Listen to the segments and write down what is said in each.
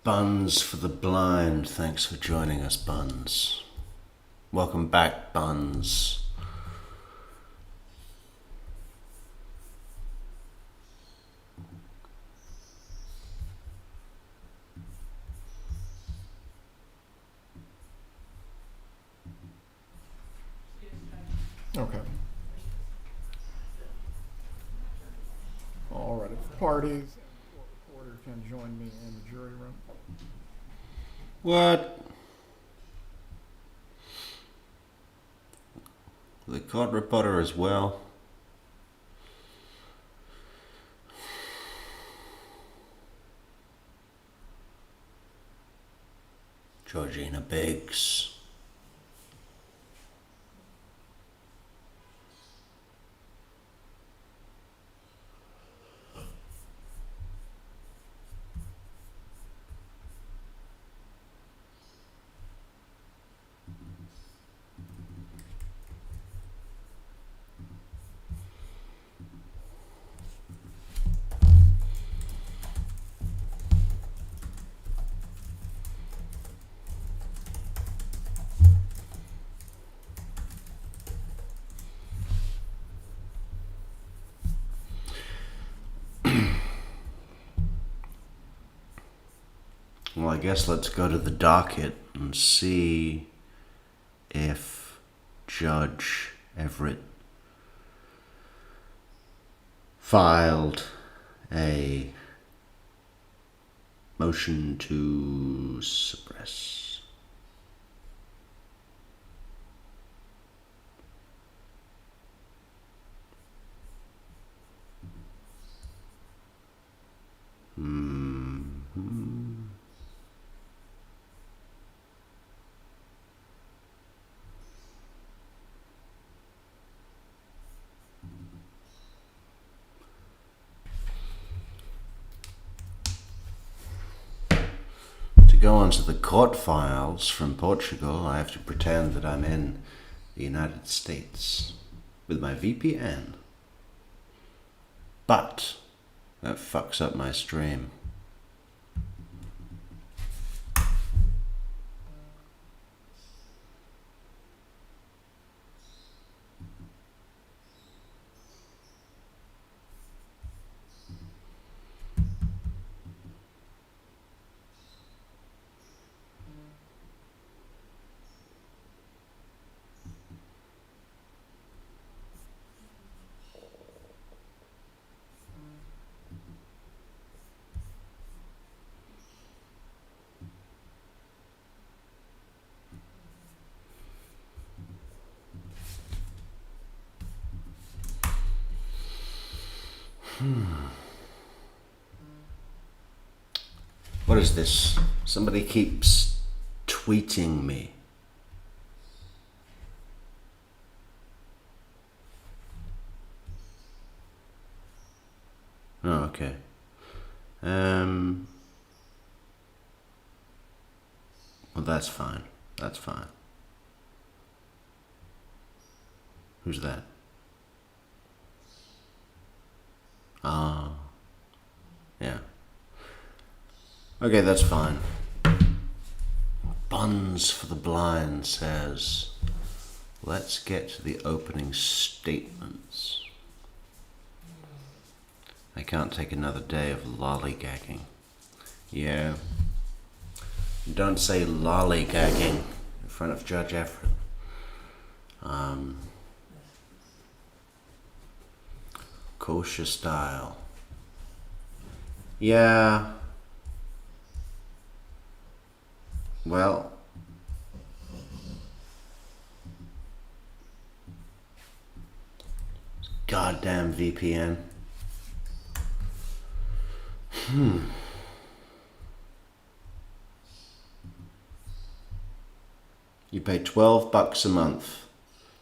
Buns for the blind. Thanks for joining us, Buns. Welcome back, Buns. Okay. All right. If parties and or reporter can join me in the jury room. What? The court reporter as well. Georgina Biggs. Well, I guess let's go to the docket and see if Judge Everett filed a motion to suppress. To go onto the court files from Portugal, I have to pretend that I'm in the United States with my VPN. But that fucks up my stream. What is this? Somebody keeps tweeting me. Oh, okay. Well, that's fine. That's fine. Who's that? Ah. Yeah. Okay, that's fine. Buns for the blind says, let's get to the opening statements. I can't take another day of lollygagging. Yeah. Don't say lollygagging in front of Judge Everett. Kosher style. Yeah. Well, goddamn VPN. You pay $12 a month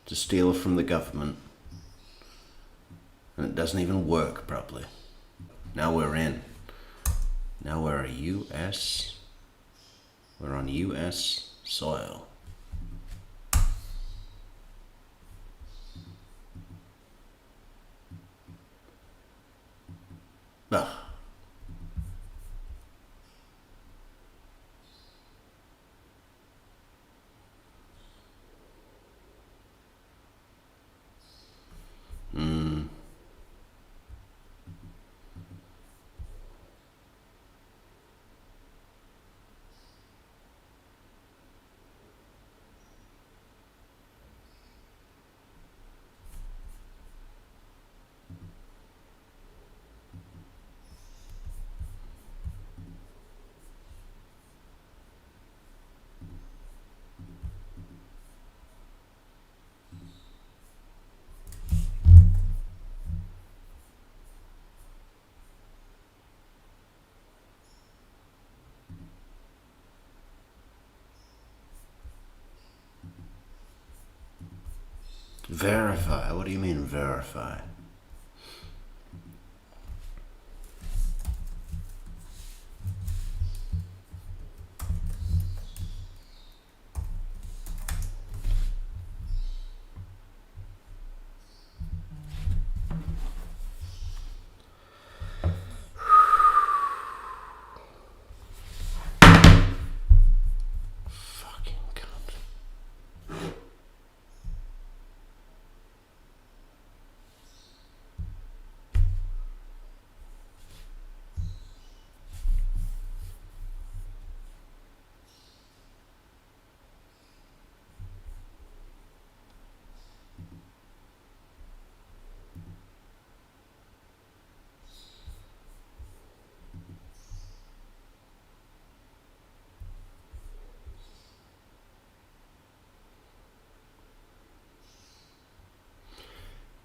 to steal from the government, and it doesn't even work properly. Now we're in. Now we're we're on US soil. Ugh. Verify? What do you mean verify? Fucking cunt.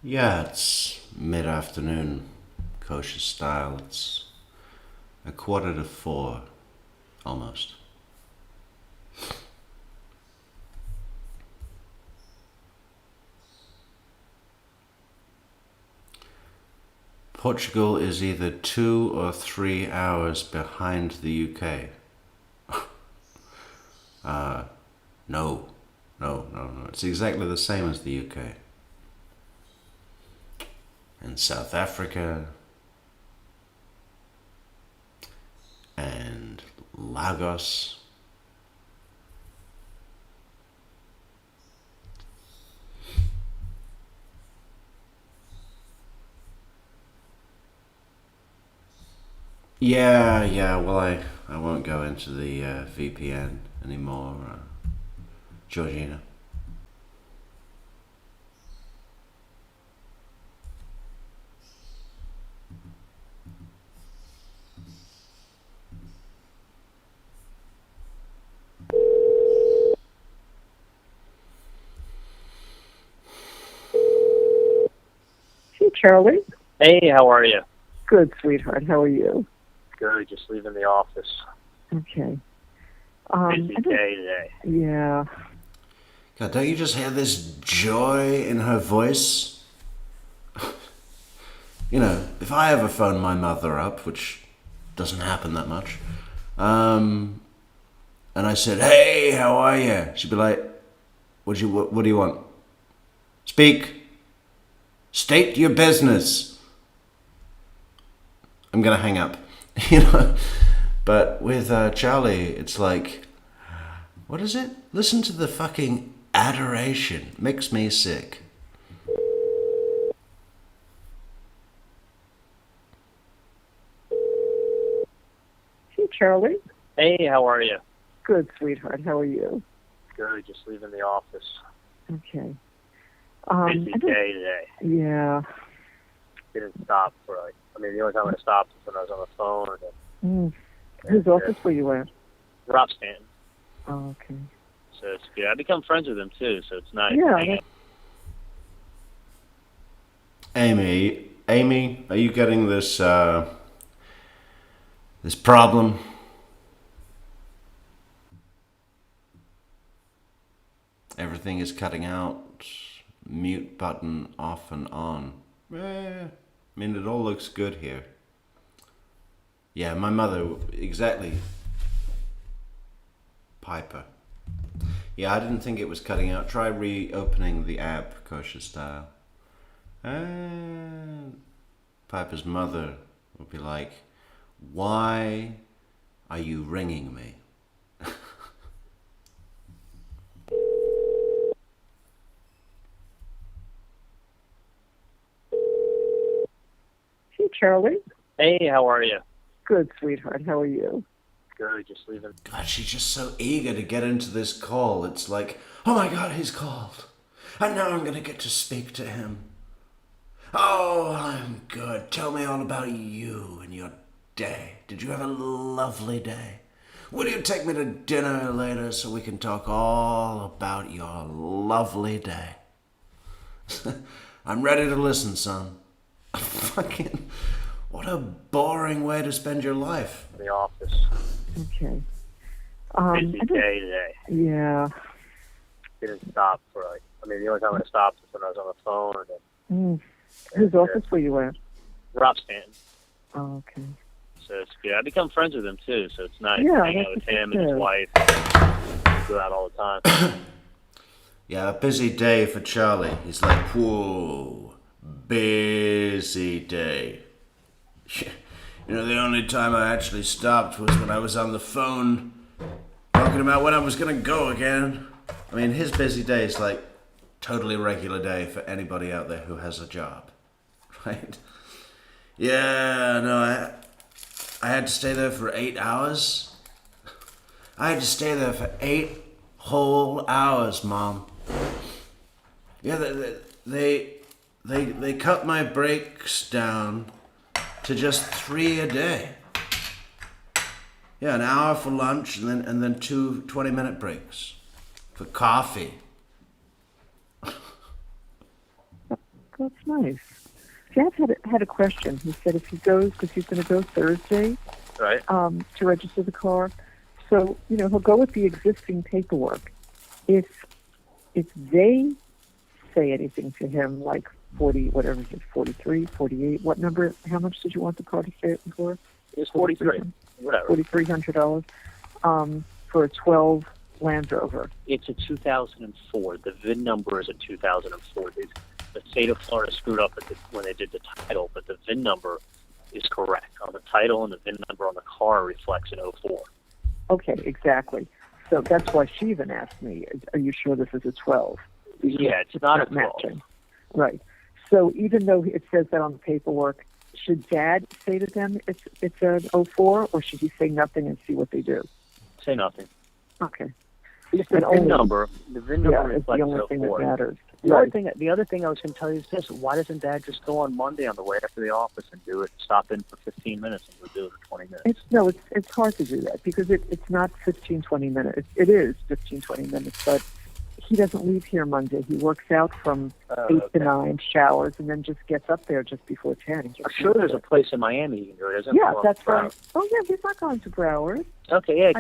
Yeah, it's mid-afternoon, kosher style. It's 3:45, almost. Portugal is either 2 or 3 hours behind the UK. No. It's exactly the same as the UK. And South Africa and Lagos. Yeah, well, I won't go into the VPN anymore, Georgina. Hey, Charlie. Hey, how are you? Good, sweetheart. How are you? Good, just leaving the office. Okay. Busy day today. Yeah. God, don't you just hear this joy in her voice? You know, if I ever phone my mother up, which doesn't happen that much, and I said, "Hey, how are you?" She'd be like, what do you want? Speak. State your business. I'm gonna hang up, you know. But with Charlie, it's like, what is it? Listen to the fucking adoration. Makes me sick. Hey, Charlie. Hey, how are you? Good, sweetheart. How are you? Good, just leaving the office. Okay. Busy day today. Yeah. Didn't stop for the only time I stopped was when I was on the phone. And, Whose office were you at? Rob Stanton. Oh, okay. So it's good. I become friends with him too, so it's nice. Yeah. Amy, are you getting this this problem? Everything is cutting out. Mute button off and on. I mean, it all looks good here. Yeah, my mother, exactly. Piper. Yeah, I didn't think it was cutting out. Try reopening the app, kosher style. And Piper's mother would be like, "Why are you ringing me?" Hey, Charlie. Hey, how are you? Good, sweetheart. How are you? Good, just leaving. God, she's just so eager to get into this call. It's like, oh my God, he's called. And now I'm going to get to speak to him. Oh, I'm good. Tell me all about you and your day. Did you have a lovely day? Will you take me to dinner later so we can talk all about your lovely day? I'm ready to listen, son. Fucking, what a boring way to spend your life. The office. Okay. Busy day today. Yeah. didn't stop for like, I mean, the only time I stopped was when I was on the phone and Whose office were you at? Rob Stanton. Oh, okay. So it's good. I become friends with him too, so it's nice Yeah, hanging out with that's him and his good. wife. Go out all the time. Yeah, a busy day for Charlie. He's like, whoa, busy day. You know, the only time I actually stopped was when I was on the phone talking about when I was going to go again. I mean, his busy day is like totally regular day for anybody out there who has a job, right? Yeah, no, I had to stay there for 8 hours. I had to stay there for 8 whole hours, Mom. Yeah, they cut my breaks down to just 3 a day. Yeah, an hour for lunch and then two 20-minute breaks for coffee. That's nice. Jeff had a question. He said if he goes, because he's going to go Thursday, Right? to register the car. So, he'll go with the existing paperwork. If they say anything to him, like 40, whatever it is, 43, 48, what number, how much did you want the car to stay for? It was 43. Whatever. $4,300 for a 12 Land Rover. It's a 2004. The VIN number is a 2004. The state of Florida screwed up when they did the title, but the VIN number is correct. On the title and the VIN number on the car reflects an 04. Okay, exactly. So that's why she even asked me, are you sure this is a 12? Yeah, it's not a 12. matching. Right. So even though it says that on the paperwork, should Dad say to them it's an 04, or should he say nothing and see what they do? Say nothing. Okay. Just the VIN number. The VIN number Yeah, it's the reflects only thing that 04. matters. The Right. other thing I was going to tell you is this: why doesn't Dad just go on Monday on the way after the office and do it? Stop in for 15 minutes and we'll do it in 20 minutes. It's hard to do that because it's not 15, 20 minutes. It is 15, 20 minutes, but he doesn't leave here Monday. He works out from 8 to 9, showers, and then just gets up there just before 10. I'm sure there's a place in Miami you can go. Isn't Yeah, there? that's right. Oh, yeah, he's not going to Broward. Okay, yeah.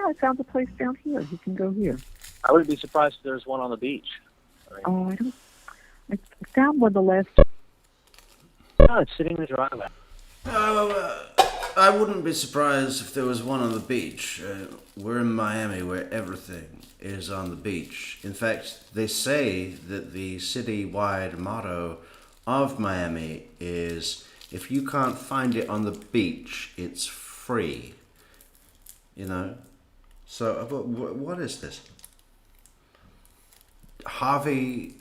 I found a place down here. He can go here. I wouldn't be surprised if there's one on the beach. I found one the last. No, it's sitting in the driveway. I wouldn't be surprised if there was one on the beach. We're in Miami where everything is on the beach. In fact, they say that the city-wide motto of Miami is, if you can't find it on the beach, it's free. So what is this? Harvey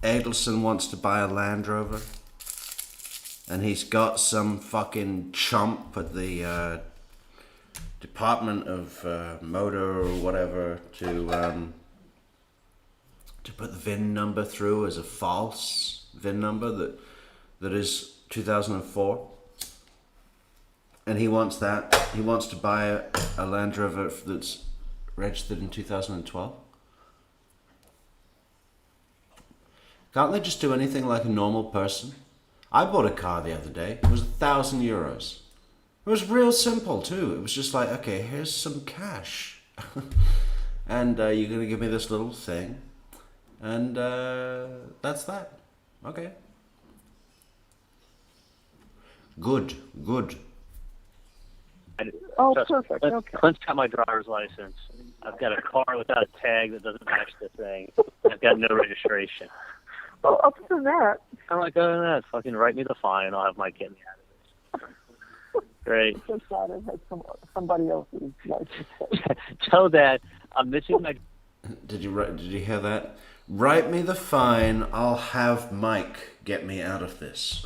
Adelson wants to buy a Land Rover, and he's got some fucking chump at the Department of Motor or whatever to put the VIN number through as a false VIN number that is 2004. And he wants that. He wants to buy a Land Rover that's registered in 2012. Can't they just do anything like a normal person? I bought a car the other day. It was €1,000. It was real simple too. It was just like, okay, here's some cash. And you're going to give me this little thing. And that's that. Okay. Good. Oh, perfect. Okay. Clint's got my driver's license. I've got a car without a tag that doesn't match the thing. I've got no registration. Well, other than that, I'm like, other than that, fucking write me the fine and I'll have Mike get me out of this. Great. just thought it had somebody else's license. Tell Dad I'm missing my... Did you hear that? Write me the fine. I'll have Mike get me out of this.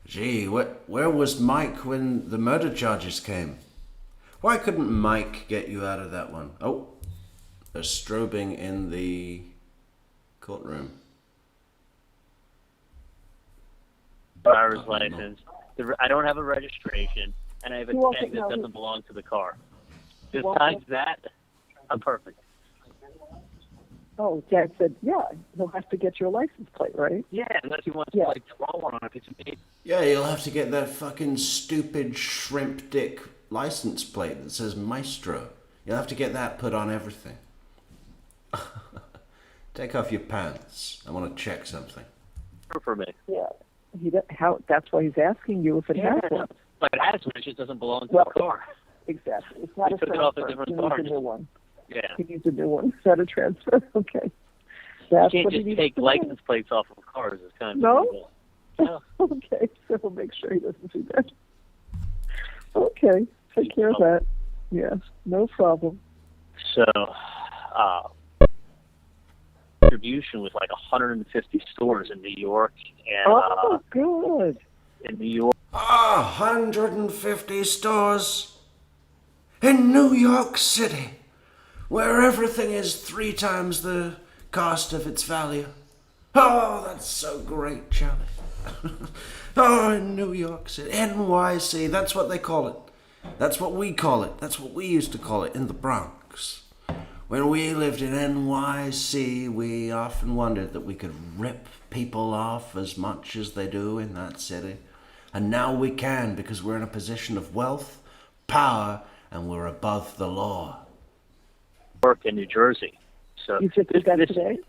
Gee, where was Mike when the murder charges came? Why couldn't Mike get you out of that one? Oh, there's strobing in the courtroom. Driver's license. I don't have a registration, and I have a tag that doesn't belong to the car. Besides that, I'm perfect. Oh, Dad said, yeah, he'll have to get your license plate, right? Yeah, unless he wants to draw one on a piece of paper. Yeah, you'll have to get that fucking stupid shrimp dick license plate that says Maestro. You'll have to get that put on everything. Take off your pants. I want to check something. For me. Yeah. That's why he's asking you if it has one. But it has one. It just doesn't belong to Well, the car. Exactly. It's not He a took it off a transfer. different He needs car. a new one. Yeah. He needs a new one. It's not a transfer. Okay. That's You can't what he just needs take to do. license plates off of cars. It's kind of No? illegal. No. Okay, so we'll make sure he doesn't do that. Okay, take care of that. Yes, no problem. So, distribution with like 150 stores in New York and Good. in New York. 150 stores in New York City, where everything is 3 times the cost of its value. Oh, that's so great, Charlie. Oh, in New York City, NYC, that's what they call it. That's what we call it. That's what we used to call it in the Bronx. When we lived in NYC, we often wondered that we could rip people off as much as they do in that city. And now we can, because we're in a position of wealth, power, and we're above the law. Work in New Jersey. So You just did that today?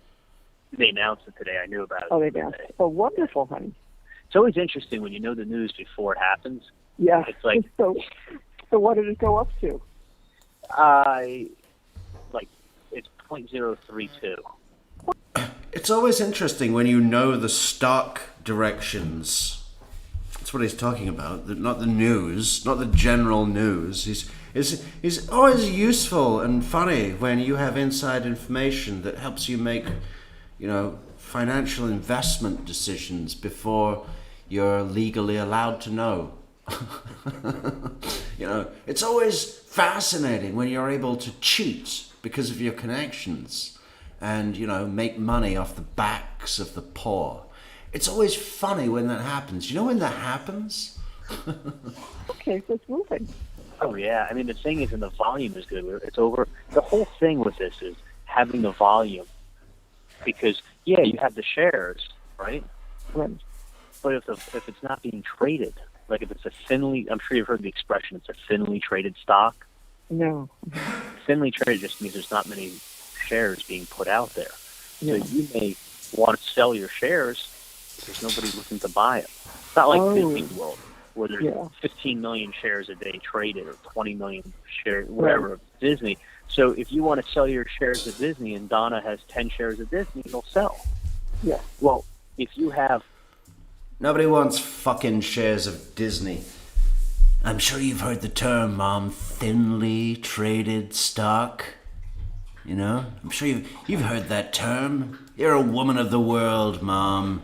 They announced it today. I knew about it. Oh, they announced it. Oh, wonderful, honey. It's always interesting when you know the news before it happens. Yeah. It's like So what did it go up to? it's 0.032. It's always interesting when you know the stock directions. That's what he's talking about. Not the news, not the general news. He's always useful and funny when you have inside information that helps you make, financial investment decisions before you're legally allowed to know. It's always fascinating when you're able to cheat because of your connections and, make money off the backs of the poor. It's always funny when that happens. You know when that happens? Okay, so it's moving. Oh yeah, I mean the thing is, and the volume is good. It's over. The whole thing with this is having the volume, because you have the shares, right? Right. But if it's not being traded, like if it's a thinly, I'm sure you've heard the expression, it's a thinly traded stock. No. Thinly traded just means there's not many shares being put out there. Yeah. So you may want to sell your shares. There's nobody looking to buy them. It's not like Disney World, where there's 15 million shares a day traded or 20 million shares, whatever, of Disney. So if you want to sell your shares of Disney and Donna has 10 shares of Disney, it'll sell. Yeah. Well, if you have... Nobody wants fucking shares of Disney. I'm sure you've heard the term, Mom, thinly traded stock. I'm sure you've heard that term. You're a woman of the world, Mom.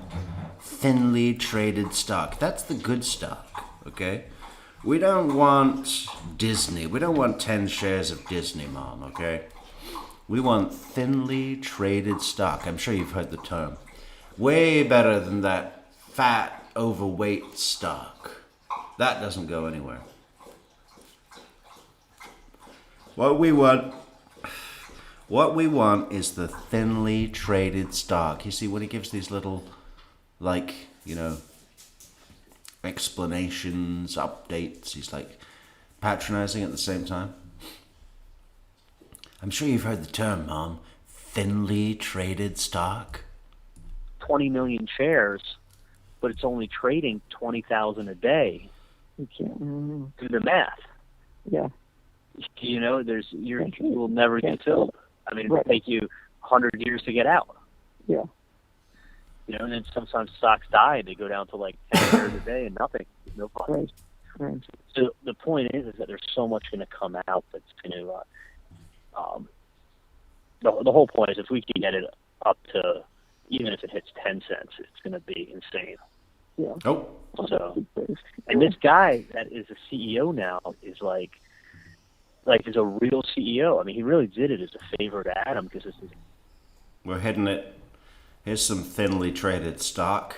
Thinly traded stock. That's the good stock, okay? We don't want Disney. We don't want 10 shares of Disney, Mom, okay? We want thinly traded stock. I'm sure you've heard the term. Way better than that fat, overweight stock. That doesn't go anywhere. What we want is the thinly traded stock. You see, when he gives these little, explanations, updates, he's patronizing at the same time. I'm sure you've heard the term, Mom, thinly traded stock. 20 million shares, but it's only trading 20,000 a day. You can't. Do the math. Yeah. You will never get filled. I mean, it'll take you 100 years to get out. Yeah. And then sometimes stocks die. They go down to 10 shares a day and nothing. No fun. Right. So the point is that there's so much going to come out that's going to. The whole point is if we can get it up to, even if it hits 10 cents, it's going to be insane. Yeah. Oh. So, and this guy that is a CEO now is is a real CEO. I mean, he really did it as a favor to Adam because this is. We're hitting it. Here's some thinly traded stock.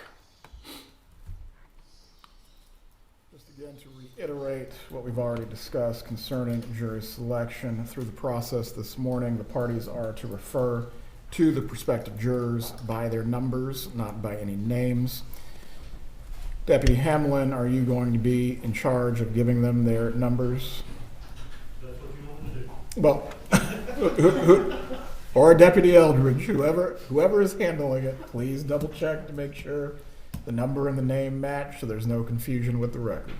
Just again to reiterate what we've already discussed concerning jury selection. Through the process this morning, the parties are to refer to the prospective jurors by their numbers, not by any names. Deputy Hamlin, are you going to be in charge of giving them their numbers? Well, or Deputy Eldridge, whoever is handling it, please double check to make sure the number and the name match so there's no confusion with the record.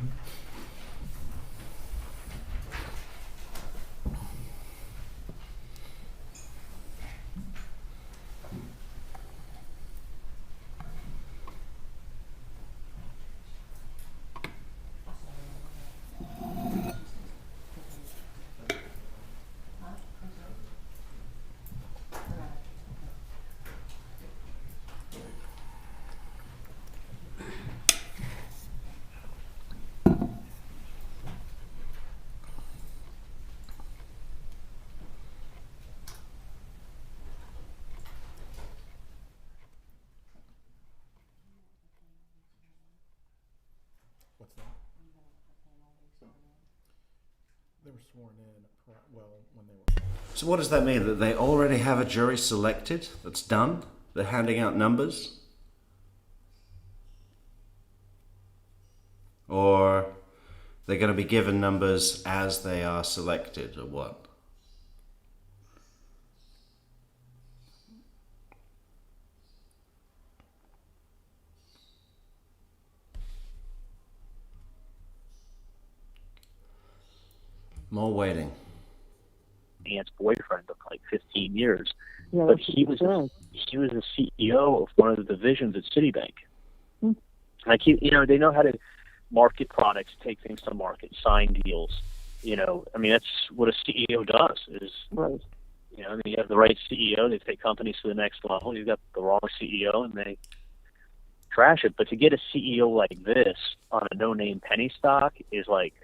What's that? They were sworn in, when they were. So what does that mean? That they already have a jury selected? That's done? They're handing out numbers? Or they're going to be given numbers as they are selected, or what? More waiting. Aunt's boyfriend of like 15 years, Yeah, but that's he was right. the CEO of one of the divisions at Citibank. Hmm. Like they know how to market products, take things to market, sign deals. I mean, that's what a CEO does. Is Right. you have the right CEO, they take companies to the next level. You've got the wrong CEO, and they trash it. But to get a CEO like this on a no-name penny stock is like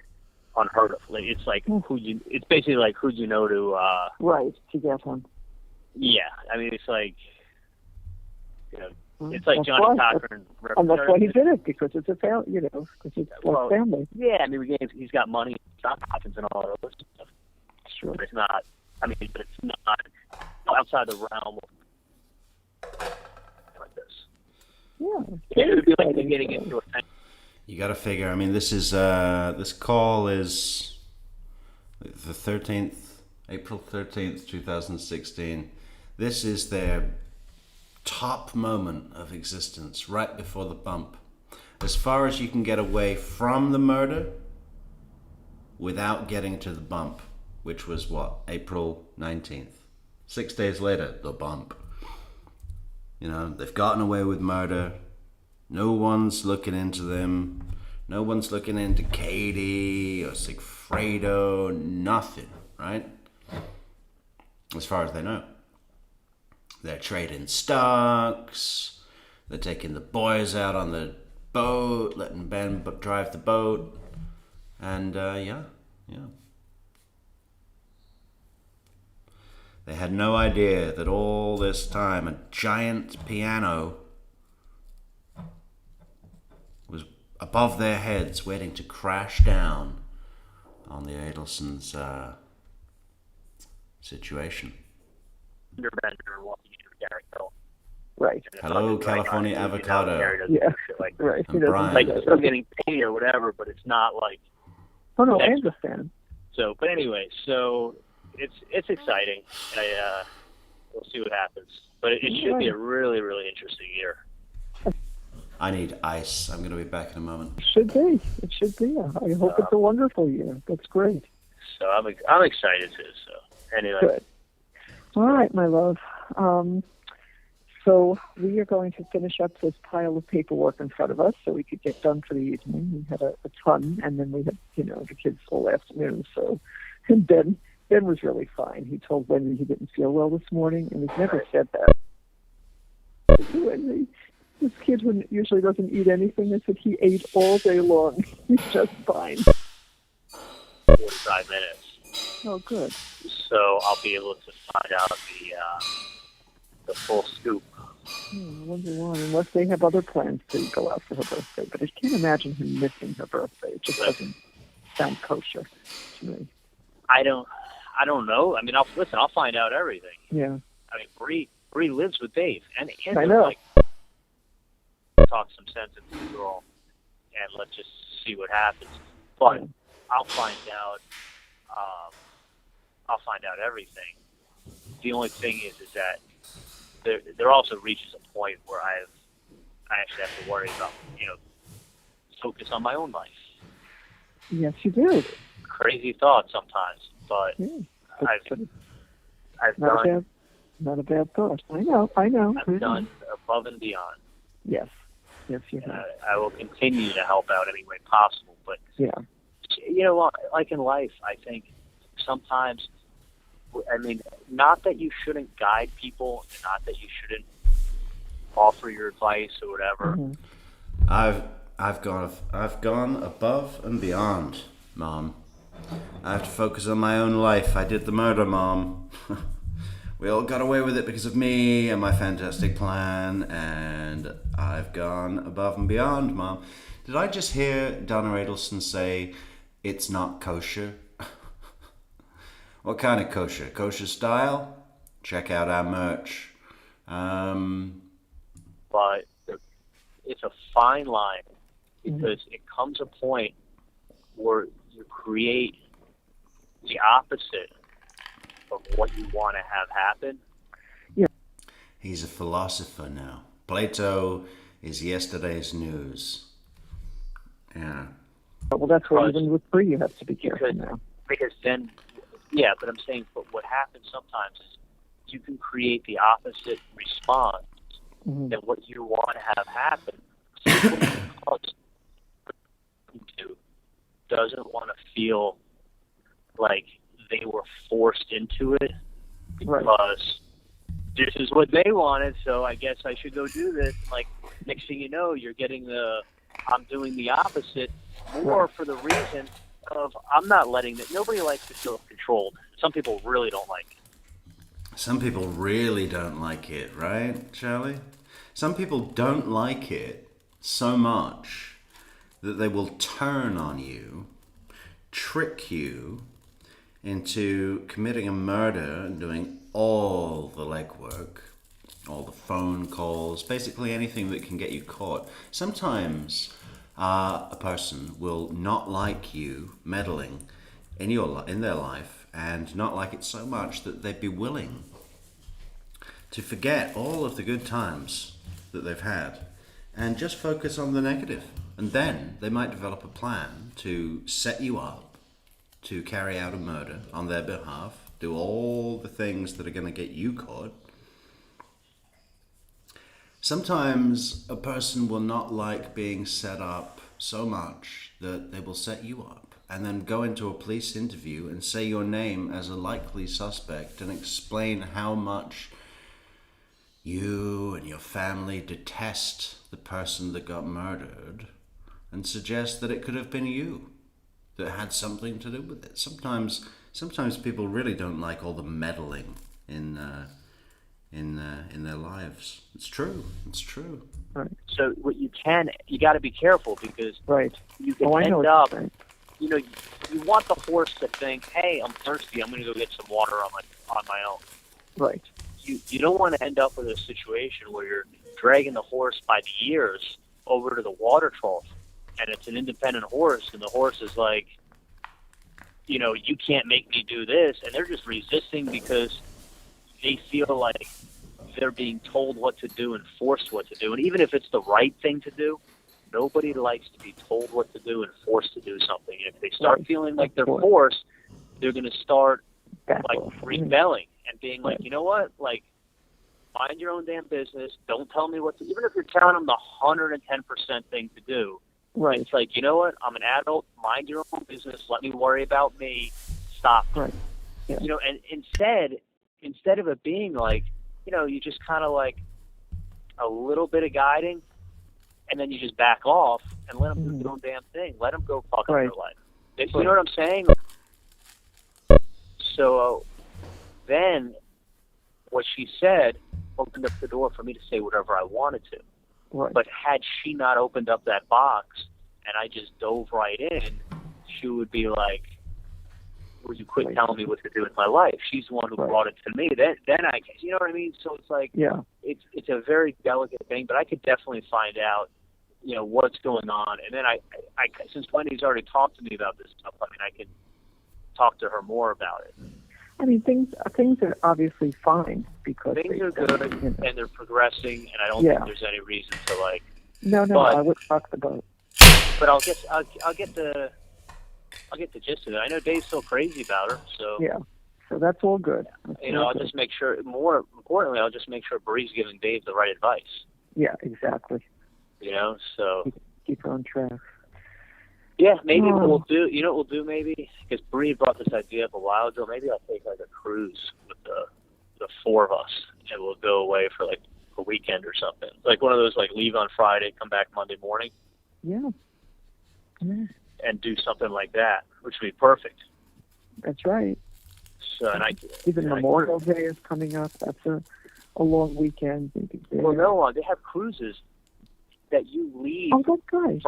unheard of. Like, it's like it's basically like who'd you know to Right, to get him. yeah. I mean, it's like it's like That's Johnny why. Cochran. And that's why he did it, because it's a family, because it's like family. Yeah, I mean, he's got money, stock options, and all that other stuff. Sure. But it's not. I mean, but it's not outside the realm of like this. Yeah. It would be like getting into a thing. You got to figure. I mean, this call is the 13th, April 13th, 2016. This is their top moment of existence, right before the bump. As far as you can get away from the murder without getting to the bump, which was what, April 19th. 6 days later, the bump. They've gotten away with murder. No one's looking into them. No one's looking into Katie or Sigfredo. Nothing, right? As far as they know. They're trading stocks. They're taking the boys out on the boat, letting Ben drive the boat. And, yeah. They had no idea that all this time a giant piano was above their heads, waiting to crash down on the Adelson's situation. Walking into Gary Hill. Right. Hello, California avocado. Gary doesn't Yeah. do shit like that. Right. And Brian. Like, he's still getting paid or whatever, but it's not like. Oh, no, I Next. understand. So, but anyway, it's exciting. We'll see what happens. But it should be a really, really interesting year. I need ice. I'm going to be back in a moment. It should be. It should be. I hope it's a wonderful year. That's great. So I'm excited too. So anyway. Good. All right, my love. So we are going to finish up this pile of paperwork in front of us so we could get done for the evening. We had a ton, and then we had, the kids all afternoon. So, and Ben was really fine. He told Wendy he didn't feel well this morning, and he's never said that. Wendy, this kid who usually doesn't eat anything, I said he ate all day long. He's just fine. 45 minutes. Oh, good. So I'll be able to find out the full scoop. I wonder why, unless they have other plans to go out for her birthday. But I can't imagine him missing her birthday. It just doesn't sound kosher to me. I don't know. I mean, I'll find out everything. Yeah. I mean, Bree lives with Dave, and I know. Like, talk some sense into the girl, and let's just see what happens. But I'll find out. I'll find out everything. The only thing is that there also reaches a point where I actually have to worry about, focus on my own life. Yes, you do. Crazy thoughts sometimes, but Yeah. I've done Not a bad thought. I know. I've done above and beyond. Yes, you And have. I will continue to help out any way possible. But Yeah. like in life, I think sometimes, not that you shouldn't guide people, and not that you shouldn't offer your advice or whatever. Mm-hmm. I've gone above and beyond, Mom. I have to focus on my own life. I did the murder, Mom. We all got away with it because of me and my fantastic plan, and I've gone above and beyond, Mom. Did I just hear Donna Adelson say it's not kosher? What kind of kosher? Kosher style? Check out our merch. But it's a fine line, because it comes a point where you create the opposite of what you want to have happen. Yeah. He's a philosopher now. Plato is yesterday's news. Yeah. Well, that's why even with free, you have to be careful now. Because then, yeah, but I'm saying, but what happens sometimes is you can create the opposite response than what you want to have happen. Doesn't want to feel like they were forced into it because this is what they wanted, so I guess I should go do this. Like, next thing you know, you're getting I'm doing the opposite, more for the reason of I'm not letting that. Nobody likes to feel controlled. Some people really don't like it. Some people really don't like it, right, Charlie? Some people don't like it so much that they will turn on you, trick you into committing a murder and doing all the legwork, all the phone calls, basically anything that can get you caught. Sometimes a person will not like you meddling in their life, and not like it so much that they'd be willing to forget all of the good times that they've had and just focus on the negative. And then they might develop a plan to set you up to carry out a murder on their behalf, do all the things that are going to get you caught. Sometimes a person will not like being set up so much that they will set you up and then go into a police interview and say your name as a likely suspect and explain how much you and your family detest the person that got murdered and suggest that it could have been you that had something to do with it. Sometimes people really don't like all the meddling in their lives. It's true. Right. So what you got to be careful, because you can end up, you want the horse to think, hey, I'm thirsty, I'm going to go get some water on my own. Right. You don't want to end up with a situation where you're dragging the horse by the ears over to the water trough, and it's an independent horse, and the horse is like, you can't make me do this, and they're just resisting because they feel like they're being told what to do and forced what to do. And even if it's the right thing to do, nobody likes to be told what to do and forced to do something. And if they start feeling like they're forced, they're going to start rebelling and being like, you know what, like, mind your own damn business. Don't tell me what to. Even if you're telling them the 110% thing to do, it's like, you know what, I'm an adult. Mind your own business. Let me worry about me. Stop. Right. Yeah. And instead of it being like, you just kind of like a little bit of guiding, and then you just back off and let them do their own damn thing. Let them go fuck up their life. You know what I'm saying? So then what she said opened up the door for me to say whatever I wanted to. Right. But had she not opened up that box and I just dove right in, she would be like, would you quit telling me what to do with my life? She's the one who brought it to me. Then I guess, you know what I mean? So it's like, it's a very delicate thing, but I could definitely find out, what's going on. And then I since Wendy's already talked to me about this stuff, I can talk to her more about it. I mean, things are obviously fine because Things are good, and they're progressing, and I don't Yeah. think there's any reason to like. No, But- I would talk the boat. But I'll get the gist of it. I know Dave's still crazy about her, so Yeah, so that's all good. That's you know, all I'll good. just make sure. More importantly, I'll just make sure Bree's giving Dave the right advice. Yeah, exactly. You know, so Keep her on track. yeah, maybe what Oh. we'll do. You know what we'll do? Maybe because Bree brought this idea up a while ago. Maybe I'll take like a cruise with the four of us, and we'll go away for like a weekend or something. Like one of those like leave on Friday, come back Monday morning, Yeah. Yeah, and do something like that, which would be perfect. that's right. So and I Even and I- Memorial Day is coming up. That's a long weekend. Well, no, they have cruises that you leave. Oh, that's good.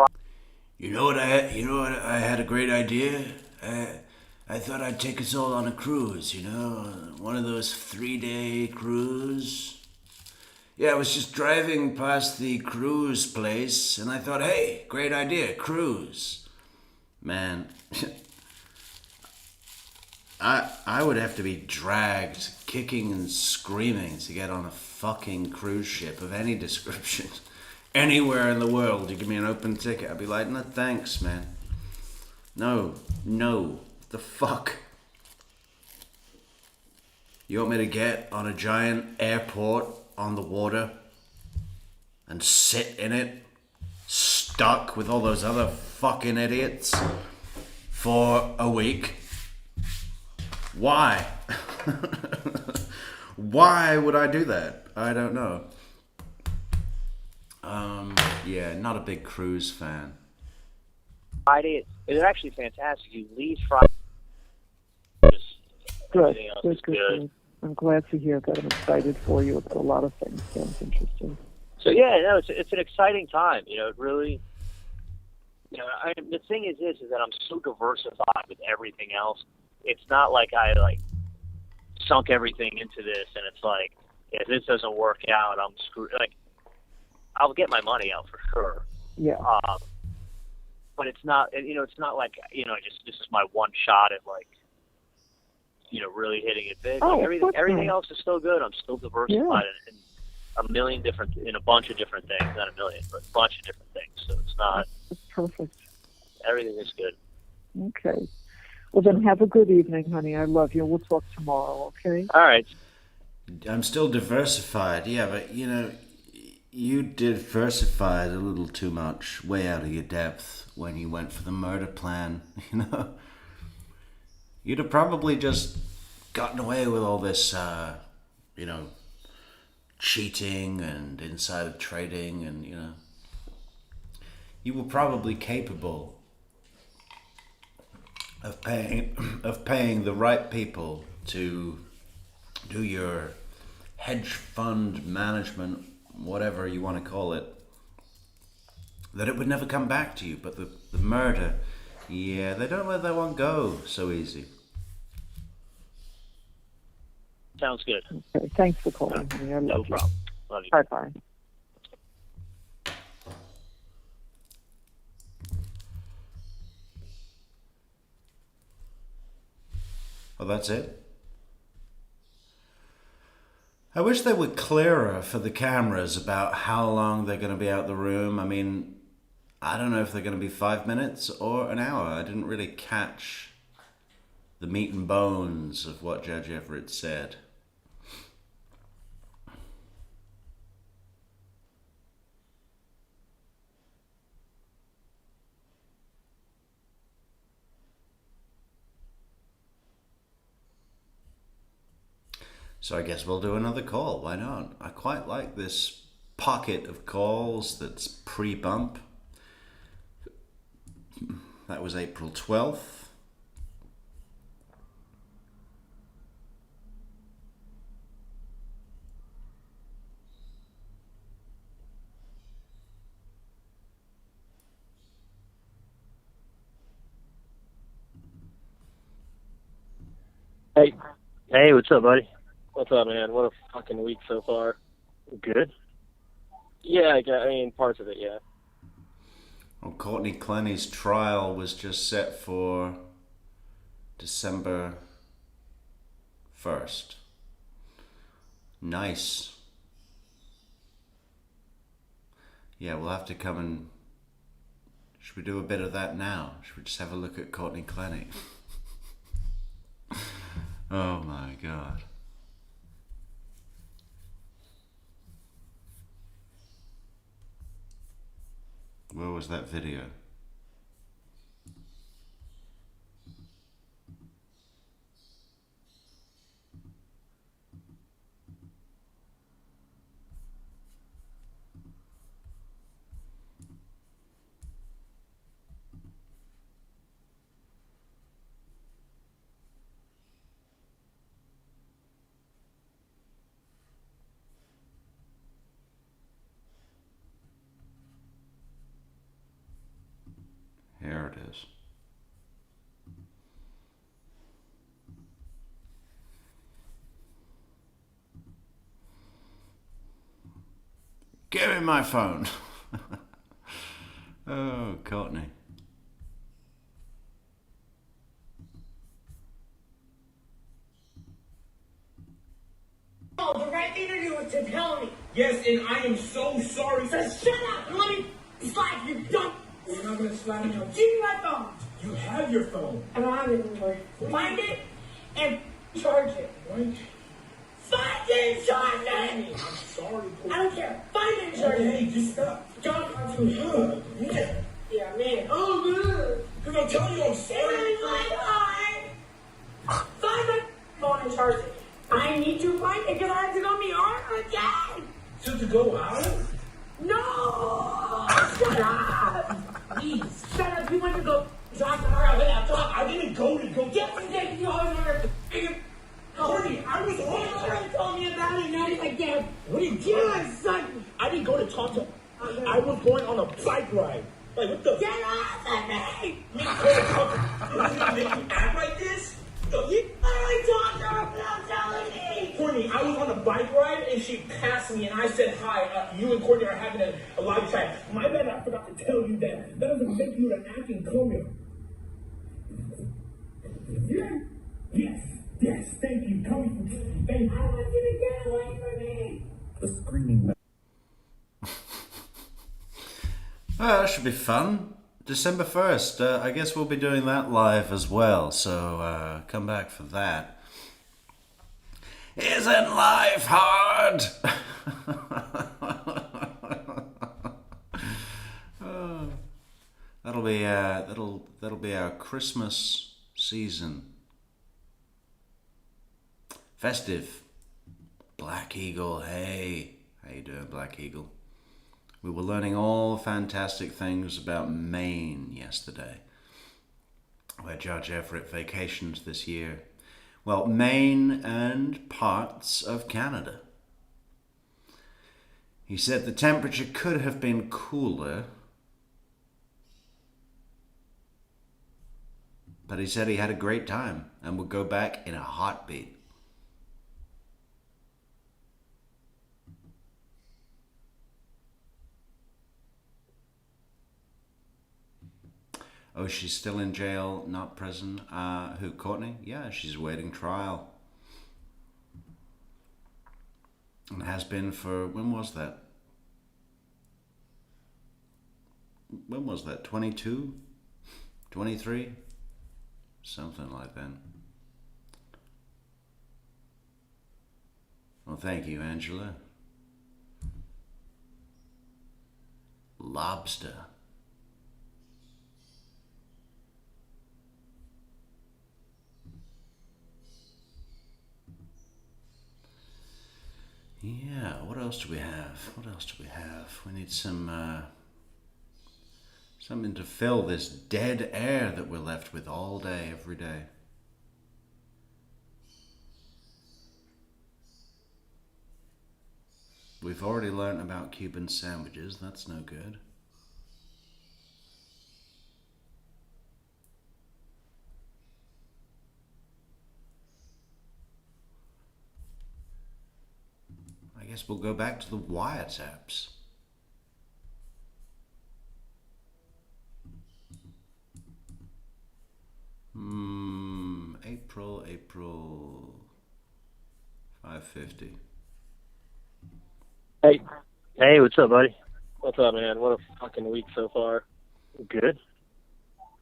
You know what I had a great idea. I thought I'd take us all on a cruise. One of those 3-day cruise. Yeah, I was just driving past the cruise place, and I thought, hey, great idea, cruise. Man, I would have to be dragged, kicking and screaming to get on a fucking cruise ship of any description. Anywhere in the world, you give me an open ticket, I'd be like, no thanks, man. No, the fuck? You want me to get on a giant airport on the water and sit in it, stuck with all those other fucking idiots for a week? Why? Why would I do that? I don't know. Yeah, not a big cruise fan. Friday, it's actually fantastic. You leave Friday. Just Good. everything else is good. I'm glad to hear that. I'm excited for you about a lot of things. Sounds interesting. So yeah, no, it's an exciting time. You know, it really. You know, the thing is that I'm so diversified with everything else. It's not like I like sunk everything into this, and it's like if this doesn't work out, I'm screwed. Like I'll get my money out for sure. Yeah. But it's not. You know, it's not like just this is my one shot at like. Really hitting it big. Oh, Like of course everything not. else is still good. I'm still diversified in a bunch of different things. Not a million, but a bunch of different things. So it's not. That's perfect. Everything is good. Okay. Well, then have a good evening, honey. I love you. We'll talk tomorrow, okay? All right. I'm still diversified, yeah, but you diversified a little too much, way out of your depth when you went for the murder plan, You'd have probably just gotten away with all this, cheating and insider trading and, you were probably capable of paying the right people to do your hedge fund management, whatever you want to call it, that it would never come back to you. But the murder, yeah, they don't let that one go so easy. Sounds good. Okay. Thanks for calling, honey. I love No you. problem. Love you. Bye-bye. Oh, that's it? I wish they were clearer for the cameras about how long they're going to be out the room. I mean, I don't know if they're going to be 5 minutes or an hour. I didn't really catch the meat and bones of what Judge Everett said. So I guess we'll do another call. Why not? I quite like this pocket of calls that's pre-bump. That was April 12th. Hey, what's up, buddy? What's up, man? What a fucking week so far. Good. Yeah, I mean, parts of it, yeah. Well, Courtney Clenny's trial was just set for December first. Nice. Yeah, we'll have to come and... Should we do a bit of that now? Should we just have a look at Courtney Clenny? Oh my God. Where was that video? Here it is. Give me my phone. Oh, Courtney. Oh, the right thing to do is to tell me. Yes, and I am so sorry. So shut up. Let me slap you, dumb. We're not gonna slap you. Give me my phone. You have your phone. I don't have it anymore. Find it and charge it. What? Find it and charge it. I'm sorry, Paul. I don't care. Find it and charge it. Hey, just stop. Don't talk to me. Yeah. Yeah, man. Oh, good. Because I'm telling you I'm sorry. It's my phone. Find my phone and charge it. I need to find it because I have to go meet Art again. So to go out? No! Shut up! Please. Shut up. You went to go talk to her without talk. I didn't go to go. Yes, you always want to... Courtney, I was on. You already told me about it. Now it's again. What are you doing, son? I didn't go to talk to her. I was going on a bike ride. Like, what the... Get off of me! You gonna make me act like this? You literally talked to her without telling me! Courtney, I was on a bike ride and she passed me and I said hi. You and Courtney are having a live chat. My bad, I forgot to tell you that. That doesn't make you an acting comic. Yeah? Yes, thank you. Coming from you. Thank you. I want you to get away from me. The screaming man. Well, that should be fun. December 1st, I guess we'll be doing that live as well, so come back for that. Isn't life hard? Oh, that'll be our Christmas season. Festive. Black Eagle, hey. How you doing, Black Eagle? We were learning all fantastic things about Maine yesterday, where Judge Everett vacations this year. Well, Maine and parts of Canada. He said the temperature could have been cooler, but he said he had a great time and would go back in a heartbeat. Oh, she's still in jail, not prison. Who, Courtney? Yeah, she's awaiting trial. And has been for, when was that? When was that? 22? 23? Something like that. Well, thank you, Angela. Lobster. Yeah, what else do we have? What else do we have? We need some something to fill this dead air that we're left with all day, every day. We've already learned about Cuban sandwiches. That's no good. I guess we'll go back to the wiretaps. April. 550. Hey, Hey, what's up, buddy? what's up, man? What a fucking week so far. Good.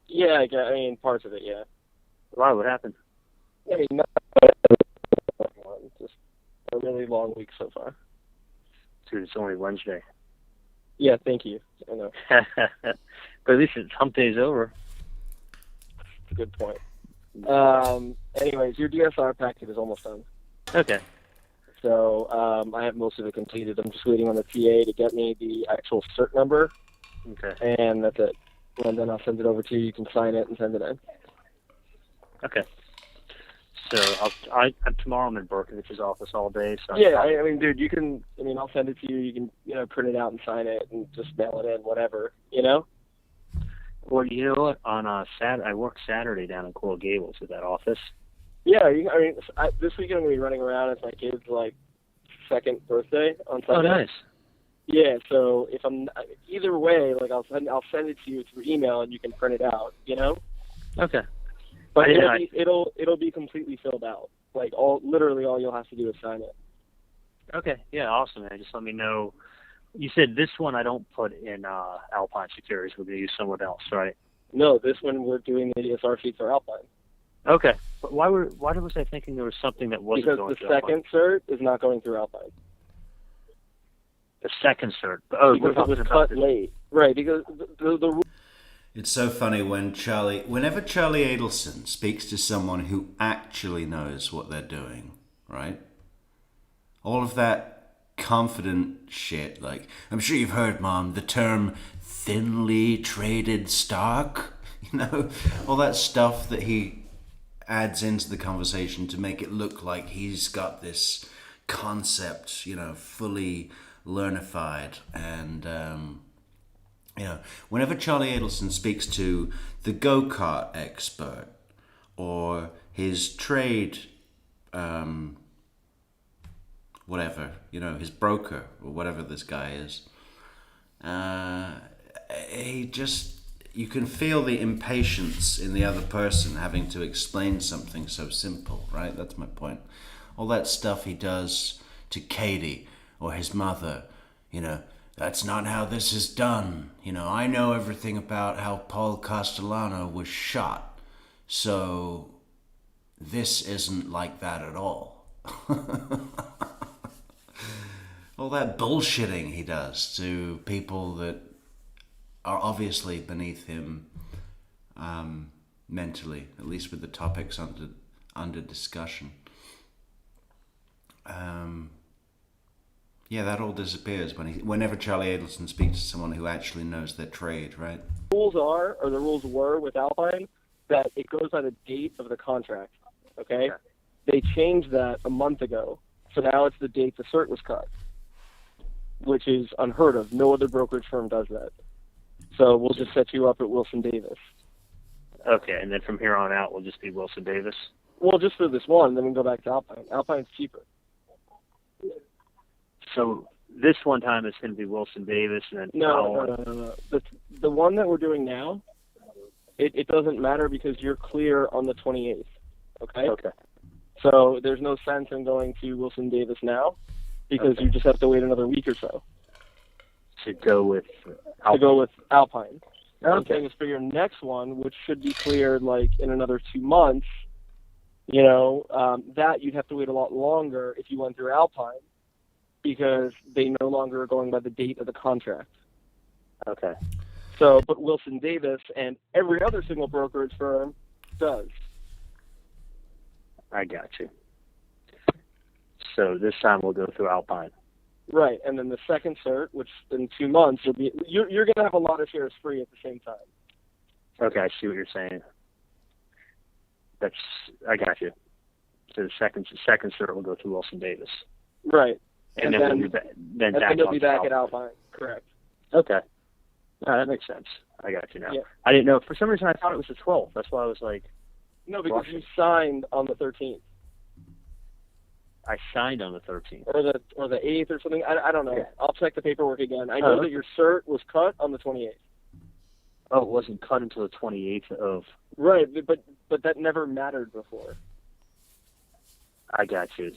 Yeah, I mean, parts of it, yeah. Why? What happened? I mean, just a really long week so far. Dude, it's only Wednesday. Yeah, thank you. I know. But at least it's hump day's over. That's a good point. Anyways, your DSR packet is almost done. Okay. So I have most of it completed. I'm just waiting on the TA to get me the actual cert number, Okay. and that's it. And then I'll send it over to you. You can sign it and send it in. Okay. So tomorrow I'm in Berkovich's office all day. So Yeah, I mean, dude, you can. I mean, I'll send it to you. You can, print it out and sign it, and just mail it in, whatever. Well, you know what? On I work Saturday down in Coral Gables at that office. Yeah, this weekend I'm gonna be running around. It's my kid's second birthday on Sunday. Oh, nice. Yeah, so if I'm either way, I'll send it to you through email, and you can print it out. Okay. But Yeah, it'll be completely filled out. Literally all you'll have to do is sign it. Okay. Yeah, awesome, man. Just let me know. You said this one I don't put in Alpine Securities. We're going to use someone else, right? No, this one we're doing the DSR sheet for Alpine. Okay. But why was I thinking there was something that wasn't Because going the through Alpine? second cert is not going through Alpine. The second cert. Oh, Because it was cut late. Right, because the It's so funny whenever Charlie Adelson speaks to someone who actually knows what they're doing, right? All of that confident shit, I'm sure you've heard, Mom, the term thinly traded stock, all that stuff that he adds into the conversation to make it look like he's got this concept, fully learnified. And whenever Charlie Adelson speaks to the go-kart expert or his trade, his broker or whatever this guy is, you can feel the impatience in the other person having to explain something so simple, right? That's my point. All that stuff he does to Katie or his mother, that's not how this is done. I know everything about how Paul Castellano was shot, so this isn't like that at all. All that bullshitting he does to people that are obviously beneath him mentally, at least with the topics under discussion. Yeah, that all disappears whenever Charlie Adelson speaks to someone who actually knows their trade, right? the rules were with Alpine that it goes by the date of the contract. Okay? Okay. They changed that a month ago, so now it's the date the cert was cut, which is unheard of. No other brokerage firm does that. So we'll just set you up at Wilson Davis. Okay, and then from here on out, we'll just be Wilson Davis. Well, just for this one, then we can go back to Alpine. Alpine's cheaper. So this one time it's going to be Wilson Davis, and then No. The one that we're doing now, it doesn't matter because you're clear on the 28th. Okay? Okay. So there's no sense in going to Wilson Davis now because you just have to wait another week or so To go with Alpine. I'm Okay. saying is for your next one, which should be cleared in another 2 months, that you'd have to wait a lot longer if you went through Alpine because they no longer are going by the date of the contract. Okay. So, but Wilson Davis and every other single brokerage firm does. I got you. So this time we'll go through Alpine. Right, and then the second cert, which in 2 months you're going to have a lot of shares free at the same time. Okay, I see what you're saying. I got you. So the second cert will go to Wilson Davis. Right, And then we'll be back you'll be back at Alpine. Correct. Okay. No, that makes sense. I got you now. Yeah. I didn't know. For some reason, I thought it was the 12th. That's why I was like, No, because you signed on the 13th I signed on the 13th. or the 8th or something. I don't know. Yeah. I'll check the paperwork again. I know that your cert was cut on the 28th. Oh, it wasn't cut until the 28th of... Right, but that never mattered before. I got you.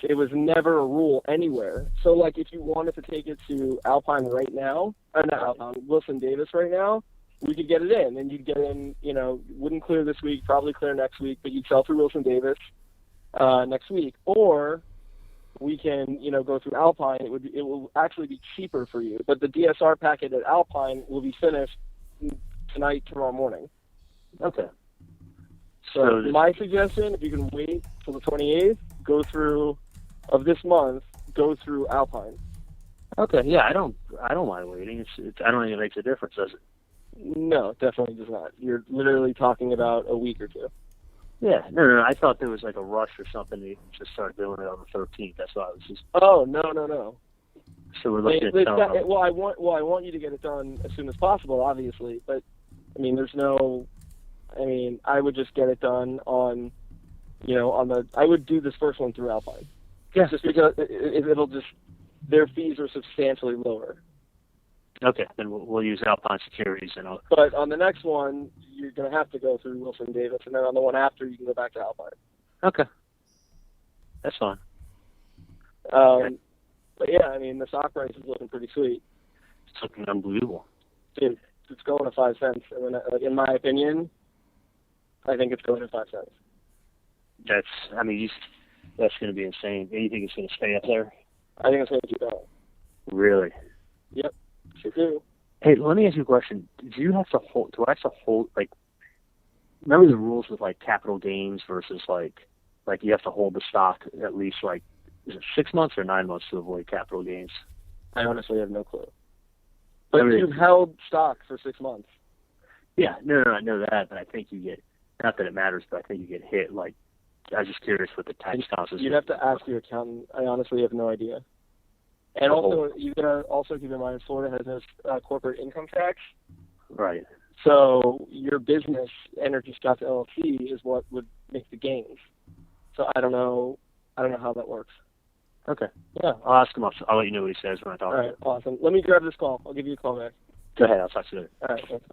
It was never a rule anywhere. So, like, if you wanted to take it to Alpine right now, or not Alpine, Wilson Davis right now, we could get it in, and you'd get in, wouldn't clear this week, probably clear next week, but you'd sell through Wilson Davis next week. Or we can, go through Alpine. It will actually be cheaper for you. But the DSR packet at Alpine will be finished tonight, tomorrow morning. Okay. So my suggestion, if you can wait till the 28th, of this month, go through Alpine. Okay, yeah, I don't mind waiting. I don't think it makes a difference, does it? No, definitely does not. You're literally talking about a week or two. Yeah, no. I thought there was like a rush or something to just start doing it on the 13th. That's why I was just. Oh, no. So we're looking at. I want you to get it done as soon as possible, obviously. But I would just get it done on I would do this first one through Alpine. Yeah. Just because their fees are substantially lower. Okay, then we'll use Alpine Securities and all. But on the next one, you're going to have to go through Wilson Davis, and then on the one after, you can go back to Alpine. Okay. That's fine. But yeah, the stock price is looking pretty sweet. It's looking unbelievable. Dude, it's going to 5 cents. In my opinion, I think it's going to 5 cents. That's going to be insane. Do you think it's going to stay up there? I think it's going to keep going. Really? Yep, sure do. Hey, let me ask you a question. Do I have to hold, like, remember the rules with, like, capital gains versus, like you have to hold the stock at least, like, is it 6 months or 9 months to avoid capital gains? I honestly have no clue. But you've held stock for 6 months. Yeah, no, I know that, but I think you get, not that it matters, but I think you get hit, like, I was just curious what the tax consequences. You'd have to ask your accountant. I honestly have no idea. And also, you gotta also keep in mind, Florida has no corporate income tax. Right. So your business, Energy Stocks LLC, is what would make the gains. So I don't know how that works. Okay. Yeah, I'll ask him. I'll let you know what he says when I talk to him. All right, awesome. Let me grab this call. I'll give you a call back. Go ahead. I'll talk to you later. All right, thanks.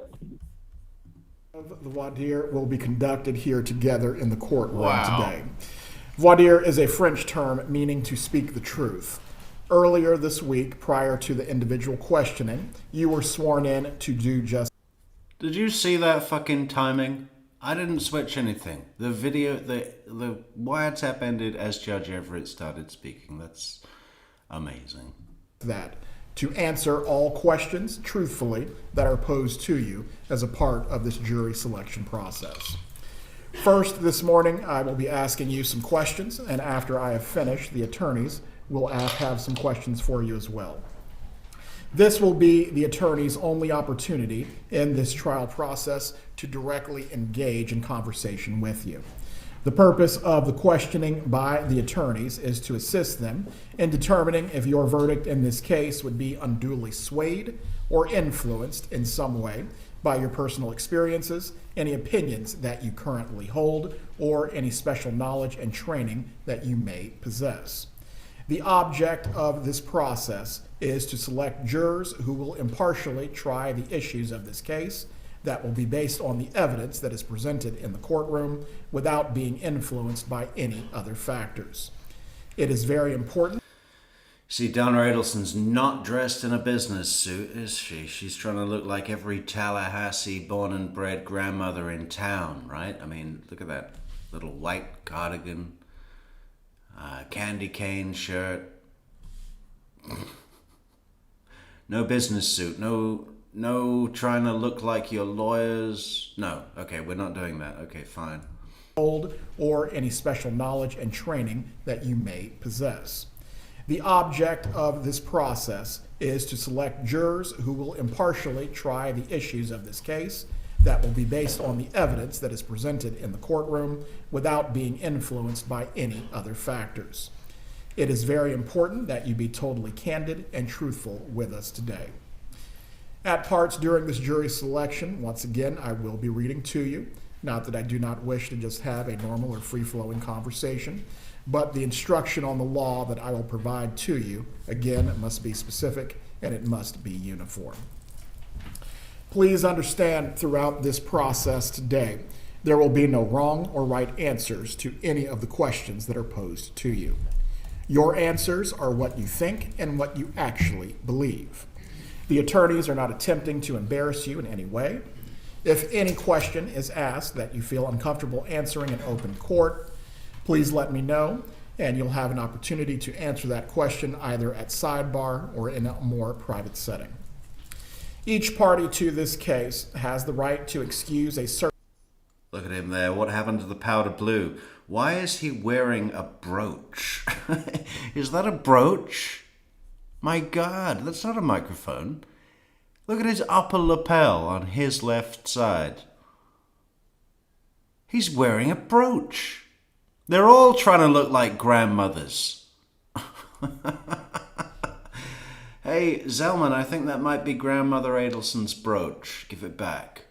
The voir dire will be conducted here together in the courtroom today. Voir dire is a French term meaning to speak the truth. Earlier this week, prior to the individual questioning, you were sworn in to do just. Did you see that fucking timing? I didn't switch anything. The video, the wiretap ended as Judge Everett started speaking. That's amazing. That. To answer all questions truthfully that are posed to you as a part of this jury selection process. First, this morning, I will be asking you some questions, and after I have finished, the attorneys will have some questions for you as well. This will be the attorney's only opportunity in this trial process to directly engage in conversation with you. The purpose of the questioning by the attorneys is to assist them in determining if your verdict in this case would be unduly swayed or influenced in some way by your personal experiences, any opinions that you currently hold, or any special knowledge and training that you may possess. The object of this process is to select jurors who will impartially try the issues of this case that will be based on the evidence that is presented in the courtroom without being influenced by any other factors. It is very important. See, Donna Adelson's not dressed in a business suit, is she? She's trying to look like every Tallahassee born and bred grandmother in town, right? I mean, look at that little white cardigan, candy cane shirt. No business suit, no trying to look like your lawyers. No, okay, we're not doing that. Okay, fine. Or any special knowledge and training that you may possess. The object of this process is to select jurors who will impartially try the issues of this case that will be based on the evidence that is presented in the courtroom without being influenced by any other factors. It is very important that you be totally candid and truthful with us today. At parts during this jury selection, once again, I will be reading to you. Not that I do not wish to just have a normal or free-flowing conversation, but the instruction on the law that I will provide to you, again, it must be specific and it must be uniform. Please understand throughout this process today, There will be no wrong or right answers to any of the questions that are posed to you. Your answers are what you think and what you actually believe. The attorneys are not attempting to embarrass you in any way. If any question is asked that you feel uncomfortable answering in open court, please let me know, and you'll have an opportunity to answer that question either at sidebar or in a more private setting. Each party to this case has the right to excuse a certain... Look at him there. What happened to the powder blue? Why is he wearing a brooch? Is that a brooch? My God, that's not a microphone. Look at his upper lapel on his left side. He's wearing a brooch. They're all trying to look like grandmothers. Hey, Zellman, I think that might be Grandmother Adelson's brooch. Give it back.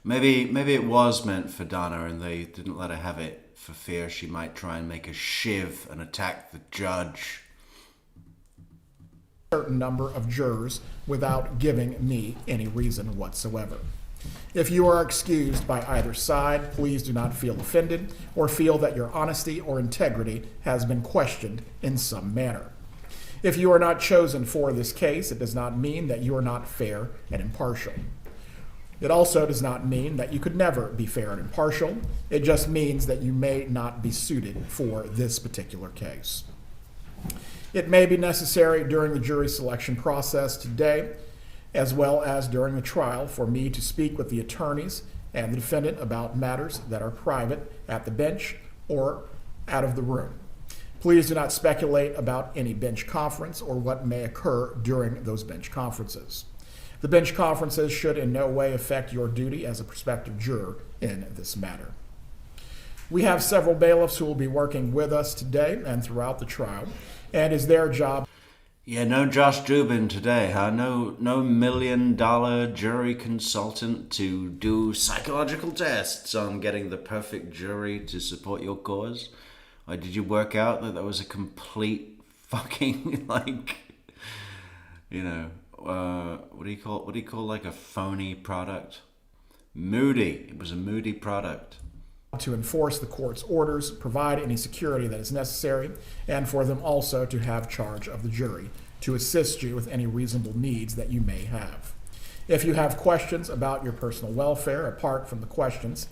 Maybe it was meant for Donna and they didn't let her have it for fear she might try and make a shiv and attack the judge. Certain number of jurors without giving me any reason whatsoever. If you are excused by either side, please do not feel offended or feel that your honesty or integrity has been questioned in some manner. If you are not chosen for this case, it does not mean that you are not fair and impartial. It also does not mean that you could never be fair and impartial. It just means that you may not be suited for this particular case. It may be necessary during the jury selection process today, as well as during the trial, for me to speak with the attorneys and the defendant about matters that are private at the bench or out of the room. Please do not speculate about any bench conference or what may occur during those bench conferences. The bench conferences should in no way affect your duty as a prospective juror in this matter. We have several bailiffs who will be working with us today and throughout the trial, and it's their job. Yeah, no Josh Dubin today, huh? No $1 million jury consultant to do psychological tests on getting the perfect jury to support your cause? Or did you work out that was a complete fucking, like, you know, what do you call like a phony product? Moody. It was a moody product. To enforce the court's orders, provide any security that is necessary, and for them also to have charge of the jury, to assist you with any reasonable needs that you may have. If you have questions about your personal welfare, apart from the questions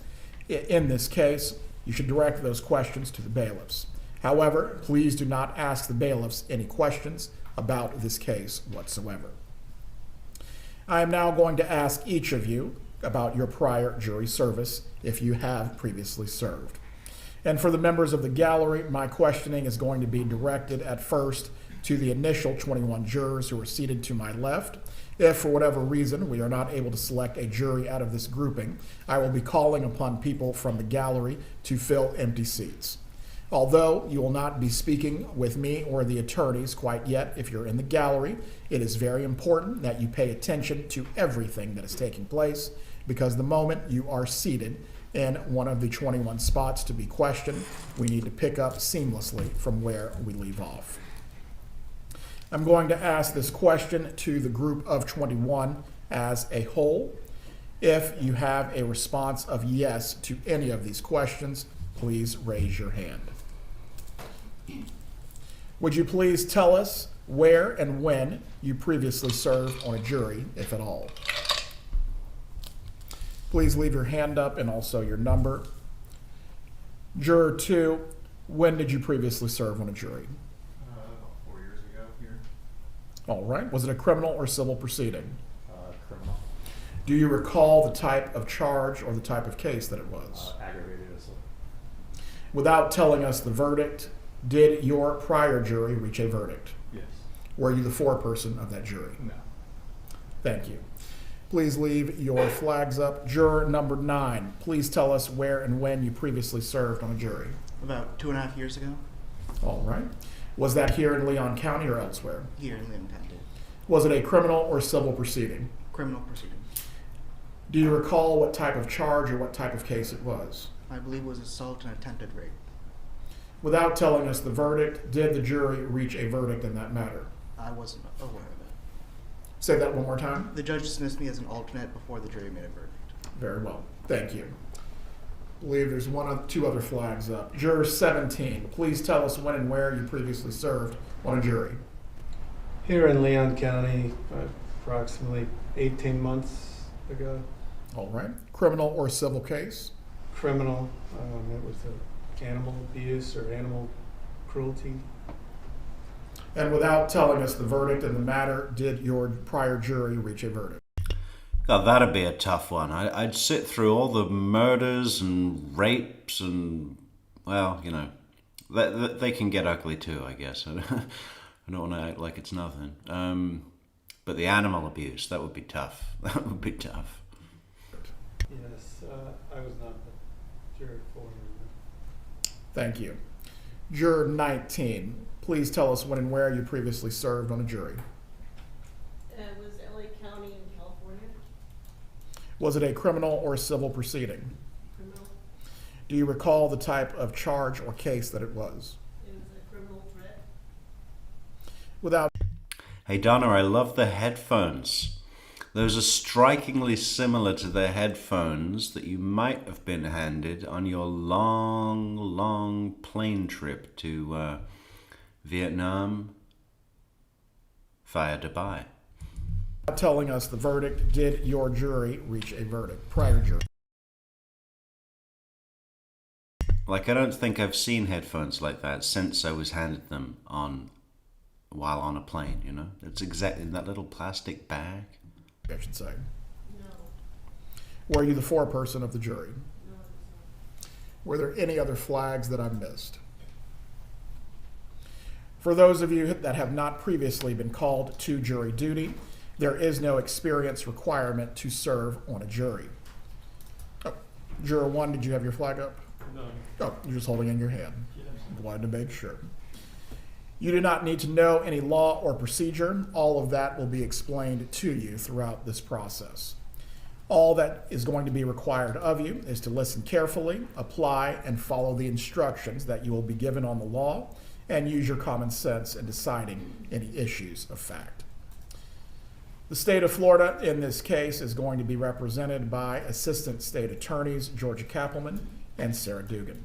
in this case, you should direct those questions to the bailiffs. However, please do not ask the bailiffs any questions about this case whatsoever. I am now going to ask each of you about your prior jury service if you have previously served. And for the members of the gallery, my questioning is going to be directed at first to the initial 21 jurors who are seated to my left. If for whatever reason we are not able to select a jury out of this grouping, I will be calling upon people from the gallery to fill empty seats. Although you will not be speaking with me or the attorneys quite yet if you're in the gallery, it is very important that you pay attention to everything that is taking place, because the moment you are seated in one of the 21 spots to be questioned, we need to pick up seamlessly from where we leave off. I'm going to ask this question to the group of 21 as a whole. If you have a response of yes to any of these questions, please raise your hand. Would you please tell us where and when you previously served on a jury, if at all? Please leave your hand up and also your number. Juror 2, when did you previously serve on a jury? About 4 years ago here. All right. Was it a criminal or civil proceeding? Criminal. Do you recall the type of charge or the type of case that it was? Aggravated assault. Without telling us the verdict, did your prior jury reach a verdict? Yes. Were you the foreperson of that jury? No. Thank you. Please leave your flags up. Juror number 9, please tell us where and when you previously served on a jury. About 2.5 years ago, All right. Was that here in Leon County or elsewhere? here in Leon County. Was it a criminal or civil proceeding? Criminal proceeding. Do you recall what type of charge or what type of case it was? I believe it was assault and attempted rape. Without telling us the verdict, did the jury reach a verdict in that matter? I wasn't aware of it. Say that one more time. The judge dismissed me as an alternate before the jury made a verdict. Very well. Thank you. I believe there's two other flags up. Juror 17, please tell us when and where you previously served on a jury. Here in Leon County, approximately 18 months ago. All right. Criminal or civil case? Criminal. It was animal abuse or animal cruelty. And without telling us the verdict in the matter, did your prior jury reach a verdict? God, that'd be a tough one. I'd sit through all the murders and rapes and, well, you know, they can get ugly too, I guess. I don't want to act like it's nothing. But the animal abuse, that would be tough. That would be tough. Yes, I was not the jury for him. Thank you. Juror 19, please tell us when and where you previously served on a jury. It was LA County in California. Was it a criminal or civil proceeding? Criminal. Do you recall the type of charge or case that it was? It was a criminal threat. Without Hey Donna, I love the headphones. Those are strikingly similar to the headphones that you might have been handed on your long, long plane trip to Vietnam via Dubai. telling us the verdict, did your jury reach a verdict? Prior jury. Like, I don't think I've seen headphones like that since I was handed them while on a plane, you know? It's exactly in that little plastic bag. I should say. No. Were you the foreperson of the jury? No. Were there any other flags that I missed? For those of you that have not previously been called to jury duty, there is no experience requirement to serve on a jury. Oh, Juror 1, did you have your flag up? No. Oh, you're just holding in your hand. Yes. Wanted to make sure. You do not need to know any law or procedure. All of that will be explained to you throughout this process. All that is going to be required of you is to listen carefully, apply, and follow the instructions that you will be given on the law, and use your common sense in deciding any issues of fact. The state of Florida in this case is going to be represented by Assistant State Attorneys Georgia Kappelman and Sarah Dugan.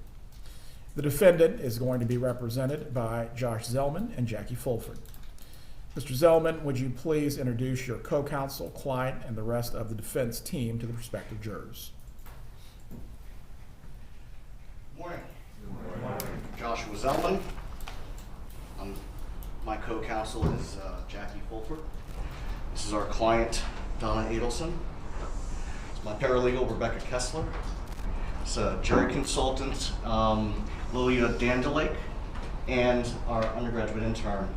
The defendant is going to be represented by Josh Zellman and Jackie Fulford. Mr. Zellman, would you please introduce your co-counsel, client, and the rest of the defense team to the prospective jurors? Morning. Joshua Zellman. My co-counsel is Jackie Fulford. This is our client, Donna Adelson. It's my paralegal, Rebecca Kessler. It's a jury consultant, Lilia Dandelake, and our undergraduate intern.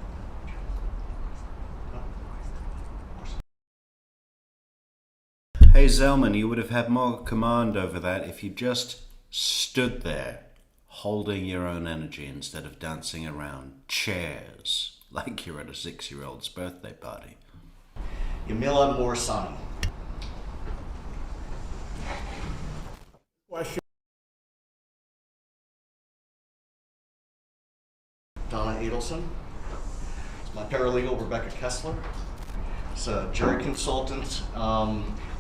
Hey Zellman, you would have had more command over that if you just stood there holding your own energy instead of dancing around chairs like you're at a 6-year-old's birthday party. Yamila Morsani. Question. Donna Adelson. It's my paralegal, Rebecca Kessler. It's a jury consultant,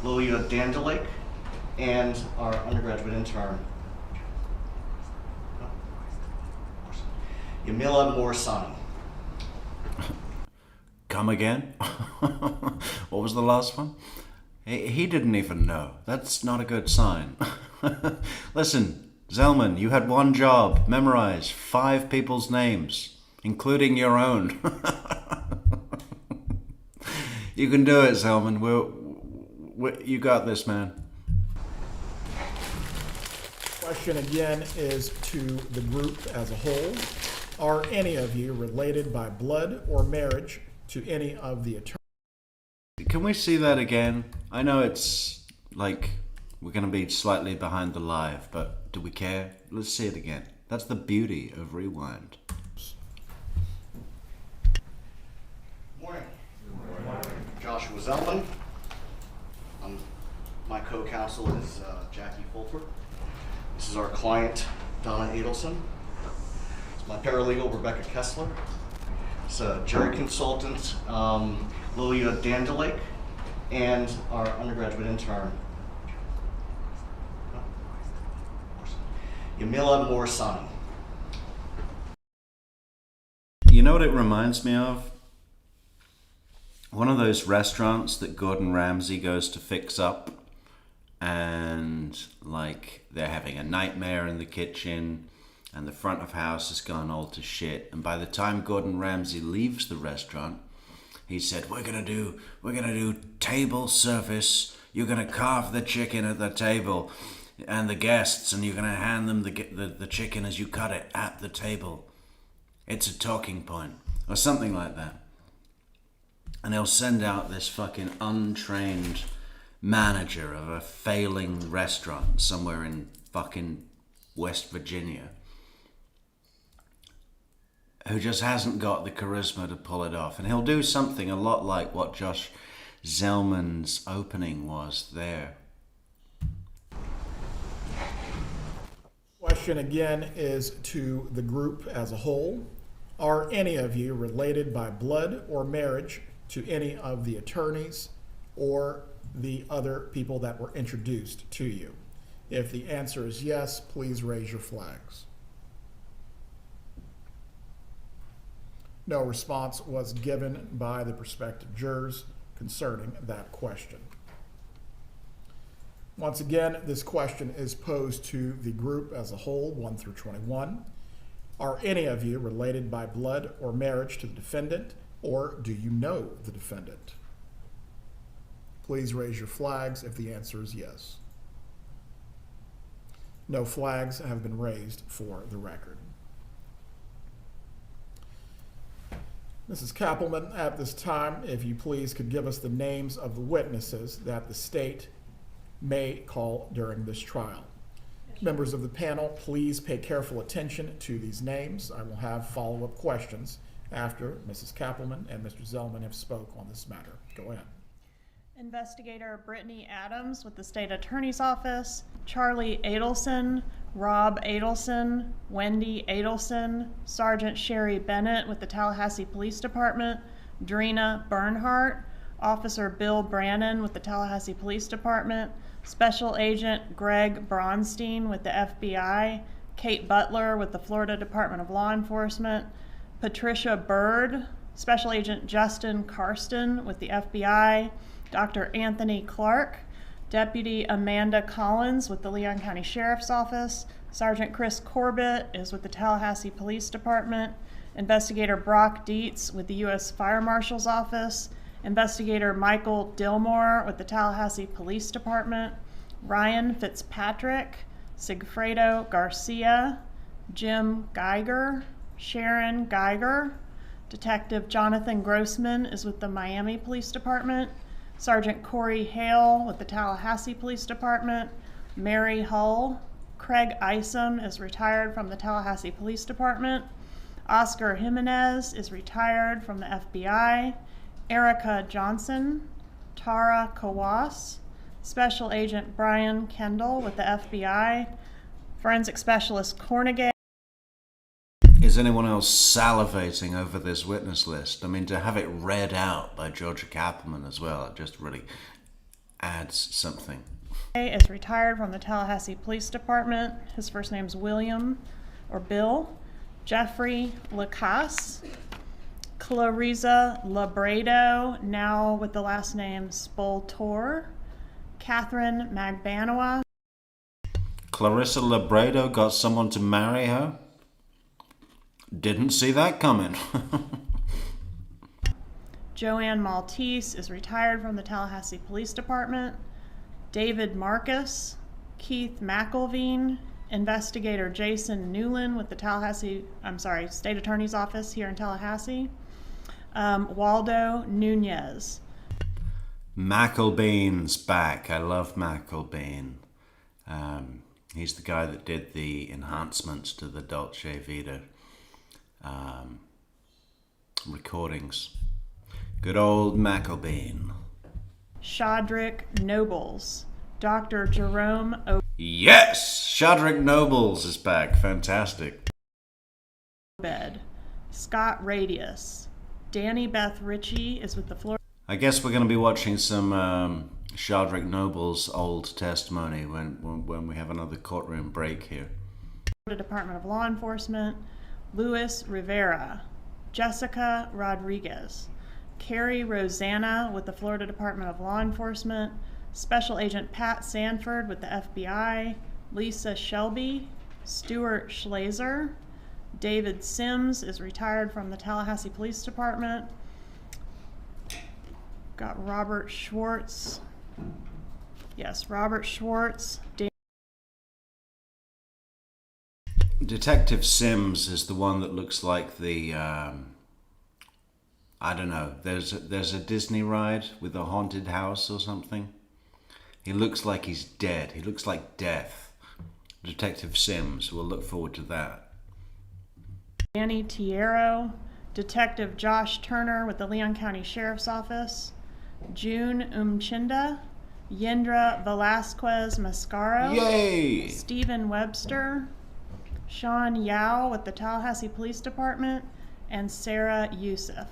Lilia Dandelake, and our undergraduate intern, Yamila Morsani. Come again? What was the last one? He didn't even know. That's not a good sign. Listen, Zellman, you had one job. Memorize 5 people's names, including your own. You can do it, Zellman. You got this, man. Question again is to the group as a whole. Are any of you related by blood or marriage to any of the attorneys? Can we see that again? I know it's like we're going to be slightly behind the live, but do we care? Let's see it again. That's the beauty of rewind. Morning. Joshua Zellman. My co-counsel is Jackie Fulford. This is our client, Donna Adelson. It's my paralegal, Rebecca Kessler. It's a jury consultant, Lilia Dandelake, and our undergraduate intern, Yamila Morsani. You know what it reminds me of? One of those restaurants that Gordon Ramsay goes to fix up, and like they're having a nightmare in the kitchen and the front of house has gone all to shit, and by the time Gordon Ramsay leaves the restaurant, he said, we're gonna do table service. You're gonna carve the chicken at the table and the guests, and you're gonna hand them the chicken as you cut it at the table. It's a talking point, or something like that. And he'll send out this fucking untrained manager of a failing restaurant somewhere in fucking West Virginia who just hasn't got the charisma to pull it off. And he'll do something a lot like what Josh Zellman's opening was there. Question again is to the group as a whole. Are any of you related by blood or marriage to any of the attorneys or the other people that were introduced to you? If the answer is yes, please raise your flags. No response was given by the prospective jurors concerning that question. Once again, this question is posed to the group as a whole, 1 through 21. Are any of you related by blood or marriage to the defendant, or do you know the defendant? Please raise your flags if the answer is yes. No flags have been raised for the record. Mrs. Kappelman, at this time, if you please could give us the names of the witnesses that the state may call during this trial. Members of the panel, please pay careful attention to these names. I will have follow-up questions after Mrs. Kappelman and Mr. Zellman have spoke on this matter. Go ahead. Investigator Brittany Adams with the State Attorney's Office, Charlie Adelson, Rob Adelson, Wendy Adelson, Sergeant Sherry Bennett with the Tallahassee Police Department, Drina Bernhardt, Officer Bill Brannon with the Tallahassee Police Department, Special Agent Greg Bronstein with the FBI, Kate Butler with the Florida Department of Law Enforcement, Patricia Bird, Special Agent Justin Karsten with the FBI, Dr. Anthony Clark, Deputy Amanda Collins with the Leon County Sheriff's Office, Sergeant Chris Corbett is with the Tallahassee Police Department, Investigator Brock Dietz with the U.S. Fire Marshal's Office, Investigator Michael Dillmore with the Tallahassee Police Department, Ryan Fitzpatrick, Sigfredo Garcia, Jim Geiger, Sharon Geiger, Detective Jonathan Grossman is with the Miami Police Department, Sergeant Corey Hale with the Tallahassee Police Department, Mary Hull, Craig Isom is retired from the Tallahassee Police Department, Oscar Jimenez is retired from the FBI, Erica Johnson, Tara Kawas, Special Agent Brian Kendall with the FBI, Forensic Specialist Cornegay. Is anyone else salivating over this witness list? I mean, to have it read out by Georgia Kappelman as well, it just really adds something. Is retired from the Tallahassee Police Department. His first name's William, or Bill. Jeffrey Lacasse. Clarissa Labredo, now with the last name Spoltor. Catherine Magbanoa. Clarissa Labredo got someone to marry her? Didn't see that coming. Joanne Maltese is retired from the Tallahassee Police Department. David Marcus, Keith McElveen, Investigator Jason Newland with the State Attorney's Office here in Tallahassee. Waldo Nunez. McElbean's back. I love McElbean. He's the guy that did the enhancements to the Dolce Vita recordings. Good old McElbean. Shadrick Nobles. Dr. Jerome Yes! Shadrick Nobles is back. Fantastic. Obed. Scott Radius. Danny Beth Ritchie is with the Florida I guess we're going to be watching some Shardrick Noble's old testimony when we have another courtroom break here. Department of Law Enforcement, Luis Rivera, Jessica Rodriguez, Carrie Rosanna with the Florida Department of Law Enforcement, Special Agent Pat Sanford with the FBI, Lisa Shelby, Stuart Schlazer, David Sims is retired from the Tallahassee Police Department. Got Robert Schwartz. Yes, Robert Schwartz. Detective Sims is the one that looks like the I don't know. There's a Disney ride with a haunted house or something. He looks like he's dead. He looks like death. Detective Sims. We'll look forward to that. Danny Tiero, Detective Josh Turner with the Leon County Sheriff's Office, June Umchinda, Yendra Velasquez Mascaro, Yay! Stephen Webster, Sean Yao with the Tallahassee Police Department, and Sarah Youssef.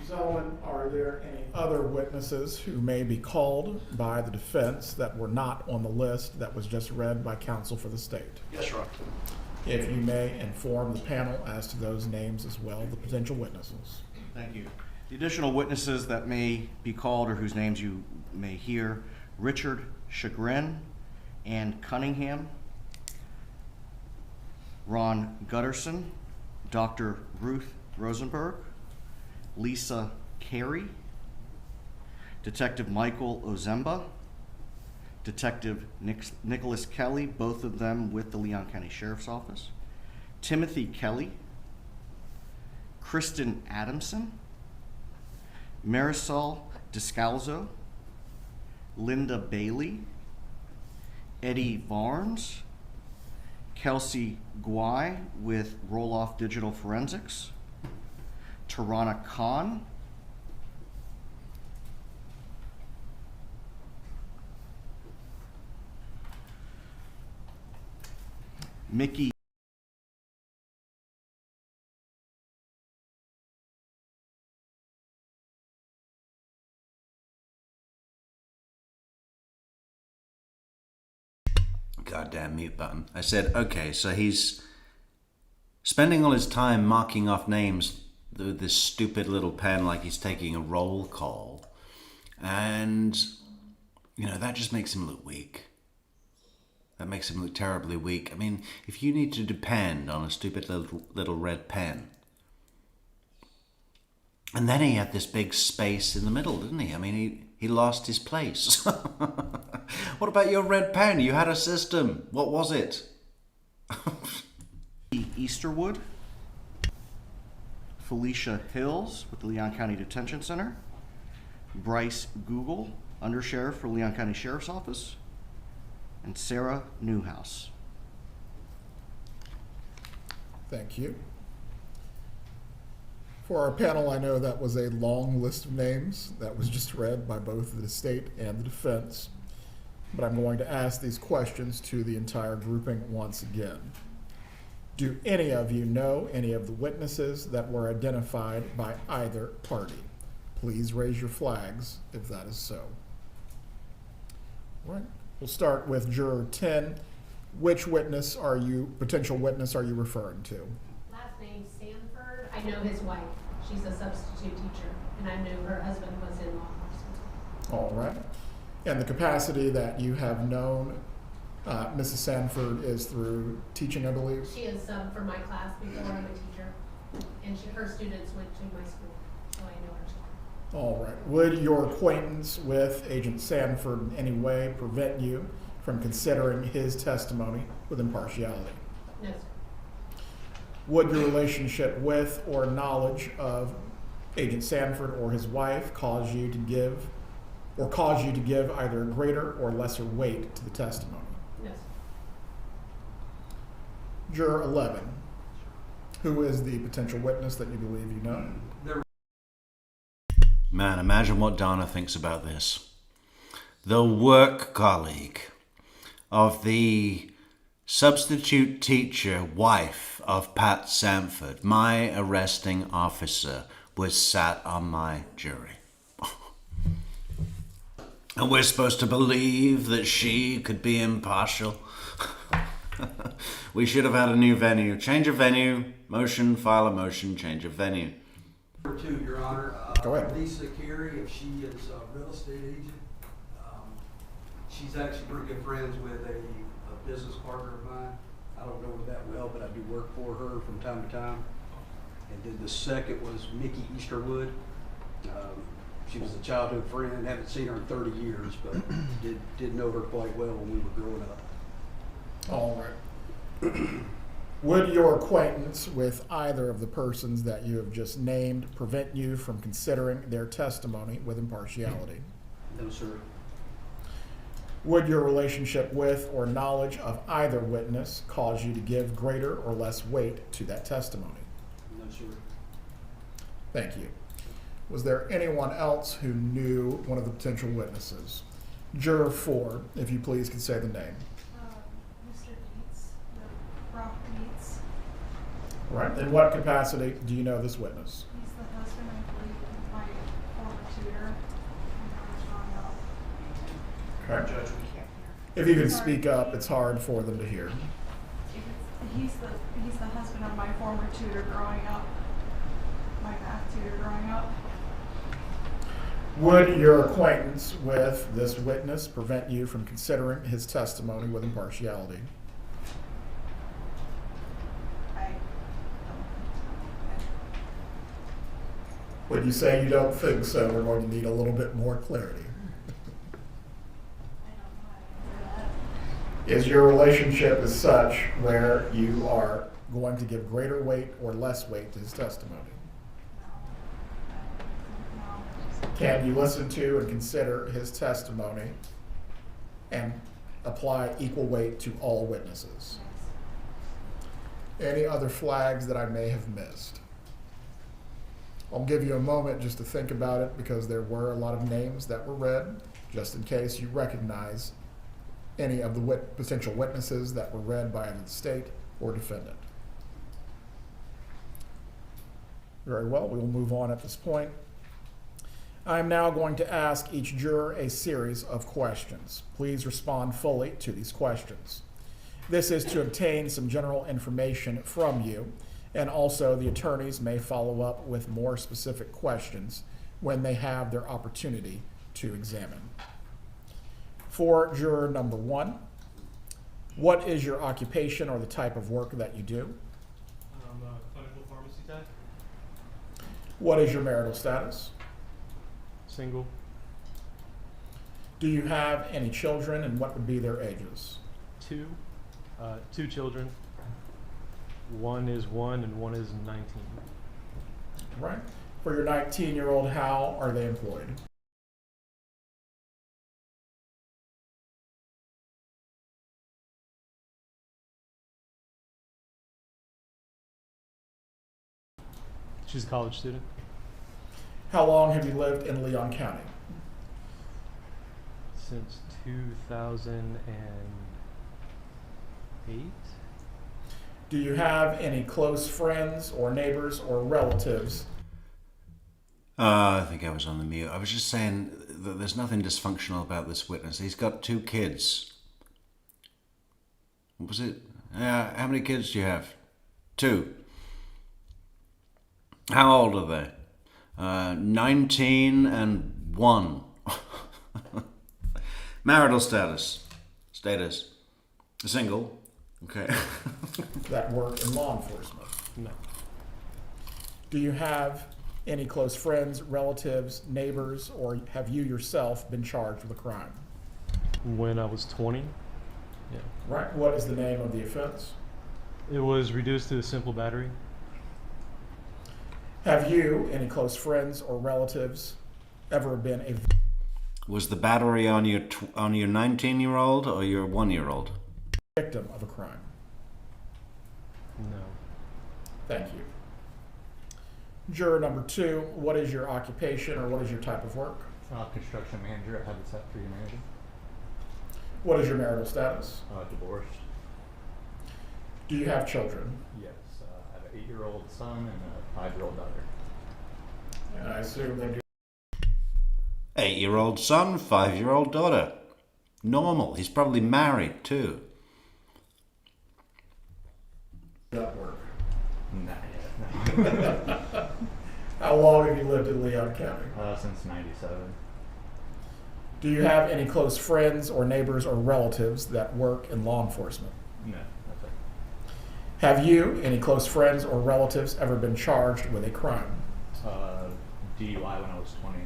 Gentlemen, are there any other witnesses who may be called by the defense that were not on the list that was just read by counsel for the state? Yes, Your Honor. If you may inform the panel as to those names as well, the potential witnesses. Thank you. The additional witnesses that may be called or whose names you may hear: Richard Chagrin, Ann Cunningham, Ron Gutterson, Dr. Ruth Rosenberg, Lisa Carey, Detective Michael Ozemba, Detective Nicholas Kelly, both of them with the Leon County Sheriff's Office, Timothy Kelly, Kristen Adamson, Marisol Descalzo, Linda Bailey, Eddie Varnes, Kelsey Guai with Roll-Off Digital Forensics, Tarana Khan, Mickey Goddamn mute button. I said, okay, so he's spending all his time marking off names with this stupid little pen like he's taking a roll call. And, you know, that just makes him look weak. That makes him look terribly weak. I mean, if you need to depend on a stupid little red pen. And then he had this big space in the middle, didn't he? I mean, he lost his place. What about your red pen? You had a system. What was it? Easterwood, Felicia Hills with the Leon County Detention Center, Bryce Google, Undersheriff for Leon County Sheriff's Office, and Sarah Newhouse. Thank you. For our panel, I know that was a long list of names that was just read by both the state and the defense, but I'm going to ask these questions to the entire grouping once again. Do any of you know any of the witnesses that were identified by either party? Please raise your flags if that is so. All right, we'll start with Juror 10. Which witness are you, potential witness are you referring to? Last name Sanford. I know his wife. She's a substitute teacher, and I knew her husband was in law enforcement. All right. And the capacity that you have known Mrs. Sanford is through teaching, I believe? She is sub for my class before I'm a teacher, and her students went to my school, so I know her too. All right. Would your acquaintance with Agent Sanford in any way prevent you from considering his testimony with impartiality? No, sir. Would your relationship with or knowledge of Agent Sanford or his wife cause you to give either a greater or lesser weight to the testimony? No, sir. Juror 11. Who is the potential witness that you believe you know? Man, imagine what Donna thinks about this. The work colleague of the Substitute teacher, wife of Pat Sanford, my arresting officer, was sat on my jury. And we're supposed to believe that she could be impartial. We should have had a new venue. Change of venue. Motion, file a motion, change of venue. Number two, Your Honor. Go ahead. Lisa Carey, if she is a real estate agent, she's actually pretty good friends with a business partner of mine. I don't know her that well, but I do work for her from time to time. And then the second was Mickey Easterwood. She was a childhood friend. Haven't seen her in 30 years, but did know her quite well when we were growing up. All right. Would your acquaintance with either of the persons that you have just named prevent you from considering their testimony with impartiality? No, sir. Would your relationship with or knowledge of either witness cause you to give greater or less weight to that testimony? No, sir. Thank you. Was there anyone else who knew one of the potential witnesses? Juror 4, if you please could say the name. Mr. Dietz, Brock Dietz. Right. In what capacity do you know this witness? He's the husband, I believe, of my former tutor. Okay. Judge, we can't hear. If you can speak up, it's hard for them to hear. He's the husband of my former tutor growing up, my math tutor growing up. Would your acquaintance with this witness prevent you from considering his testimony with impartiality? When you say you don't think so, we're going to need a little bit more clarity. Is your relationship as such where you are going to give greater weight or less weight to his testimony? Can you listen to and consider his testimony and apply equal weight to all witnesses? Any other flags that I may have missed? I'll give you a moment just to think about it because there were a lot of names that were read, just in case you recognize any of the potential witnesses that were read by either the state or defendant. Very well, we will move on at this point. I am now going to ask each juror a series of questions. Please respond fully to these questions. This is to obtain some general information from you, and also the attorneys may follow up with more specific questions when they have their opportunity to examine. For juror number 1, what is your occupation or the type of work that you do? I'm a clinical pharmacy tech. What is your marital status? Single. Do you have any children, and what would be their ages? 2. 2 children. One is 1 and one is 19. Right. For your 19-year-old, how are they employed? She's a college student. How long have you lived in Leon County? Since 2008. Do you have any close friends or neighbors or relatives? I think I was on the mute. I was just saying that there's nothing dysfunctional about this witness. He's got 2 kids. What was it? How many kids do you have? 2. How old are they? 19 and 1. Marital status. Single. Okay. That work in law enforcement? No. Do you have any close friends, relatives, neighbors, or have you yourself been charged with a crime? When I was 20. Yeah. Right. What is the name of the offense? It was reduced to a simple battery. Have you, any close friends or relatives, ever been a Was the battery on your 19-year-old or your 1-year-old? victim of a crime? No. Thank you. Juror number 2, what is your occupation or what is your type of work? Construction manager at Habitat for Humanity. What is your marital status? Divorced. Do you have children? Yes, I have an 8-year-old son and a 5-year-old daughter. And I assume they do 8-year-old son, 5-year-old daughter. Normal. He's probably married too. that work. Not yet, no. How long have you lived in Leon County? Since 97. Do you have any close friends or neighbors or relatives that work in law enforcement? No, that's it. Have you, any close friends or relatives, ever been charged with a crime? DUI when I was 20.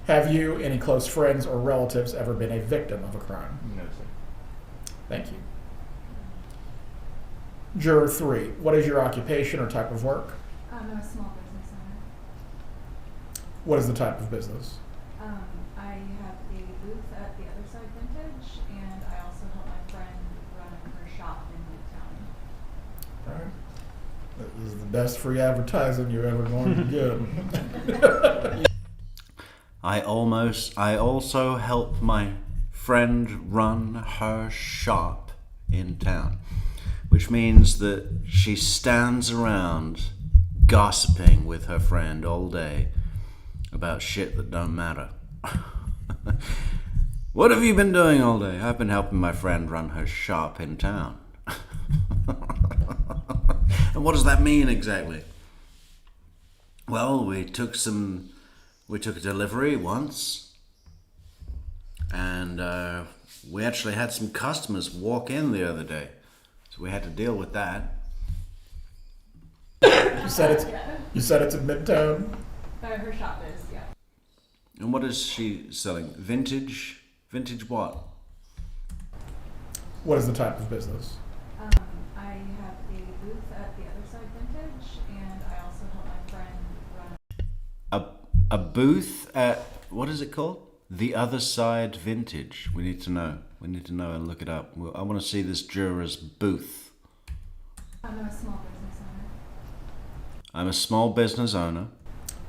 Have you, any close friends or relatives, ever been a victim of a crime? No, sir. Thank you. Juror 3, what is your occupation or type of work? I'm a small business owner. What is the type of business? I have a booth at the Other Side Vintage, and I also help my friend run her shop in Midtown. All right. This is the best free advertising you're ever going to get. I also help my friend run her shop in town, which means that she stands around gossiping with her friend all day about shit that don't matter. What have you been doing all day? I've been helping my friend run her shop in town. And what does that mean exactly? Well, we took a delivery once, and we actually had some customers walk in the other day, so we had to deal with that. You said it's in Midtown? Her shop is, yeah. And what is she selling? Vintage? Vintage what? What is the type of business? I have a booth at the Other Side Vintage, and I also help my friend run A booth at, what is it called? The Other Side Vintage. We need to know. We need to know and look it up. I want to see this juror's booth. I'm a small business owner. I'm a small business owner.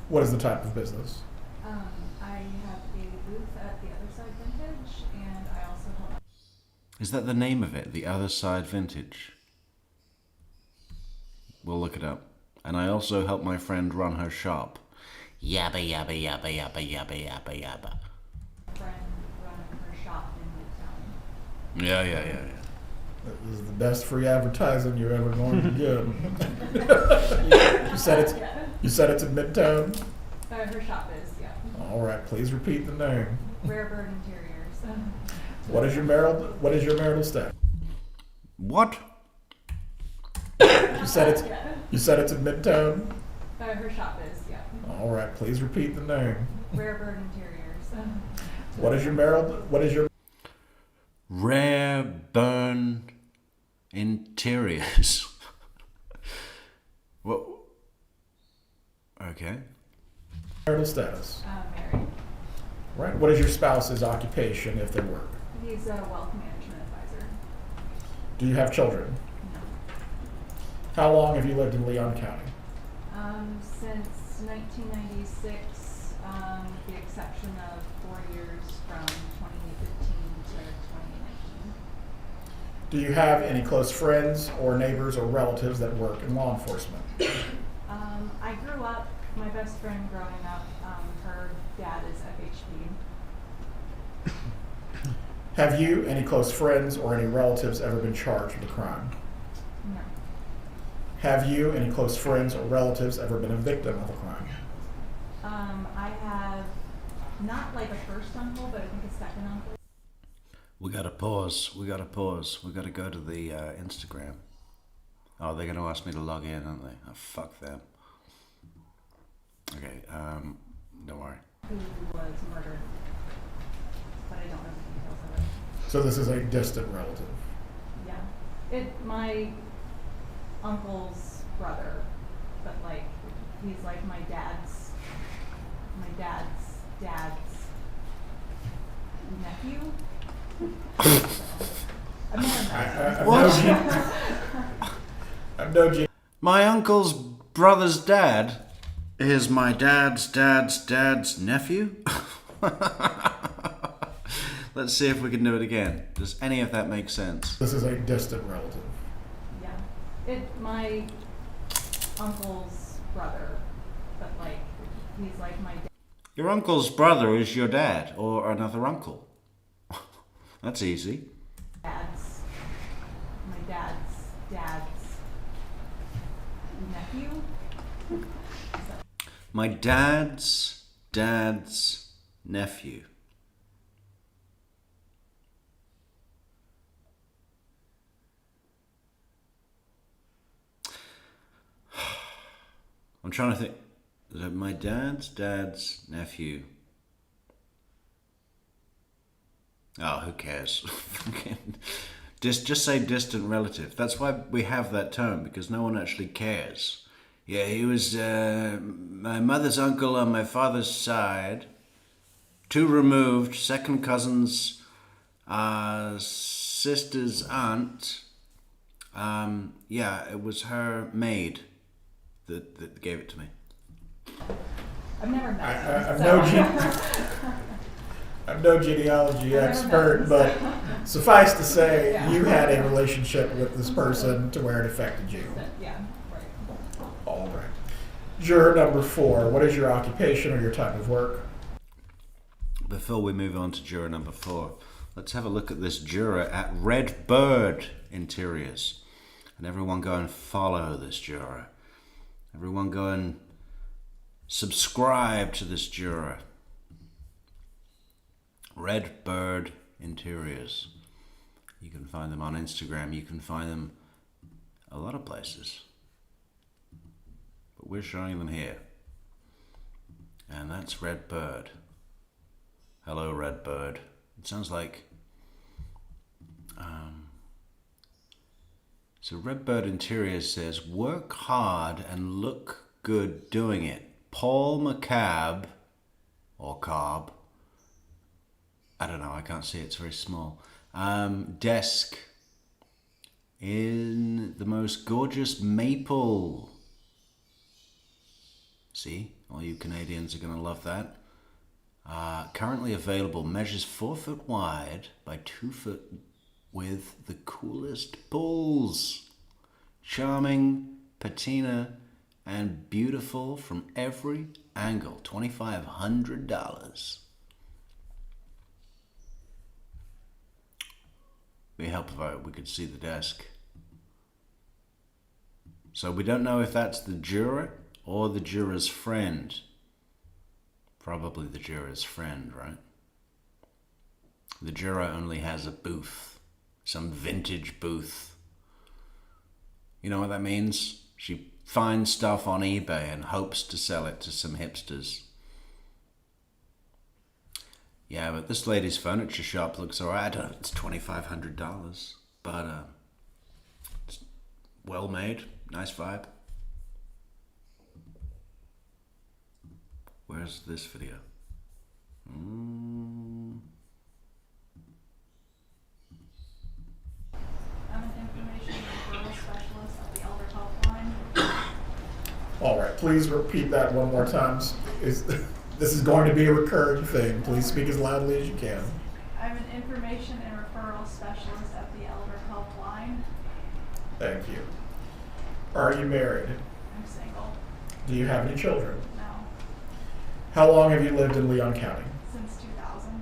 What is the type of business? I have a booth at the Other Side Vintage, and I also help. Is that the name of it? The Other Side Vintage? We'll look it up. And I also help my friend run her shop. Yabba yabba yabba yabba yabba yabba yabba. Friend running her shop in Midtown. Yeah. This is the best free advertising you're ever going to get. You said it's in Midtown? Her shop is, yeah. All right, please repeat the name. Rare Bird Interiors. What is your marital status? What? You said it's in Midtown? Her shop is, yeah. All right, please repeat the name. Rare Bird Interiors. What is your Rare Burn Interiors. What? Okay. marital status? Married. Right. What is your spouse's occupation if they work? He's a wealth management advisor. Do you have children? No. How long have you lived in Leon County? Since 1996, with the exception of 4 years from 2015 to 2019. Do you have any close friends or neighbors or relatives that work in law enforcement? I grew up, my best friend growing up, her dad is FHP. Have you, any close friends or any relatives ever been charged with a crime? No. Have you, any close friends or relatives ever been a victim of a crime? I have not like a first uncle, but I think a second uncle. We gotta pause. We gotta go to the Instagram. Oh, they're gonna ask me to log in, aren't they? Oh, fuck them. Okay, don't worry. Who was murdered, but I don't know the details of it. So this is a distant relative. Yeah, my uncle's brother, but like he's like my dad's nephew. I've never met I've no G. My uncle's brother's dad is my dad's nephew? Let's see if we can do it again. Does any of that make sense? This is a distant relative. My uncle's brother, but like, he's like my Your uncle's brother is your dad, or another uncle. That's easy. my dad's nephew. My dad's nephew. I'm trying to think. Is it my dad's nephew? Oh, who cares? Just say distant relative. That's why we have that term, because no one actually cares. Yeah, he was my mother's uncle on my father's side. 2 removed, second cousin's sister's aunt. Yeah, it was her maid that gave it to me. I've never met I'm no genealogy expert, but suffice to say, you had a relationship with this person to where it affected you. Yeah, right. All right. Juror number 4, what is your occupation or your type of work? Before we move on to juror number 4, let's have a look at this juror at Red Bird Interiors. And everyone go and follow this juror. Everyone go and subscribe to this juror. Red Bird Interiors. You can find them on Instagram. You can find them a lot of places. But we're showing them here. And that's Red Bird. Hello, Red Bird. It sounds like... So Red Bird Interiors says, work hard and look good doing it. Paul McCabe, or Cobb, I don't know, I can't see it, it's very small. Desk in the most gorgeous maple. See, all you Canadians are going to love that. Currently available, measures 4 foot wide by 2 foot with the coolest pulls. Charming, patina, and beautiful from every angle. $2,500. We help if we could see the desk. So we don't know if that's the juror or the juror's friend. Probably the juror's friend, right? The juror only has a booth. Some vintage booth. You know what that means? She finds stuff on eBay and hopes to sell it to some hipsters. Yeah, but this lady's furniture shop looks alright. I don't know, it's $2,500, but it's well made, nice vibe. Where's this video? I'm an information referral specialist at the Elder Helpline. All right, please repeat that one more time. This is going to be a recurring thing. Please speak as loudly as you can. I'm an information and referral specialist at the Elder Helpline. Thank you. Are you married? I'm single. Do you have any children? No. How long have you lived in Leon County? Since 2000.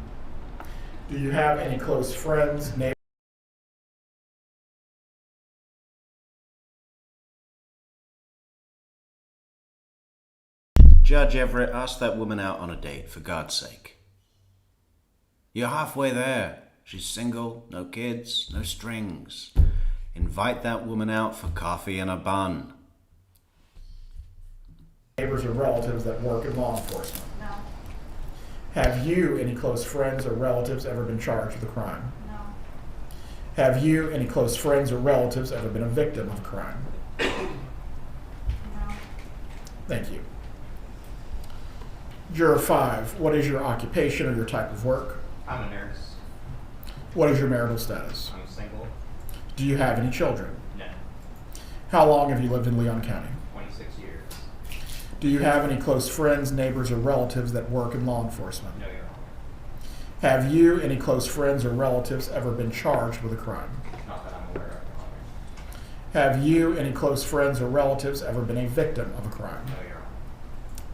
Do you have any close friends, neighbors? Judge Everett, ask that woman out on a date, for God's sake. You're halfway there. She's single, no kids, no strings. Invite that woman out for coffee and a bun. Neighbors or relatives that work in law enforcement? No. Have you, any close friends or relatives, ever been charged with a crime? No. Have you, any close friends or relatives, ever been a victim of a crime? No. Thank you. Juror 5, what is your occupation or your type of work? I'm a nurse. What is your marital status? I'm single. Do you have any children? No. How long have you lived in Leon County? 26 years. Do you have any close friends, neighbors, or relatives that work in law enforcement? No, Your Honor. Have you, any close friends or relatives, ever been charged with a crime? Not that I'm aware of, Your Honor. Have you, any close friends or relatives, ever been a victim of a crime? No, Your Honor.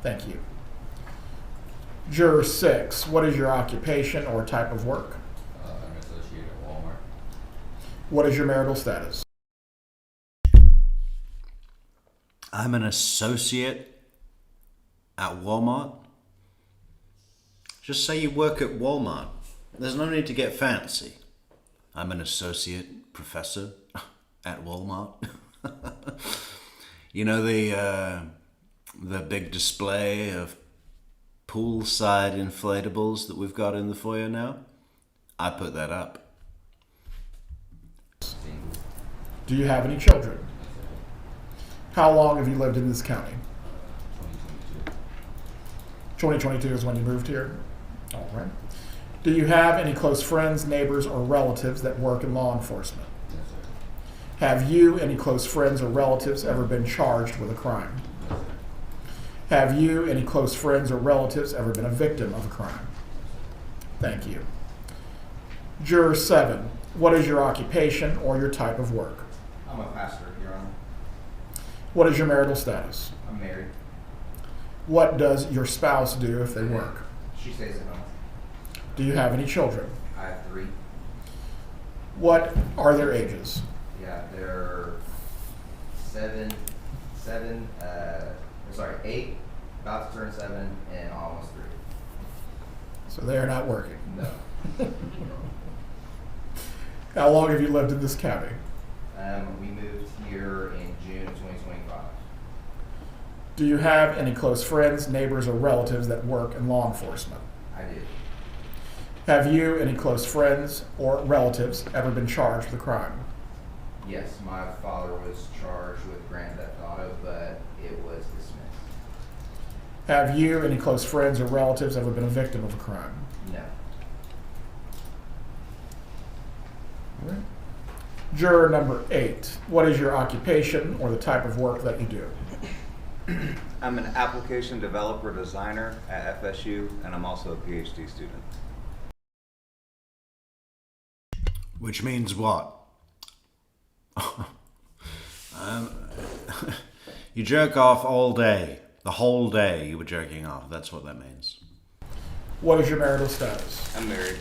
Thank you. Juror 6, what is your occupation or type of work? I'm an associate at Walmart. What is your marital status? I'm an associate at Walmart. Just say you work at Walmart. There's no need to get fancy. I'm an associate professor at Walmart. You know the big display of poolside inflatables that we've got in the foyer now? I put that up. Do you have any children? How long have you lived in this county? 2022 is when you moved here? All right. Do you have any close friends, neighbors, or relatives that work in law enforcement? Yes, sir. Have you, any close friends or relatives, ever been charged with a crime? Yes, sir. Have you, any close friends or relatives, ever been a victim of a crime? Thank you. Juror 7, what is your occupation or your type of work? I'm a pastor, Your Honor. What is your marital status? I'm married. What does your spouse do if they work? She stays at home. Do you have any children? I have 3. What are their ages? Yeah, they're 8, about to turn 7, and almost 3. So they are not working. No. How long have you lived in this county? We moved here in June of 2025. Do you have any close friends, neighbors, or relatives that work in law enforcement? I do. Have you, any close friends or relatives, ever been charged with a crime? Yes, my father was charged with grand theft auto, but it was dismissed. Have you, any close friends or relatives, ever been a victim of a crime? No. All right. Juror number 8, what is your occupation or the type of work that you do? I'm an application developer designer at FSU, and I'm also a PhD student. Which means what? You jerk off all day. The whole day you were jerking off. That's what that means. What is your marital status? I'm married.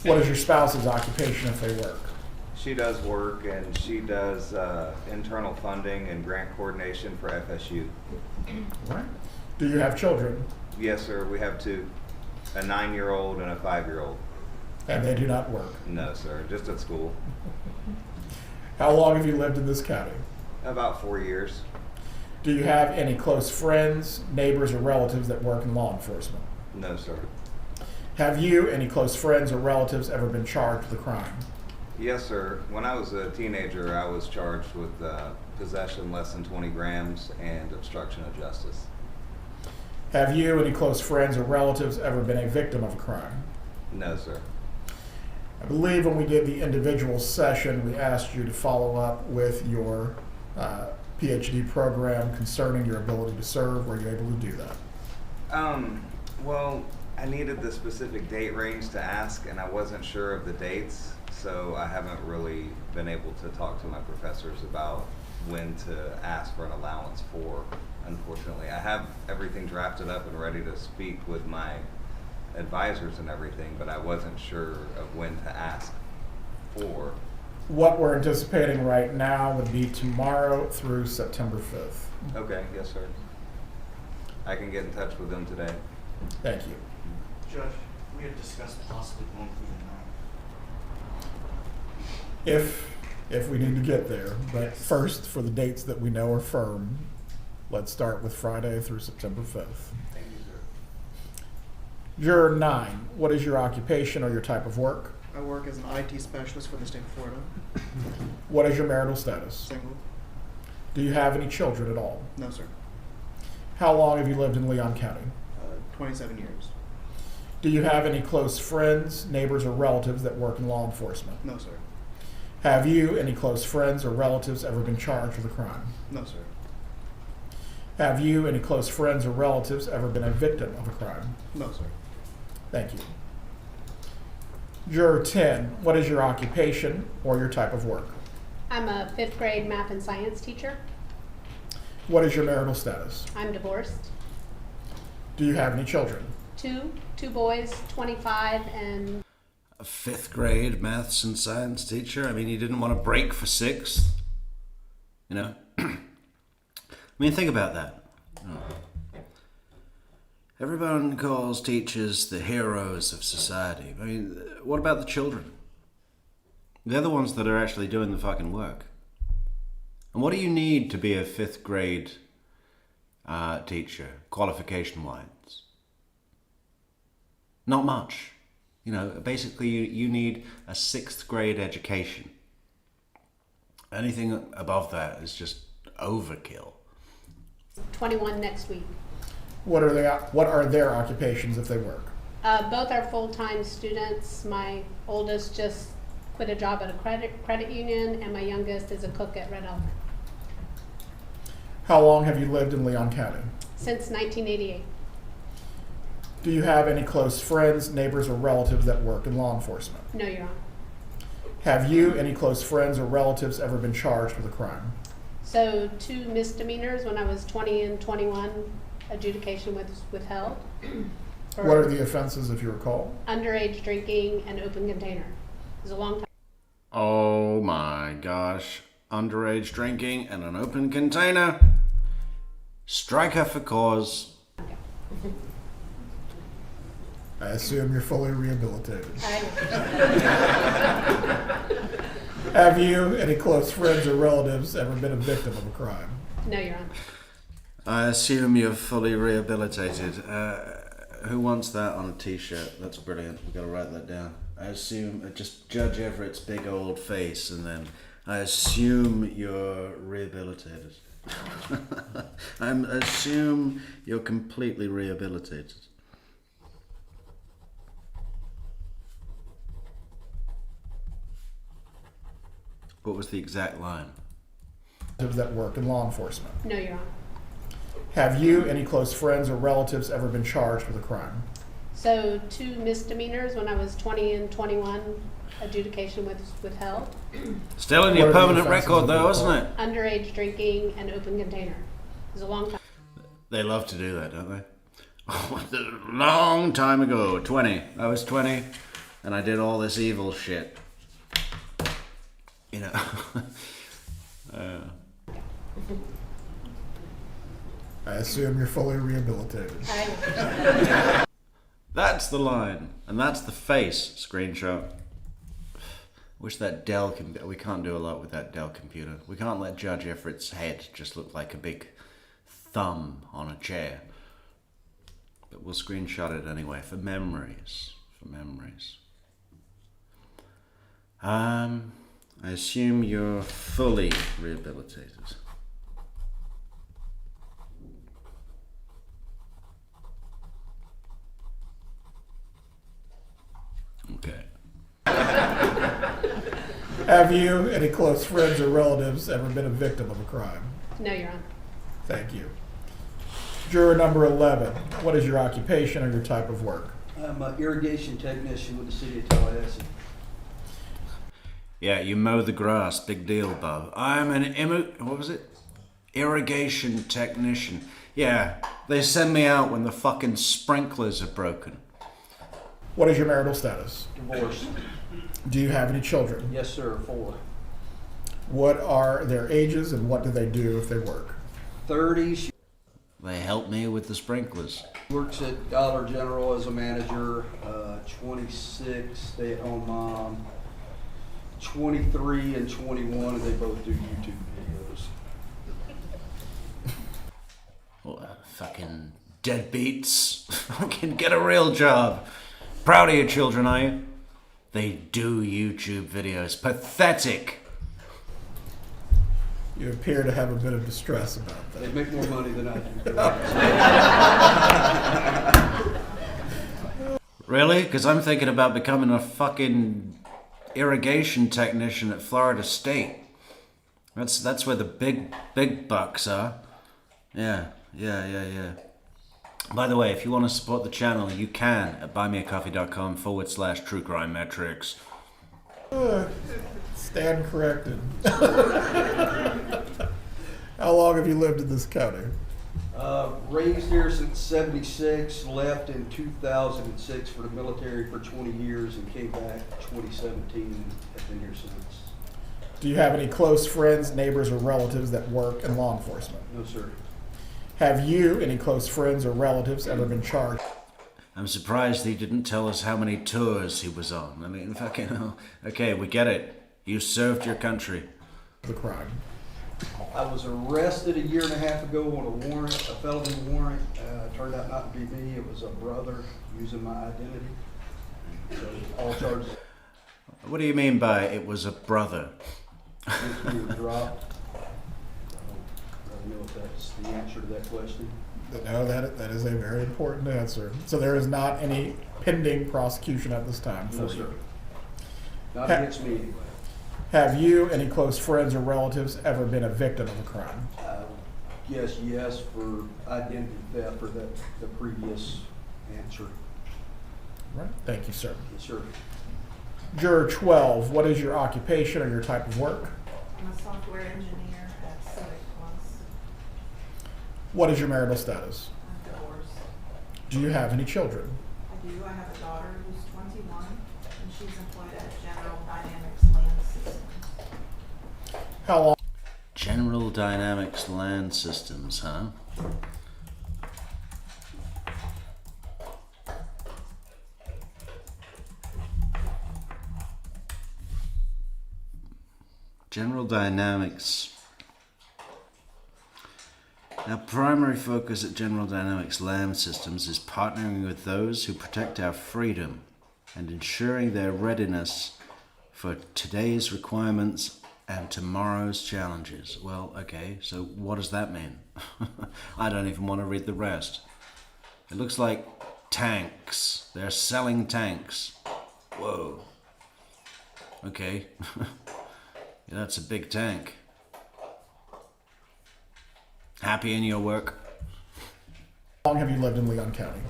What is your spouse's occupation if they work? She does work, and she does internal funding and grant coordination for FSU. All right. Do you have children? Yes, sir. We have 2, a 9-year-old and a 5-year-old. And they do not work? No, sir. Just at school. How long have you lived in this county? About 4 years. Do you have any close friends, neighbors, or relatives that work in law enforcement? No, sir. Have you, any close friends or relatives, ever been charged with a crime? Yes, sir. When I was a teenager, I was charged with possession less than 20 grams and obstruction of justice. Have you, any close friends or relatives, ever been a victim of a crime? No, sir. I believe when we did the individual session, we asked you to follow up with your PhD program concerning your ability to serve. Were you able to do that? Well, I needed the specific date range to ask, and I wasn't sure of the dates, so I haven't really been able to talk to my professors about when to ask for an allowance for, unfortunately. I have everything drafted up and ready to speak with my advisors and everything, but I wasn't sure of when to ask for. What we're anticipating right now would be tomorrow through September 5th. Okay, yes, sir. I can get in touch with them today. Thank you. Judge, we had discussed possibly going through the night. If we need to get there, but first, for the dates that we know are firm, let's start with Friday through September 5th. Thank you, sir. Juror 9, what is your occupation or your type of work? I work as an IT specialist for the state of Florida. What is your marital status? Single. Do you have any children at all? No, sir. How long have you lived in Leon County? 27 years. Do you have any close friends, neighbors, or relatives that work in law enforcement? No, sir. Have you, any close friends or relatives, ever been charged with a crime? No, sir. Have you, any close friends or relatives, ever been a victim of a crime? No, sir. Thank you. Juror 10, what is your occupation or your type of work? I'm a 5th grade math and science teacher. What is your marital status? I'm divorced. Do you have any children? Two boys, 25 and... A 5th grade maths and science teacher? I mean, he didn't want to break for 6th? You know? I mean, think about that. Everyone calls teachers the heroes of society. I mean, what about the children? They're the ones that are actually doing the fucking work. And what do you need to be a 5th grade teacher, qualification-wise? Not much. You know, basically you need a 6th grade education. Anything above that is just overkill. 21 next week. What are their occupations if they work? Both are full-time students. My oldest just quit a job at a credit union, and my youngest is a cook at Red Elephant. How long have you lived in Leon County? Since 1988. Do you have any close friends, neighbors, or relatives that work in law enforcement? No, Your Honor. Have you, any close friends or relatives, ever been charged with a crime? So 2 misdemeanors when I was 20 and 21, adjudication was withheld. What are the offenses, if you recall? Underage drinking and open container. It was a long time. Oh my gosh. Underage drinking and an open container. Striker for cause. I assume you're fully rehabilitated. Have you, any close friends or relatives, ever been a victim of a crime? No, Your Honor. I assume you're fully rehabilitated. Who wants that on a t-shirt? That's brilliant. We've got to write that down. I assume, just Judge Everett's big old face, and then I assume you're rehabilitated. I assume you're completely rehabilitated. What was the exact line? That work in law enforcement. No, Your Honor. Have you, any close friends or relatives, ever been charged with a crime? So 2 misdemeanors when I was 20 and 21, adjudication was withheld. Still in your permanent record though, isn't it? Underage drinking and open container. It was a long time. They love to do that, don't they? Oh, a long time ago, 20. I was 20 and I did all this evil shit. You know. I assume you're fully rehabilitated. That's the line, and that's the face screenshot. Wish that Dell we can't do a lot with that Dell computer. We can't let Judge Everett's head just look like a big thumb on a chair. But we'll screenshot it anyway for memories. For memories. I assume you're fully rehabilitated. Okay. Have you, any close friends or relatives, ever been a victim of a crime? No, Your Honor. Thank you. Juror number 11. What is your occupation or your type of work? I'm an irrigation technician with the city of Tallahassee. Yeah, you mow the grass. Big deal, Bob. I'm an what was it? Irrigation technician. Yeah, they send me out when the fucking sprinklers are broken. What is your marital status? Divorced. Do you have any children? Yes, sir, 4. What are their ages and what do they do if they work? 30. She They help me with the sprinklers. works at Dollar General as a manager. 26, stay-at-home mom. 23 and 21, and they both do YouTube videos. Fucking deadbeats. Fucking get a real job. Proud of your children, are you? They do YouTube videos. Pathetic. You appear to have a bit of distress about that. They make more money than I do. Really? Because I'm thinking about becoming a fucking irrigation technician at Florida State. That's where the big bucks are. Yeah. By the way, if you want to support the channel, you can at buymeacoffee.com/truecrimemetrics. Stand corrected. How long have you lived in this county? Raised here since '76, left in 2006 for the military for 20 years and came back 2017 and have been here since. Do you have any close friends, neighbors, or relatives that work in law enforcement? No, sir. Have you, any close friends or relatives, ever been charged? I'm surprised he didn't tell us how many tours he was on. I mean, fucking hell. Okay, we get it. You served your country. The crime. I was arrested a year and a half ago on a warrant, a felony warrant. Turned out not to be me. It was a brother using my identity. So all charges. What do you mean by it was a brother? You were dropped. I don't know if that's the answer to that question. No, that is a very important answer. So there is not any pending prosecution at this time for No, you. sir. Not against me anyway. Have you, any close friends or relatives, ever been a victim of a crime? Yes, for identity theft for the previous answer. Right. Thank you, sir. Yes, sir. Juror 12, what is your occupation or your type of work? I'm a software engineer at Civic Plus. What is your marital status? I'm divorced. Do you have any children? I do. I have a daughter who's 21, and she's employed at General Dynamics Land Systems. How long? General Dynamics Land Systems, huh? General Dynamics. Now, primary focus at General Dynamics Land Systems is partnering with those who protect our freedom and ensuring their readiness for today's requirements and tomorrow's challenges. Well, okay, so what does that mean? I don't even want to read the rest. It looks like tanks. They're selling tanks. Whoa. Okay. Yeah, that's a big tank. Happy in your work? How long have you lived in Leon County?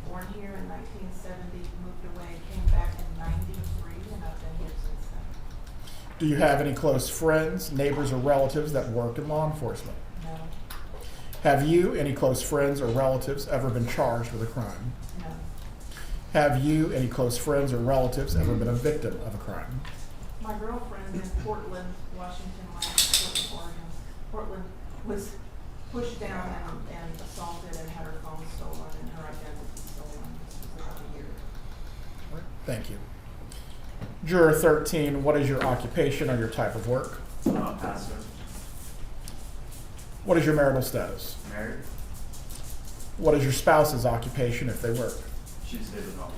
Born here in 1970, moved away, came back in 93, and I've been here since then. Do you have any close friends, neighbors, or relatives that work in law enforcement? No. Have you, any close friends or relatives, ever been charged with a crime? No. Have you, any close friends or relatives, ever been a victim of a crime? My girlfriend in Portland, Washington, Portland was pushed down and assaulted and had her phone stolen and her identity stolen. This was about a year ago. Thank you. Juror 13, what is your occupation or your type of work? Pastor. What is your marital status? Married. What is your spouse's occupation if they work? She stays at home.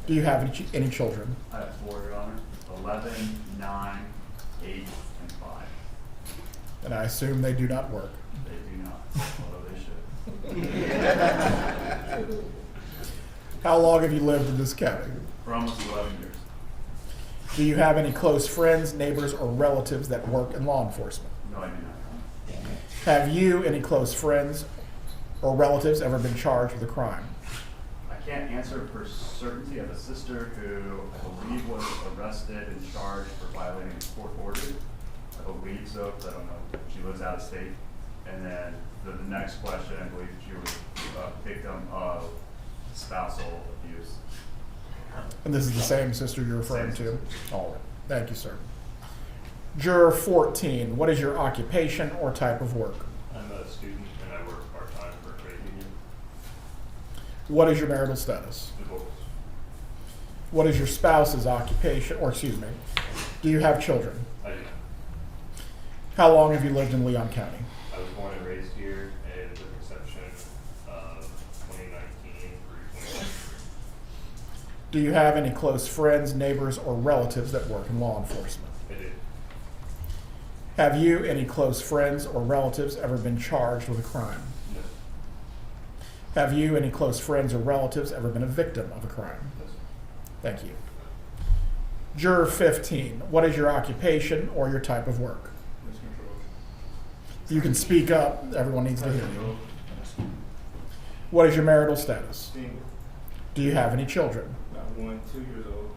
Do you have any children? I have 4, Your Honor. 11, 9, 8, and 5. And I assume they do not work. They do not, although they should. How long have you lived in this county? For almost 11 years. Do you have any close friends, neighbors, or relatives that work in law enforcement? No, I do not. Have you, any close friends or relatives, ever been charged with a crime? I can't answer for certainty. I have a sister who I believe was arrested and charged for violating a court order. I believe so, because I don't know. She lives out of state. And then the next question, I believe she was a victim of spousal abuse. And this is the same sister you're referring to? All right. Thank you, sir. Juror 14, what is your occupation or type of work? I'm a student and I work part-time for a trade union. What is your marital status? Divorce. What is your spouse's occupation, or excuse me, do you have children? I do. How long have you lived in Leon County? I was born and raised here and with reception of 2019 through 2023. Do you have any close friends, neighbors, or relatives that work in law enforcement? I did. Have you, any close friends or relatives, ever been charged with a crime? No. Have you, any close friends or relatives, ever been a victim of a crime? No, sir. Thank you. Juror 15, what is your occupation or your type of work? Pest control. You can speak up, everyone needs to hear you. What is your marital status? Single. Do you have any children? I'm 2 years old.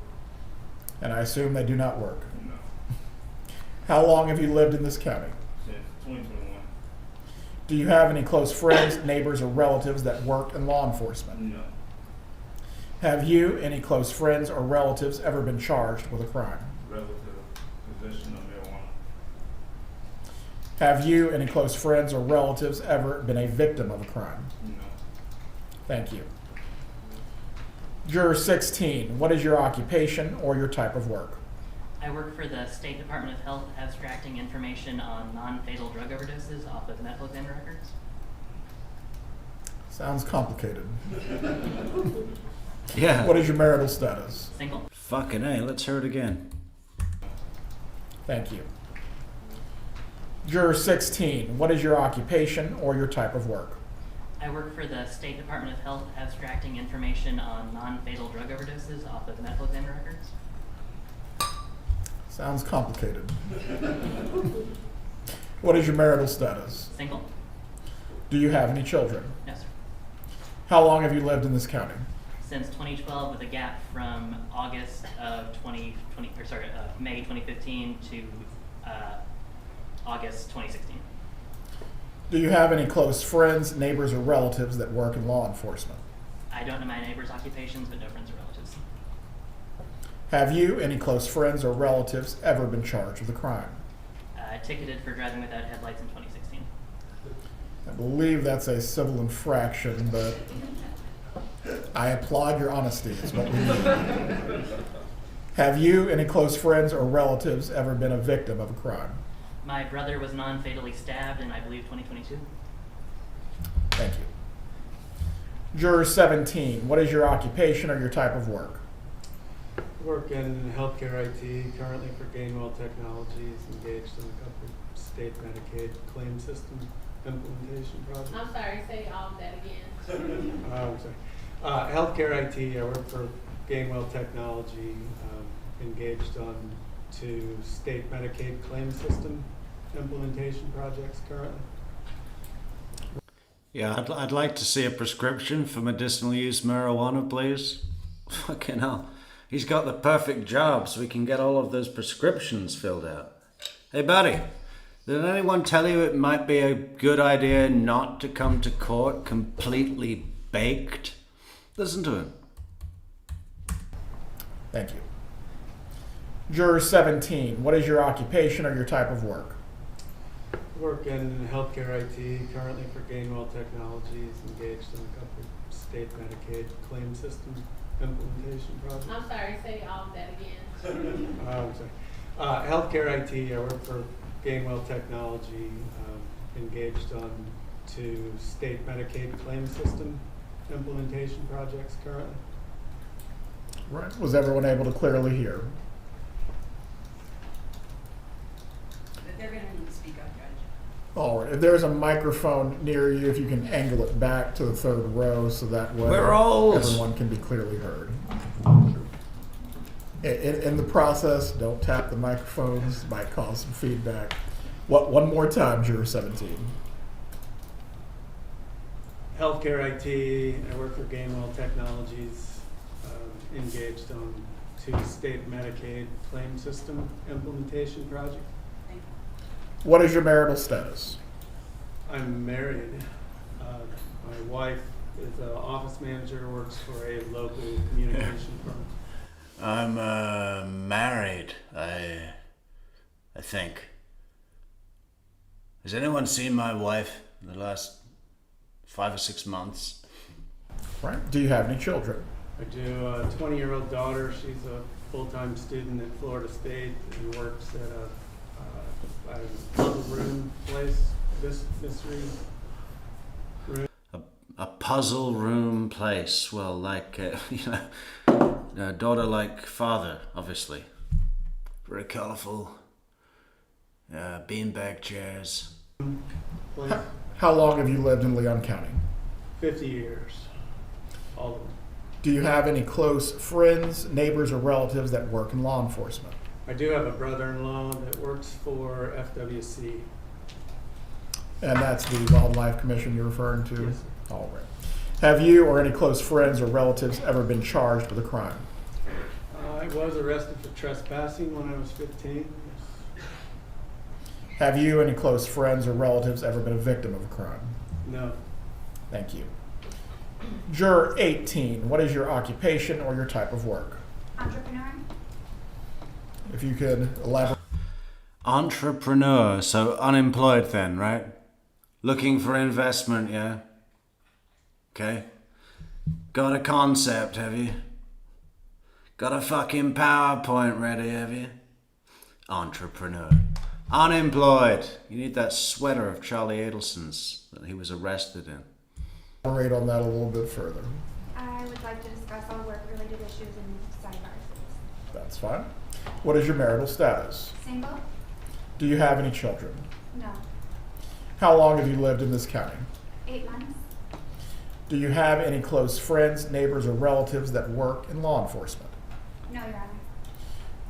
And I assume they do not work. No. How long have you lived in this county? Since 2021. Do you have any close friends, neighbors, or relatives that work in law enforcement? No. Have you, any close friends or relatives, ever been charged with a crime? Relative possession of marijuana. Have you, any close friends or relatives, ever been a victim of a crime? No. Thank you. Juror 16, what is your occupation or your type of work? I work for the State Department of Health abstracting information on non-fatal drug overdoses off of medical examiner records. Sounds complicated. Yeah. What is your marital status? Single. Fucking A, let's hear it again. Thank you. Juror 16, what is your occupation or your type of work? I work for the State Department of Health abstracting information on non-fatal drug overdoses off of medical examiner records. Sounds complicated. What is your marital status? Single. Yes, Do you have any children? sir. How long have you lived in this county? Since 2012, with a gap from August of May 2015 to August 2016. Do you have any close friends, neighbors, or relatives that work in law enforcement? I don't know my neighbors' occupations, but no friends or relatives. Have you, any close friends or relatives, ever been charged with a crime? Ticketed for driving without headlights in 2016. I believe that's a civil infraction, but I applaud your honesty. Is what we need. Have you, any close friends or relatives, ever been a victim of a crime? My brother was non-fatally stabbed in, I believe, 2022. Thank you. Juror 17, what is your occupation or your type of work? Work in healthcare IT, currently for Gainwell Technologies, engaged in a couple of state Medicaid claim system implementation projects. I'm sorry, say all of that again. I'm sorry. Healthcare IT, I work for Gainwell Technology, engaged on 2 state Medicaid claim system implementation projects currently. Yeah, I'd like to see a prescription for medicinal use marijuana, please. Fucking hell. He's got the perfect job so we can get all of those prescriptions filled out. Hey, buddy, did anyone tell you it might be a good idea not to come to court completely baked? Listen to him. Thank you. Juror 17, what is your occupation or your type of work? Work in healthcare IT, currently for Gainwell Technologies, engaged in a couple of state Medicaid claim system implementation projects. I'm sorry, say all of that again. I'm sorry. Healthcare IT, I work for Gainwell Technology, engaged on 2 state Medicaid claim system implementation projects currently. Right. Was everyone able to clearly hear? They're going to need to speak up, Judge. All right. If there's a microphone near you, if you can angle it back to the 3rd row so that way We're old. everyone can be clearly heard. In the process, don't tap the microphones. Might cause some feedback. One more time, Juror 17. Healthcare IT, I work for Gainwell Technologies, engaged on 2 state Medicaid claim system implementation projects. What is your marital status? I'm married. My wife is an office manager, works for a local communication firm. I'm married, I think. Has anyone seen my wife in the last 5 or 6 months? Right. Do you have any children? I do. A 20-year-old daughter. She's a full-time student at Florida State and works at a puzzle room place, mystery room. A puzzle room place. Well, like, a daughter like father, obviously. Very colourful. Beanbag chairs. How long have you lived in Leon County? 50 years. All of them. Do you have any close friends, neighbors, or relatives that work in law enforcement? I do have a brother-in-law that works for FWC. And that's the Wildlife Commission you're referring to? Yes. All right. Have you or any close friends or relatives ever been charged with a crime? I was arrested for trespassing when I was 15. Have you, any close friends or relatives, ever been a victim of a crime? No. Thank you. Juror 18, what is your occupation or your type of work? Entrepreneur. If you could elaborate. Entrepreneur, so unemployed then, right? Looking for investment, yeah? Okay. Got a concept, have you? Got a fucking PowerPoint ready, have you? Entrepreneur. Unemployed. You need that sweater of Charlie Adelson's that he was arrested in. Elaborate on that a little bit further. I would like to discuss all work-related issues in sidebars. That's fine. What is your marital status? Single? Do you have any children? No. How long have you lived in this county? 8 months? Do you have any close friends, neighbors, or relatives that work in law enforcement? No, Your Honor.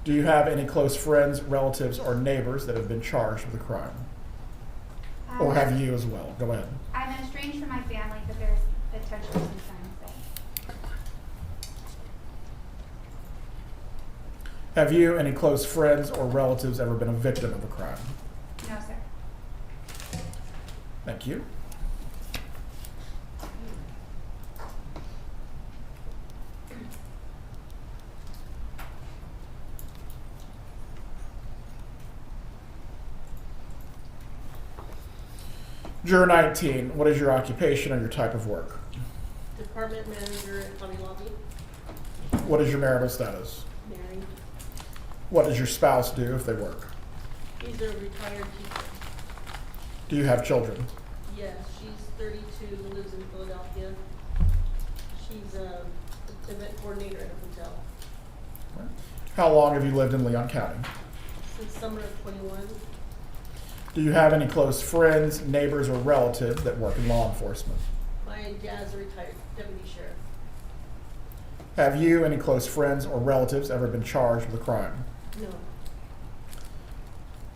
Do you have any close friends, relatives, or neighbors that have been charged with a crime? Or have you as well? Go ahead. I'm estranged from my family, but there's potential concerns there. Have you, any close friends or relatives, ever been a victim of a crime? No, sir. Thank you. Juror 19, what is your occupation or your type of work? Department manager at Hobby Lobby. What is your marital status? Married. What does your spouse do if they work? He's a retired teacher. Do you have children? Yes, she's 32, lives in Philadelphia. She's an event coordinator at a hotel. How long have you lived in Leon County? Since summer of 21. Do you have any close friends, neighbors, or relatives that work in law enforcement? My dad's a retired deputy sheriff. Have you, any close friends or relatives, ever been charged with a crime? No.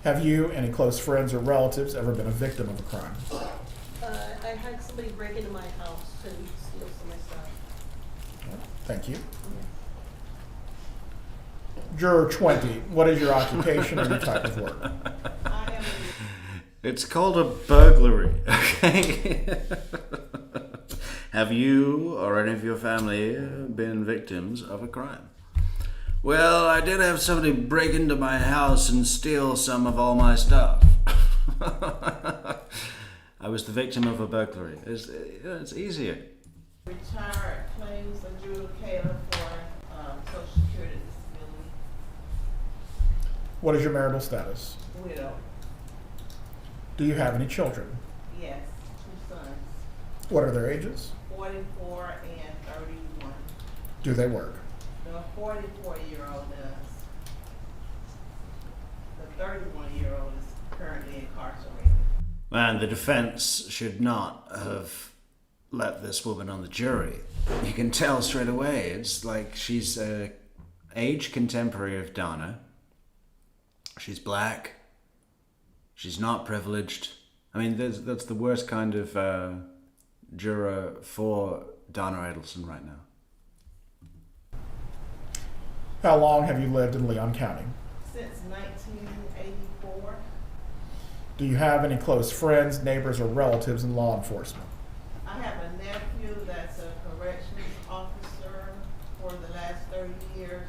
Have you, any close friends or relatives, ever been a victim of a crime? I had somebody break into my house and steal some of my stuff. Thank you. Juror 20, what is your occupation or your type of work? It's called a burglary, okay? Have you or any of your family been victims of a crime? Well, I did have somebody break into my house and steal some of all my stuff. I was the victim of a burglary. It's easier. Retired claims adjudicator for Social Security disability. What is your marital status? Widow. Do you have any children? Yes, 2 sons. What are their ages? 44 and 31. Do they work? The 44-year-old does. The 31-year-old is currently incarcerated. And the defense should not have let this woman on the jury. You can tell straight away. It's like she's age contemporary of Donna. She's black. She's not privileged. I mean, that's the worst kind of juror for Donna Adelson right now. How long have you lived in Leon County? Since 1984. Do you have any close friends, neighbors, or relatives in law enforcement? I have a nephew that's a corrections officer for the last 30 years,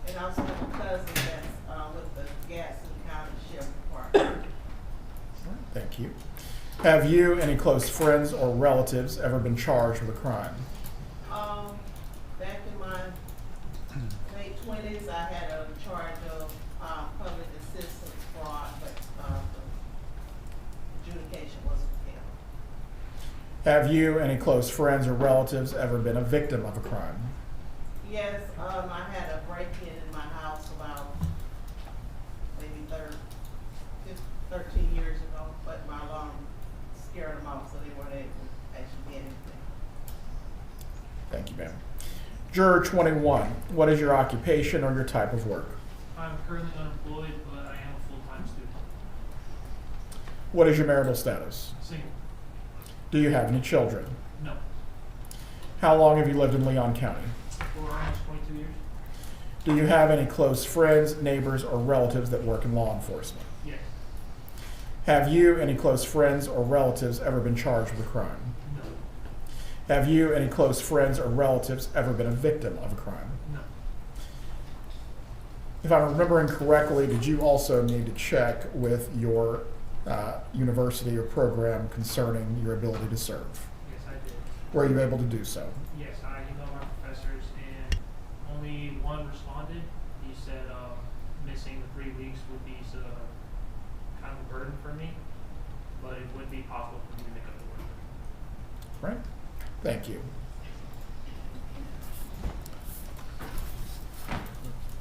and I also have a cousin that's with the Gaston County Sheriff Department. Thank you. Have you, any close friends or relatives, ever been charged with a crime? Back in my late 20s, I had a charge of public assistance fraud, but the adjudication wasn't held. Have you, any close friends or relatives, ever been a victim of a crime? Yes, I had a break-in in my house about maybe 13 years ago, but my alarm scared them off, so they weren't able to actually get anything. Thank you, ma'am. Juror 21, what is your occupation or your type of work? I'm currently unemployed, but I am a full-time student. What is your marital status? Single. Do you have any children? No. How long have you lived in Leon County? For almost 22 years. Do you have any close friends, neighbors, or relatives that work in law enforcement? Yes. Have you, any close friends or relatives, ever been charged with a crime? No. Have you, any close friends or relatives, ever been a victim of a crime? No. If I'm remembering correctly, did you also need to check with your university or program concerning your ability to serve? Yes, I did. Were you able to do so? Yes, I emailed my professors and only one responded. He said missing the 3 weeks would be kind of a burden for me, but it would be possible for me to make up the work. Right. Thank you.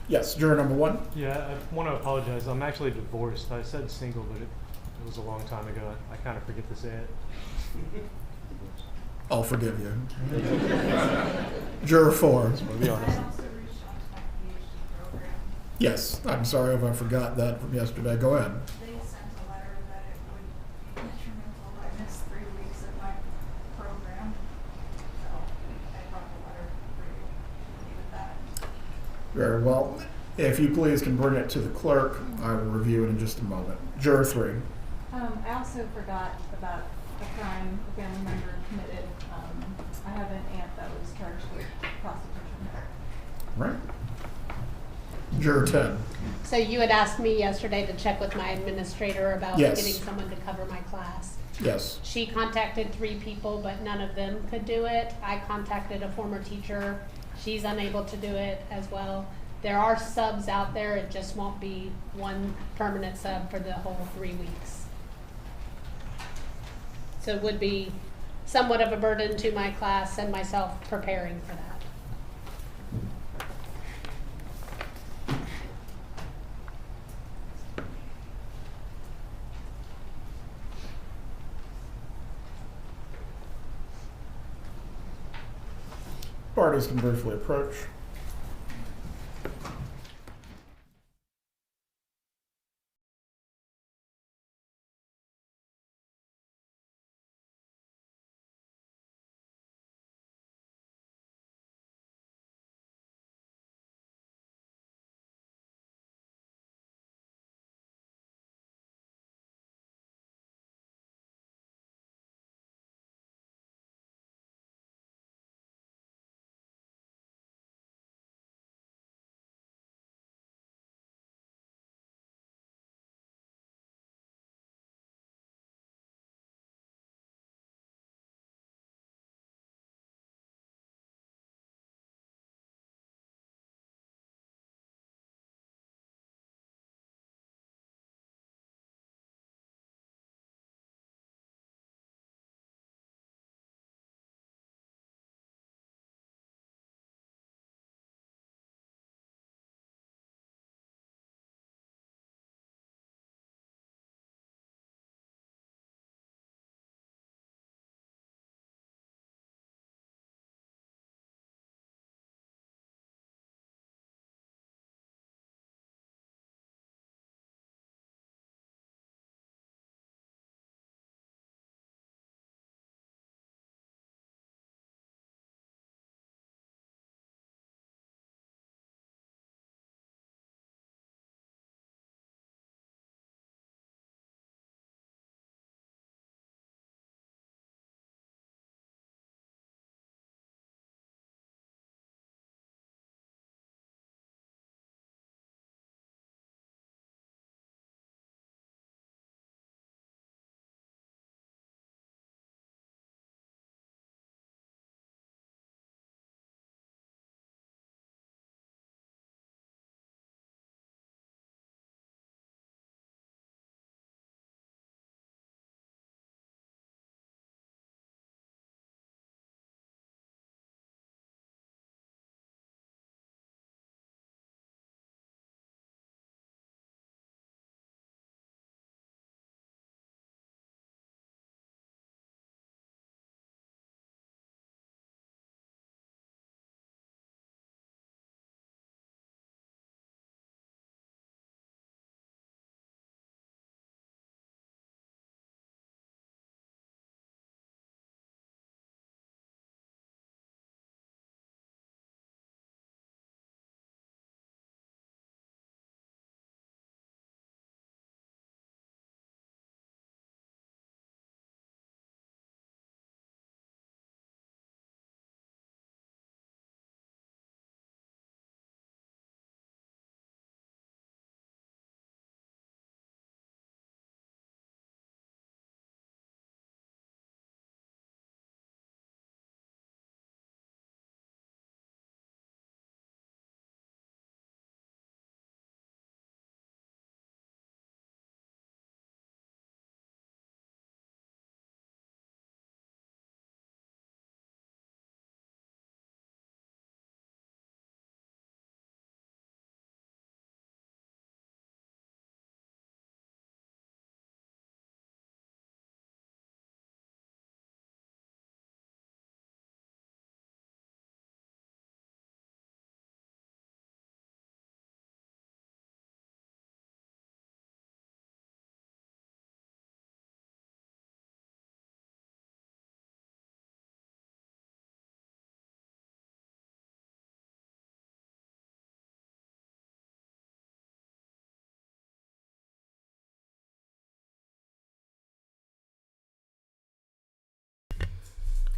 Yes, juror number one. Yeah, I want to apologize. I'm actually divorced. I said single, but it was a long time ago. I kind of forget to say it. I'll forgive you. Juror four. Just want to be honest. Yes, I'm sorry if I forgot that from yesterday. Go ahead. They sent a letter that it would be detrimental. I missed 3 weeks of my program. So I brought the letter for you with that. Very well. If you please can bring it to the clerk, I will review it in just a moment. Juror three. I also forgot about a crime a family member committed. I have an aunt that was charged with prostitution. Right. Juror 10. So you had asked me yesterday to check with my administrator about Yes. getting someone to cover my class. Yes. She contacted 3 people, but none of them could do it. I contacted a former teacher. She's unable to do it as well. There are subs out there. It just won't be one permanent sub for the whole 3 weeks. So it would be somewhat of a burden to my class and myself preparing for that. Parties can briefly approach.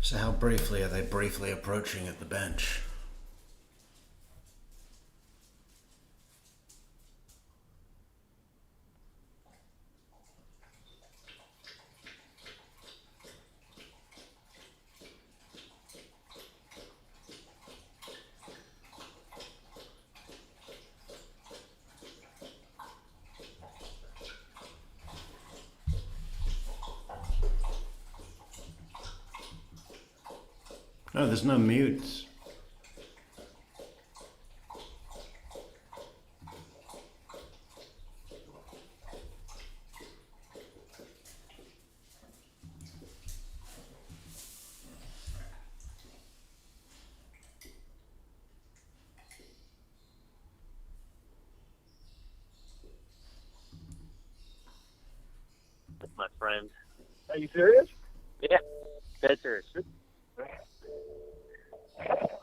So how briefly are they briefly approaching at the bench? No, there's no mutes. My friend. Are you serious? Yeah, dead serious.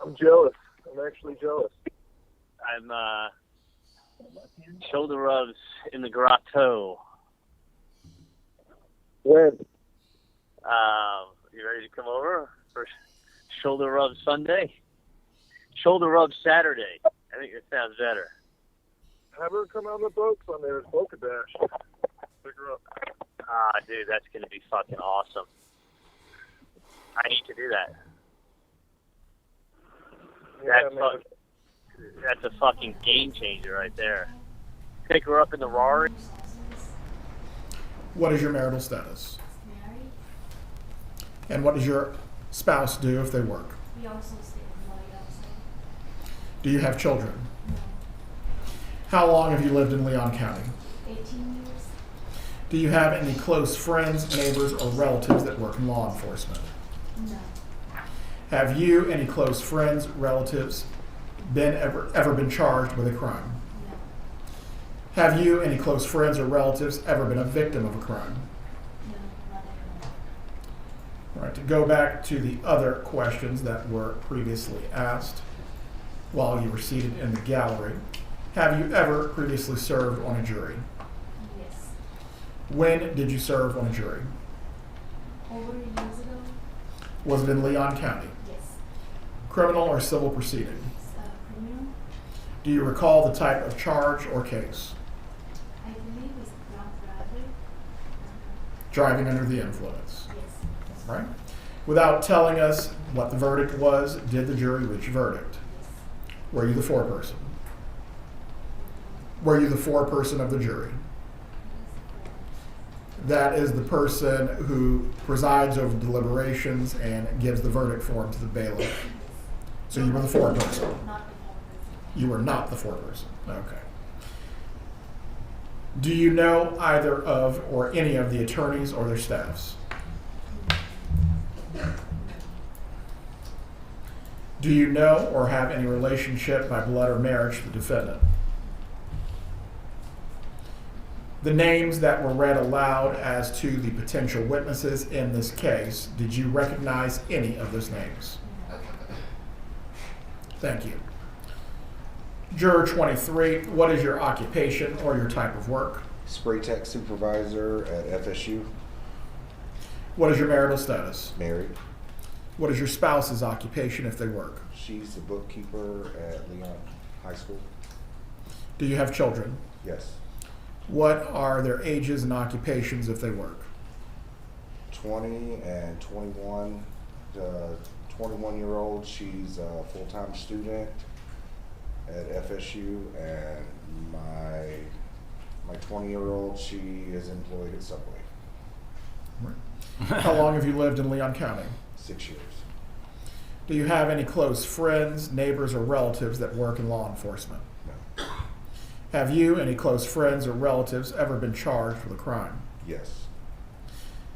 I'm jealous. I'm actually jealous. I'm shoulder rubs in the grotto. When? You ready to come over for shoulder rub Sunday? Shoulder rub Saturday. I think it sounds better. Have her come on the boat Sunday. There's Boca Dash. Pick her up. Dude, that's gonna be fucking awesome. I need to do that. Yeah, man. That's a fucking game changer right there. Pick her up in the Rari. What is your marital status? Married. And what does your spouse do if they work? We also stay in Lloyd outside. Do you have children? No. How long have you lived in Leon County? 18 years. Do you have any close friends, neighbors, or relatives that work in law enforcement? No. Have you, any close friends, relatives, ever been charged with a crime? No. Have you, any close friends or relatives, ever been a victim of a crime? No, not anymore. All right, to go back to the other questions that were previously asked while you were seated in the gallery, have you ever previously served on a jury? Yes. When did you serve on a jury? Over years ago. Was it in Leon County? Yes. Criminal or civil proceeding? Criminal. Do you recall the type of charge or case? I believe it's drunk driving. Driving under the influence. Yes. Right? Without telling us what the verdict was, did the jury reach a verdict? Yes. Were you the foreperson? Were you the foreperson of the jury? That is the person who presides over deliberations and gives the verdict form to the bailiff. So you were the foreperson. Not the foreperson. You were not the foreperson. Okay. Do you know either of or any of the attorneys or their staffs? Do you know or have any relationship by blood or marriage to the defendant? The names that were read aloud as to the potential witnesses in this case, did you recognize any of those names? Thank you. Juror 23, what is your occupation or your type of work? Spray tech supervisor at FSU. What is your marital status? Married. What is your spouse's occupation if they work? She's the bookkeeper at Leon High School. Do you have children? Yes. What are their ages and occupations if they work? 20 and 21. The 21-year-old, she's a full-time student at FSU, and my 20-year-old, she is employed at Subway. How long have you lived in Leon County? 6 years. Do you have any close friends, neighbors, or relatives that work in law enforcement? No. Have you, any close friends or relatives, ever been charged with a crime? Yes.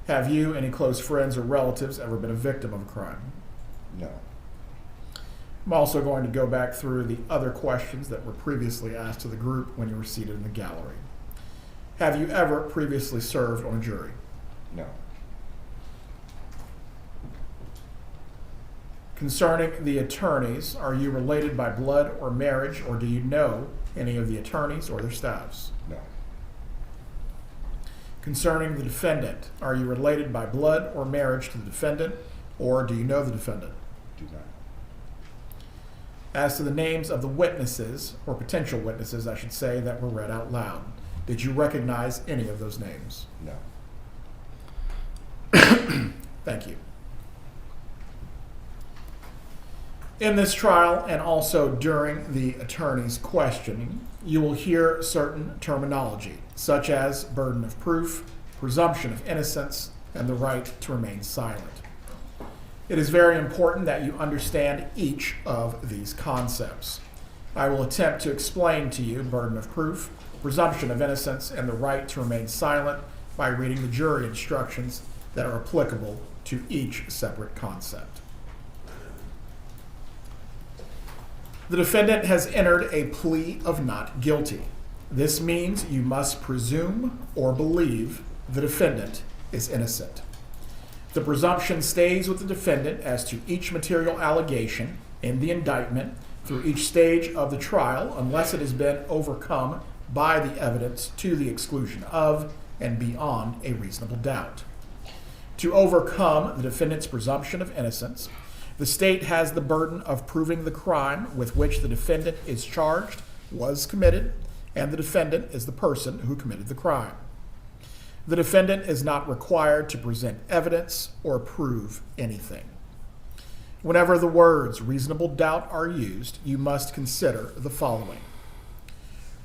Have you, any close friends or relatives, ever been a victim of a crime? No. I'm also going to go back through the other questions that were previously asked to the group when you were seated in the gallery. Have you ever previously served on a jury? No. Concerning the attorneys, are you related by blood or marriage, or do you know any of the attorneys or their staffs? No. Concerning the defendant, are you related by blood or marriage to the defendant? Or do you know the defendant? Do not. As to the names of the witnesses, or potential witnesses, I should say, that were read out loud, did you recognize any of those names? No. Thank you. In this trial, and also during the attorney's questioning, you will hear certain terminology, such as burden of proof, presumption of innocence, and the right to remain silent. It is very important that you understand each of these concepts. I will attempt to explain to you burden of proof, presumption of innocence, and the right to remain silent by reading the jury instructions that are applicable to each separate concept. The defendant has entered a plea of not guilty. This means you must presume or believe the defendant is innocent. The presumption stays with the defendant as to each material allegation in the indictment through each stage of the trial, unless it has been overcome by the evidence to the exclusion of and beyond a reasonable doubt. To overcome the defendant's presumption of innocence, the state has the burden of proving the crime with which the defendant is charged was committed, and the defendant is the person who committed the crime. The defendant is not required to present evidence or prove anything. Whenever the words reasonable doubt are used, you must consider the following.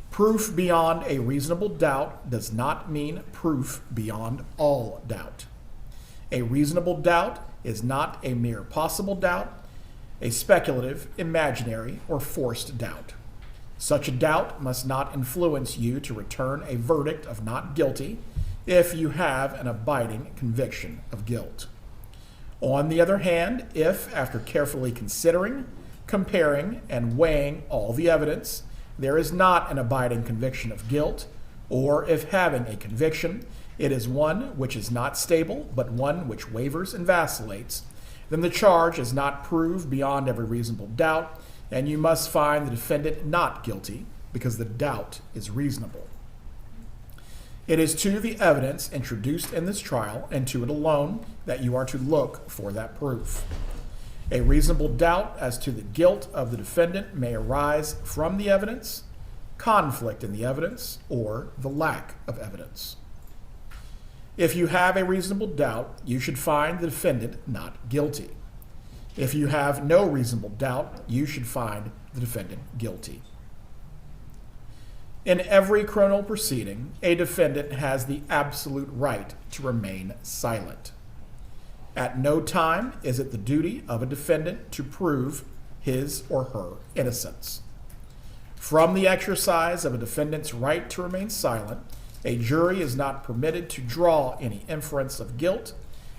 Proof beyond a reasonable doubt does not mean proof beyond all doubt. A reasonable doubt is not a mere possible doubt, a speculative, imaginary, or forced doubt. Such a doubt must not influence you to return a verdict of not guilty if you have an abiding conviction of guilt. On the other hand, if, after carefully considering, comparing, and weighing all the evidence, there is not an abiding conviction of guilt, or if having a conviction, it is one which is not stable, but one which wavers and vacillates, then the charge is not proved beyond every reasonable doubt, and you must find the defendant not guilty because the doubt is reasonable. It is to the evidence introduced in this trial, and to it alone, that you are to look for that proof. A reasonable doubt as to the guilt of the defendant may arise from the evidence, conflict in the evidence, or the lack of evidence. If you have a reasonable doubt, you should find the defendant not guilty. If you have no reasonable doubt, you should find the defendant guilty. In every criminal proceeding, a defendant has the absolute right to remain silent. At no time is it the duty of a defendant to prove his or her innocence. From the exercise of a defendant's right to remain silent, a jury is not permitted to draw any inference of guilt,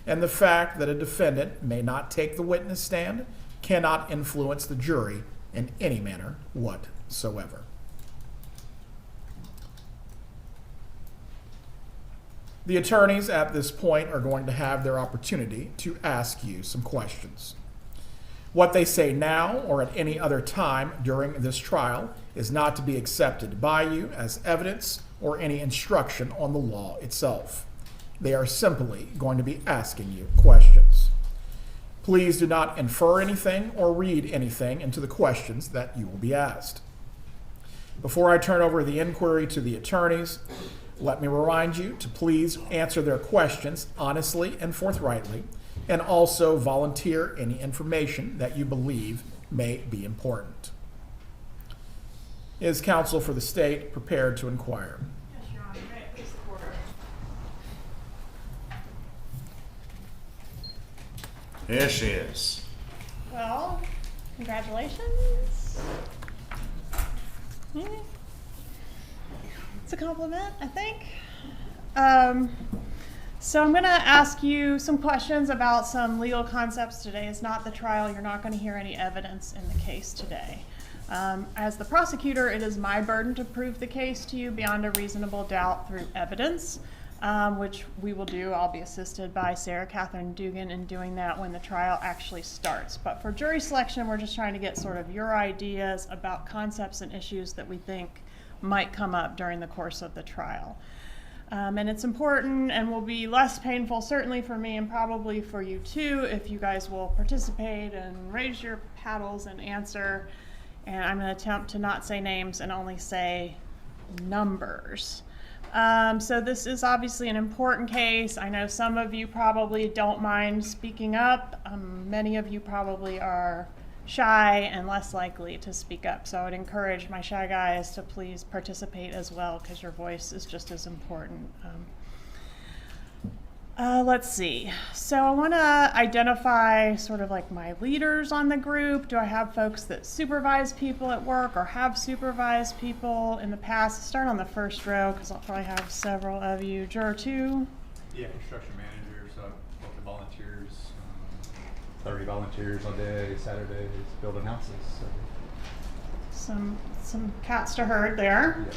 and the fact that a defendant may not take the witness stand cannot influence the jury in any manner whatsoever. The attorneys at this point are going to have their opportunity to ask you some questions. What they say now or at any other time during this trial is not to be accepted by you as evidence or any instruction on the law itself. They are simply going to be asking you questions. Please do not infer anything or read anything into the questions that you will be asked. Before I turn over the inquiry to the attorneys, let me remind you to please answer their questions honestly and forthrightly, and also volunteer any information that you believe may be important. Is counsel for the state prepared to inquire? Yes, Your Honor. May it please the court. Here she is. Well, congratulations. It's a compliment, I think. So I'm going to ask you some questions about some legal concepts today. It's not the trial. You're not going to hear any evidence in the case today. As the prosecutor, it is my burden to prove the case to you beyond a reasonable doubt through evidence, which we will do. I'll be assisted by Sarah Catherine Dugan in doing that when the trial actually starts. But for jury selection, we're just trying to get sort of your ideas about concepts and issues that we think might come up during the course of the trial. And it's important and will be less painful, certainly for me and probably for you too, if you guys will participate and raise your paddles and answer. And I'm going to attempt to not say names and only say numbers. So this is obviously an important case. I know some of you probably don't mind speaking up. Many of you probably are shy and less likely to speak up. So I would encourage my shy guys to please participate as well, because your voice is just as important. Let's see. So I want to identify sort of like my leaders on the group. Do I have folks that supervise people at work or have supervised people in the past? Start on the first row, because I'll probably have several of you. Juror 2? Yeah, construction managers, local volunteers, 30 volunteers all day, Saturdays, building houses. So. Some cats to herd there. Yes.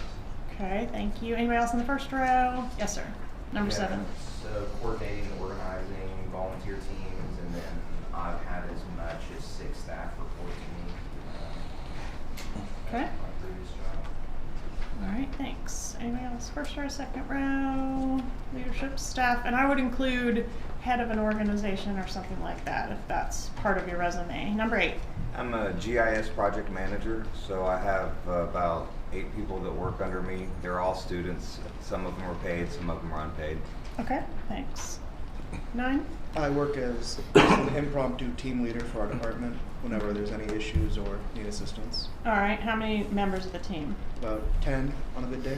Okay, thank you. Anybody else in the first row? Yes, sir. Number 7. So coordinating, organizing, volunteer teams, and then I've had as much as 6 staff report to me. Okay. My previous job. All right, thanks. Anybody else? First row, second row, leadership, staff, and I would include head of an organization or something like that if that's part of your resume. Number 8. I'm a GIS project manager, so I have about 8 people that work under me. They're all students. Some of them are paid, some of them are unpaid. Okay, thanks. 9. I work as an impromptu team leader for our department whenever there's any issues or need assistance. All right, how many members of the team? About 10 on a good day.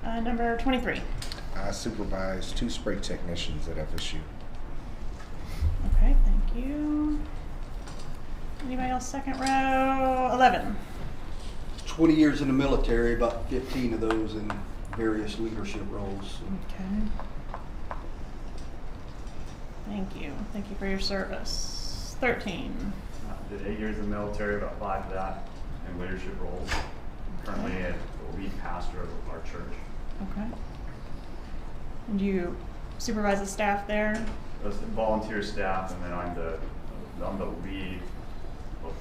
Okay. Number 23. I supervise 2 spray technicians at FSU. Okay, thank you. Anybody else? Second row. 11. 20 years in the military, about 15 of those in various leadership roles. Okay. Thank you. Thank you for your service. 13. Did 8 years in the military, about 5 of that in leadership roles. Currently a lead pastor of our church. Okay. And you supervise the staff there? Those volunteer staff, and then I'm the lead of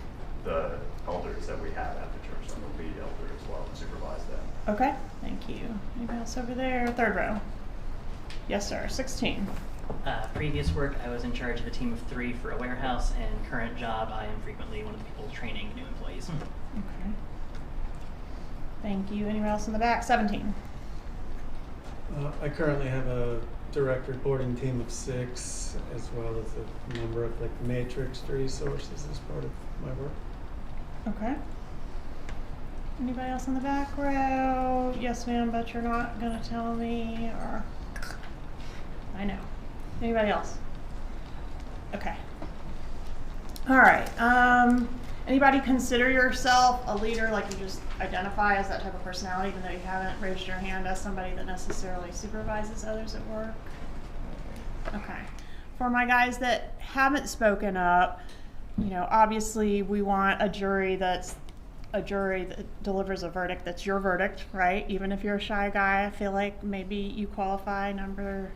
the elders that we have at the church. I'm the lead elder as well, and supervise them. Okay, thank you. Anybody else over there? Third row. Yes, sir. 16. Previous work, I was in charge of a team of 3 for a warehouse, and current job, I am frequently one of the people training new employees. Okay. Thank you. Anyone else in the back? 17. I currently have a direct reporting team of 6, as well as a number of like Matrix resources as part of my work. Okay. Anybody else in the back row? Yes, ma'am, but you're not going to tell me, or... I know. Anybody else? Okay. All right. Anybody consider yourself a leader, like you just identify as that type of personality, even though you haven't raised your hand as somebody that necessarily supervises others at work? Okay. For my guys that haven't spoken up, you know, obviously we want a jury that delivers a verdict that's your verdict, right? Even if you're a shy guy, I feel like maybe you qualify. Number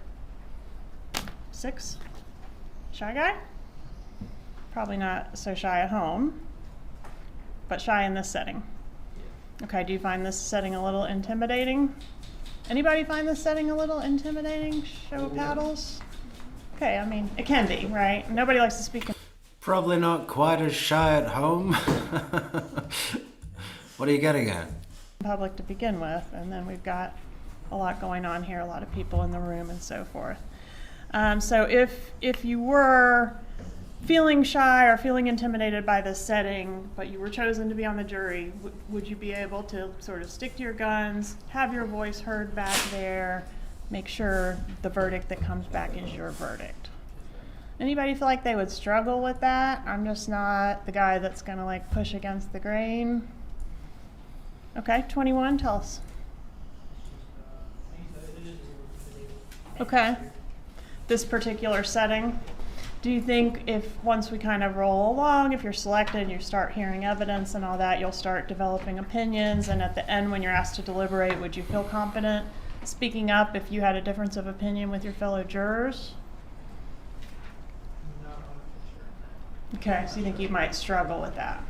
6? Shy guy? Probably not so shy at home, but shy in this setting. Okay, do you find this setting a little intimidating? Anybody find this setting a little intimidating? Show of paddles? Okay, I mean, it can be, right? Nobody likes to speak in Probably not quite as shy at home. What are you getting at? public to begin with, and then we've got a lot going on here, a lot of people in the room and so forth. So if you were feeling shy or feeling intimidated by this setting, but you were chosen to be on the jury, would you be able to sort of stick to your guns, have your voice heard back there, make sure the verdict that comes back is your verdict? Anybody feel like they would struggle with that? I'm just not the guy that's going to like push against the grain. Okay, 21, tell us. Okay, this particular setting. Do you think if once we kind of roll along, if you're selected, you start hearing evidence and all that, you'll start developing opinions, and at the end when you're asked to deliberate, would you feel confident speaking up if you had a difference of opinion with your fellow jurors? Okay, so you think you might struggle with that.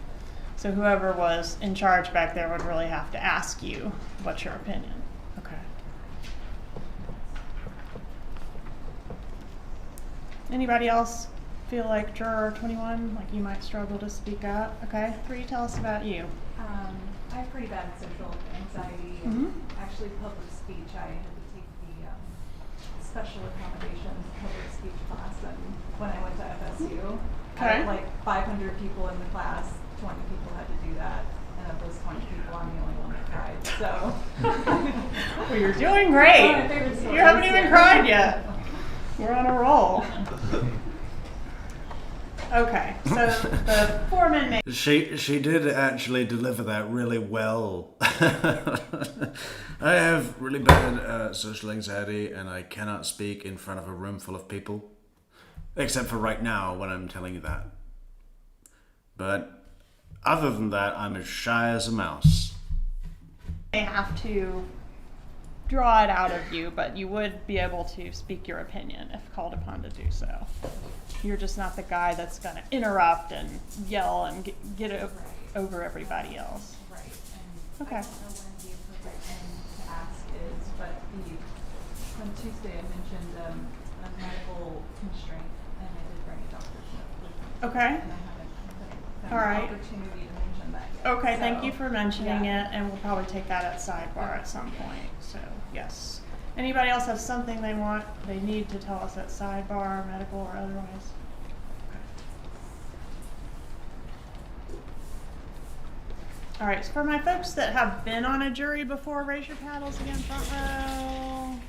So whoever was in charge back there would really have to ask you, what's your opinion? Okay. Anybody else feel like juror 21, like you might struggle to speak up? Okay, 3, tell us about you. I have pretty bad social anxiety and actually public speech. I had to take the special accommodations public speech class when I went to FSU. Okay. Out of like 500 people in the class, 20 people had to do that. And of those 20 people, I'm the only one that cried. So Well, you're doing great. One of my favorite You haven't stories, even yeah. cried yet. We're on a roll. Okay, so the foreman made. She did actually deliver that really well. I have really bad social anxiety, and I cannot speak in front of a room full of people, except for right now when I'm telling you that. But other than that, I'm as shy as a mouse. They have to draw it out of you, but you would be able to speak your opinion if called upon to do so. You're just not the guy that's going to interrupt and yell and get over everybody else. Right. And Okay. I don't know when the appropriate thing to ask is, but on Tuesday I mentioned a medical constraint, and I did bring a doctor's note with me. Okay. And I haven't found All right. an opportunity to mention that yet. Okay, So, thank you for mentioning yeah. it, and we'll probably take that at sidebar at some point. So, yes. Anybody else have something they need to tell us at sidebar, medical or otherwise? All right, so for my folks that have been on a jury before, raise your paddles again, front row.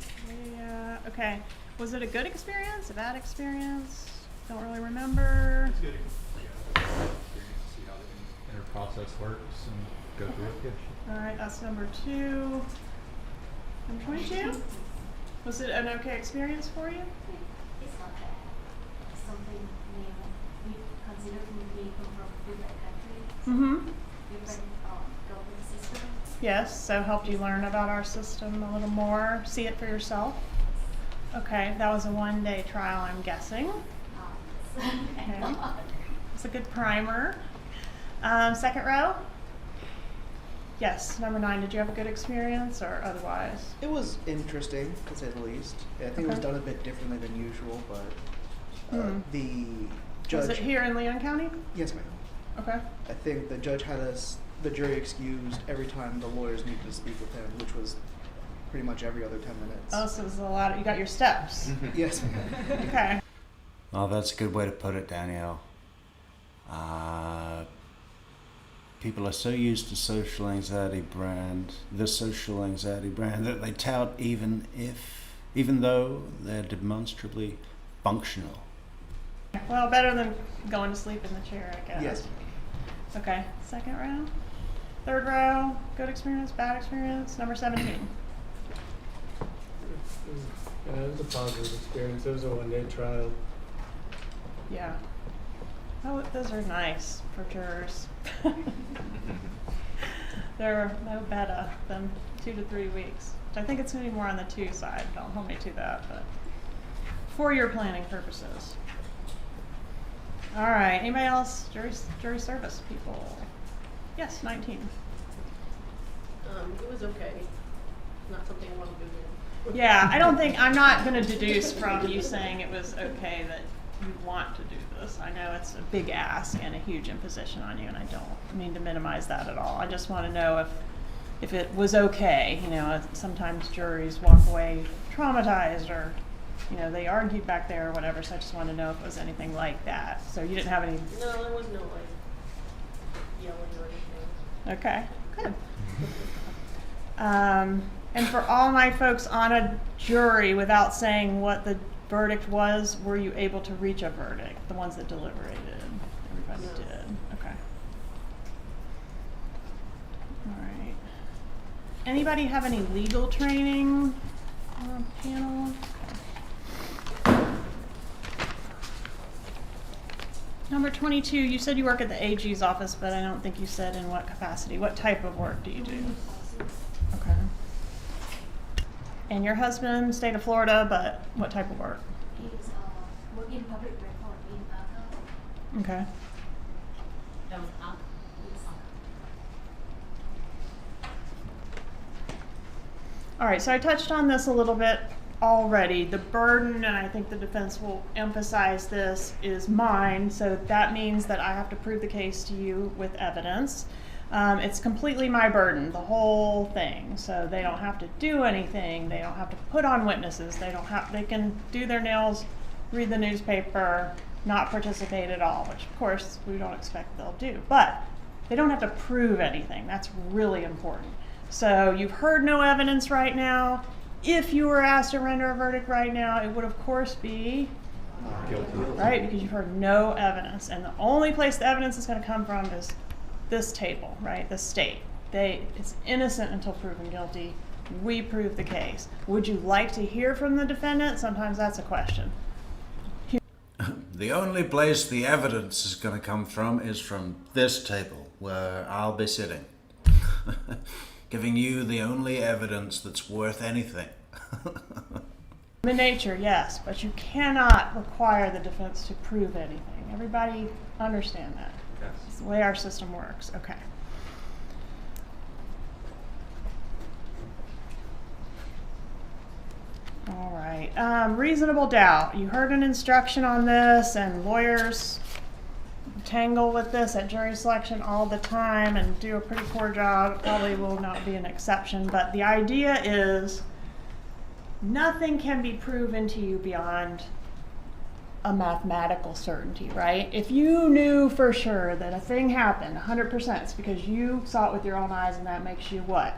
Yeah, okay. Was it a good experience, a bad experience? Don't really remember. It's good. Yeah. Experience to see how the inner process works and go through it. Yeah. All right, that's number 2. Number 22? Was it an okay experience for you? It's not bad. It's something new. We consider we come from different countries, Mm-hmm. different government system. Yes, so helped you learn about our system a little more, see it for yourself. Okay, that was a 1-day trial, I'm guessing. Okay. It's a good primer. Second row? Yes, number 9. Did you have a good experience or otherwise? It was interesting, to say the least. I think it was Okay. done a bit differently than usual, but the Was judge. it here in Leon County? Yes, ma'am. Okay. I think the judge had the jury excused every time the lawyers needed to speak with him, which was pretty much every other 10 minutes. Oh, so it was a lot. You got your steps. Yes, ma'am. Okay. Well, that's a good way to put it, Danielle. People are so used to the social anxiety brand, that they tout even though they're demonstrably functional. Well, better than going to sleep in the chair, I guess. Yes. Okay, second row. Third row, good experience, bad experience. Number 17. Yeah, it was a positive experience. It was a 1-day trial. Yeah. Oh, those are nice for jurors. They're no better than 2 to 3 weeks. I think it's going to be more on the 2 side. Don't hold me to that, but for your planning purposes. All right. Anybody else? Jury service people. Yes, 19. It was okay. Not something I want to do again. Yeah, I'm not going to deduce from you saying it was okay that you want to do this. I know it's a big ask and a huge imposition on you, and I don't mean to minimize that at all. I just want to know if it was okay. You know, sometimes juries walk away traumatized or, you know, they argued back there or whatever, so I just want to know if it was anything like that. So you didn't have any... No, there was no like yelling or anything. Okay, good. And for all my folks on a jury, without saying what the verdict was, were you able to reach a verdict? The ones that deliberated? Everybody did. Okay. All right. Anybody have any legal training on a panel? Okay. Number 22, you said you work at the AG's office, but I don't think you said in what capacity. What type of work do you do? Okay. And your husband, state of Florida, but what type of work? He's working public record in Arco. Okay. All right, so I touched on this a little bit already. The burden, and I think the defense will emphasize this, is mine. So that means that I have to prove the case to you with evidence. It's completely my burden, the whole thing. So they don't have to do anything. They don't have to put on witnesses. They can do their nails, read the newspaper, not participate at all, which of course we don't expect they'll do. But they don't have to prove anything. That's really important. So you've heard no evidence right now. If you were asked to render a verdict right now, it would of course be Guilty. right, because you've heard no evidence. And the only place the evidence is going to come from is this table, right? The state. It's innocent until proven guilty. We prove the case. Would you like to hear from the defendant? Sometimes that's a question. The only place the evidence is going to come from is from this table where I'll be sitting. Giving you the only evidence that's worth anything. Human nature, yes, but you cannot require the defense to prove anything. Everybody understand that? Yes. It's the way our system works. Okay. All right. Reasonable doubt. You heard an instruction on this, and lawyers tangle with this at jury selection all the time and do a pretty poor job. It probably will not be an exception, but the idea is nothing can be proven to you beyond a mathematical certainty, right? If you knew for sure that a thing happened 100%, it's because you saw it with your own eyes, and that makes you what?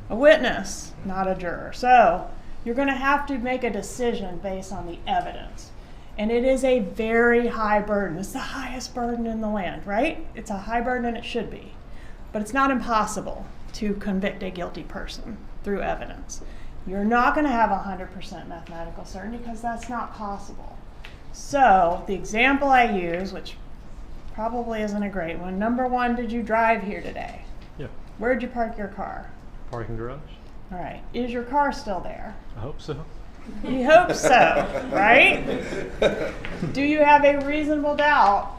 A witness, not a juror. So you're going to have to make a decision based on the evidence. And it is a very high burden. It's the highest burden in the land, right? It's a high burden, and it should be. But it's not impossible to convict a guilty person through evidence. You're not going to have 100% mathematical certainty because that's not possible. So the example I use, which probably isn't a great one, number one, did you drive here today? Yeah. Where'd you park your car? Parking garage. All right. Is your car still there? I hope so. You hope so, right? Do you have a reasonable doubt?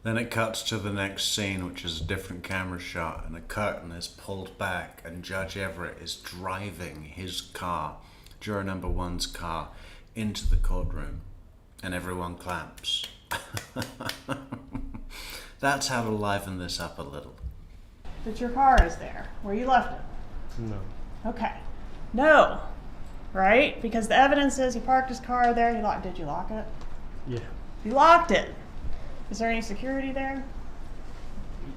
Then it cuts to the next scene, which is a different camera shot, and a curtain is pulled back, and Judge Everett is driving his car, juror number one's car, into the courtroom, and everyone claps. That's how to liven this up a little. That your car is there, where you left it? No. Okay. No, right? Because the evidence says he parked his car there. Did you lock it? Yeah. You locked it. Is there any security there?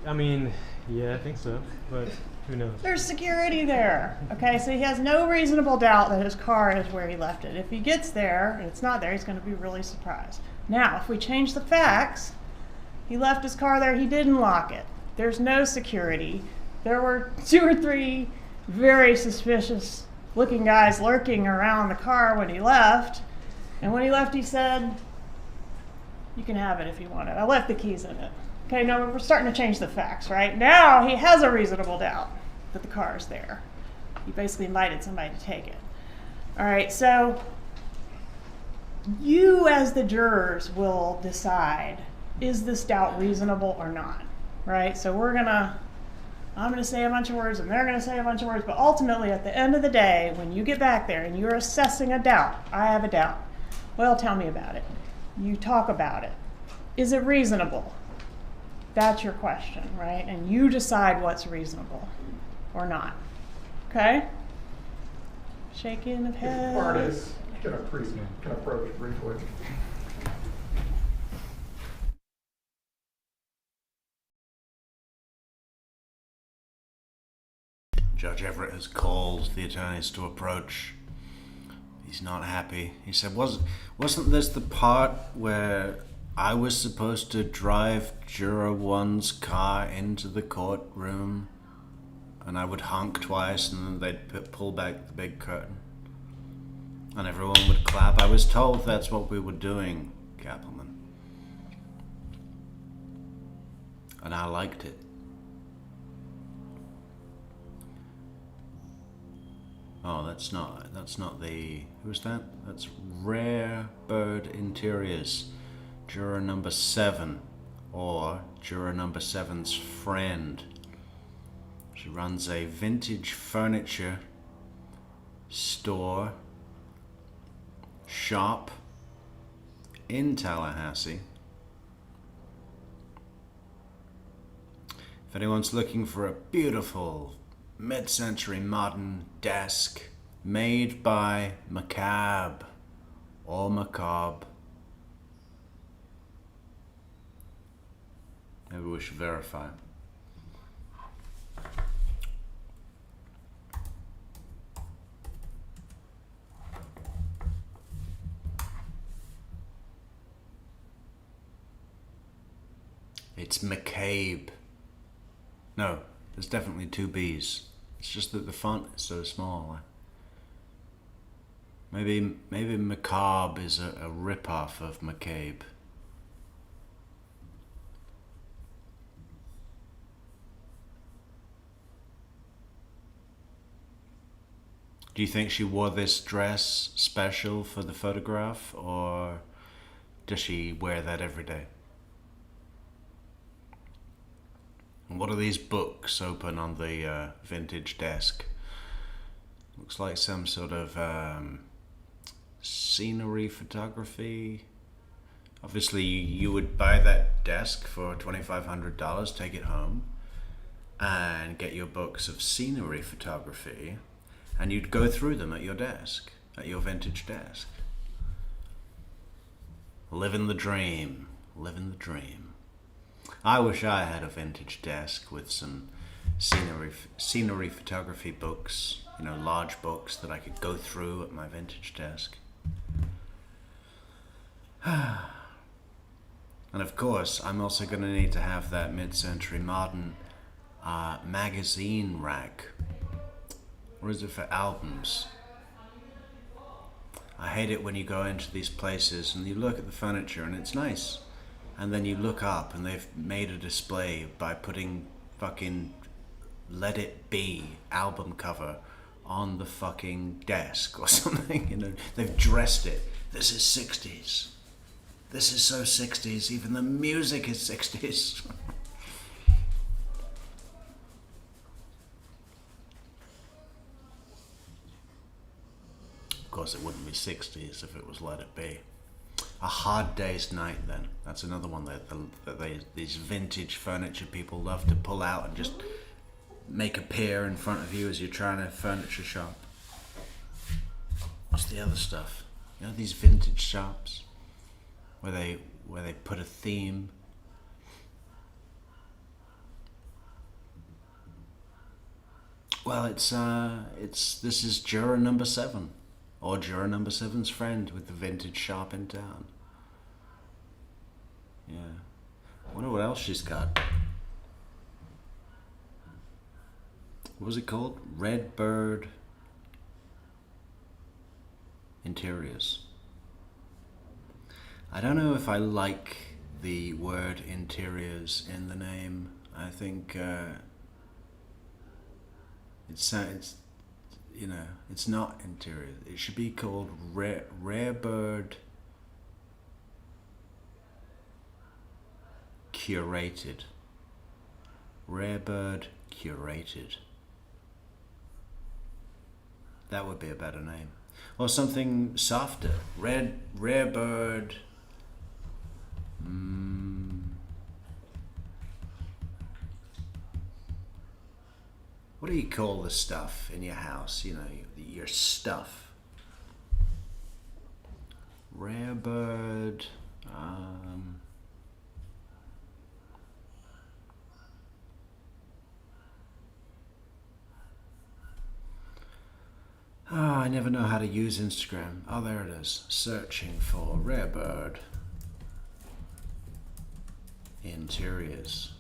I mean, yeah, I think so, but who knows? There's security there. Okay, so he has no reasonable doubt that his car is where he left it. If he gets there and it's not there, he's going to be really surprised. Now, if we change the facts, he left his car there, he didn't lock it. There's no security. There were 2 or 3 very suspicious looking guys lurking around the car when he left. And when he left, he said, "You can have it if you want it. I left the keys in it." Okay, now we're starting to change the facts, right? Now he has a reasonable doubt that the car is there. He basically invited somebody to take it. All right, so you as the jurors will decide, is this doubt reasonable or not, right? So I'm gonna say a bunch of words and they're gonna say a bunch of words, but ultimately at the end of the day, when you get back there and you're assessing a doubt, I have a doubt. Well, tell me about it. You talk about it. Is it reasonable? That's your question, right? And you decide what's reasonable or not. Okay? Shaking of head. Parties can approach briefly. Judge Everett has called the attorneys to approach. He's not happy. He said, wasn't this the part where I was supposed to drive Juror 1's car into the courtroom and I would honk twice and then they'd pull back the big curtain and everyone would clap? I was told that's what we were doing, Kappelman. And I liked it. Oh, that's not the, who's that? That's Rare Bird Interiors, juror number 7, or juror number 7's friend. She runs a vintage furniture store shop in Tallahassee. If anyone's looking for a beautiful mid-century modern desk made by Macabre or Macabre, maybe we should verify. It's Macabre. No, there's definitely 2 B's. It's just that the font is so small. Maybe Macabre is a rip-off of Macabre. Do you think she wore this dress special for the photograph, or does she wear that every day? And what are these books open on the vintage desk? Looks like some sort of scenery photography. Obviously, you would buy that desk for $2,500, take it home, and get your books of scenery photography, and you'd go through them at your desk, at your vintage desk. Living the dream, living the dream. I wish I had a vintage desk with some scenery photography books, you know, large books that I could go through at my vintage desk. And of course, I'm also going to need to have that mid-century modern magazine rack. Or is it for albums? I hate it when you go into these places and you look at the furniture and it's nice. And then you look up and they've made a display by putting fucking Let It Be album cover on the fucking desk or something. You know, they've dressed it. This is 60s. This is so 60s. Even the music is 60s. Of course, it wouldn't be 60s if it was Let It Be. A Hard Day's Night, then. That's another one that these vintage furniture people love to pull out and just make appear in front of you as you're trying to furniture shop. What's the other stuff? You know, these vintage shops where they put a theme. Well, this is Juror number 7. Or Juror number 7's friend with the vintage shop in town. Yeah. I wonder what else she's got. What was it called? Red Bird Interiors. I don't know if I like the word interiors in the name. I think it's you know, it's not interior. It should be called Rare Bird Curated. Rare Bird Curated. That would be a better name. Or something softer. Rare Bird. What do you call the stuff in your house? You know, your stuff. Rare Bird. I never know how to use Instagram. Oh, there it is. Searching for Rare Bird Interiors.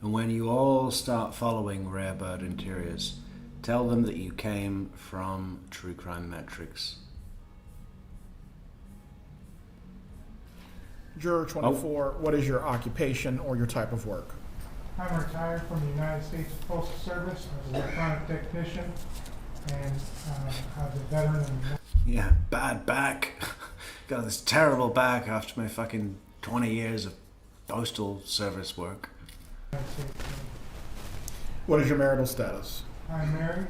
And when you all start following Rare Bird Interiors, tell them that you came from True Crime Metrix. Juror 24, What is your occupation or your type of work? I'm retired from the United States Postal Service as an electronic technician, and I was a veteran. Yeah, bad back. Got this terrible back after my fucking 20 years of Postal service work. United States. What is your marital status? I'm married.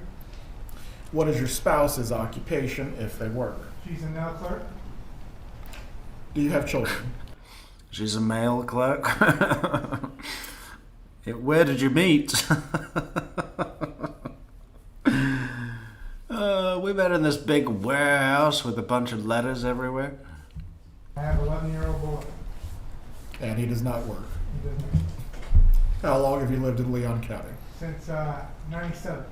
What is your spouse's occupation if they work? She's a nail clerk. Do you have children? She's a mail clerk. Where did you meet? We met in this big warehouse with a bunch of letters everywhere. I have an 11-year-old boy. And he does not work. He doesn't. How long have you lived in Leon County? Since 97.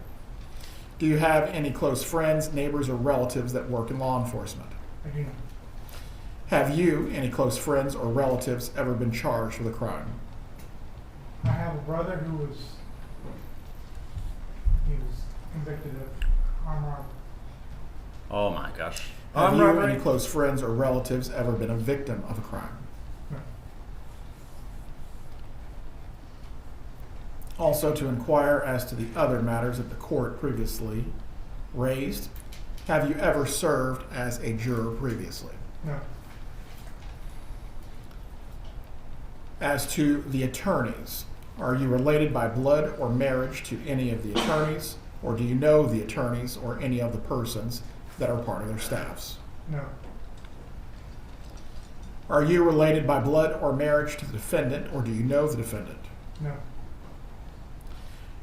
Do you have any close friends, neighbors, or relatives that work in law enforcement? I do not. Have you, any close friends or relatives, ever been charged with a crime? I have a brother who was convicted of armed robbery. Oh my gosh. Have you, any close friends or relatives, ever been a victim of a crime? No. Also, to inquire as to the other matters that the court previously raised, have you ever served as a juror previously? No. As to the attorneys, are you related by blood or marriage to any of the attorneys, or do you know the attorneys or any of the persons that are part of their staffs? No. Are you related by blood or marriage to the defendant, or do you know the defendant? No.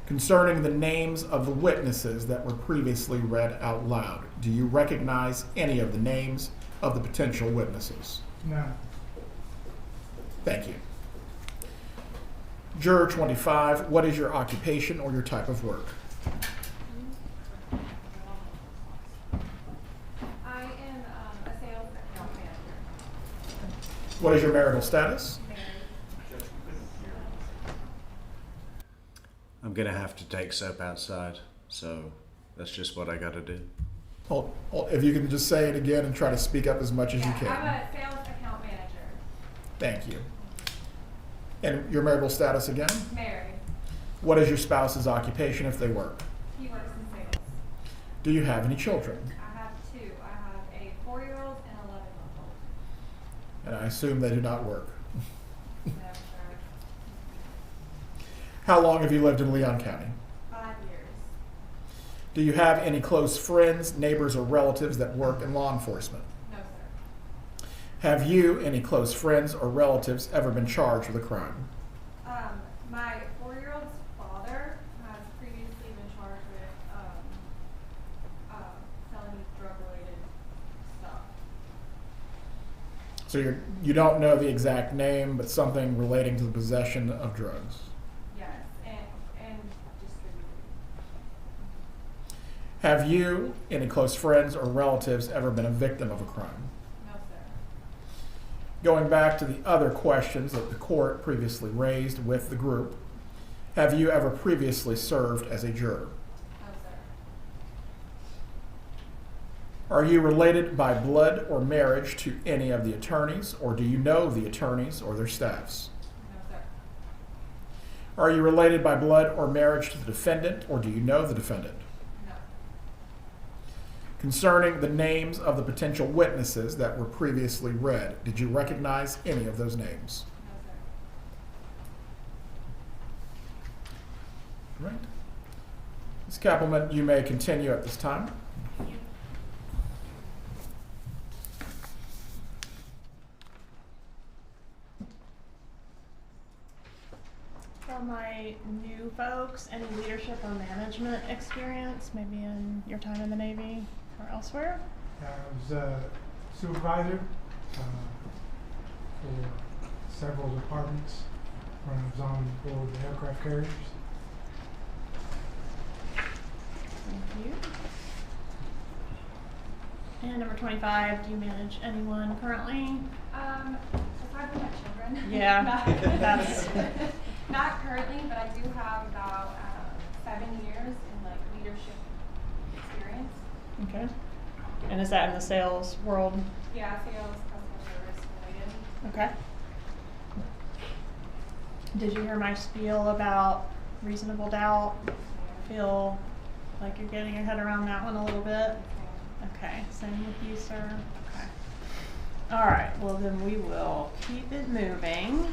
Concerning the names of the witnesses that were previously read out loud, do you recognize any of the names of the potential witnesses? No. Thank you. Juror 25, what is your occupation or your type of work? I am a sales account manager. What is your marital status? I'm gonna have to take soap outside, so that's just what I gotta do. Hold, if you can just say it again and try to speak up as much as you I'm can. a sales account manager. Thank you. And your marital status again? Married. What is your spouse's occupation if they work? He works in sales. Do you have any children? I have two. I have a 4-year-old and 11-month-old. And I assume they do not work. No, sir. How long have you lived in Leon County? 5 years. Do you have any close friends, neighbors, or relatives that work in law enforcement? No, sir. Have you, any close friends or relatives, ever been charged with a crime? My 4-year-old's father has previously been charged with felony drug-related stuff. So you don't know the exact name, but something relating to the possession of drugs. Yes, and distributed. Have you, any close friends or relatives, ever been a victim of a crime? No, sir. Going back to the other questions that the court previously raised with the group, have you ever previously served as a juror? No, sir. Are you related by blood or marriage to any of the attorneys, or do you know the attorneys or their staffs? No, sir. Are you related by blood or marriage to the defendant, or do you know the defendant? No. Concerning the names of the potential witnesses that were previously read, did you recognize any of those names? No, sir. Right. Ms. Kappelman, you may continue at this time. For my new folks, any leadership or management experience, maybe in your time in the Navy or elsewhere? I was a supervisor for several departments when I was on board the aircraft carriers. Thank you. And number 25, do you manage anyone currently? Aside from my children. Yeah, Not- that's- Not currently, but I do have about 7 years in like leadership experience. Okay. And is that in the sales world? Yeah, sales, customer service related. Okay. Did you hear my spiel about reasonable doubt? Feel like you're getting your head around that one a little bit? Okay, same with you, sir. Okay. All right, well then we will keep it moving.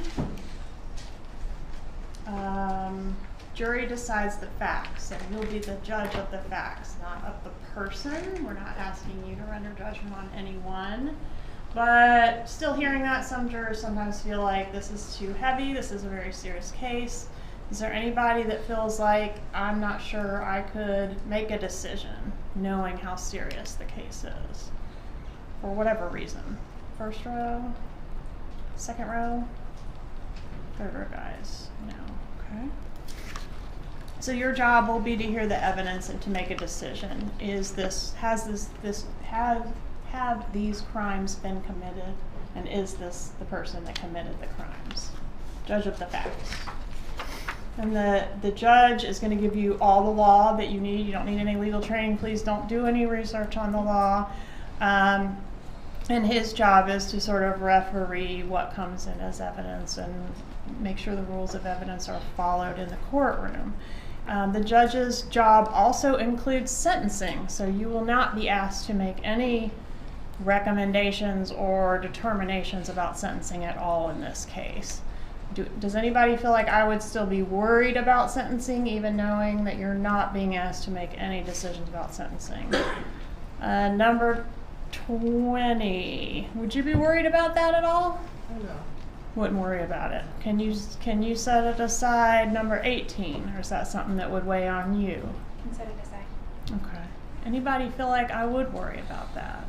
Jury decides the facts, so you'll be the judge of the facts, not of the person. We're not asking you to render judgment on anyone. But still hearing that, some jurors sometimes feel like this is too heavy, this is a very serious case. Is there anybody that feels like, I'm not sure I could make a decision knowing how serious the case is? For whatever reason. First row? Second row? Third row guys? No. Okay. So your job will be to hear the evidence and to make a decision. Have these crimes been committed, and is this the person that committed the crimes? Judge of the facts. And the judge is going to give you all the law that you need. You don't need any legal training. Please don't do any research on the law. And his job is to sort of referee what comes in as evidence and make sure the rules of evidence are followed in the courtroom. The judge's job also includes sentencing, so you will not be asked to make any recommendations or determinations about sentencing at all in this case. Does anybody feel like I would still be worried about sentencing, even knowing that you're not being asked to make any decisions about sentencing? Number 20, would you be worried about that at all? No. Wouldn't worry about it. Can you set it aside? Number 18, or is that something that would weigh on you? Can set it aside. Okay. Anybody feel like I would worry about that?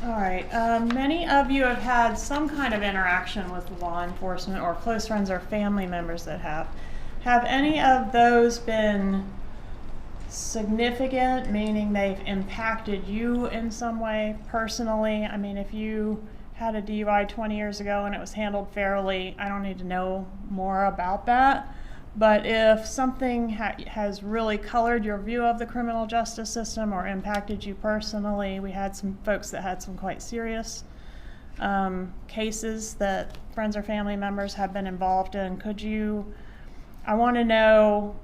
All right, many of you have had some kind of interaction with law enforcement or close friends or family members that have. Have any of those been significant, meaning they've impacted you in some way personally? I mean, if you had a DUI 20 years ago and it was handled fairly, I don't need to know more about that. But if something has really colored your view of the criminal justice system or impacted you personally, we had some folks that had some quite serious cases that friends or family members have been involved in. I want to know,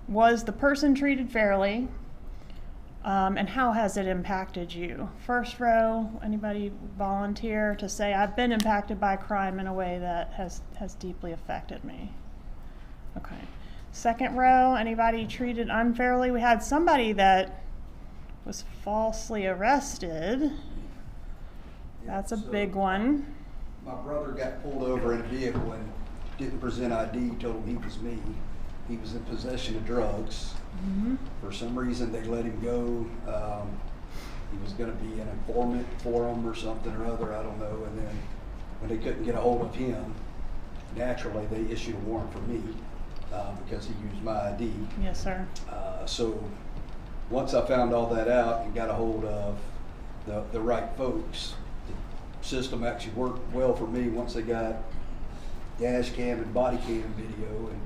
was the person treated fairly? And how has it impacted you? First row, anybody volunteer to say, I've been impacted by crime in a way that has deeply affected me? Okay. Second row, anybody treated unfairly? We had somebody that was falsely arrested. That's a big one. My brother got pulled over in a vehicle and didn't present ID, told him he was me. He was in possession of drugs. Mm-hmm. For some reason, they let him go. He was going to be an informant for them or something or other, I don't know. And then when they couldn't get a hold of him, naturally, they issued a warrant for me. Because he used my ID. Yes, sir. So once I found all that out and got a hold of the right folks, the system actually worked well for me once they got dash cam and body cam video and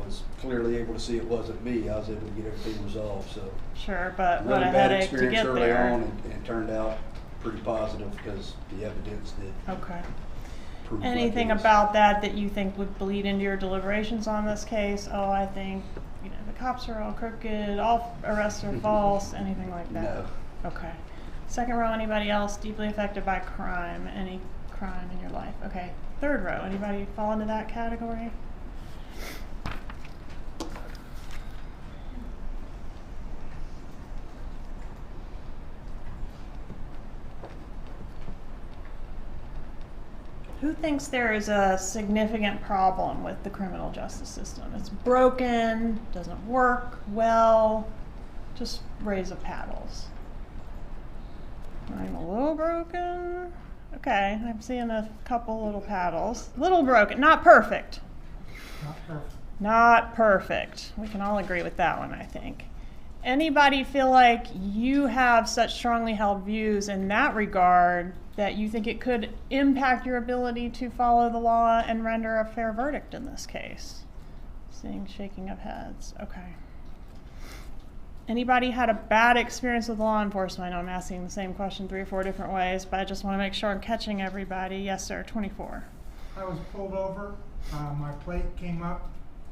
was clearly able to see it wasn't me. I was able to get everything resolved. So sure, but really what a bad headache to experience get early there. on and turned out pretty positive because the evidence did. Okay. Prove my Anything case. about that you think would bleed into your deliberations on this case? Oh, I think the cops are all crooked, all arrests are false, anything like that? No. Okay. Second row, anybody else deeply affected by crime? Any crime in your life? Okay. Third row, anybody fall into that category? Who thinks there is a significant problem with the criminal justice system? It's broken, doesn't work well. Just raise of paddles. I'm a little broken. Okay, I'm seeing a couple little paddles. Little broken, not perfect. Not perfect. Not perfect. We can all agree with that one, I think. Anybody feel like you have such strongly held views in that regard that you think it could impact your ability to follow the law and render a fair verdict in this case? Seeing shaking of heads. Okay. Anybody had a bad experience with law enforcement? I know I'm asking the same question 3 or 4 different ways, but I just want to make sure I'm catching everybody. Yes, sir. 24. I was pulled over. My plate came up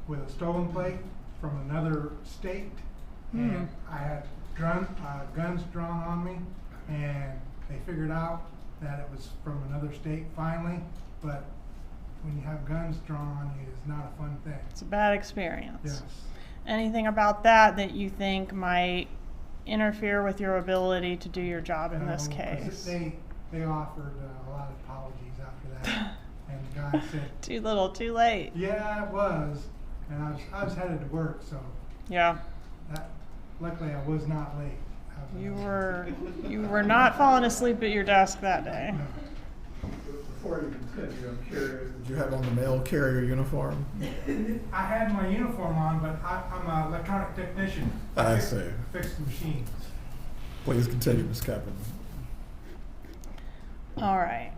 with a stolen plate from another state. And I had guns drawn on me, and they figured out that it was from another state finally, but when you have guns drawn on you, it's not a fun thing. It's a bad experience. Yes. Anything about that you think might interfere with your ability to do your job in this 'Cause case? They offered a lot of apologies after that, and the guy said, Too little, too late. "Yeah, it was," and I was headed to work, so Yeah. Luckily I was not late. You were not falling asleep at your desk that day. Before you continue, I'm curious, did you have on the mail carrier uniform? I had my uniform on, but I'm an electronic technician. I see. Fix the machines. Please continue, Ms. Kaplan. All right.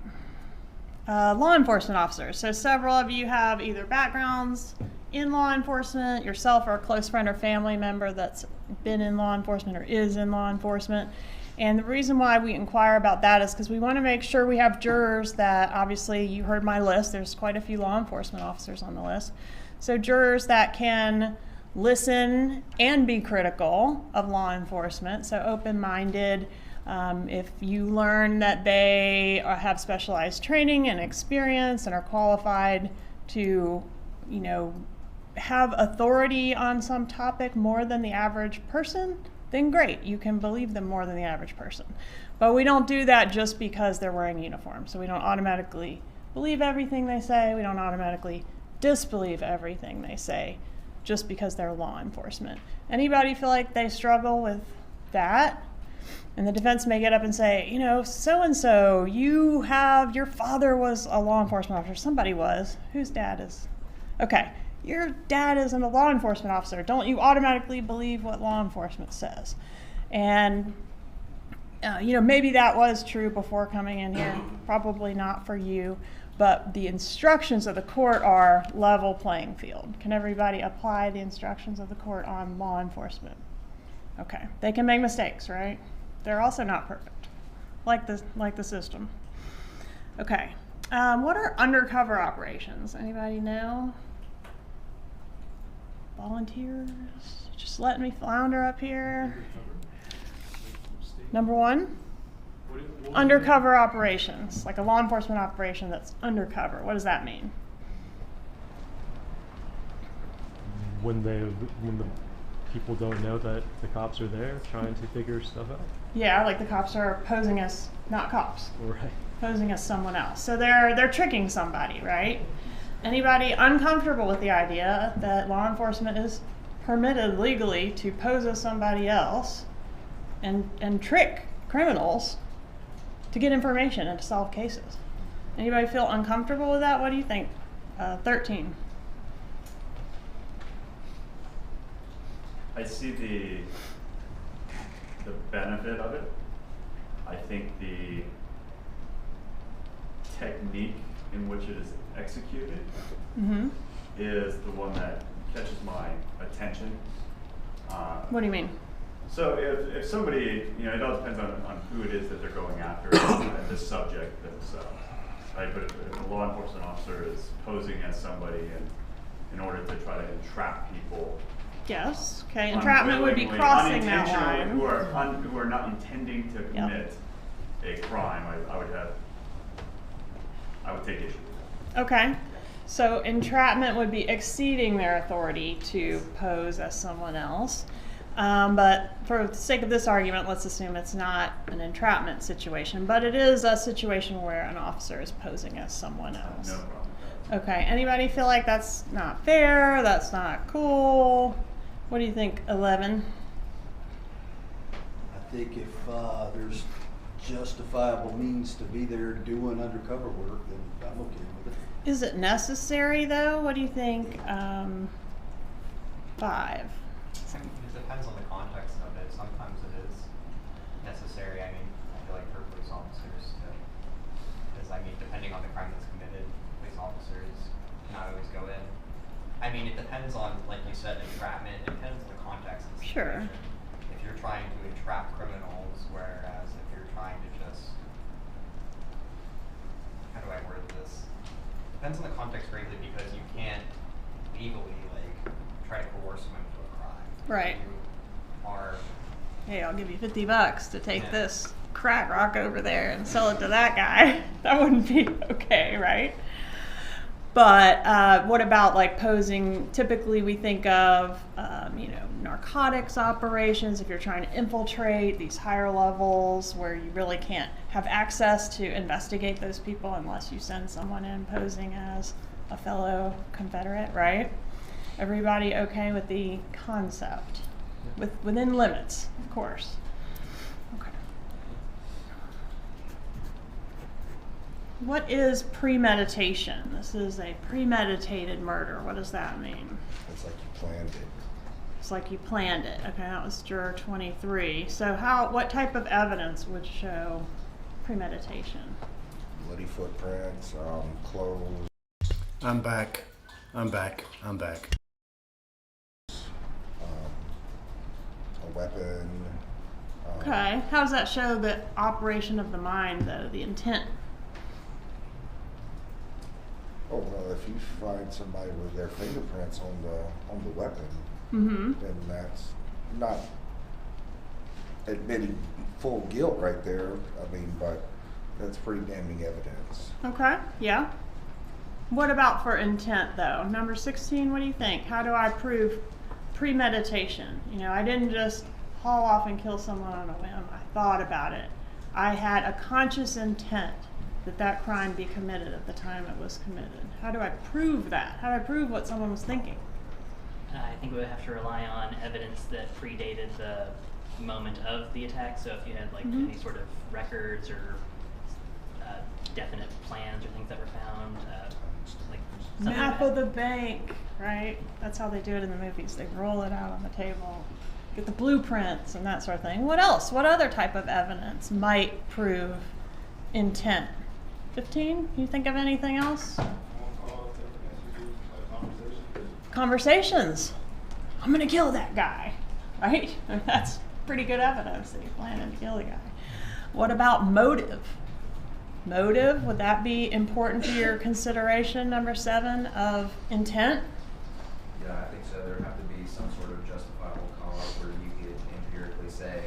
Law enforcement officers. So several of you have either backgrounds in law enforcement, yourself or a close friend or family member that's been in law enforcement or is in law enforcement. And the reason why we inquire about that is because we want to make sure we have jurors that, obviously you heard my list, there's quite a few law enforcement officers on the list. So jurors that can listen and be critical of law enforcement, so open-minded. If you learn that they have specialized training and experience and are qualified to, have authority on some topic more than the average person, then great, you can believe them more than the average person. But we don't do that just because they're wearing uniforms. So we don't automatically believe everything they say. We don't automatically disbelieve everything they say just because they're law enforcement. Anybody feel like they struggle with that? And the defense may get up and say, so-and-so, your father was a law enforcement officer. Somebody was. Whose dad is? Okay. Your dad isn't a law enforcement officer. Don't you automatically believe what law enforcement says? And, maybe that was true before coming in here. Probably not for you. But the instructions of the court are level playing field. Can everybody apply the instructions of the court on law enforcement? Okay. They can make mistakes, right? They're also not perfect, like the system. Okay. What are undercover operations? Anybody know? Volunteers? Just letting me flounder up here. Number one, undercover operations, like a law enforcement operation that's undercover. What does that mean? When the people don't know that the cops are there trying to figure stuff out. Yeah, like the cops are posing as not cops. Right. Posing as someone else. So they're tricking somebody, right? Anybody uncomfortable with the idea that law enforcement is permitted legally to pose as somebody else and trick criminals to get information and to solve cases? Anybody feel uncomfortable with that? What do you think? 13. I see the benefit of it. I think the technique in which it is executed is the one that catches my attention. What do you mean? So if somebody, it all depends on who it is that they're going after and the subject themselves. Right? But if a law enforcement officer is posing as somebody in order to try to entrap people. Yes. Okay. Entrapment would be crossing that line. Who are not intending to commit a crime, I would take issue with that. Okay. So entrapment would be exceeding their authority to pose as someone else. But for the sake of this argument, let's assume it's not an entrapment situation, but it is a situation where an officer is posing as someone else. No problem. Okay. Anybody feel like that's not fair? That's not cool? What do you think, 11? I think if there's justifiable means to be there doing undercover work, then I'm okay with it. Is it necessary, though? What do you think? 5. It depends on the context of it. Sometimes it is necessary. I feel like for police officers, because depending on the crime that's committed, police officers not always go in. It depends on, like you said, entrapment. It depends on the context of the situation. Sure. If you're trying to entrap criminals, whereas if you're trying to just, how do I word this? Depends on the context greatly, because you can't legally try to coerce them into a crime. Right. You are hey, I'll give you $50 to take this crack rock over there and sell it to that guy. That wouldn't be okay, right? But what about like posing? Typically we think of, narcotics operations, if you're trying to infiltrate these higher levels where you really can't have access to investigate those people unless you send someone in posing as a fellow Confederate, right? Everybody okay with the concept? Within limits, of course. Okay. What is premeditation? This is a premeditated murder. What does that mean? It's like you planned it. It's like you planned it. Okay, that was Juror 23. So what type of evidence would show premeditation? Bloody footprints, clothes. I'm back. A weapon. Okay, how does that show the operation of the mind, though, the intent? Oh, well, if you find somebody with their fingerprints on the weapon, Mm-hmm. then that's not admitting full guilt right there. I mean, but that's pretty damning evidence. Okay, yeah. What about for intent, though? Number 16, what do you think? How do I prove premeditation? I didn't just haul off and kill someone on a whim. I thought about it. I had a conscious intent that crime be committed at the time it was committed. How do I prove that? How do I prove what someone was thinking? I think we would have to rely on evidence that predated the moment of the attack. So if you had any sort of records or definite plans or things that were found, Map of the bank, right? That's how they do it in the movies. They roll it out on the table, get the blueprints and that sort of thing. What else? What other type of evidence might prove intent? 15? Can you think of anything else? Conversations. I'm gonna kill that guy, right? That's pretty good evidence that you planned to kill the guy. What about motive? Motive, would that be important to your consideration, number 7, of intent? Yeah, I think so. There would have to be some sort of justifiable cause where you could empirically say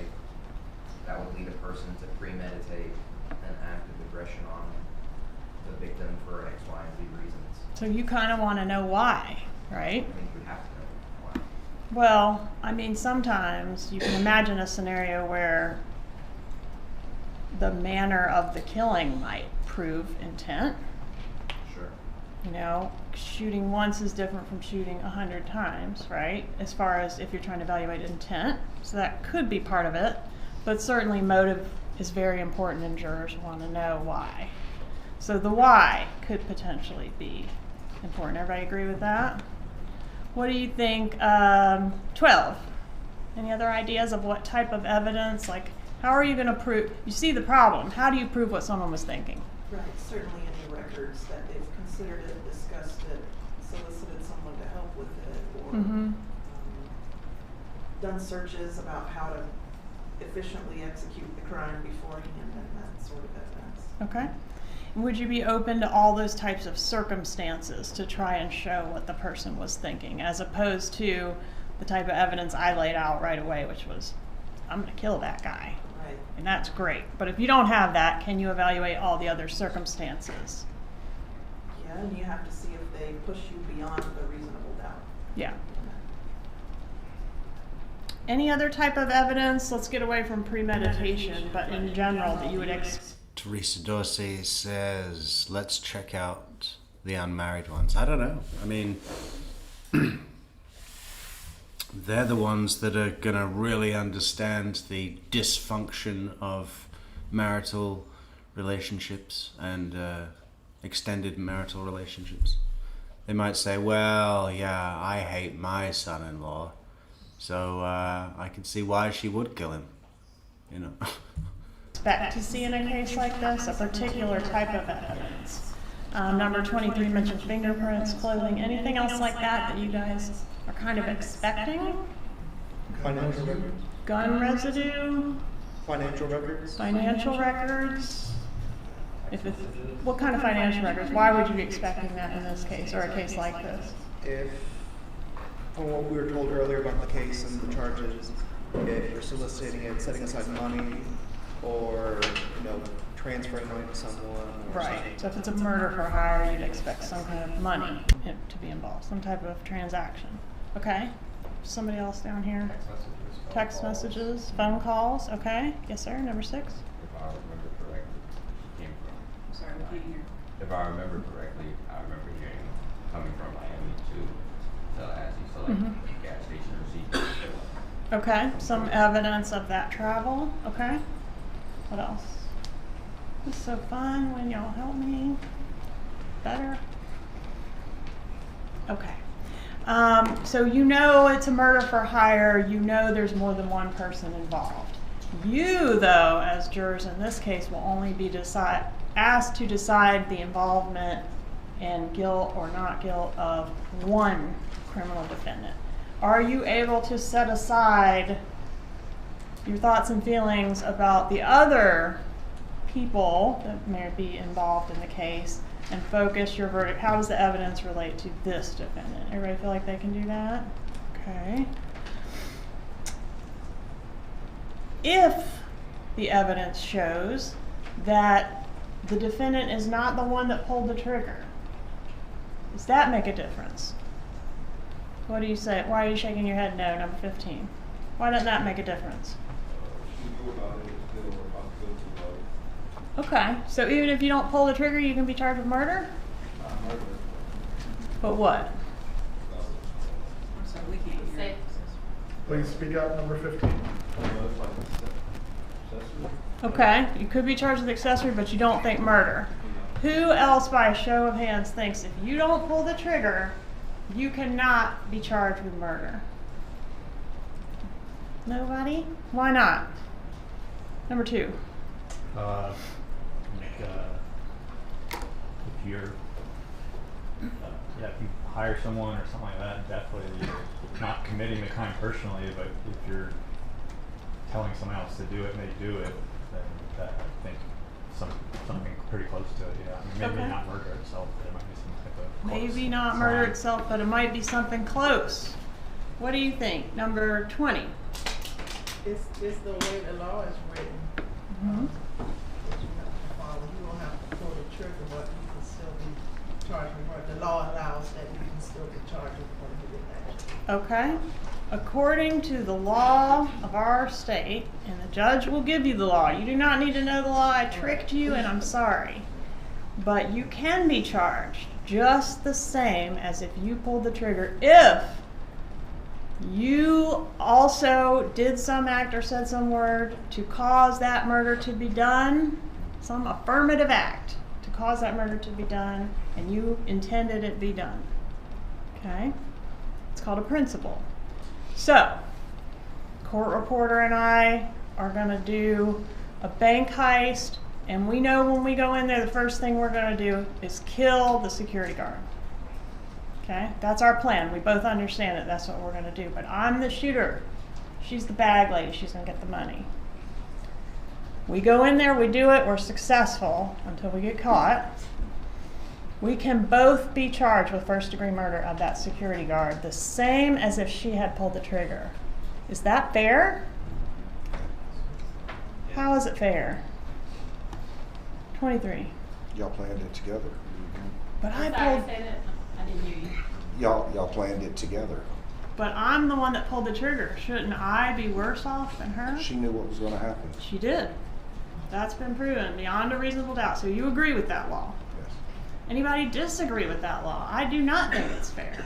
that would lead a person to premeditate an act of aggression on the victim for X, Y, and Z reasons. So you kind of want to know why, right? I think we'd have to know why. Well, I mean, sometimes you can imagine a scenario where the manner of the killing might prove intent. Sure. Shooting once is different from shooting 100 times, right? As far as if you're trying to evaluate intent. So that could be part of it. But certainly motive is very important and jurors want to know why. So the why could potentially be important. Everybody agree with that? What do you think? 12. Any other ideas of what type of evidence? How are you going to prove? You see the problem. How do you prove what someone was thinking? Right, certainly any records that they've considered it, discussed it, solicited someone to help with it, or done searches about how to efficiently execute the crime beforehand and that sort of evidence. Okay. And would you be open to all those types of circumstances to try and show what the person was thinking, as opposed to the type of evidence I laid out right away, which was, I'm going to kill that guy. Right. And that's great. But if you don't have that, can you evaluate all the other circumstances? Yeah, and you have to see if they push you beyond a reasonable doubt. Yeah. Any other type of evidence? Let's get away from premeditation, but in general that you would Teresa Dorsey says, let's check out the unmarried ones. I don't know. I mean, they're the ones that are going to really understand the dysfunction of marital relationships and extended marital relationships. They might say, well, yeah, I hate my son-in-law, so I can see why she would kill him, expect to see in a case like this, a particular type of evidence. Number 23 mentioned fingerprints, clothing, anything else like that you guys are kind of expecting? Financial records. Gun residue? Financial records. Financial records? What kind of financial records? Why would you be expecting that in this case, or a case like this? If, from what we were told earlier about the case and the charges, if you're soliciting it, setting aside money, or, transferring money to someone. Or Right. something. So if it's a murder for hire, you'd expect some kind of money to be involved, some type of transaction. Okay. Somebody else down here? Text messages, phone calls. Okay. Yes, sir. Number 6. If I remember correctly, she came from. I'm sorry, we can't hear. If I remember correctly, I remember hearing coming from Miami to Tallahassee, so like Mhm. gas station receipt. Okay. Some evidence of that travel. Okay. What else? It's so fun when y'all help me better. Okay. So it's a murder for hire. There's more than one person involved. You, though, as jurors in this case, will only be asked to decide the involvement and guilt or not guilt of one criminal defendant. Are you able to set aside your thoughts and feelings about the other people that may be involved in the case and focus your verdict? How does the evidence relate to this defendant? Everybody feel like they can do that? Okay. If the evidence shows that the defendant is not the one that pulled the trigger, does that make a difference? What do you say? Why are you shaking your head no, number 15? Why doesn't that make a difference? Okay, so even if you don't pull the trigger, you can be charged with murder? But what? I'm sorry, we can't hear. Please speak up, number 15. Okay, you could be charged with accessory, but you don't think murder. Who else, by a show of hands, thinks if you don't pull the trigger, you cannot be charged with murder? Nobody? Why not? Number 2. If you're, if you hire someone or something like that, definitely you're not committing the crime personally, but if you're telling someone else to do it and they do it, then that, I think something pretty close to it, yeah. I mean, maybe not murder itself, but it might be some type of Maybe not murder itself, but it might be something close. What do you think? Number 20. It's the way the law is written. Mm-hmm. That you have to follow. You don't have to pull the trigger, but you can still be charged with murder. The law allows that you can still be charged with prohibited action. Okay. According to the law of our state, and the judge will give you the law. You do not need to know the law. I tricked you, and I'm sorry. But you can be charged just the same as if you pulled the trigger if you also did some act or said some word to cause that murder to be done, some affirmative act to cause that murder to be done, and you intended it be done. Okay? It's called a principle. So, court reporter and I are going to do a bank heist, and we know when we go in there, the first thing we're going to do is kill the security guard. Okay, that's our plan. We both understand that that's what we're going to do. But I'm the shooter. She's the bag lady. She's going to get the money. We go in there, we do it, we're successful until we get caught. We can both be charged with first-degree murder of that security guard, the same as if she had pulled the trigger. Is that fair? How is it fair? 23. Y'all planned it together. But I Sorry, pulled. say that. I didn't hear you. Y'all planned it together. But I'm the one that pulled the trigger. Shouldn't I be worse off than her? She knew what was going to happen. She did. That's been proven beyond a reasonable doubt. So you agree with that law? Yes. Anybody disagree with that law? I do not think it's fair.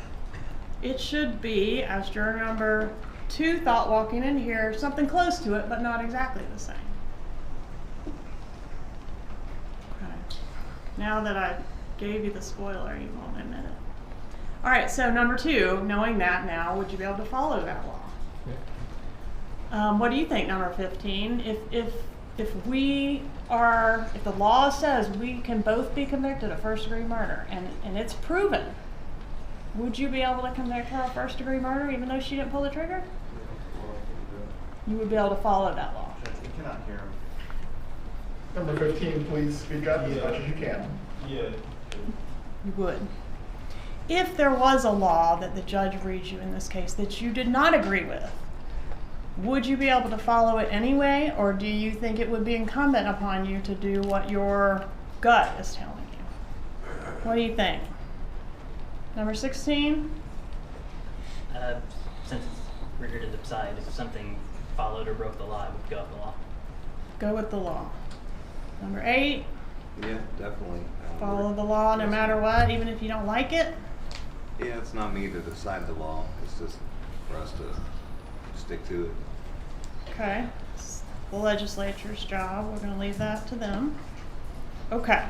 It should be, as juror number 2 thought walking in here, something close to it, but not exactly the same. Okay. Now that I gave you the spoiler, you won't admit it. All right, so number 2, knowing that now, would you be able to follow that law? Yeah. What do you think, number 15? If the law says we can both be convicted of first-degree murder, and it's proven, would you be able to convict her of first-degree murder even though she didn't pull the trigger? You would be able to follow that law. You cannot hear him. Number 15, please speak up as much as you can. Yeah. You would. If there was a law that the judge reads you in this case that you did not agree with, would you be able to follow it anyway, or do you think it would be incumbent upon you to do what your gut is telling you? What do you think? Number 16? Since it's rigor to decide, if something followed or broke the law, it would go with the law. Go with the law. Number 8? Yeah, definitely. Follow the law no matter what, even if you don't like it? Yeah, it's not me to decide the law. It's just for us to stick to it. Okay. It's the legislature's job. We're going to leave that to them. Okay.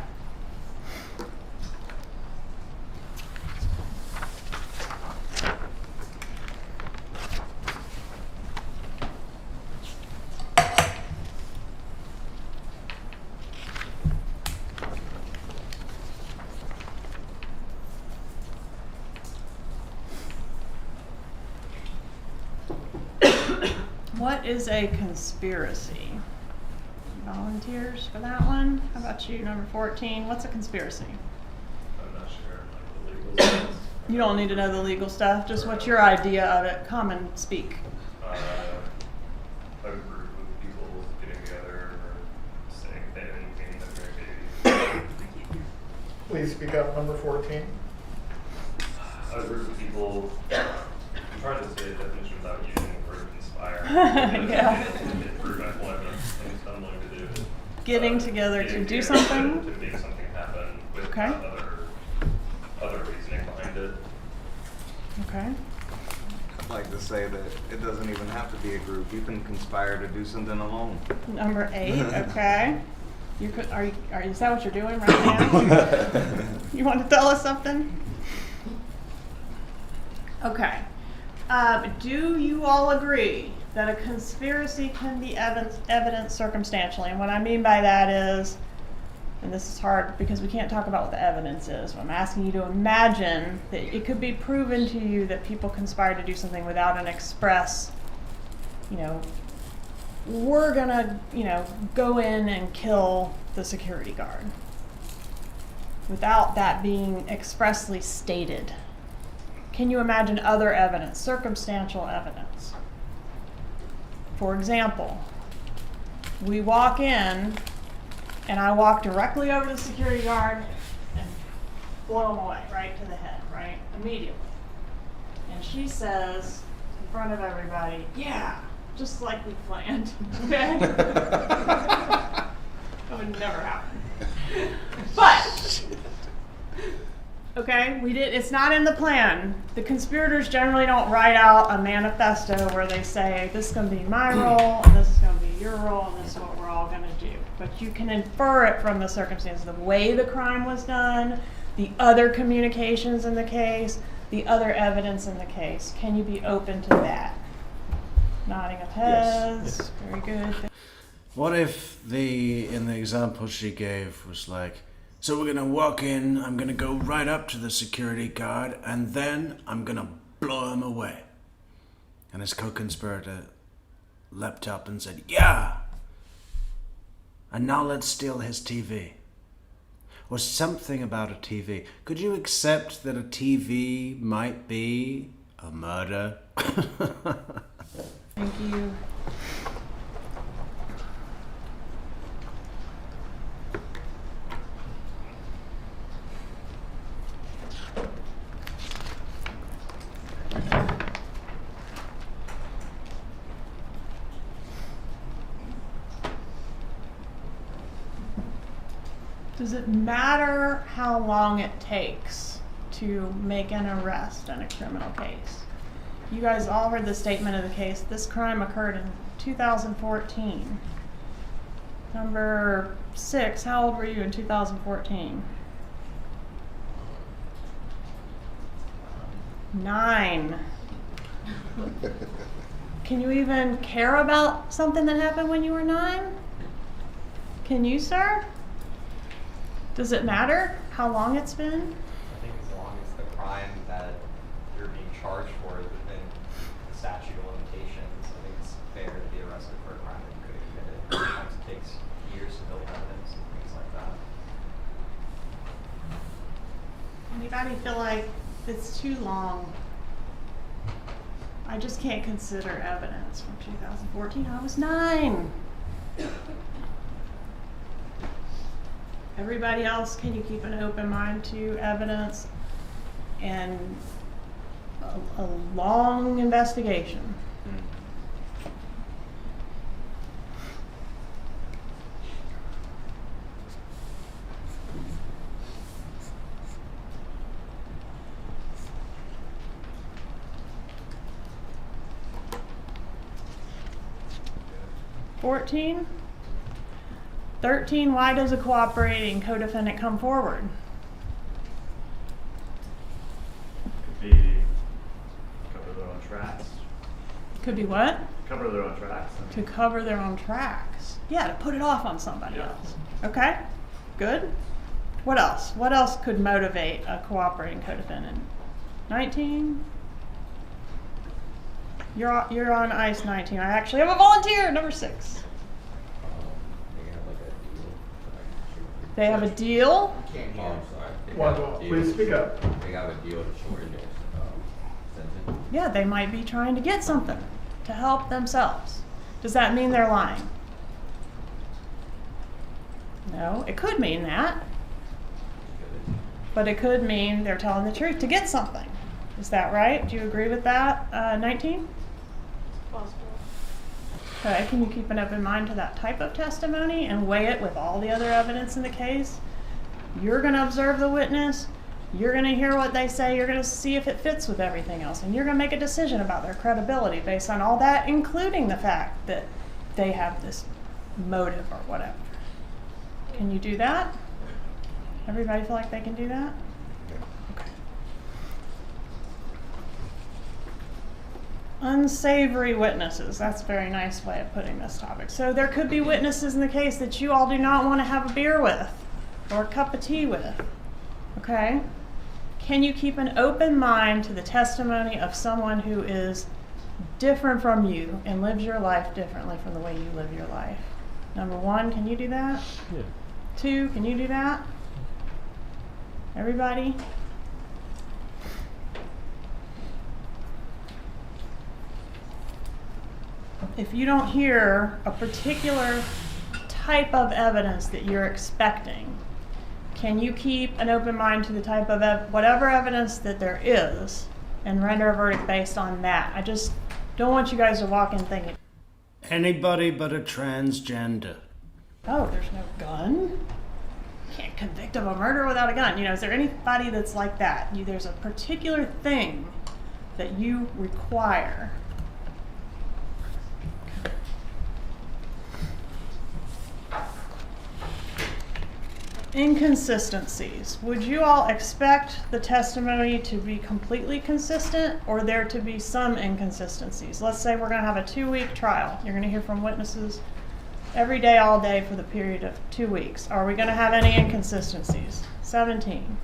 What is a conspiracy? Volunteers for that one? How about you, number 14? What's a conspiracy? I'm not sure, like the legal stuff. You don't need to know the legal stuff, just what's your idea of it? Common speak. A group of people getting together or saying anything that maybe. Please speak up, number 14. A group of people, I'm trying to say a definition without using the word conspire. Yeah. Prove medical evidence, things I'm willing to do. Getting together to Getting do together something? To make something happen with Okay. other reasoning behind it. Okay. I'd like to say that it doesn't even have to be a group. You can conspire to do something alone. Number 8, okay. You could, is that what you're doing right now? You want to tell us something? Okay. Do you all agree that a conspiracy can be evidenced circumstantially? And what I mean by that is, and this is hard because we can't talk about what the evidence is, but I'm asking you to imagine that it could be proven to you that people conspired to do something without an express, we're gonna, go in and kill the security guard, without that being expressly stated. Can you imagine other evidence, circumstantial evidence? For example, we walk in and I walk directly over to the security guard and blow him away, right to the head, right? Immediately. And she says, in front of everybody, yeah, just like we planned, okay? That would never happen. But, okay, it's not in the plan. The conspirators generally don't write out a manifesto where they say, this is going to be my role, and this is going to be your role, and this is what we're all going to do. But you can infer it from the circumstances, the way the crime was done, the other communications in the case, the other evidence in the case. Can you be open to that? Nodding of heads. Yes. Very good. What if in the example she gave was like, so we're gonna walk in, I'm gonna go right up to the security guard, and then I'm gonna blow him away. And his co-conspirator leapt up and said, yeah! And now let's steal his TV. Or something about a TV. Could you accept that a TV might be a murder? Thank you. Does it matter how long it takes to make an arrest in a criminal case? You guys all heard the statement of the case. This crime occurred in 2014. Number 6, how old were you in 2014? 9. Can you even care about something that happened when you were 9? Can you, sir? Does it matter how long it's been? I think as long as the crime that you're being charged for is within the statute of limitations, I think it's fair to be arrested for a crime that you could have committed. Sometimes it takes years to build evidence and things like that. Anybody feel like it's too long? I just can't consider evidence from 2014. I was 9. Everybody else, can you keep an open mind to evidence and a long investigation? $14. 13, why does a cooperating co-defendant come forward? Could be cover their own tracks. Could be what? Cover their own tracks. To cover their own tracks. Yeah, to put it off on somebody else. Okay, good. What else? What else could motivate a cooperating co-defendant? 19? You're on ice, 19. I actually have a volunteer, number 6. They have a deal? Oh, I'm sorry. Well, please speak up. They got a deal to shorten their sentence. Yeah, they might be trying to get something to help themselves. Does that mean they're lying? No, it could mean that. But it could mean they're telling the truth to get something. Is that right? Do you agree with that, 19? Possible. Okay, can you keep an open mind to that type of testimony and weigh it with all the other evidence in the case? You're going to observe the witness, you're going to hear what they say, you're going to see if it fits with everything else, and you're going to make a decision about their credibility based on all that, including the fact that they have this motive or whatever. Can you do that? Everybody feel like they can do that? Okay. Unsavory witnesses. That's a very nice way of putting this topic. So there could be witnesses in the case that you all do not want to have a beer with or a cup of tea with. Okay? Can you keep an open mind to the testimony of someone who is different from you and lives your life differently from the way you live your life? Number 1, can you do that? Yeah. 2, can you do that? Everybody? If you don't hear a particular type of evidence that you're expecting, can you keep an open mind to the type of whatever evidence that there is and render a verdict based on that? I just don't want you guys to walk in thinking, Anybody but a transgender. oh, there's no gun? Can't convict of a murder without a gun. You know, is there anybody that's like that? There's a particular thing that you require. Inconsistencies. Would you all expect the testimony to be completely consistent or there to be some inconsistencies? Let's say we're going to have a 2-week trial. You're going to hear from witnesses every day, all day for the period of 2 weeks. Are we going to have any inconsistencies? 17.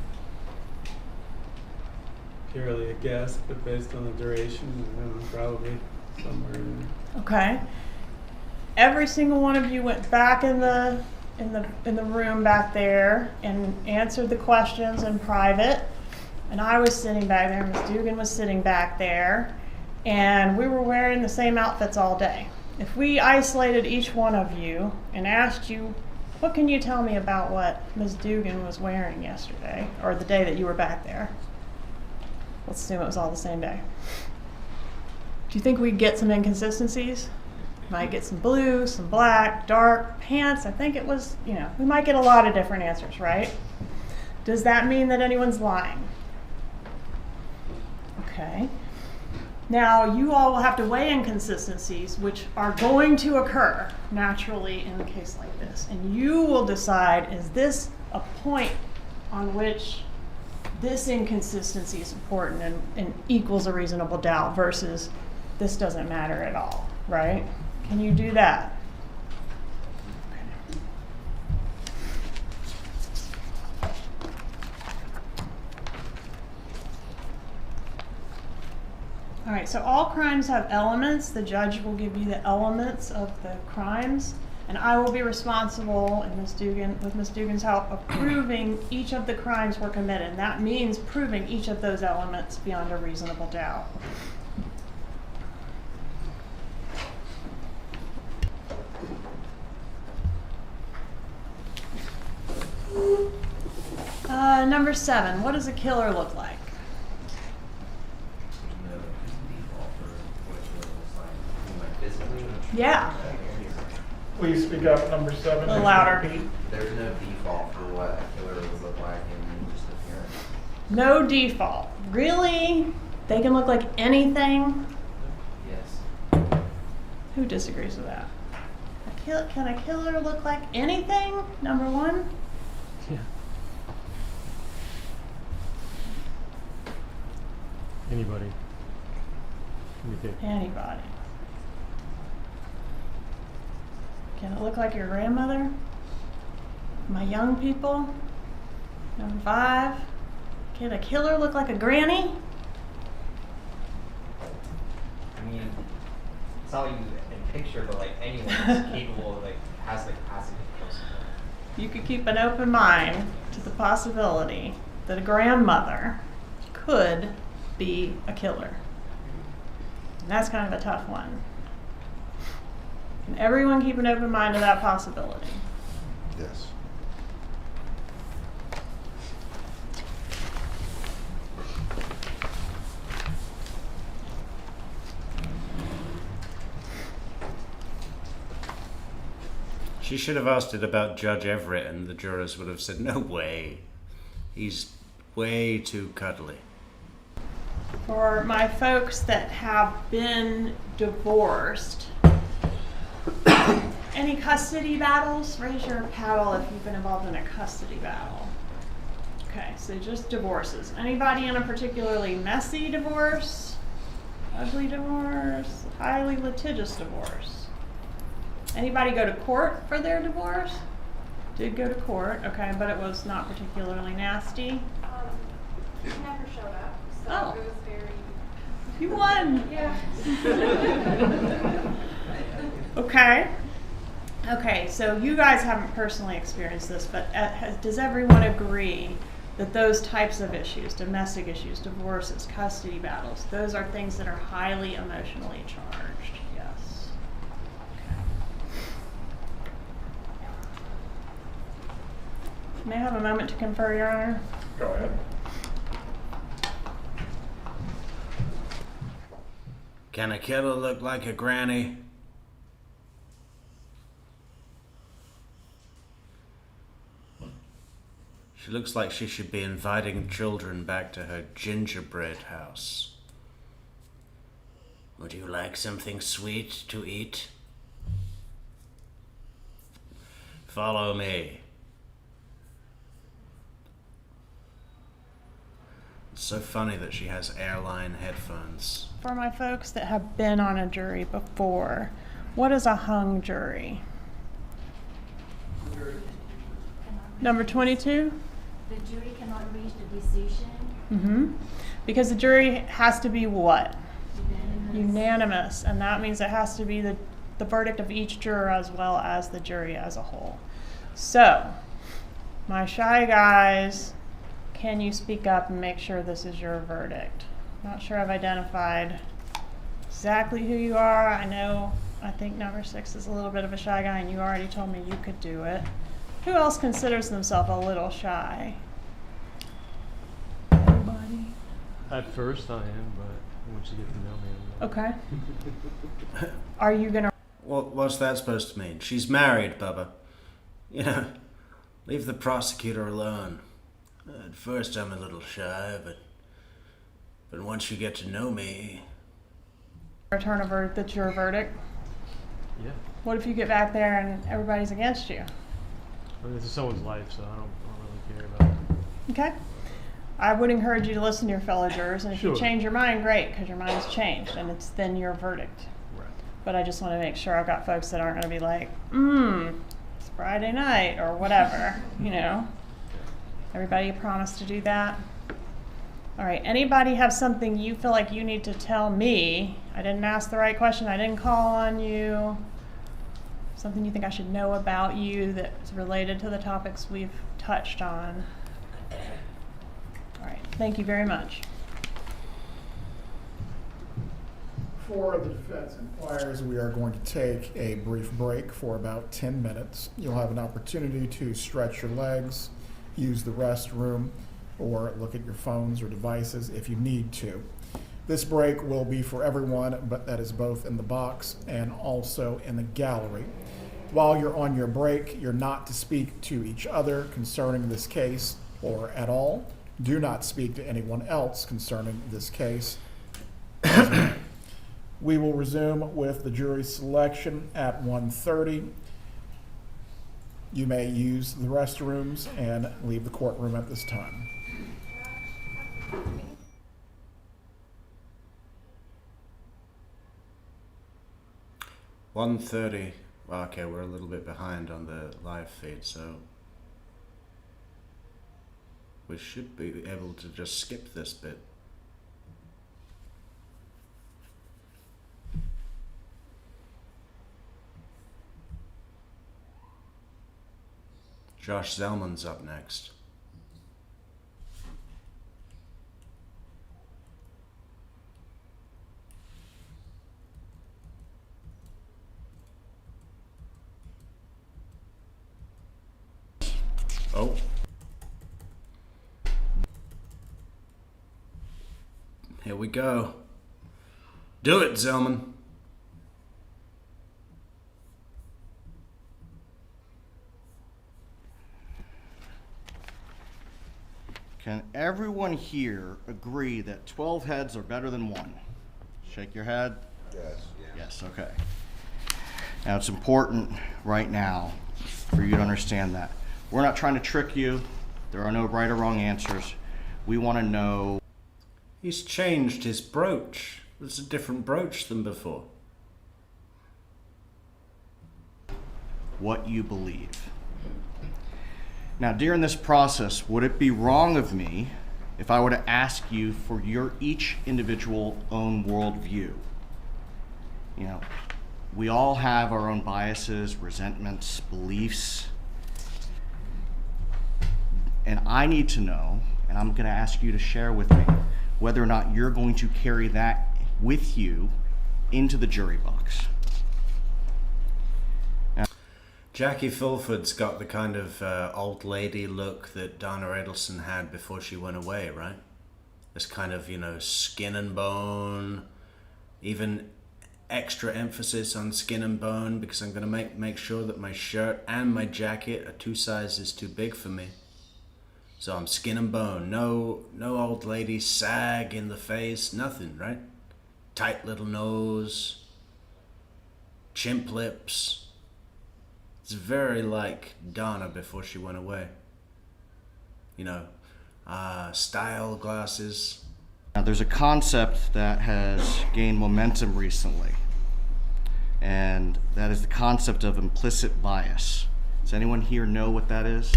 Purely a guess, but based on the duration, probably somewhere in there. Okay. Every single one of you went back in the room back there and answered the questions in private. And I was sitting back there, Ms. Dugan was sitting back there, and we were wearing the same outfits all day. If we isolated each one of you and asked you, what can you tell me about what Ms. Dugan was wearing yesterday, or the day that you were back there? Let's assume it was all the same day. Do you think we'd get some inconsistencies? Might get some blue, some black, dark pants. I think it was, we might get a lot of different answers, right? Does that mean that anyone's lying? Okay. Now, you all will have to weigh inconsistencies, which are going to occur naturally in a case like this. And you will decide, is this a point on which this inconsistency is important and equals a reasonable doubt versus this doesn't matter at all, right? Can you do that? All right, so all crimes have elements. The judge will give you the elements of the crimes, and I will be responsible, and with Ms. Dugan's help, of proving each of the crimes were committed. And that means proving each of those elements beyond a reasonable doubt. Number 7, what does a killer look like? Yeah. Please speak up, number 7. A little louder. There's no default for what a killer would look like in just appearance. No default. Really? They can look like anything? Yes. Who disagrees with that? Can a killer look like anything? Number 1? Yeah. Anybody. Let me think. Anybody. Can it look like your grandmother? My young people? Number 5. Can a killer look like a granny? I mean, it's not like you in picture, but like anyone is capable of, like, has the capacity to kill someone. You could keep an open mind to the possibility that a grandmother could be a killer. And that's kind of a tough one. Can everyone keep an open mind to that possibility? Yes. She should have asked it about Judge Everett, and the jurors would have said, no way. He's way too cuddly. For my folks that have been divorced, any custody battles? Raise your paddle if you've been involved in a custody battle. Okay, so just divorces. Anybody in a particularly messy divorce? Ugly divorce? Highly litigious divorce? Anybody go to court for their divorce? Did go to court, okay, but it was not particularly nasty. He never showed up, so Oh. it was very... You won! Yeah. Okay. Okay, so you guys haven't personally experienced this, but does everyone agree that those types of issues, domestic issues, divorces, custody battles, those are things that are highly emotionally charged? Yes. Okay. May I have a moment to confer, Your Honor? Go ahead. Can a killer look like a granny? She looks like she should be inviting children back to her gingerbread house. Would you like something sweet to eat? Follow me. It's so funny that she has airline headphones. For my folks that have been on a jury before, what is a hung jury? Number 22? The jury cannot reach the decision. Mm-hmm. Because the jury has to be what? Unanimous. Unanimous. And that means it has to be the verdict of each juror as well as the jury as a whole. So, my shy guys, can you speak up and make sure this is your verdict? Not sure I've identified exactly who you are. I think number 6 is a little bit of a shy guy, and you already told me you could do it. Who else considers themselves a little shy? Anybody? At first I am, but once you get to know me, I'm not. Okay. Are you gonna? What's that supposed to mean? She's married, Bubba. You know, leave the prosecutor alone. At first I'm a little shy, but once you get to know me... Return a verdict that's your verdict? Yeah. What if you get back there and everybody's against you? I mean, this is someone's life, so I don't really care about it. Okay. I would encourage you to listen to your fellow jurors, and if you Sure. change your mind, great, because your mind's changed, and it's then your verdict. Right. But I just want to make sure I've got folks that aren't going to be like, it's Friday night, or whatever, you know? Everybody promise to do that? All right, anybody have something you feel like you need to tell me? I didn't ask the right question, I didn't call on you. Something you think I should know about you that's related to the topics we've touched on. All right, thank you very much. For the defense inquirers, we are going to take a brief break for about 10 minutes. You'll have an opportunity to stretch your legs, use the restroom or look at your phones or devices if you need to. This break will be for everyone, but that is both in the box and also in the gallery. While you're on your break, you're not to speak to each other concerning this case or at all. Do not speak to anyone else concerning this case. We will resume with the jury selection at 1:30. You may use the restrooms and leave the courtroom at this time. $1:30. Well, okay, we're a little bit behind on the live feed, so we should be able to just skip this bit. Josh Zellman's up next. Oh. Here we go. Do it, Zellman. Can everyone here agree that 12 heads are better than one? Shake your head. Yes. Yes, okay. Now it's important right now for you to understand that. We're not trying to trick you. There are no right or wrong answers. We want to know. He's changed his brooch. It's a different brooch than before. What you believe. Now, during this process, would it be wrong of me if I were to ask you for your each individual own worldview? You know, we all have our own biases, resentments, beliefs. And I need to know, and I'm going to ask you to share with me, whether or not you're going to carry that with you into the jury box. Jackie Fulford's got the kind of old lady look that Donna Adelson had before she went away, right? This kind of, you know, skin and bone, even extra emphasis on skin and bone, because I'm going to make sure that my shirt and my jacket are 2 sizes too big for me. So I'm skin and bone. No old lady sag in the face, nothing, right? Tight little nose, chimp lips. It's very like Donna before she went away. You know, style glasses. Now there's a concept that has gained momentum recently, and that is the concept of implicit bias. Does anyone here know what that is?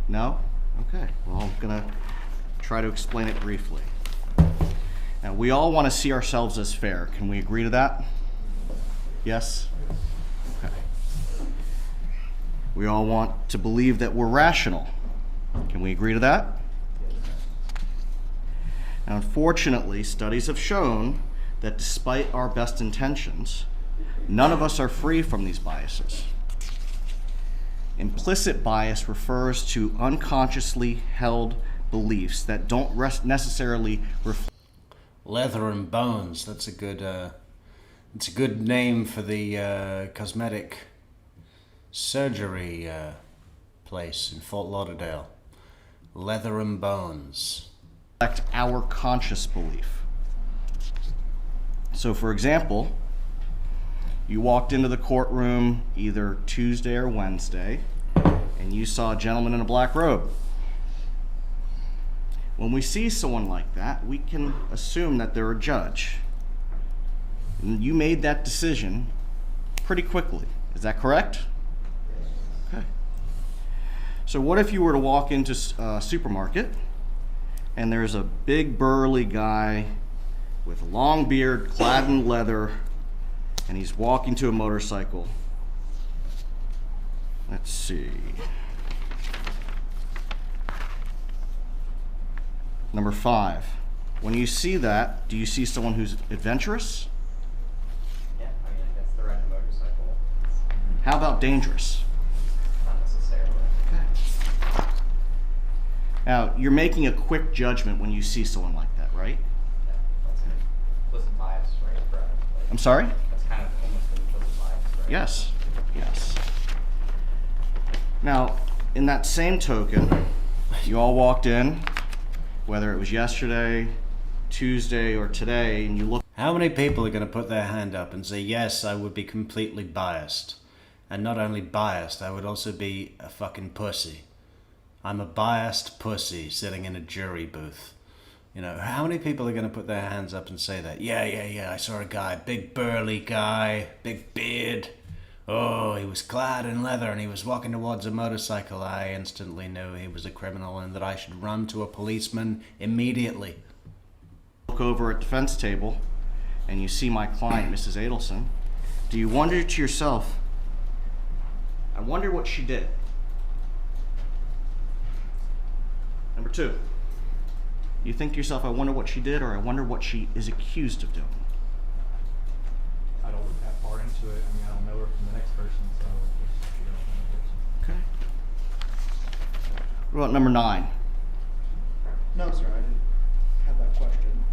No? Okay, well, I'm gonna try to explain it briefly. Now, we all want to see ourselves as fair. Can we agree to that? Yes? Okay. We all want to believe that we're rational. Can we agree to that? Now, unfortunately, studies have shown that despite our best intentions, none of us are free from these biases. Implicit bias refers to unconsciously held beliefs that don't necessarily reflect. Leather and Bones. That's a good. It's a good name for the cosmetic surgery place in Fort Lauderdale. Leather and Bones. Our conscious belief. So, for example, you walked into the courtroom either Tuesday or Wednesday, and you saw a gentleman in a black robe. When we see someone like that, we can assume that they're a judge. And you made that decision pretty quickly. Is that correct? Okay. So what if you were to walk into a supermarket, and there's a big burly guy with a long beard, clad in leather, and he's walking to a motorcycle. Let's see. Number 5. When you see that, do you see someone who's adventurous? Yeah, I mean, I guess they're riding a motorcycle. How about dangerous? Not necessarily. Now, you're making a quick judgment when you see someone like that, right? Yeah, that's an implicit bias, right? For, like, I'm sorry? That's kind of almost an implicit bias, right? Yes, yes. Now, in that same token, you all walked in, whether it was yesterday, Tuesday, or today, and you look. How many people are going to put their hand up and say, yes, I would be completely biased? And not only biased, I would also be a fucking pussy. I'm a biased pussy sitting in a jury booth. You know, how many people are going to put their hands up and say that? Yeah, I saw a guy, big burly guy, big beard. Oh, he was clad in leather and he was walking towards a motorcycle. I instantly knew he was a criminal and that I should run to a policeman immediately. Look over at the defense table and you see my client, Mrs. Adelson. Do you wonder to yourself, I wonder what she did? Number two, you think to yourself, I wonder what she did, or I wonder what she is accused of doing? I don't look that far into it. I mean, I don't know her from the next person, so just figure out from the person. Okay. What about number 9? No, sir, I didn't have that question.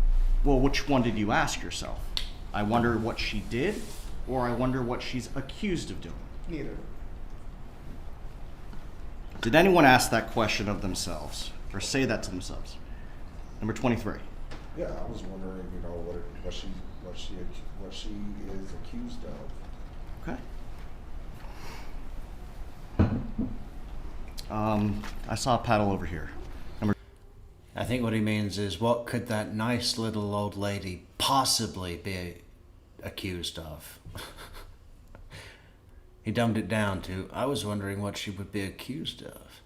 Well, which one did you ask yourself? I wonder what she did, or I wonder what she's accused of doing? Neither. Did anyone ask that question of themselves, or say that to themselves? Number 23. Yeah, I was wondering, you know, what she is accused of. Okay. I saw a paddle over here. I think what he means is, what could that nice little old lady possibly be accused of? He dumbed it down to, I was wondering what she would be accused of.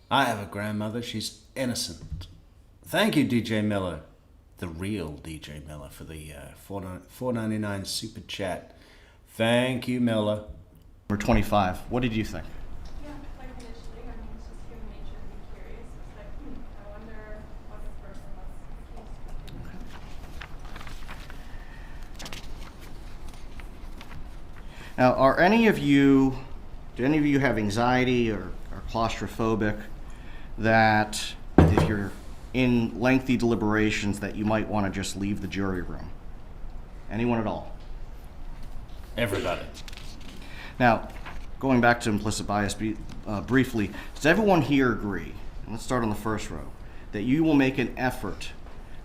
I have a grandmother, she's innocent. Thank you, DJ Miller, the real DJ Miller, for the $4.99 super chat. Thank you, Miller. Number 25, what did you think? Yeah, like initially, I mean, it's just human nature to be curious. It's like, I wonder what this person was accused of. Now, do any of you have anxiety or are claustrophobic that if you're in lengthy deliberations that you might want to just leave the jury room? Anyone at all? Everybody. Now, going back to implicit bias briefly, does everyone here agree, and let's start on the first row, that you will make an effort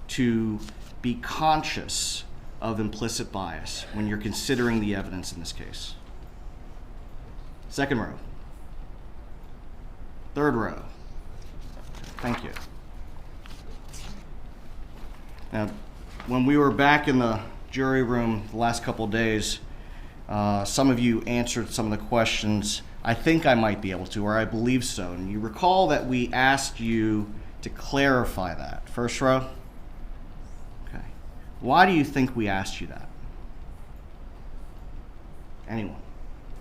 to be conscious of implicit bias when you're considering the evidence in this case? Second row. Third row. Thank you. Now, when we were back in the jury room the last couple of days, some of you answered some of the questions. I think I might be able to, or I believe so. And you recall that we asked you to clarify that. First row? Okay. Why do you think we asked you that? Anyone?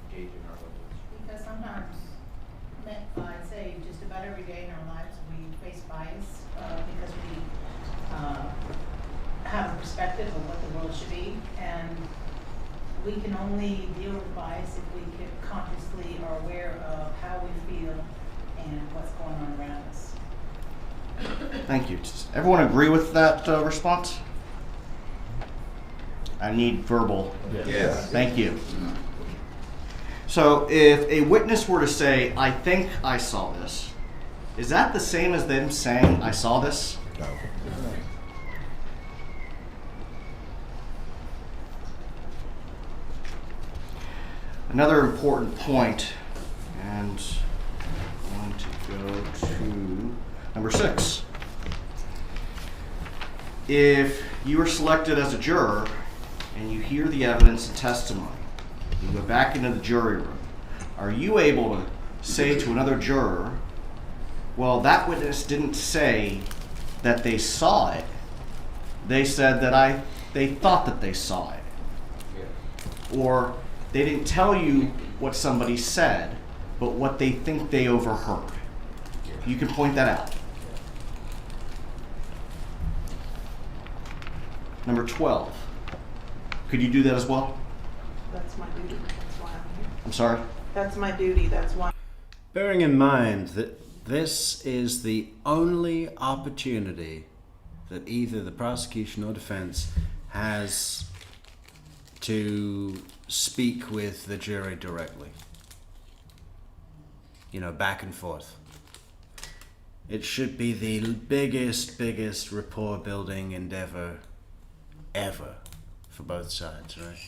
Because sometimes, I'd say just about every day in our lives, we face bias because we have a perspective of what the world should be, and we can only deal with bias if we consciously are aware of how we feel and what's going on around us. Thank you. Does everyone agree with that response? I need verbal. Yes. Thank you. So if a witness were to say, I think I saw this, is that the same as them saying, I saw this? No. Another important point, and I'm going to go to number 6. If you are selected as a juror and you hear the evidence and testimony, you go back into the jury room, are you able to say to another juror, well, that witness didn't say that they saw it. They said that they thought that they saw it. Yeah. Or they didn't tell you what somebody said, but what they think they overheard. You can point that out. Number 12. Could you do that as well? That's my duty, that's why I'm here. I'm sorry? That's my duty, that's why. Bearing in mind that This is the only opportunity that either the prosecution or defense has to speak with the jury directly. Back and forth. It should be the biggest rapport building endeavor ever for both sides, right?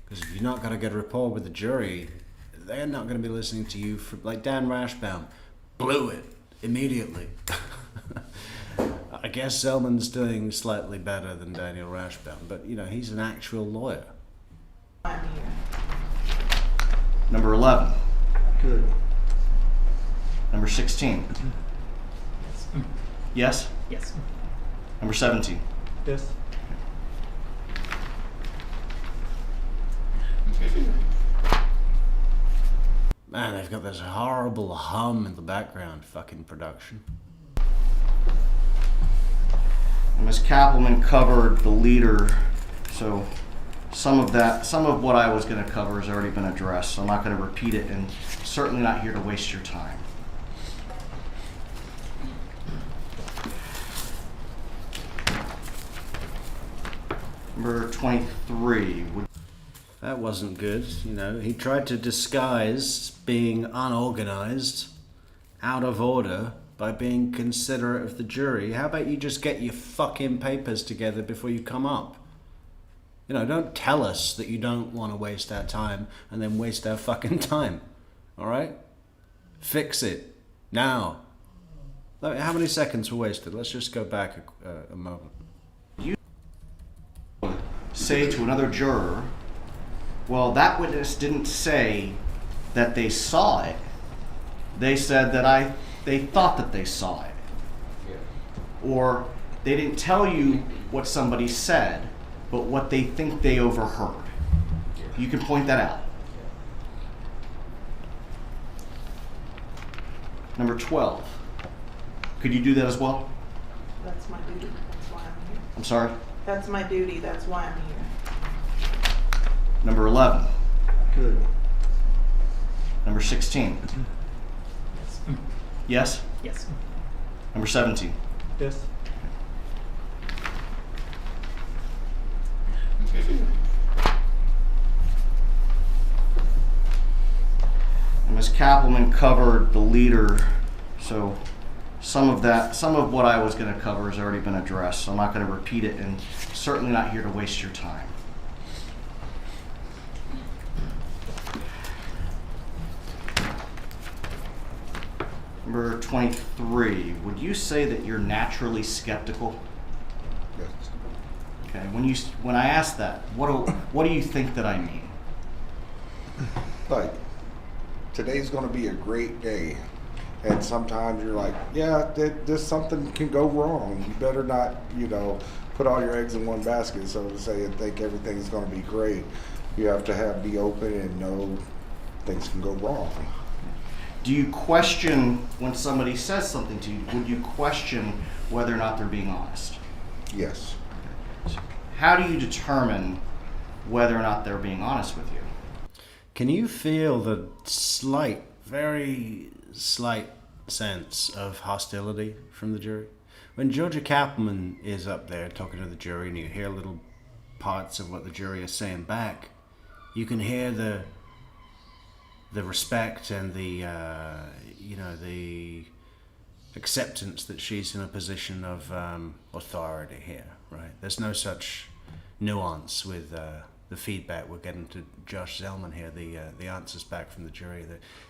Because if you're not going to get a rapport with the jury, they're not going to be listening to you. Like Dan Rashbaum blew it immediately. I guess Zellman's doing slightly better than Daniel Rashbaum, but he's an actual lawyer. Number 11. Good. Number 16. Yes? Yes. Number 17. Yes. Man, they've got this horrible hum in the background, fucking production. Ms. Kappelman covered the leader, so some of what I was going to cover has already been addressed, so I'm not going to repeat it, and certainly not here to waste your time. Number 23. That wasn't good, He tried to disguise being unorganized, out of order, by being considerate of the jury. How about you just get your fucking papers together before you come up? Don't tell us that you don't want to waste our time and then waste our fucking time. All right? Fix it. Now. How many seconds were wasted? Let's just go back a moment. You say to another juror, well, that witness didn't say that they saw it. They said that they thought that they saw it. Or they didn't tell you what somebody said, but what they think they overheard. You can point that out. Number 12. Could you do that as well? That's my duty, that's why I'm here. I'm sorry? That's my duty, that's why I'm here. Number 11. Good. Number 16. Yes? Yes. Number 17. Yes. Ms. Kappelman covered the leader, so some of what I was going to cover has already been addressed, so I'm not going to repeat it, and certainly not here to waste your time. Number 23, would you say that you're naturally skeptical? Yes. Okay, when I ask that, what do you think that I mean? Like, today's going to be a great day, and sometimes you're like, yeah, this something can go wrong. You better not, put all your eggs in one basket, so to say, and think everything's going to be great. You have to be open and know things can go wrong. Do you question when somebody says something to you? Would you question whether or not they're being honest? Yes. So how do you determine whether or not they're being honest with you? Can you feel the very slight sense of hostility from the jury? When Georgia Kappelman is up there talking to the jury and you hear little parts of what the jury is saying back, you can hear the respect and the acceptance that she's in a position of authority here, right? There's no such nuance with the feedback we're getting to Josh Zellman here, the answers back from the jury.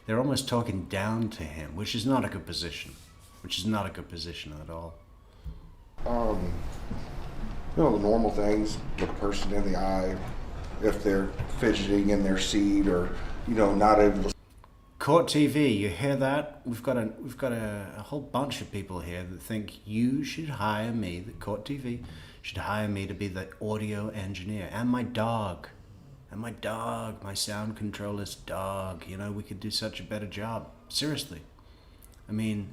They're almost talking down to him, which is not a good position. At all. The normal things, look a person in the eye, if they're fidgeting in their seat or, not able to. Court TV, you hear that? We've got a whole bunch of people here that think you should hire me, that Court TV should hire me to be the audio engineer, and my dog, my sound controller's dog. We could do such a better job. Seriously. I mean,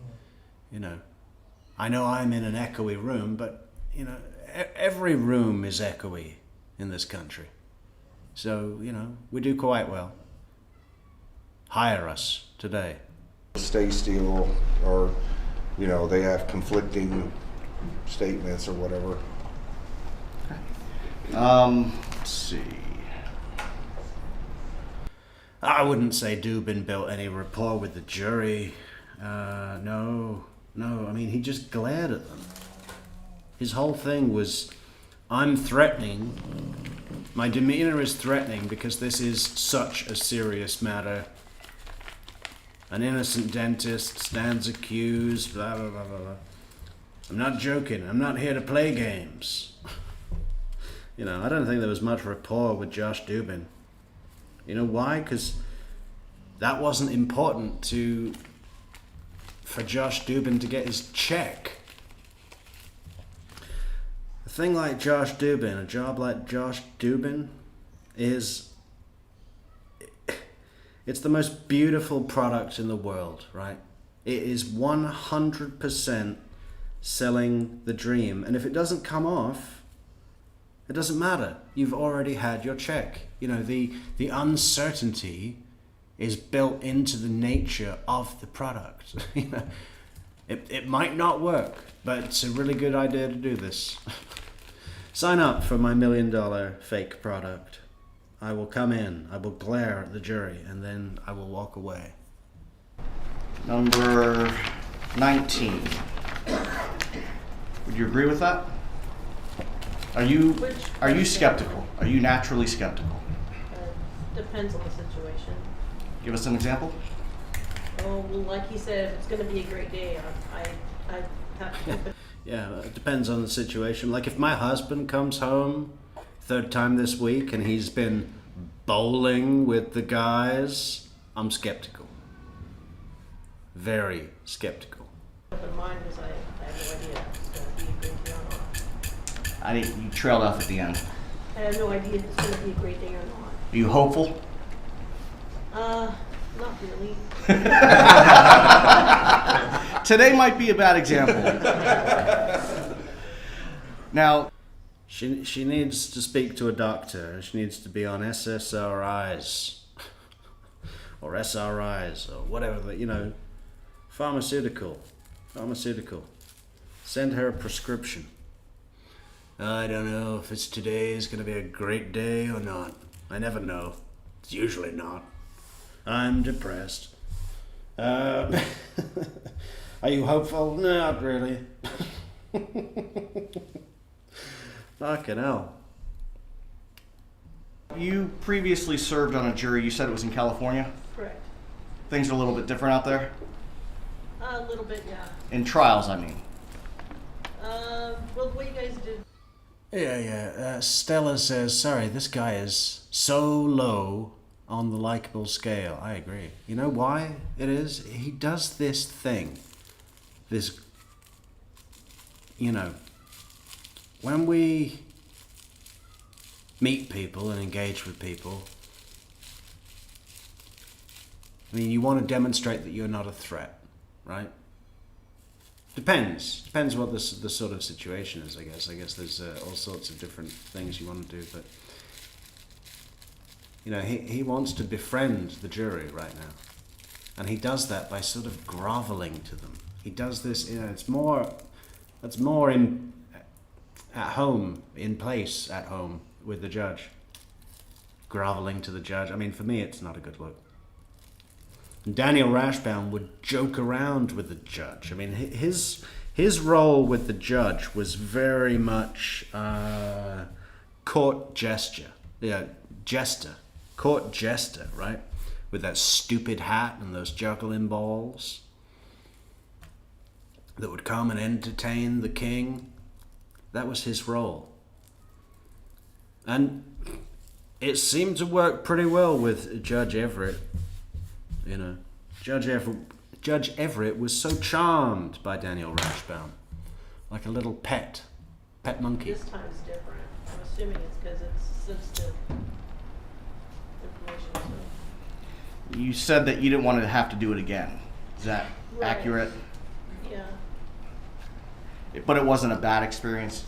I know I'm in an echoey room, but, every room is echoey in this country. So, we do quite well. Hire us today. stay still, or, you know, they have conflicting statements or whatever. Let's see. I wouldn't say Dubin built any rapport with the jury. No. I mean, he just glared at them. His whole thing was, I'm threatening. My demeanor is threatening because this is such a serious matter. An innocent dentist stands accused, blah, blah, blah, blah, blah. I'm not joking. I'm not here to play games. You know, I don't think there was much rapport with Josh Dubin. You know why? Because that wasn't important for Josh Dubin to get his check. A thing like Josh Dubin, a job like Josh Dubin, it's the most beautiful product in the world, right? It is 100% selling the dream. And if it doesn't come off, it doesn't matter. You've already had your check. You know, the uncertainty is built into the nature of the product. You know, it might not work, but it's a really good idea to do this. Sign up for my $1 million fake product. I will come in, I will glare at the jury, and then I will walk away. Number 19. Would you agree with that? Are you skeptical? Are you naturally skeptical? Depends on the situation. Give us an example. Oh, well, like he said, if it's going to be a great day, I have to. Yeah, it depends on the situation. Like if my husband comes home third time this week and he's been bowling with the guys, I'm skeptical. Very skeptical. Open mind because I have no idea if it's going to be a great day or not. You trailed off at the end. I have no idea if it's going to be a great day or not. Are you hopeful? Not really. Today might be a bad example. Now, she needs to speak to a doctor. She needs to be on SSRIs or SRIs or whatever, you know, pharmaceutical. Send her a prescription. I don't know if today is going to be a great day or not. I never know. It's usually not. I'm depressed. Are you hopeful? Not really. Fucking hell. You previously served on a jury. You said it was in California? Correct. Things are a little bit different out there? A little bit, yeah. In trials, I mean. Well, what you guys did. Yeah. Stella says, sorry, this guy is so low on the likable scale. I agree. You know why it is? He does this thing. This, you know, when we meet people and engage with people, I mean, you want to demonstrate that you're not a threat, right? Depends what the sort of situation is, I guess. I guess there's all sorts of different things you want to do, but you know, he wants to befriend the jury right now, and he does that by sort of groveling to them. He does this, you know, it's more in at home, in place at home with the judge, groveling to the judge. I mean, for me, it's not a good look. And Daniel Rashbaum would joke around with the judge. I mean, his role with the judge was very much court gesture. Yeah, jester. Court jester, right? With that stupid hat and those juggling balls that would come and entertain the king. That was his role. And it seemed to work pretty well with Judge Everett. You know, Judge Everett was so charmed by Daniel Rashbaum, like a little pet monkey. This time's different. I'm assuming it's because it's sensitive information. So. You said that you didn't want to have to do it again. Is that accurate? Yeah. But it wasn't a bad experience?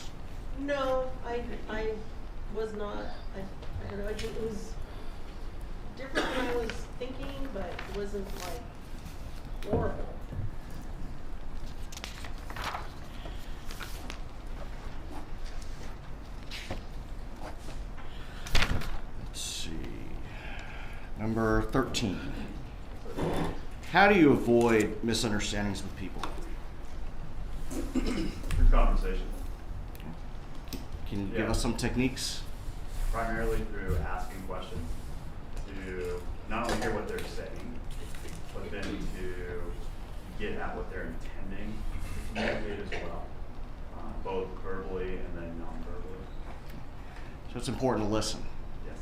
No, I was not. I don't know. It was different than I was thinking, but it wasn't like horrible. Let's see. Number 13. How do you avoid misunderstandings with people? Through conversation. Can you give us some techniques? Primarily through asking questions to not only hear what they're saying, but then to get at what they're intending to communicate as well, both verbally and then non-verbally. So it's important to listen. Yes.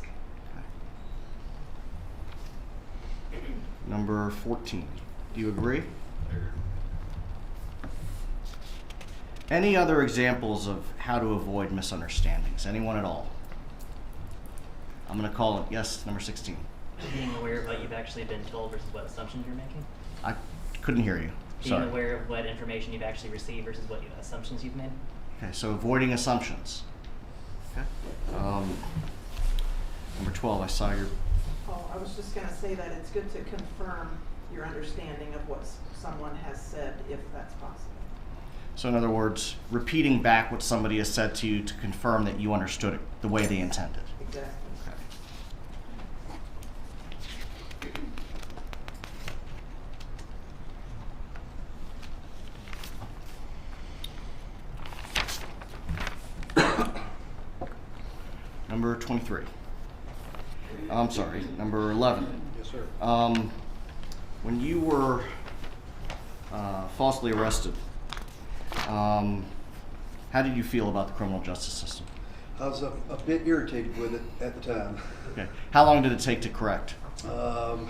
Number 14. Do you agree? Any other examples of how to avoid misunderstandings? Anyone at all? I'm going to call it yes, number 16. Being aware of what you've actually been told versus what assumptions you're making. I couldn't hear you. Being Sorry. aware of what information you've actually received versus what assumptions you've made. Okay, so avoiding assumptions. Okay. Number 12, I saw your... Oh, I was just gonna say that it's good to confirm your understanding of what someone has said, if that's possible. So in other words, repeating back what somebody has said to you to confirm that you understood it the way they intended. Exactly. Number 23. I'm sorry, number 11. Yes, sir. When you were falsely arrested, how did you feel about the criminal justice system? I was a bit irritated with it at the time. Okay. How long did it take to correct? About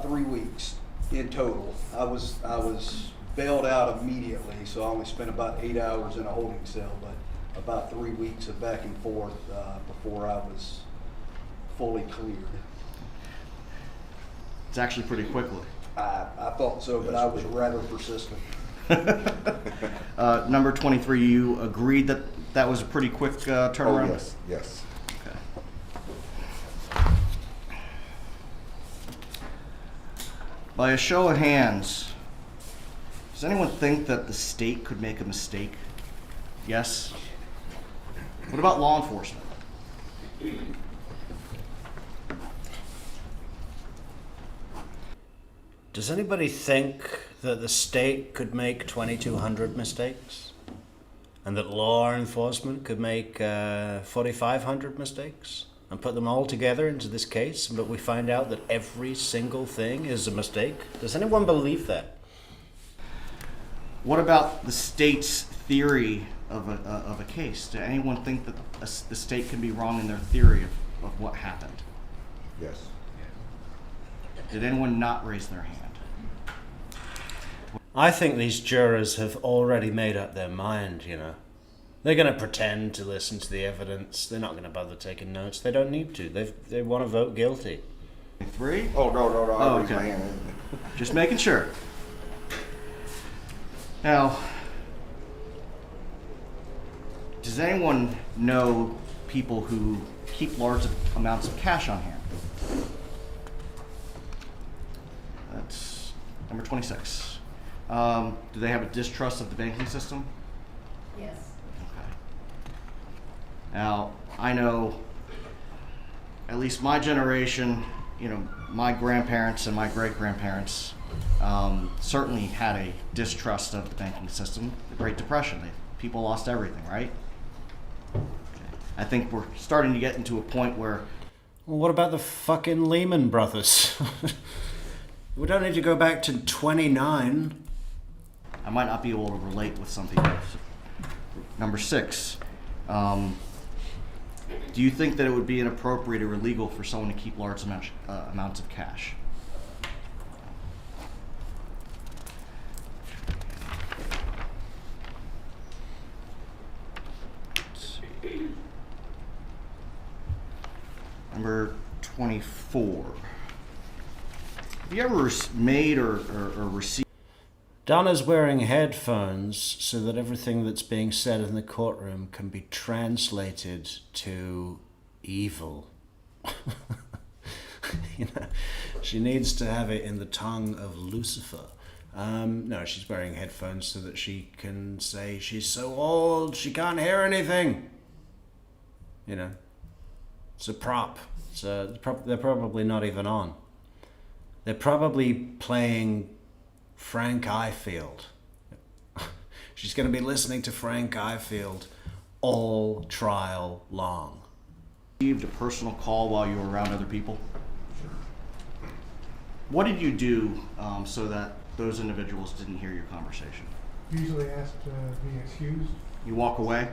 3 weeks in total. I was bailed out immediately, so I only spent about 8 hours in a holding cell, but about 3 weeks of back and forth before I was fully cleared. It's actually pretty quickly. I thought so, but I was rather persistent. Number 23, you agreed that that was a pretty quick turnaround? Oh, yes, yes. Okay. By a show of hands, does anyone think that the state could make a mistake? Yes? What about law enforcement? Does anybody think that the state could make 2,200 mistakes? And that law enforcement could make 4,500 mistakes? And put them all together into this case, but we find out that every single thing is a mistake? Does anyone believe that? What about the state's theory of a case? Does anyone think that the state can be wrong in their theory of what happened? Yes. Did anyone not raise their hand? I think these jurors have already made up their mind, you know. They're going to pretend to listen to the evidence. They're not going to bother taking notes. They don't need to. They want to vote guilty. 3? Oh, no, I raised okay. my hand. Just making sure. Now, does anyone know people who keep large amounts of cash on hand? That's number 26. Do they have a distrust of the banking system? Yes. Okay. Now, I know at least my generation, you know, my grandparents and my great-grandparents certainly had a distrust of the banking system. The Great Depression, people lost everything, right? Okay. I think we're starting to get into a point where... Well, what about the fucking Lehman Brothers? We don't need to go back to 29. I might not be able to relate with some people. Number 6, do you think that it would be inappropriate or illegal for someone to keep large amounts of cash? Let's see. Number 24. Have you ever made or received... Donna's wearing headphones so that everything that's being said in the courtroom can be translated to evil. You know, she needs to have it in the tongue of Lucifer. No, she's wearing headphones so that she can say she's so old she can't hear anything. You know, it's a prop. They're probably not even on. They're probably playing Frank Ifield. She's going to be listening to Frank Ifield all trial long. Received a personal call while you were around other people? What did you do so that those individuals didn't hear your conversation? Usually asked to be excused. You walk away?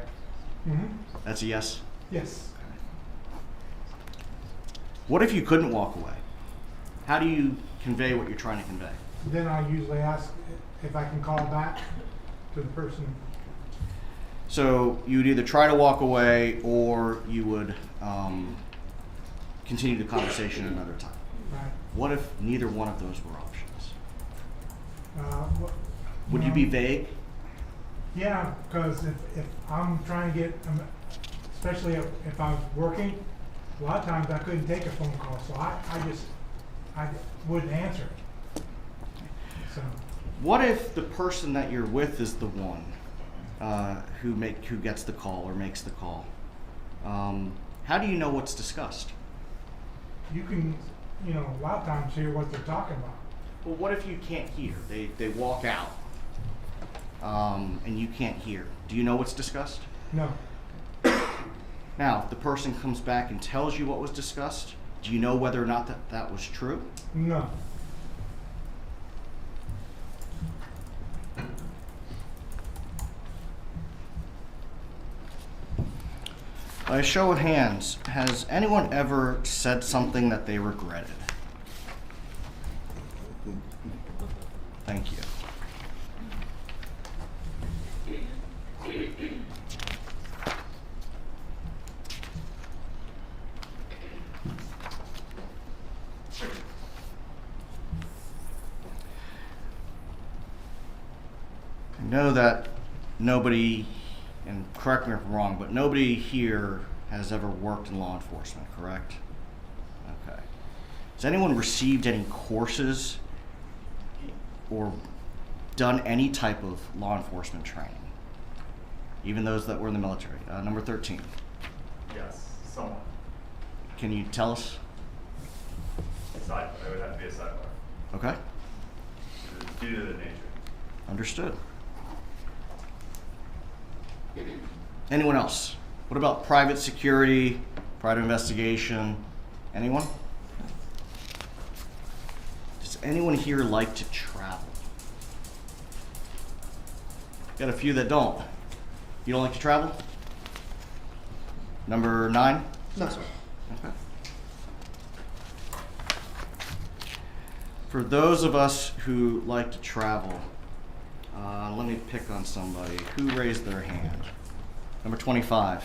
Mm-hmm. That's a yes? Yes. What if you couldn't walk away? How do you convey what you're trying to convey? Then I usually ask if I can call back to the person. So you'd either try to walk away or you would continue the conversation another time. Right. What if neither one of those were options? Would you know, be vague? Yeah, because if I'm trying to get, especially if I was working, a lot of times I couldn't take a phone call, so I wouldn't answer it. So. What if the person that you're with is the one who gets the call or makes the call? How do you know what's discussed? You can, a lot of times hear what they're talking about. Well, what if you can't hear? They walk out and you can't hear. Do you know what's discussed? No. Now, if the person comes back and tells you what was discussed, do you know whether or not that was true? No. By a show of hands, has anyone ever said something that they regretted? Thank you. I know that nobody, and correct me if I'm wrong, but nobody here has ever worked in law enforcement, correct? Okay. Has anyone received any courses or done any type of law enforcement training? Even those that were in the military. Number 13. Yes, somewhat. Can you tell us? It would have to be a sidebar. Okay. Due to the nature. Understood. Anyone else? What about private security, private investigation? Anyone? Does anyone here like to travel? Got a few that don't. You don't like to travel? Number 9? No, sir. Okay. For those of us who like to travel, let me pick on somebody. Who raised their hand? Number 25.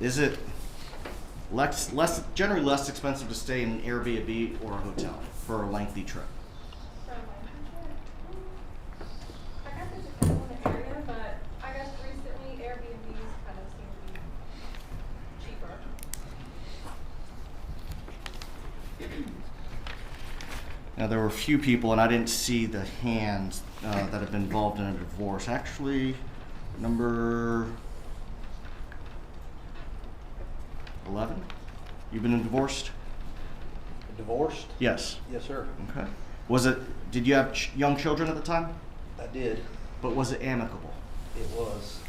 Is it generally less expensive to stay in an Airbnb or a hotel for a lengthy trip? I guess it depends on the area, but I guess recently Airbnbs kind of seem to be cheaper. Now, there were a few people, and I didn't see the hands that have been involved in a divorce. Actually, number 11? You've been divorced? Divorced? Yes. Yes, sir. Okay. Did you have young children at the time? I did. But was it amicable? It was.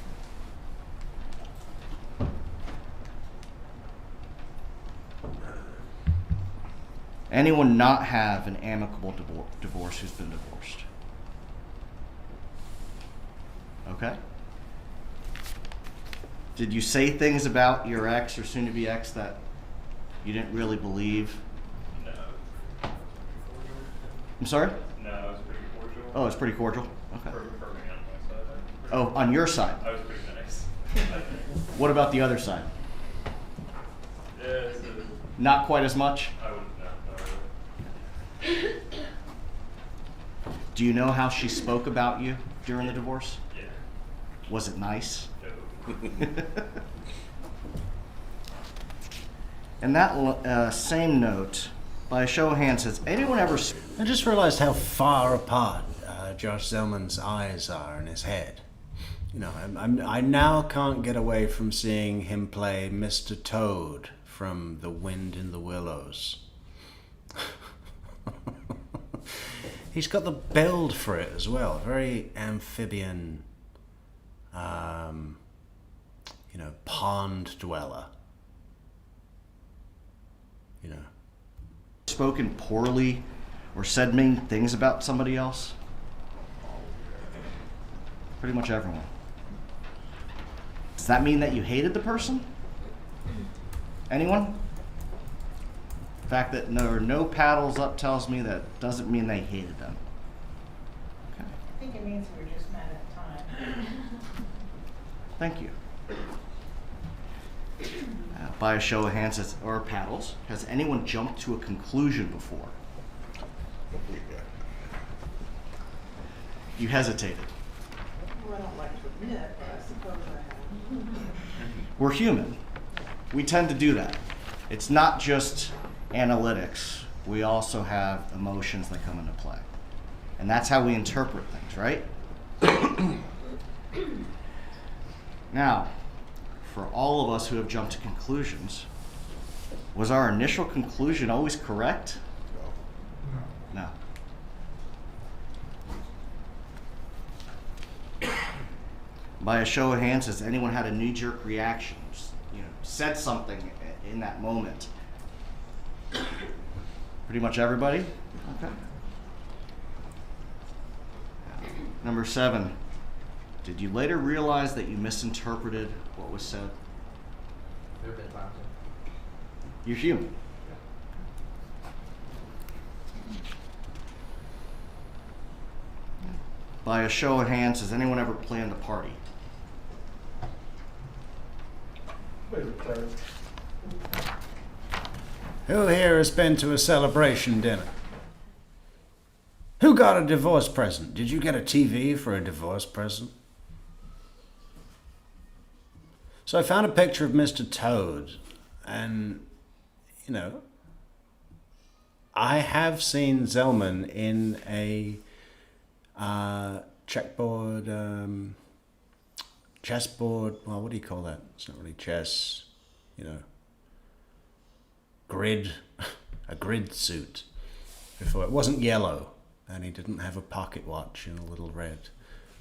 Anyone not have an amicable divorce who's been divorced? Okay. Did you say things about your ex or soon-to-be ex that you didn't really believe? No. I'm sorry? No, it was pretty cordial. Oh, it's pretty cordial? Okay. For me on my side. Oh, on your side? I was pretty nice. What about the other side? Yeah, Not quite as much? I wouldn't know. Do you know how she spoke about you during the divorce? Yeah. Was it nice? No. And that same note, by a show of hands, has anyone ever... I just realized how far apart Josh Zellman's eyes are in his head. You know, I now can't get away from seeing him play Mr. Toad from The Wind in the Willows. He's got the build for it as well. Very amphibian, you know, pond dweller. You know. Spoken poorly or said mean things about somebody else? Pretty much everyone. Does that mean that you hated the person? Anyone? The fact that there are no paddles up tells me that doesn't mean they hated them. Okay. I think it means we were just mad at the time. Thank you. By a show of hands or paddles, has anyone jumped to a conclusion before? You hesitated. Well, I don't like to admit, but I suppose I have. We're human. We tend to do that. It's not just analytics. We also have emotions that come into play. And that's how we interpret things, right? Now, for all of us who have jumped to conclusions, was our initial conclusion always correct? No. By a show of hands, has anyone had a knee-jerk reaction? You know, said something in that moment? Pretty much everybody? Okay. Number 7. Did you later realize that you misinterpreted what was said? There have been times. You're human. By a show of hands, has anyone ever planned a party? Who here has been to a celebration dinner? Who got a divorce present? Did you get a TV for a divorce present? So I found a picture of Mr. Toad, and, you know, I have seen Zellman in a checkboard, chessboard, well, what do you call that? It's not really chess, you know, grid, a grid suit before. It wasn't yellow, and he didn't have a pocket watch and a little red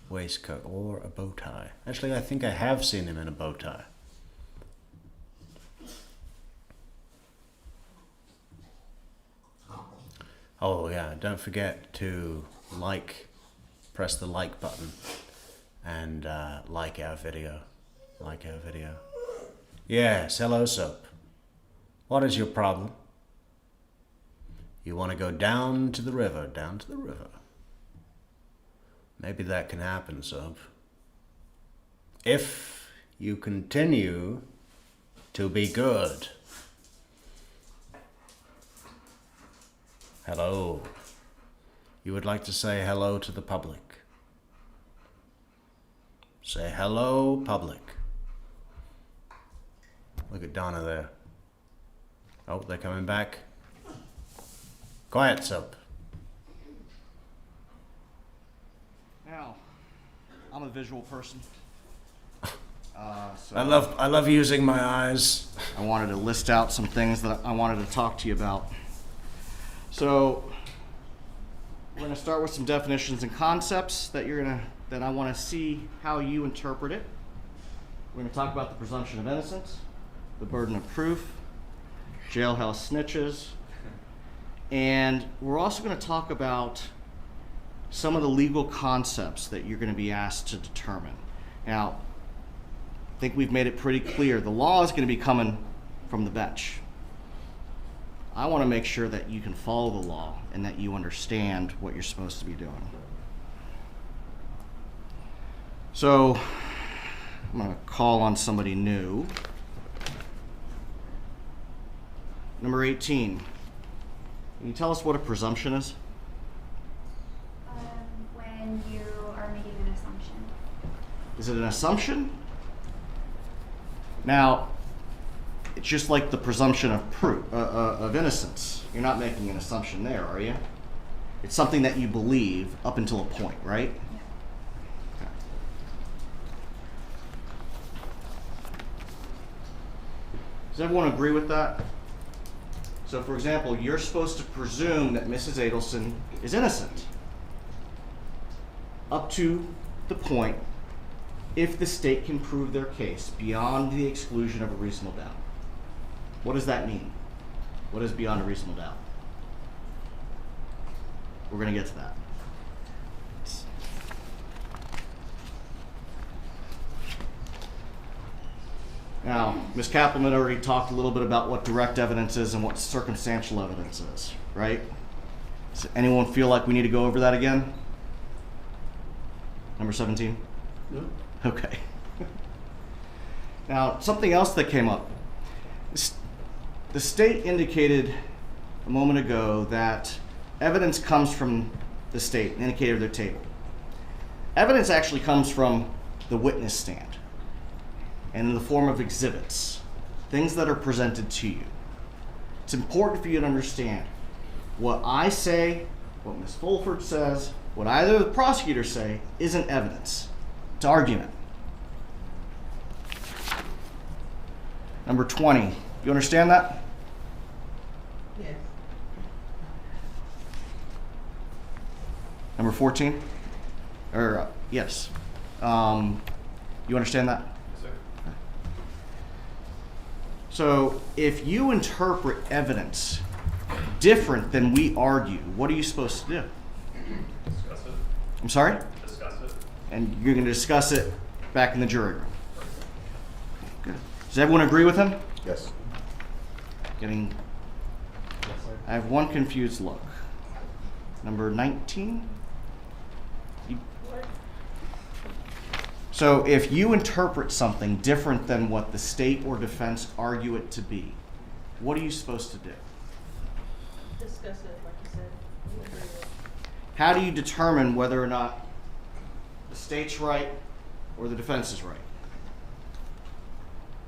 waistcoat or a bow tie. Actually, I think I have seen him in a bow tie. Oh yeah, don't forget to press the like button and like our video. Like our video. Yes, hello Soap. What is your problem? You want to go down to the river, down to the river. Maybe that can happen, Soap. If you continue to be good. Hello. You would like to say hello to the public. Say hello, public. Look at Donna there. Oh, they're coming back. Quiet, Soap. Now, I'm a visual person. So I love using my eyes. I wanted to list out some things that I wanted to talk to you about. So we're going to start with some definitions and concepts that I want to see how you interpret it. We're going to talk about the presumption of innocence, the burden of proof, jailhouse snitches, and we're also going to talk about some of the legal concepts that you're going to be asked to determine. Now, I think we've made it pretty clear. The law is going to be coming from the bench. I want to make sure that you can follow the law and that you understand what you're supposed to be doing. So, I'm going to call on somebody new. Number 18. Can you tell us what a presumption is? When you are making an assumption. Is it an assumption? Now, It's just like the presumption of of innocence. You're not making an assumption there, are you? It's something that you believe up until a point, right? Okay. Does everyone agree with that? So, for example, you're supposed to presume that Mrs. Adelson is innocent up to the point if the state can prove their case beyond the exclusion of a reasonable doubt. What does that mean? What is beyond a reasonable doubt? We're going to get to that. Now, Ms. Kappelman already talked a little bit about what direct evidence is and what circumstantial evidence is, right? Does anyone feel like we need to go over that again? Number 17? No. Okay. Now, something else that came up. The state indicated a moment ago that evidence comes from the state, an indicator of their table. Evidence actually comes from the witness stand and in the form of exhibits, things that are presented to you. It's important for you to understand what I say, what Ms. Fulford says, what either the prosecutors say isn't evidence. It's argument. Number 20. You understand that? Yes. Number 14? Or, yes. You understand that? Yes, sir. So, if you interpret evidence different than we argue, what are you supposed to do? Discuss it. I'm sorry? Discuss it. And you're going to discuss it back in the jury room. Good. Does everyone agree with him? Yes. Getting. Yes, sir. I have one confused look. Number 19? So if you interpret something different than what the state or defense argue it to be, what are you supposed to do? Discuss it, like you said. We agree with it. How do you determine whether or not the state's right or the defense is right?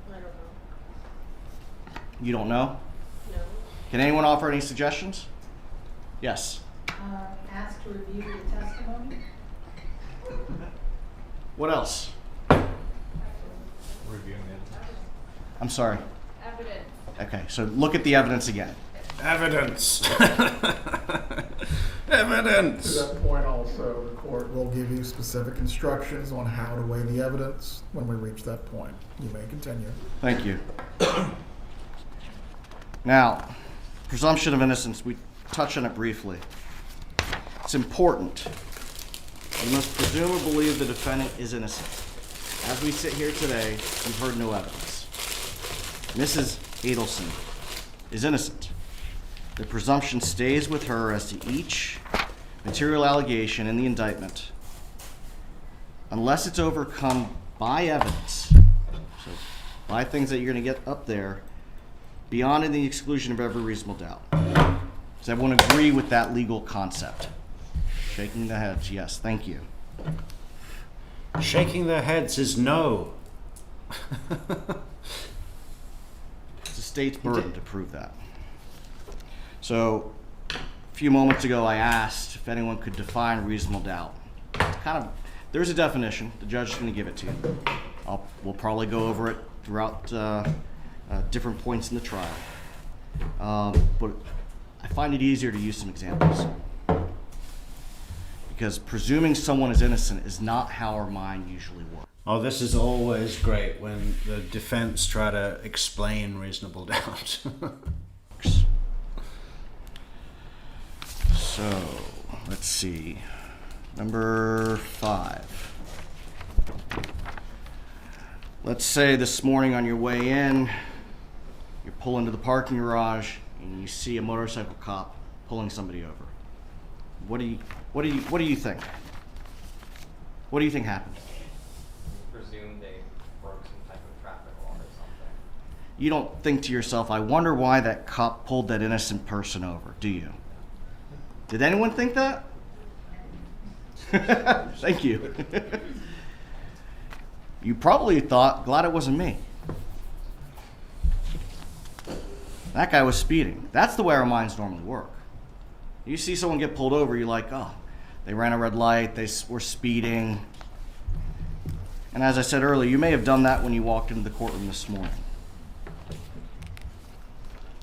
I don't know. You don't know? No. Can anyone offer any suggestions? Yes. Asked to review the testimony. What else? Reviewing the evidence. I'm sorry. Evidence. Okay, so look at the evidence again. Evidence. To Evidence. that point also, the court will give you specific instructions on how to weigh the evidence when we reach that point. You may continue. Thank you. Now, presumption of innocence, we touched on it briefly. It's important. You must presume or believe the defendant is innocent. As we sit here today, we've heard no evidence. Mrs. Adelson is innocent. The presumption stays with her as to each material allegation in the indictment, unless it's overcome by evidence, so by things that you're going to get up there, beyond the exclusion of every reasonable doubt. Does everyone agree with that legal concept? Shaking the heads, yes, thank you. Shaking their heads is no. It's the state's burden to prove that. So, a few moments ago I asked if anyone could define reasonable doubt. There's a definition, the judge is going to give it to you. We'll probably go over it throughout different points in the trial. But I find it easier to use some examples. Because presuming someone is innocent is not how our mind usually works. Oh, this is always great when the defense try to explain reasonable doubt. So, let's see. Number 5. Let's say this morning on your way in, you're pulling to the parking garage and you see a motorcycle cop pulling somebody over. What do you think? What do you think happened? Presume they broke some type of traffic law or something. You don't think to yourself, I wonder why that cop pulled that innocent person over, do you? Did anyone think that? Thank you. You probably thought, glad it wasn't me. That guy was speeding. That's the way our minds normally work. You see someone get pulled over, you're like, oh, they ran a red light, they were speeding. And as I said earlier, you may have done that when you walked into the courtroom this morning.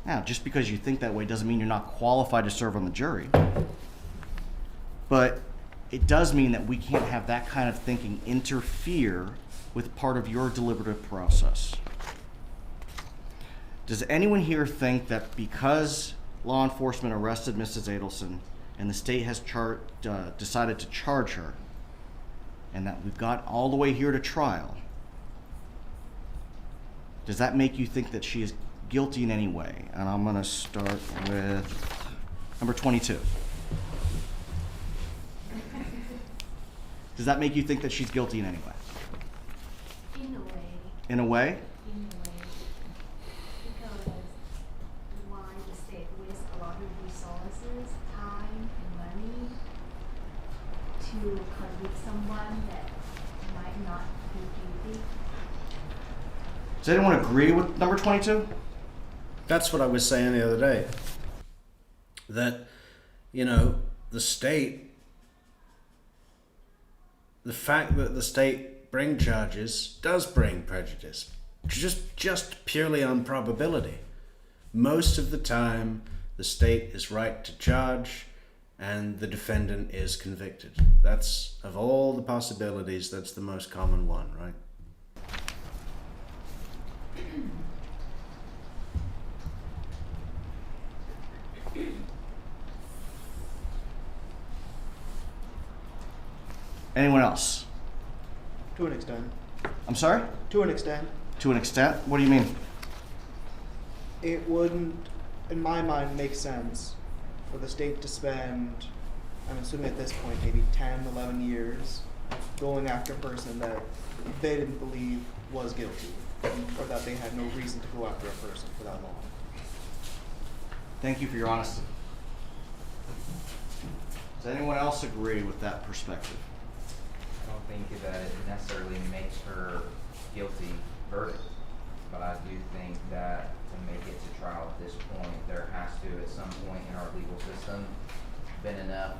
Now, just because you think that way doesn't mean you're not qualified to serve on the jury. But it does mean that we can't have that kind of thinking interfere with part of your deliberative process. Does anyone here think that because law enforcement arrested Mrs. Adelson and the state has decided to charge her, and that we've got all the way here to trial, does that make you think that she is guilty in any way? And I'm going to start with number 22. Does that make you think that she's guilty in any way? In a way. In a way? In a way. Because why the state wastes a lot of resources, time, and money to convict someone that might not be guilty. Does anyone agree with number 22? That's what I was saying the other day. That, you know, the fact that the state bring charges does bring prejudice. Just purely on probability. Most of the time, the state is right to charge and the defendant is convicted. That's, of all the possibilities, that's the most common one, right? Anyone else? To an extent. I'm sorry? To an extent. To an extent? What do you mean? It wouldn't, in my mind, make sense for the state to spend, I'm assuming at this point, maybe 10, 11 years going after a person that they didn't believe was guilty, or that they had no reason to go after a person for that long. Thank you for your honesty. Does anyone else agree with that perspective? I don't think that it necessarily makes her guilty verdict, but I do think that to make it to trial at this point, there has to, at some point in our legal system, been enough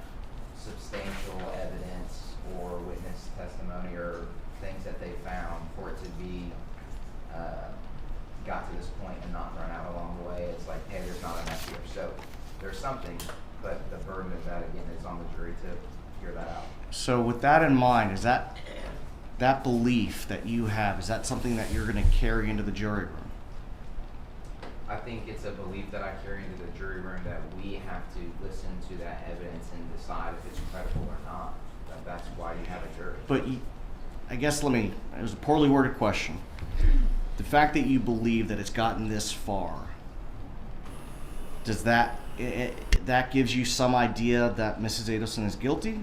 substantial evidence or witness testimony or things that they found for it to be got to this point and not run out along the way. It's like, hey, there's not enough here. So there's something, but the burden of that, again, is on the jury to figure that out. So with that in mind, is that belief that you have, is that something that you're going to carry into the jury room? I think it's a belief that I carry into the jury room that we have to listen to that evidence and decide if it's credible or not. That's why you have a jury. But I guess it was a poorly worded question. The fact that you believe that it's gotten this far, does that gives you some idea that Mrs. Adelson is guilty?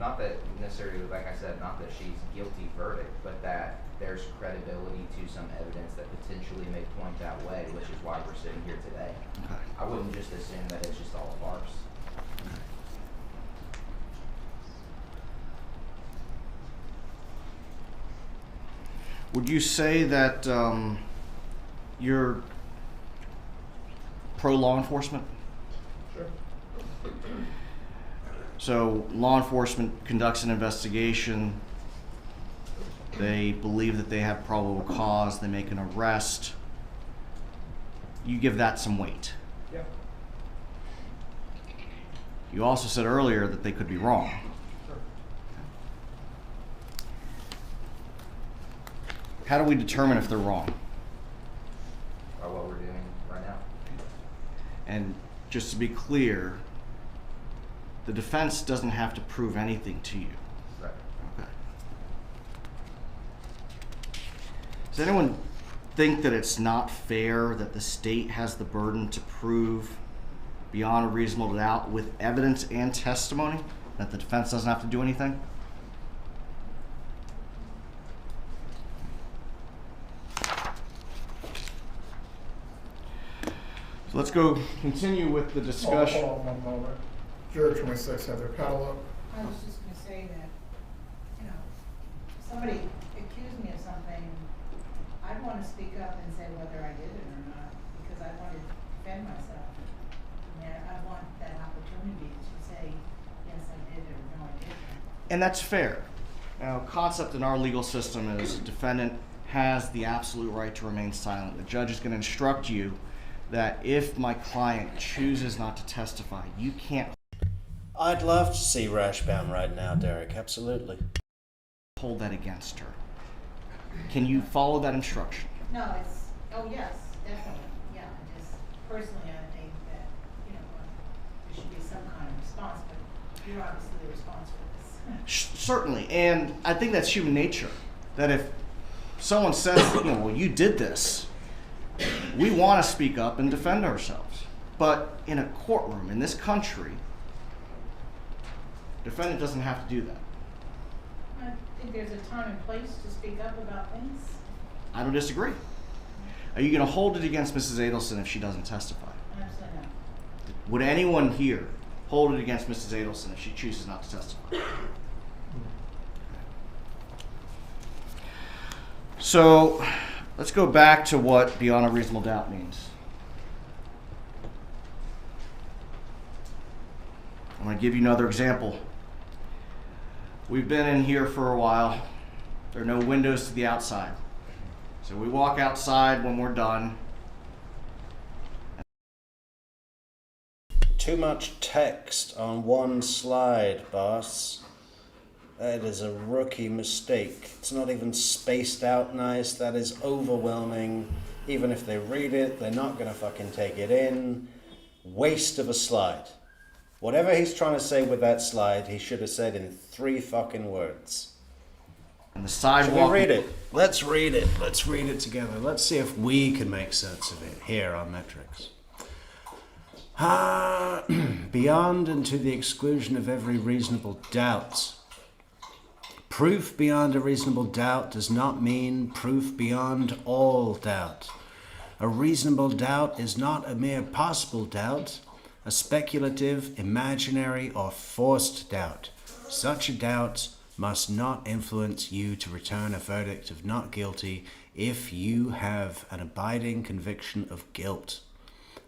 Not that necessarily, like I said, not that she's guilty verdict, but that there's credibility to some evidence that potentially may point that way, which is why we're sitting here today. Okay. I wouldn't just assume that it's just all a farce. Would you say that you're pro law enforcement? Sure. So law enforcement conducts an investigation. They believe that they have probable cause. They make an arrest. You give that some weight. Yeah. You also said earlier that they could be wrong. Sure. How do we determine if they're wrong? By what we're doing right now. And just to be clear, the defense doesn't have to prove anything to you. Right. Okay. Does anyone think that it's not fair that the state has the burden to prove beyond a reasonable doubt with evidence and testimony that the defense doesn't have to do anything? So let's go continue with the discussion. Hold on one moment. Juror 26 have their paddle up. I was just gonna say that, you know, if somebody accused me of something, I'd wanna speak up and say whether I did it or not. I want to defend myself. I mean, I want that opportunity to say, yes, I did, or no, I didn't. And that's fair. Now, concept in our legal system is the defendant has the absolute right to remain silent. The judge is going to instruct you that if my client chooses not to testify, you can't I'd love to see Rashbaum right now, Derek. Absolutely. hold that against her. Can you follow that instruction? No, it's, oh, yes, definitely, yeah, just personally, I think that, you know, there should be some kind of response, but you're obviously the response for this. Certainly, and I think that's human nature. That if someone says, well, you did this, we want to speak up and defend ourselves. But in a courtroom in this country, defendant doesn't have to do that. I think there's a time and place to speak up about things. I don't disagree. Are you going to hold it against Mrs. Adelson if she doesn't testify? Absolutely not. Would anyone here hold it against Mrs. Adelson if she chooses not to testify? So let's go back to what beyond a reasonable doubt means. I'm going to give you another example. We've been in here for a while. There are no windows to the outside. So we walk outside when we're done. Too much text on one slide, boss. That is a rookie mistake. It's not even spaced out nice. That is overwhelming. Even if they read it, they're not gonna fucking take it in. Waste of a slide. Whatever he's trying to say with that slide, he should have said in 3 fucking words. And the sidewalk. Should we read it? Let's read it. Let's read it together. Let's see if we can make sense of it here on Metrix. Beyond and to the exclusion of every reasonable doubt. Proof beyond a reasonable doubt does not mean proof beyond all doubt. A reasonable doubt is not a mere possible doubt, a speculative, imaginary, or forced doubt. Such a doubt must not influence you to return a verdict of not guilty if you have an abiding conviction of guilt.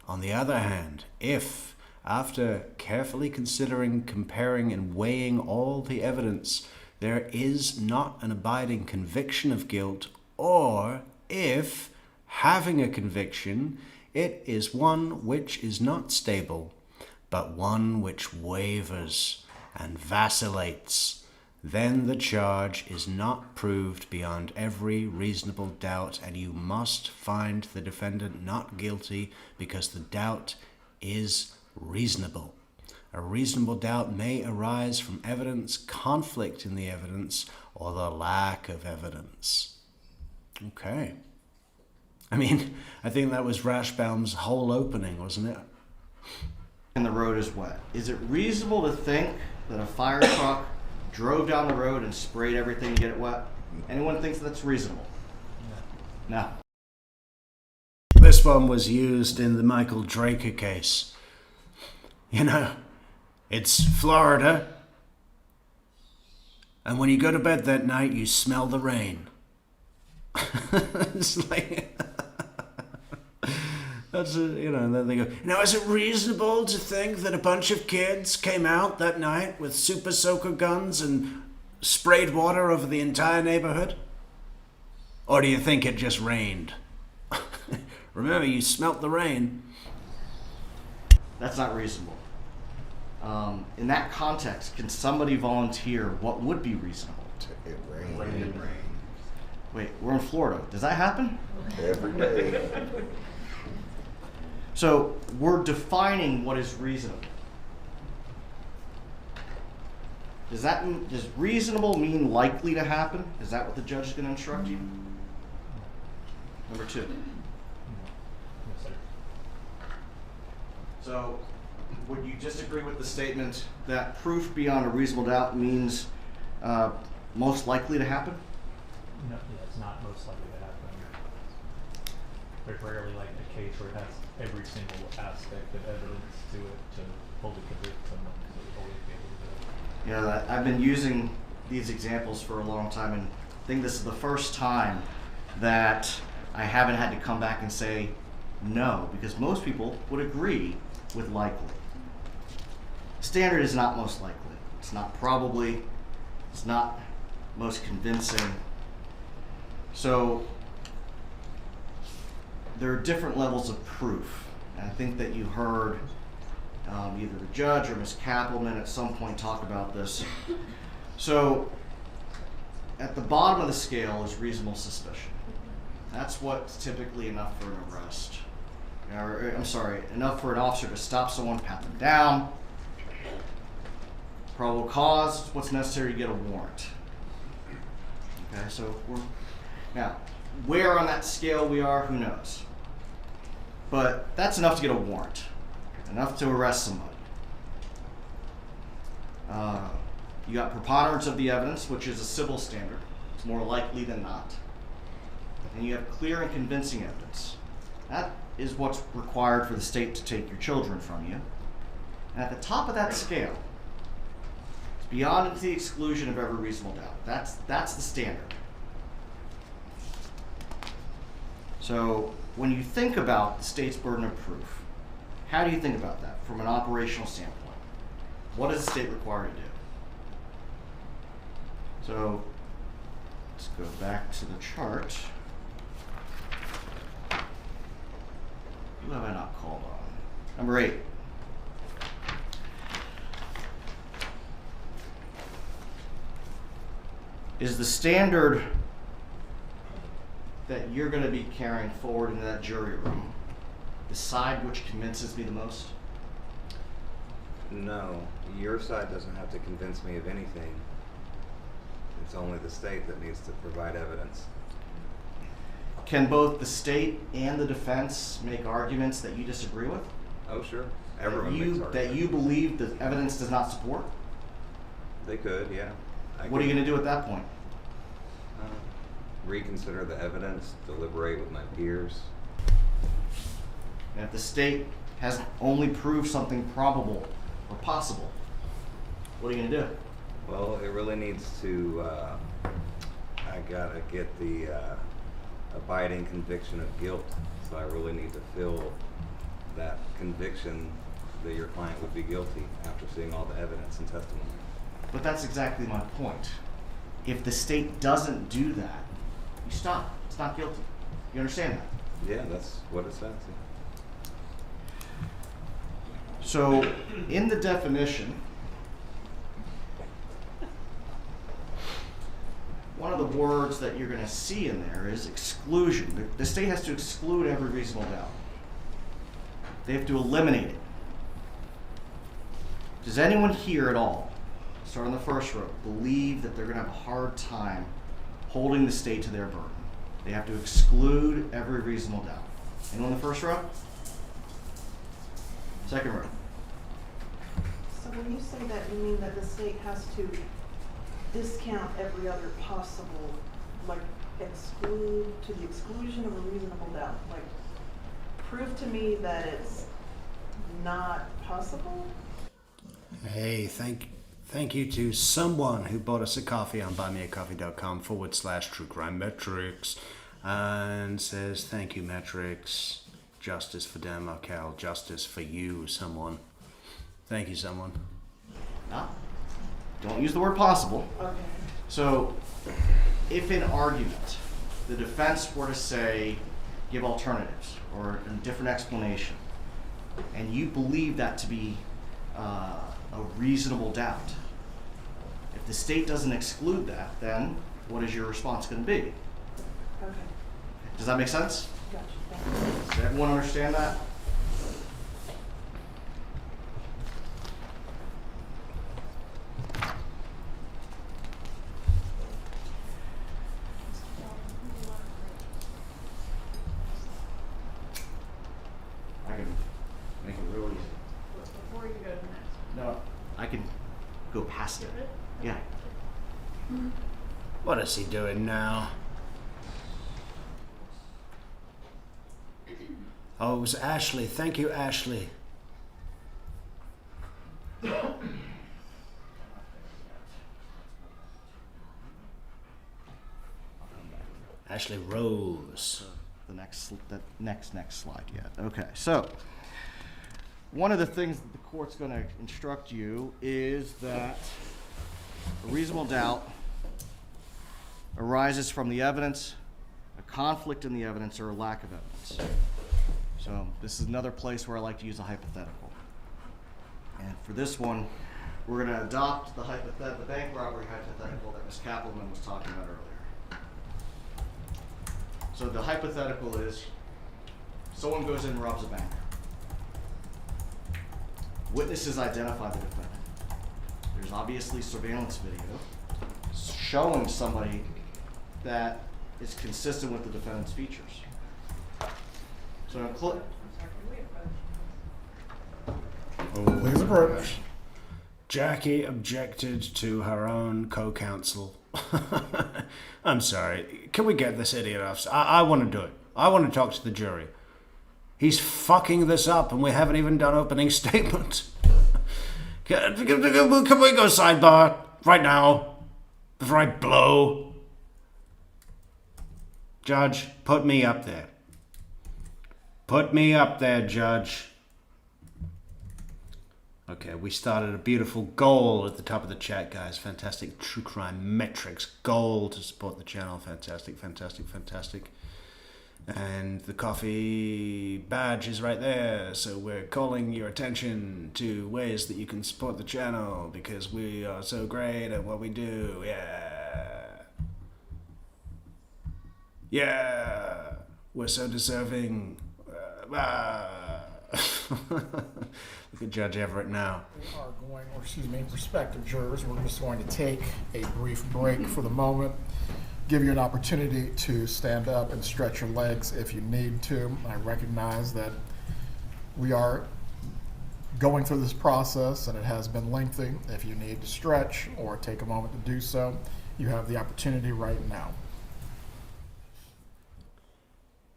On the other hand, if, after carefully considering, comparing, and weighing all the evidence, there is not an abiding conviction of guilt, or if, having a conviction, it is one which is not stable, but one which wavers and vacillates, then the charge is not proved beyond every reasonable doubt, and you must find the defendant not guilty because the doubt is reasonable. A reasonable doubt may arise from evidence, conflict in the evidence, or the lack of evidence. Okay. I mean, I think that was Rashbaum's whole opening, wasn't it? And the road is wet. Is it reasonable to think that a fire truck drove down the road and sprayed everything to get it wet? Anyone thinks that's reasonable? No. This one was used in the Michael Draker case. You know, it's Florida, and when you go to bed that night, you smell the rain. It's like, and then they go, now is it reasonable to think that a bunch of kids came out that night with super soaker guns and sprayed water over the entire neighborhood? Or do you think it just rained? Remember, you smelt the rain. That's not reasonable. In that context, can somebody volunteer what would be reasonable? It rained. Wait, we're in Florida. Does that happen? Every day. So we're defining what is reasonable. Does reasonable mean likely to happen? Is that what the judge is going to instruct you? Number 2. Yes, sir. So would you disagree with the statement that proof beyond a reasonable doubt means most likely to happen? No, yeah, it's not most likely to happen. There's rarely like a case where it has every single aspect of evidence to it to fully convict someone. So we always be able to do it. Yeah, I've been using these examples for a long time, and I think this is the first time that I haven't had to come back and say No, because most people would agree with likely. Standard is not most likely. It's not probably. It's not most convincing. So there are different levels of proof. And I think that you heard either the judge or Ms. Kappelman at some point talk about this. So at the bottom of the scale is reasonable suspicion. That's what's typically enough for an arrest. Or, I'm sorry, enough for an officer to stop someone, pat them down. Probable cause, what's necessary to get a warrant. Okay, so now, where on that scale we are, who knows? But that's enough to get a warrant, enough to arrest somebody. You got preponderance of the evidence, which is a civil standard. It's more likely than not. And you have clear and convincing evidence. That is what's required for the state to take your children from you. And at the top of that scale, it's beyond and to the exclusion of every reasonable doubt. That's the standard. So when you think about the state's burden of proof, how do you think about that from an operational standpoint? What is the state required to do? So let's go back to the chart. Who have I not called on? Number 8. Is the standard that you're going to be carrying forward in that jury room the side which convinces me the most? No, your side doesn't have to convince me of anything. It's only the state that needs to provide evidence. Can both the state and the defense make arguments that you disagree with? Oh, sure. Everyone makes arguments. That you believe the evidence does not support? They could, yeah. What are you going to do at that point? Reconsider the evidence, deliberate with my peers. And if the state has only proved something probable or possible, what are you going to do? Well, it really needs to, I gotta get the abiding conviction of guilt. So I really need to feel that conviction that your client would be guilty after seeing all the evidence and testimony. But that's exactly my point. If the state doesn't do that, you stop. It's not guilty. You understand that? Yeah, that's what it says. So, in the definition, one of the words that you're going to see in there is exclusion. The state has to exclude every reasonable doubt. They have to eliminate it. Does anyone here at all, start on the first row, believe that they're going to have a hard time holding the state to their burden? They have to exclude every reasonable doubt. Anyone in the first row? Second row. So when you say that, you mean that the state has to discount every other possible, like exclude to the exclusion of a reasonable doubt? Like prove to me that it's not possible? Hey, thank you to someone who bought us a coffee on buymeacoffee.com/True Crime Metrix and says, thank you, Metrix. Justice for Dan Markel, justice for you, someone. Thank you, someone. No. Don't use the word possible. Okay. So, if in argument the defense were to say, give alternatives or a different explanation, and you believe that to be a reasonable doubt, if the state doesn't exclude that, then what is your response going to be? Okay. Does that make sense? Gotcha. Thank you. Does everyone understand that? I can make it real easy. Before you go to the next No, I can go past it. Yeah. What is he doing now? Oh, it was Ashley. Thank you, Ashley. Ashley Rose. the next slide yet. Okay, so one of the things that the court's going to instruct you is that a reasonable doubt arises from the evidence, a conflict in the evidence, or a lack of evidence. So this is another place where I like to use a hypothetical. And for this one, we're going to adopt the bank robbery hypothetical that Ms. Kappelman was talking about earlier. So the hypothetical is someone goes in and robs a bank. Witnesses identify the defendant. There's obviously surveillance video showing somebody that is consistent with the defendant's features. So Please approach. Jackie objected to her own co-counsel. I'm sorry. Can we get this idiot off? I want to do it. I want to talk to the jury. He's fucking this up and we haven't even done opening statement. Can we go sidebar right now before I blow? Judge, put me up there. Put me up there, Judge. Okay, we started a beautiful goal at the top of the chat, guys. Fantastic true crime Metrix goal to support the channel. Fantastic, fantastic, fantastic. And the coffee badge is right there. So we're calling your attention to ways that you can support the channel because we are so great at what we do. Yeah. Yeah. We're so deserving. Look at Judge Everett now. We are going, or excuse me, prospective jurors, we're just going to take a brief break for the moment, give you an opportunity to stand up and stretch your legs if you need to. I recognize that we are going through this process and it has been lengthy. If you need to stretch or take a moment to do so, you have the opportunity right now.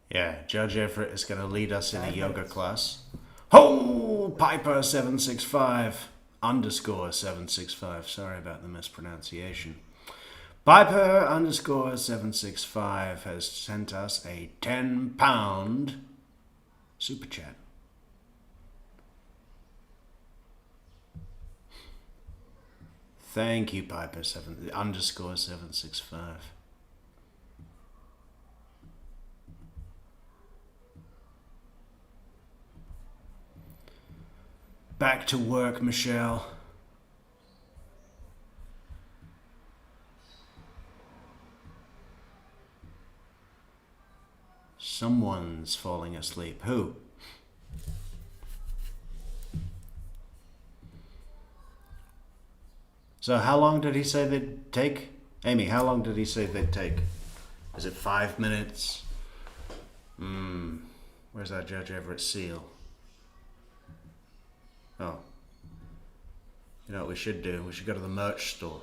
Yeah, Judge Everett is going to lead us in a yoga class. Ho! Piper 765 _ 765. Sorry about the mispronunciation. Piper _ 765 has sent us a £10 super chat. Thank you, Piper _ 765. Back to work, Michelle. Someone's falling asleep. Who? So how long did he say they'd take? Amy, how long did he say they'd take? Is it 5 minutes? Where's that Judge Everett seal? Oh. You know what we should do? We should go to the merch store.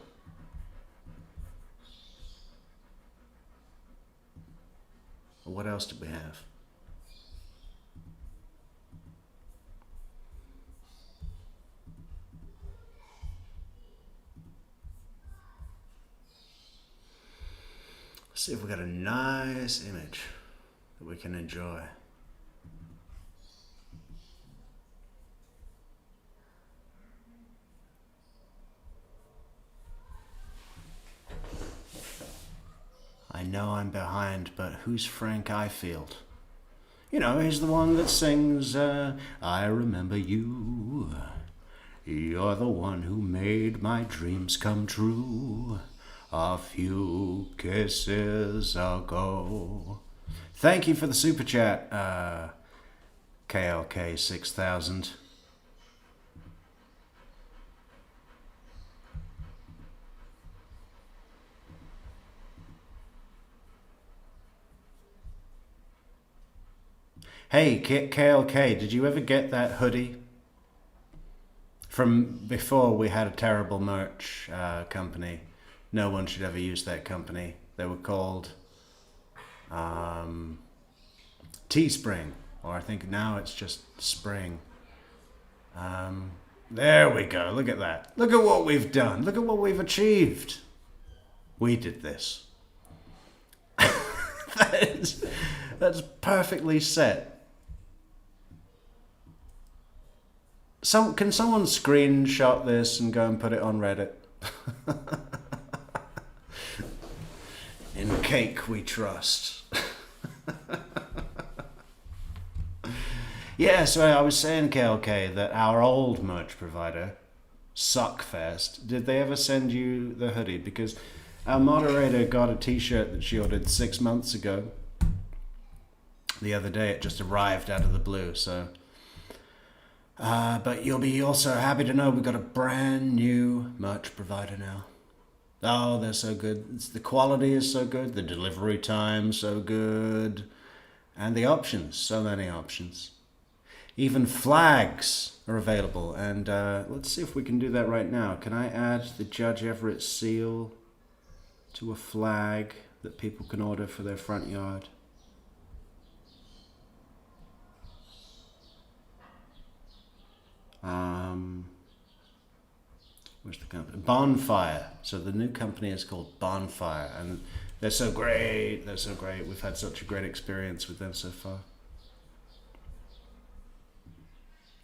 Well, what else did we have? Let's see if we got a nice image that we can enjoy. I know I'm behind, but who's Frank Ifield? You know, he's the one that sings, I remember you. You're the one who made my dreams come true a few kisses ago. Thank you for the super chat, KLK 6000. Hey, KLK, did you ever get that hoodie? From before we had a terrible merch company. No one should ever use that company. They were called Teespring, or I think now it's just Spring. There we go, look at that. Look at what we've done. Look at what we've achieved. We did this. That's perfectly set. Can someone screenshot this and go and put it on Reddit? In cake we trust. Yeah, so I was saying, KLK, that our old merch provider, Suckfest, did they ever send you the hoodie? Because our moderator got a t-shirt that she ordered 6 months ago. The other day it just arrived out of the blue, so... but you'll be also happy to know we've got a brand new merch provider now. Oh, they're so good. The quality is so good, the delivery time so good, and the options, so many options. Even flags are available, and let's see if we can do that right now. Can I add the Judge Everett seal to a flag that people can order for their front yard? Where's the company? Bonfire. So the new company is called Bonfire, and they're so great. They're so great. We've had such a great experience with them so far.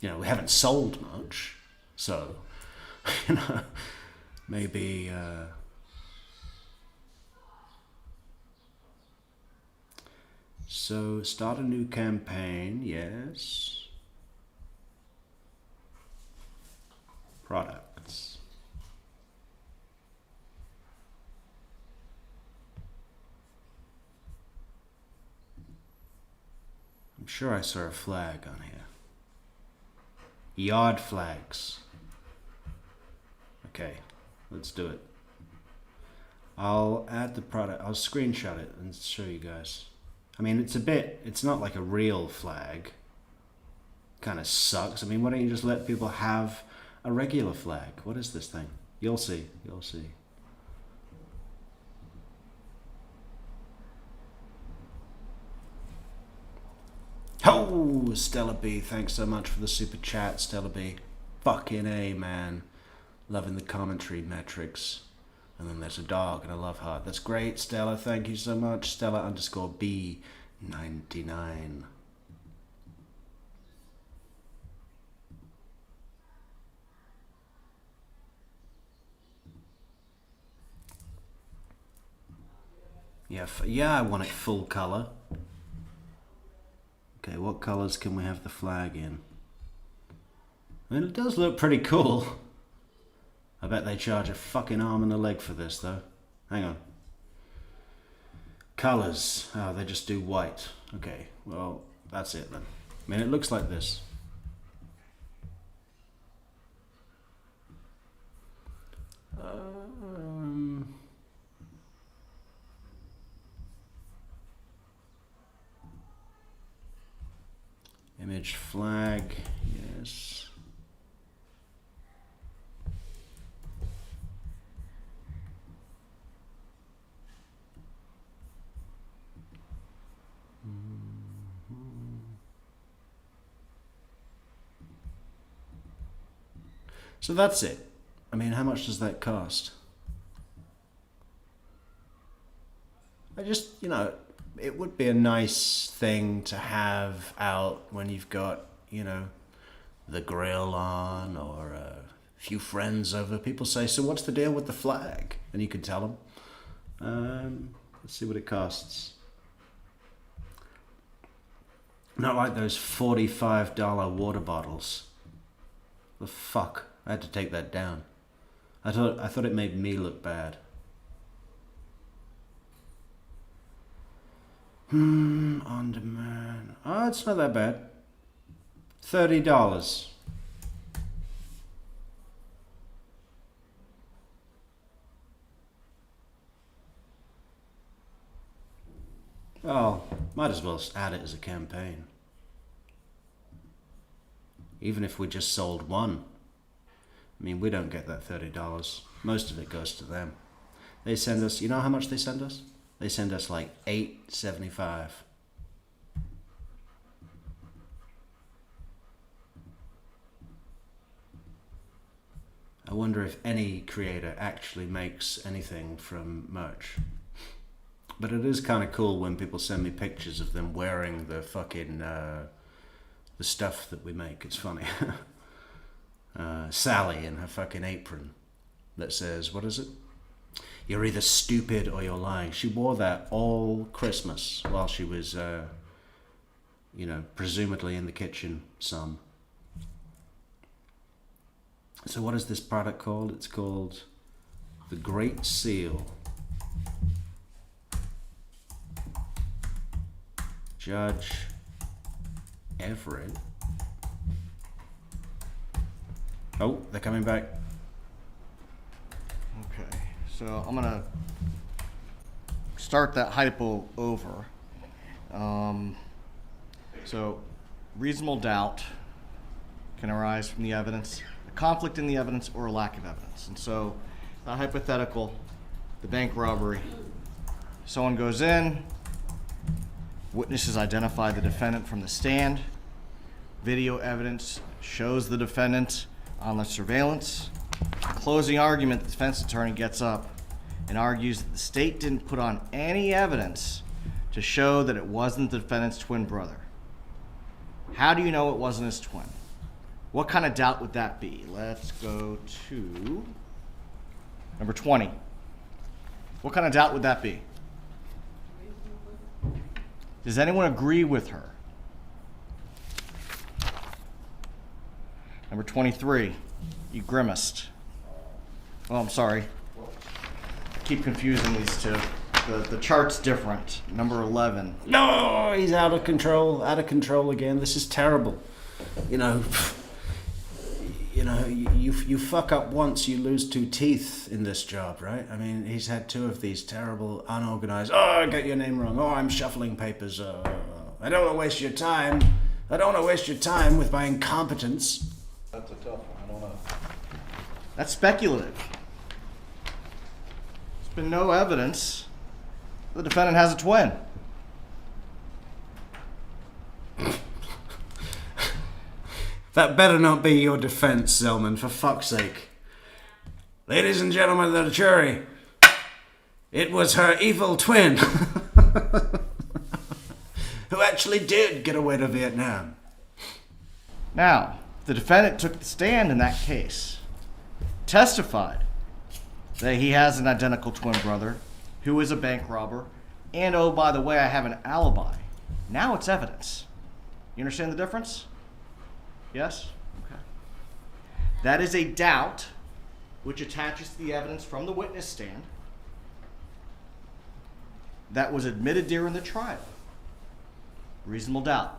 You know, we haven't sold much, so you know, maybe so start a new campaign. Yes. Products. I'm sure I saw a flag on here. Yard flags. Okay, let's do it. I'll add the product. I'll screenshot it and show you guys. I mean, it's not like a real flag. Kind of sucks. I mean, why don't you just let people have a regular flag? What is this thing? You'll see. You'll see. Oh, Stella B, thanks so much for the super chat, Stella B. Fucking A, man. Loving the commentary, Metrix. And then there's a dog and a love heart. That's great, Stella. Thank you so much. Stella _ B99. Yeah, I want it full color. Okay, what colors can we have the flag in? I mean, it does look pretty cool. I bet they charge a fucking arm and a leg for this, though. Hang on. Colors. Oh, they just do white. Okay, well, that's it then. I mean, it looks like this. Image flag, yes. So that's it. I mean, how much does that cost? I just, you know, it would be a nice thing to have out when you've got, you know, the grill on or a few friends over. People say, so what's the deal with the flag? And you can tell them. Let's see what it costs. Not like those $45 water bottles. The fuck? I had to take that down. I thought it made me look bad. On demand. Oh, it's not that bad. $30. Well, might as well add it as a campaign. Even if we just sold one. I mean, we don't get that $30. Most of it goes to them. They send us, you know how much they send us? They send us like $8.75. I wonder if any creator actually makes anything from merch. But it is kind of cool when people send me pictures of them wearing the fucking the stuff that we make. It's funny. Sally in her fucking apron that says, what is it? You're either stupid or you're lying. She wore that all Christmas while she was, presumably in the kitchen some. So what is this product called? It's called the Great Seal. Judge Everett. Oh, they're coming back. Okay, so I'm gonna start that hypo over. So reasonable doubt can arise from the evidence, a conflict in the evidence, or a lack of evidence. And so the hypothetical, the bank robbery, someone goes in, witnesses identify the defendant from the stand, video evidence shows the defendant on the surveillance. Closing argument, the defense attorney gets up and argues that the state didn't put on any evidence to show that it wasn't the defendant's twin brother. How do you know it wasn't his twin? What kind of doubt would that be? Let's go to number 20. What kind of doubt would that be? Does anyone agree with her? Number 23, you grimaced. Oh, I'm sorry. I keep confusing these two. The chart's different. Number 11. No, he's out of control again. This is terrible. You fuck up once, you lose 2 teeth in this job, right? I mean, he's had 2 of these terrible, unorganized, I got your name wrong. I'm shuffling papers. I don't want to waste your time. I don't want to waste your time with my incompetence. That's a tough one, I don't know. That's speculative. There's been no evidence the defendant has a twin. That better not be your defense, Zellman, for fuck's sake. Ladies and gentlemen of the jury, it was her evil twin who actually did get away to Vietnam. Now, the defendant took the stand in that case, testified that he has an identical twin brother who is a bank robber, and oh, by the way, I have an alibi. Now it's evidence. You understand the difference? Yes? Okay. That is a doubt which attaches to the evidence from the witness stand that was admitted during the trial. Reasonable doubt.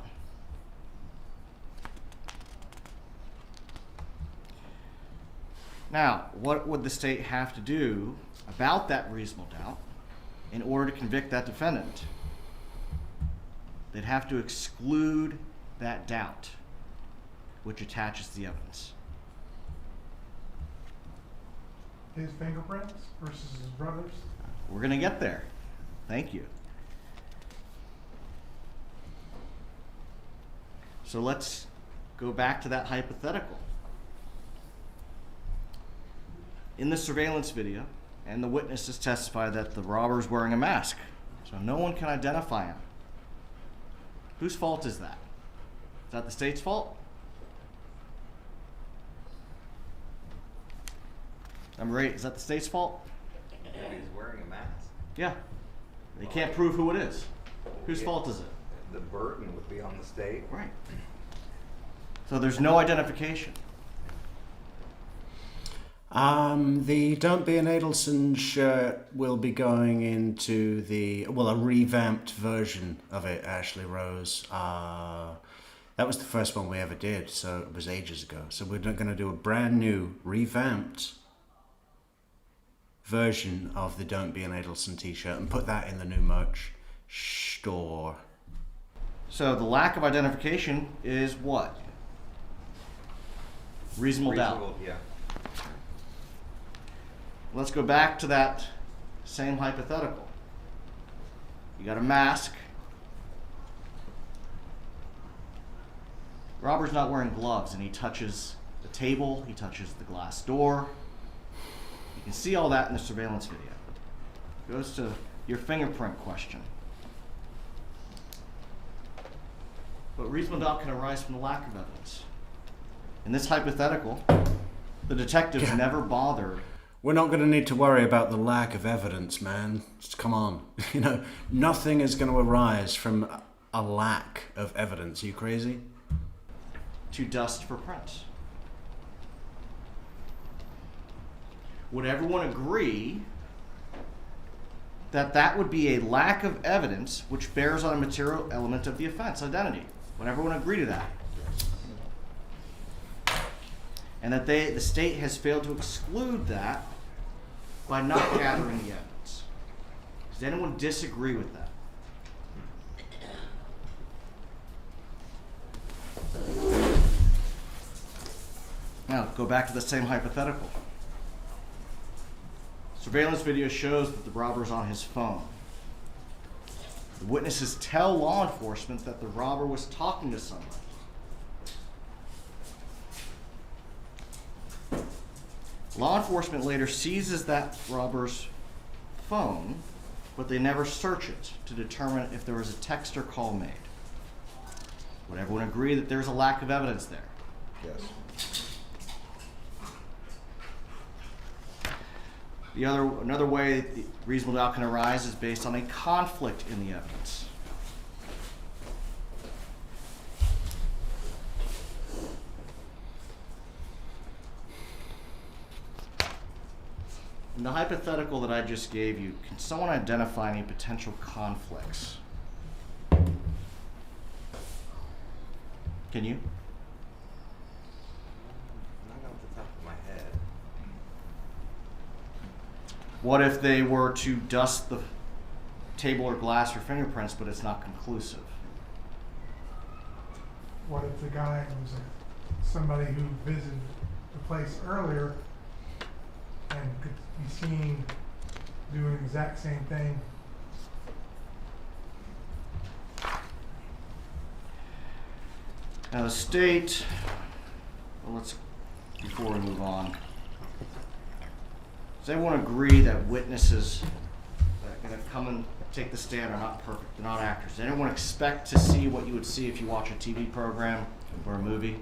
Now, what would the state have to do about that reasonable doubt in order to convict that defendant? They'd have to exclude that doubt which attaches to the evidence. His fingerprints versus his brother's? We're going to get there. Thank you. So let's go back to that hypothetical. In the surveillance video, and the witnesses testify that the robber's wearing a mask, so no one can identify him. Whose fault is that? Is that the state's fault? Number 8, is that the state's fault? He's wearing a mask. Yeah. They can't prove who it is. Whose fault is it? The burden would be on the state. Right. So there's no identification. The Don't Be an Adelson shirt will be going into a revamped version of it, Ashley Rose. That was the first one we ever did, so it was ages ago. So we're going to do a brand new, revamped version of the Don't Be an Adelson t-shirt and put that in the new merch store. So the lack of identification is what? Reasonable doubt. Yeah. Let's go back to that same hypothetical. You got a mask. Robber's not wearing gloves, and he touches the table, he touches the glass door. You can see all that in the surveillance video. Goes to your fingerprint question. But reasonable doubt can arise from the lack of evidence. In this hypothetical, the detectives never bothered. We're not going to need to worry about the lack of evidence, man. Just come on. You know, nothing is going to arise from a lack of evidence. Are you crazy? To dust for prints. Would everyone agree that that would be a lack of evidence which bears on a material element of the offense, identity? Would everyone agree to that? And that the state has failed to exclude that by not gathering the evidence. Does anyone disagree with that? Now, go back to the same hypothetical. Surveillance video shows that the robber is on his phone. The witnesses tell law enforcement that the robber was talking to someone. Law enforcement later seizes that robber's phone, but they never search it to determine if there was a text or call made. Would everyone agree that there's a lack of evidence there? Yes. Another way the reasonable doubt can arise is based on a conflict in the evidence. In the hypothetical that I just gave you, can someone identify any potential conflicts? Can you? Not off the top of my head. What if they were to dust the table or glass for fingerprints, but it's not conclusive? What if the guy was somebody who visited the place earlier and could be seen doing the exact same thing? Now the state, well, before we move on, does everyone agree that witnesses that are going to come and take the stand are not perfect, they're not actors? Does anyone expect to see what you would see if you watch a TV program or a movie?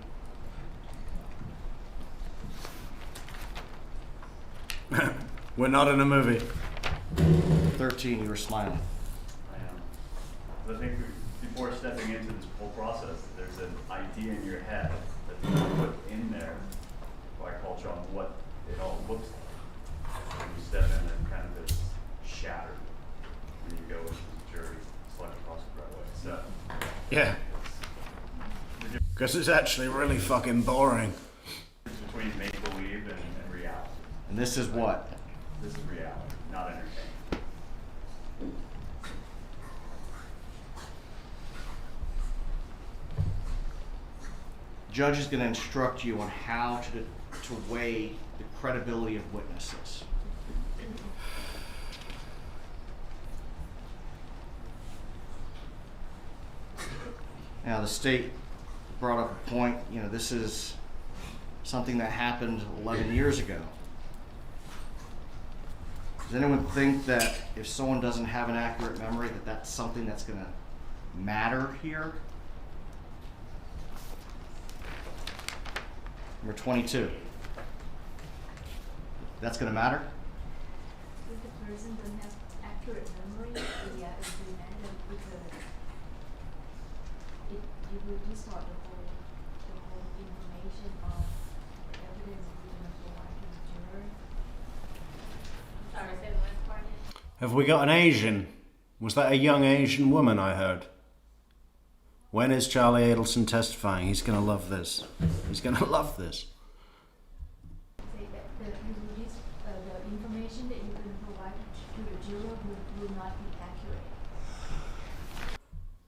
We're not in a movie. 13, you were smiling. I am. I think before stepping into this whole process, there's an idea in your head that you put in there by culture on what it all looks like. When you step in and kind of it's shattered when you go into the jury, select across the right way. So Yeah. Because it's actually really fucking boring. it's between make believe and reality. And this is what? This is reality, not entertainment. Judge is going to instruct you on how to weigh the credibility of witnesses. Now the state brought up a point, this is something that happened 11 years ago. Does anyone think that if someone doesn't have an accurate memory that that's something that's going to matter here? Number 22. That's going to matter? If the person doesn't have accurate memory, yeah, it will matter because it will distort the whole information of the evidence given provided to the juror. Sorry, say the last part. Have we got an Asian? Was that a young Asian woman I heard? When is Charlie Adelson testifying? He's going to love this. He's going to love this. Say that the information that you can provide to the juror will not be accurate.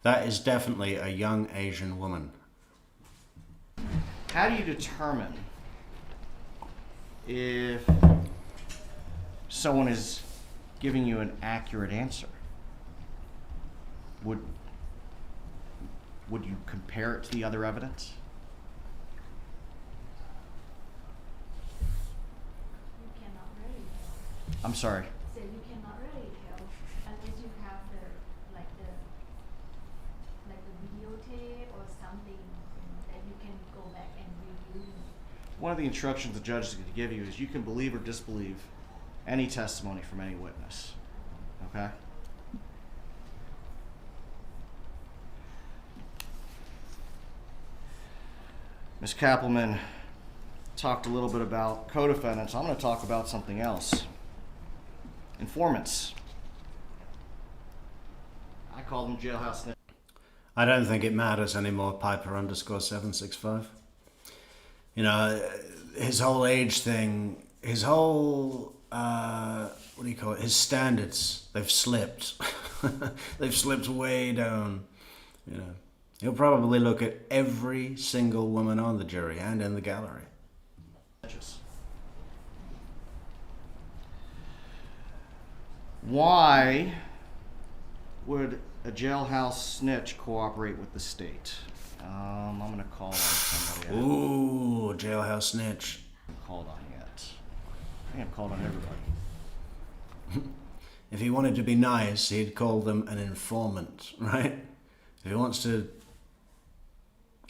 That is definitely a young Asian woman. How do you determine if someone is giving you an accurate answer? Would you compare it to the other evidence? You cannot really tell. I'm sorry. So you cannot really tell unless one of the instructions the judge is going to give you is you can believe or disbelieve any testimony from any witness. Okay? Ms. Kappelman talked a little bit about co-defendants. I'm going to talk about something else. Informants. I call them jailhouse snitches. I don't think it matters anymore, Piper_765. You know, his whole age thing, his whole, what do you call it, his standards, they've slipped. They've slipped way down, you know. He'll probably look at every single woman on the jury and in the gallery. Why would a jailhouse snitch cooperate with the state? I'm going to call on somebody. Ooh, jailhouse snitch. I haven't called on yet. I think I've called on everybody. If he wanted to be nice, he'd call them an informant, right? If he wants to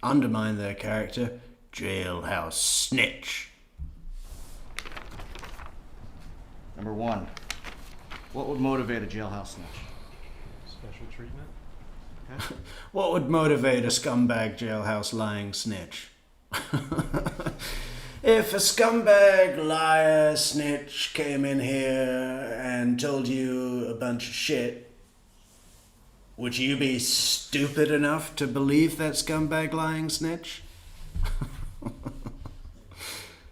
undermine their character, jailhouse snitch. Number one, what would motivate a jailhouse snitch? Special treatment? Okay. What would motivate a scumbag jailhouse lying snitch? If a scumbag liar snitch came in here and told you a bunch of shit, would you be stupid enough to believe that scumbag lying snitch?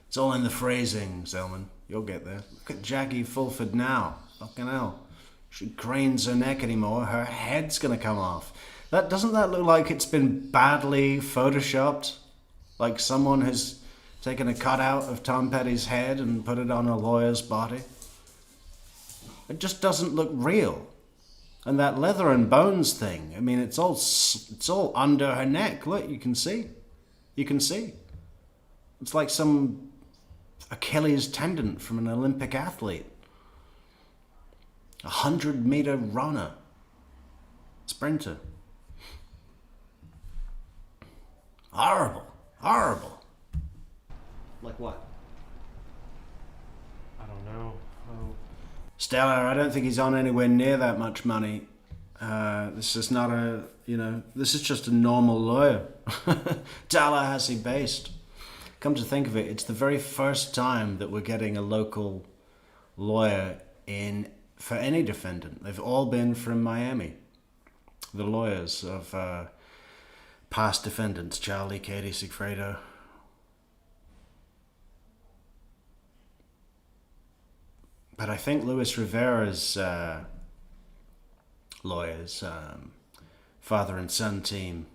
It's all in the phrasing, Zelman. You'll get there. Look at Jackie Fulford now. Fucking hell. She cranes her neck anymore, her head's gonna come off. Doesn't that look like it's been badly photoshopped? Like someone has taken a cutout of Tom Petty's head and put it on a lawyer's body? It just doesn't look real. And that leather and bones thing, I mean, it's all under her neck. Look, you can see. You can see. It's like some Achilles tendon from an Olympic athlete. 100-meter runner. Sprinter. Horrible. Horrible. Like what? I don't know. Oh. Stella, I don't think he's on anywhere near that much money. This is not this is just a normal lawyer. Tallahassee based. Come to think of it, it's the very first time that we're getting a local lawyer in for any defendant. They've all been from Miami. The lawyers of past defendants, Charlie, Katie, Sigfredo. But I think Luis Rivera's lawyers, father and son team,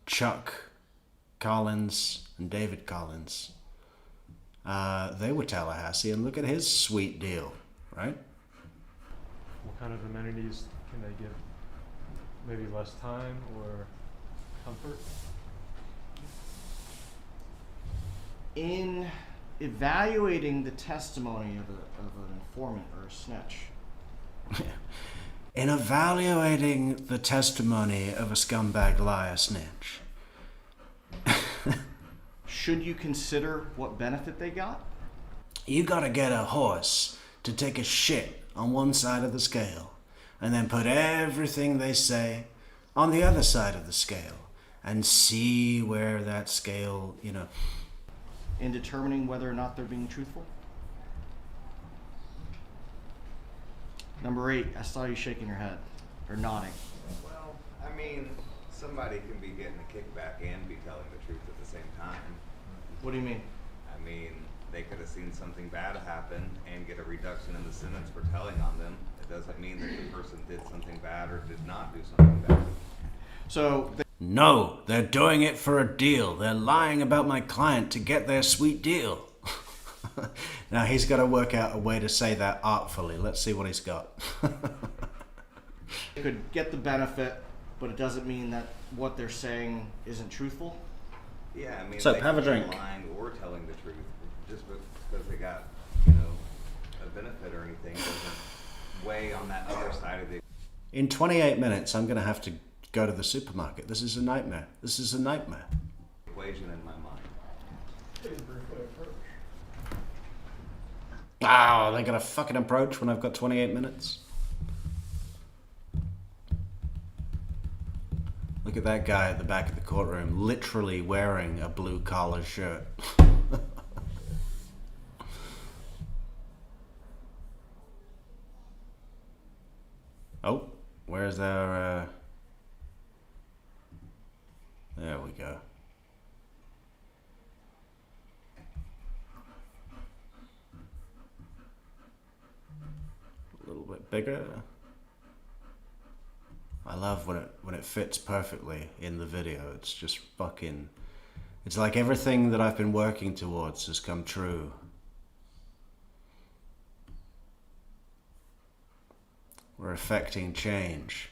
Chuck Collins and David Collins, they were Tallahassee, and look at his sweet deal, right? What kind of amenities can they give? Maybe less time or comfort? In evaluating the testimony of an informant or a snitch. In evaluating the testimony of a scumbag liar snitch. Should you consider what benefit they got? You gotta get a horse to take a shit on one side of the scale and then put everything they say on the other side of the scale and see where that scale, In determining whether or not they're being truthful? Number 8, I saw you shaking your head, or nodding. Well, I mean, somebody can be getting a kickback and be telling the truth at the same time. What do you mean? I mean, they could have seen something bad happen and get a reduction in the sentence for telling on them. It doesn't mean that the person did something bad or did not do something bad. So... No, they're doing it for a deal. They're lying about my client to get their sweet deal. Now he's got to work out a way to say that artfully. Let's see what he's got. They could get the benefit, but it doesn't mean that what they're saying isn't truthful? Yeah, I mean, So, they have a could be drink. lying or telling the truth. Just because they got, a benefit or anything doesn't weigh on that other side of the... In 28 minutes, I'm going to have to go to the supermarket. This is a nightmare. This is a nightmare. equation in my mind. Ah, they're gonna fucking approach when I've got 28 minutes. Look at that guy at the back of the courtroom, literally wearing a blue collar shirt. Oh, where's our, there we go. A little bit bigger. I love when it fits perfectly in the video. It's just fucking, it's like everything that I've been working towards has come true. We're affecting change.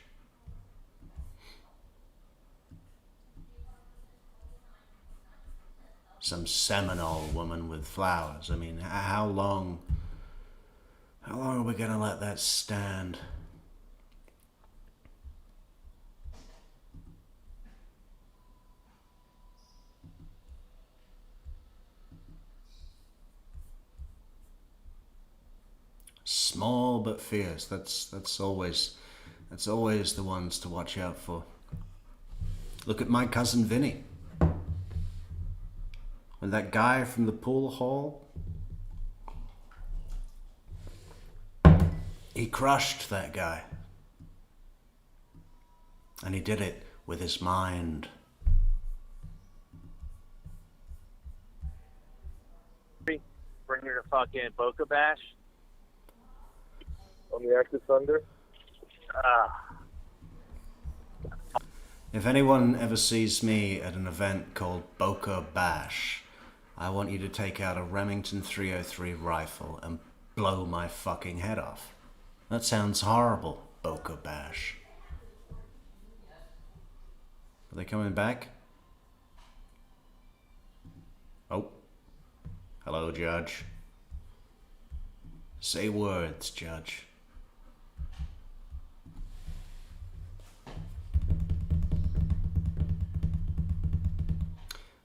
Some Seminole woman with flowers. I mean, how long are we gonna let that stand? Small but fierce. That's always the ones to watch out for. Look at my cousin Vinny. When that guy from the pool hall, he crushed that guy. And he did it with his mind. Bring her to fucking Boca Bash on the Active Thunder. If anyone ever sees me at an event called Boca Bash, I want you to take out a Remington 303 rifle and blow my fucking head off. That sounds horrible, Boca Bash. Are they coming back? Oh. Hello, Judge. Say words, Judge.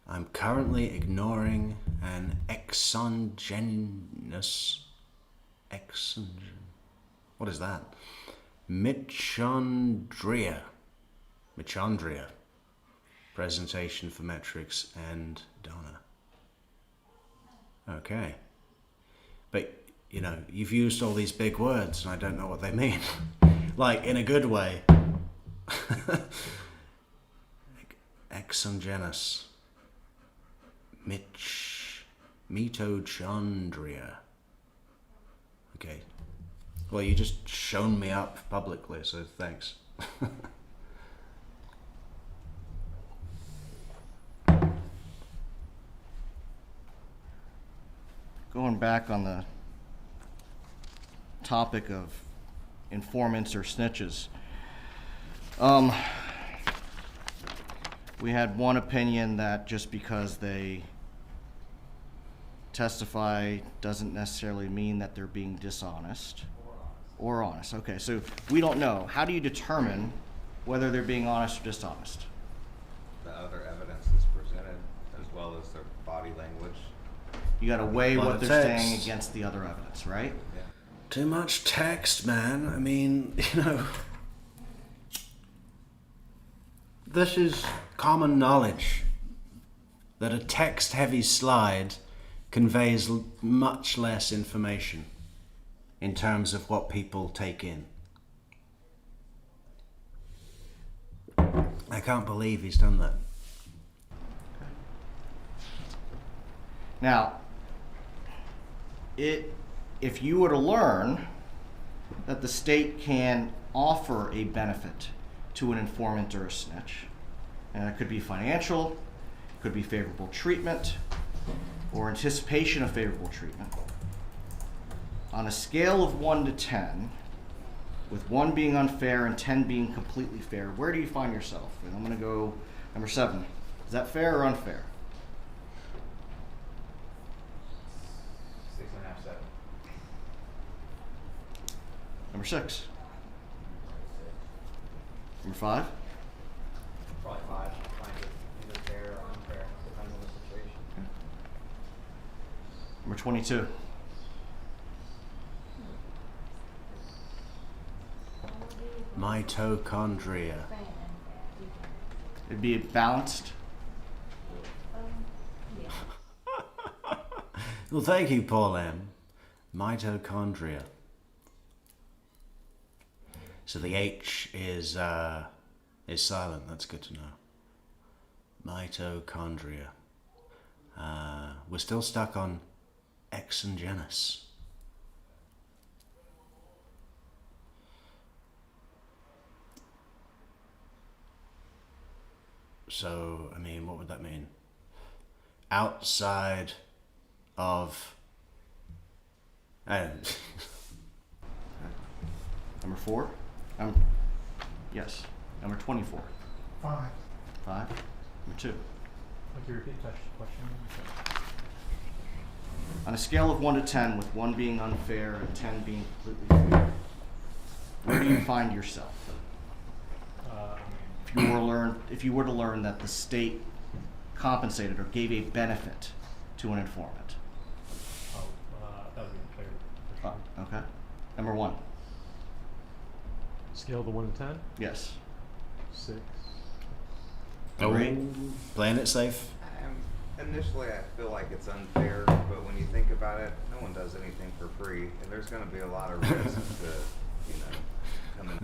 I'm currently ignoring an what is that? Mitochondria presentation for Metrix and Donna. Okay. But, you know, you've used all these big words and I don't know what they mean. Like, in a good way. Exogenous. Mitochondria. Okay. Well, you just shown me up publicly, so thanks. Going back on the topic of informants or snitches, we had one opinion that just because they testify doesn't necessarily mean that they're being dishonest or honest. Okay, so we don't know. How do you determine whether they're being honest or dishonest? The other evidence is presented, as well as their body language. You gotta weigh Lot what of they're text. saying against the other evidence, right? Yeah. Too much text, man. I mean, you know, this is common knowledge that a text-heavy slide conveys much less information in terms of what people take in. I can't believe he's done that. Now, if you were to learn that the state can offer a benefit to an informant or a snitch, and it could be financial, could be favorable treatment, or anticipation of favorable treatment, on a scale of 1 to 10, with 1 being unfair and 10 being completely fair, where do you find yourself? And I'm going to go number 7. Is that fair or unfair? 6.5, 7. Number 6. Number 5. Probably 5. I find it either fair or unfair, depending on the situation. Number 22. Mitochondria. It'd be balanced. Well, thank you, Paul M. Mitochondria. So the H is silent. That's good to know. Mitochondria. We're still stuck on exogenous. So, I mean, what would that mean? Outside of... Number 4? Yes. Number 24. 5. 5. Number 2. Would you repeat that question? On a scale of 1 to 10, with 1 being unfair and 10 being completely fair, where do you find yourself? If you were to learn that the state compensated or gave a benefit to an informant. That would be unfair. For sure. Okay. Number 1. Scale of 1 to 10? Yes. 6. Oh, Great. playing it safe. Initially, I feel like it's unfair, but when you think about it, no one does anything for free, and there's going to be a lot of risk to, come in.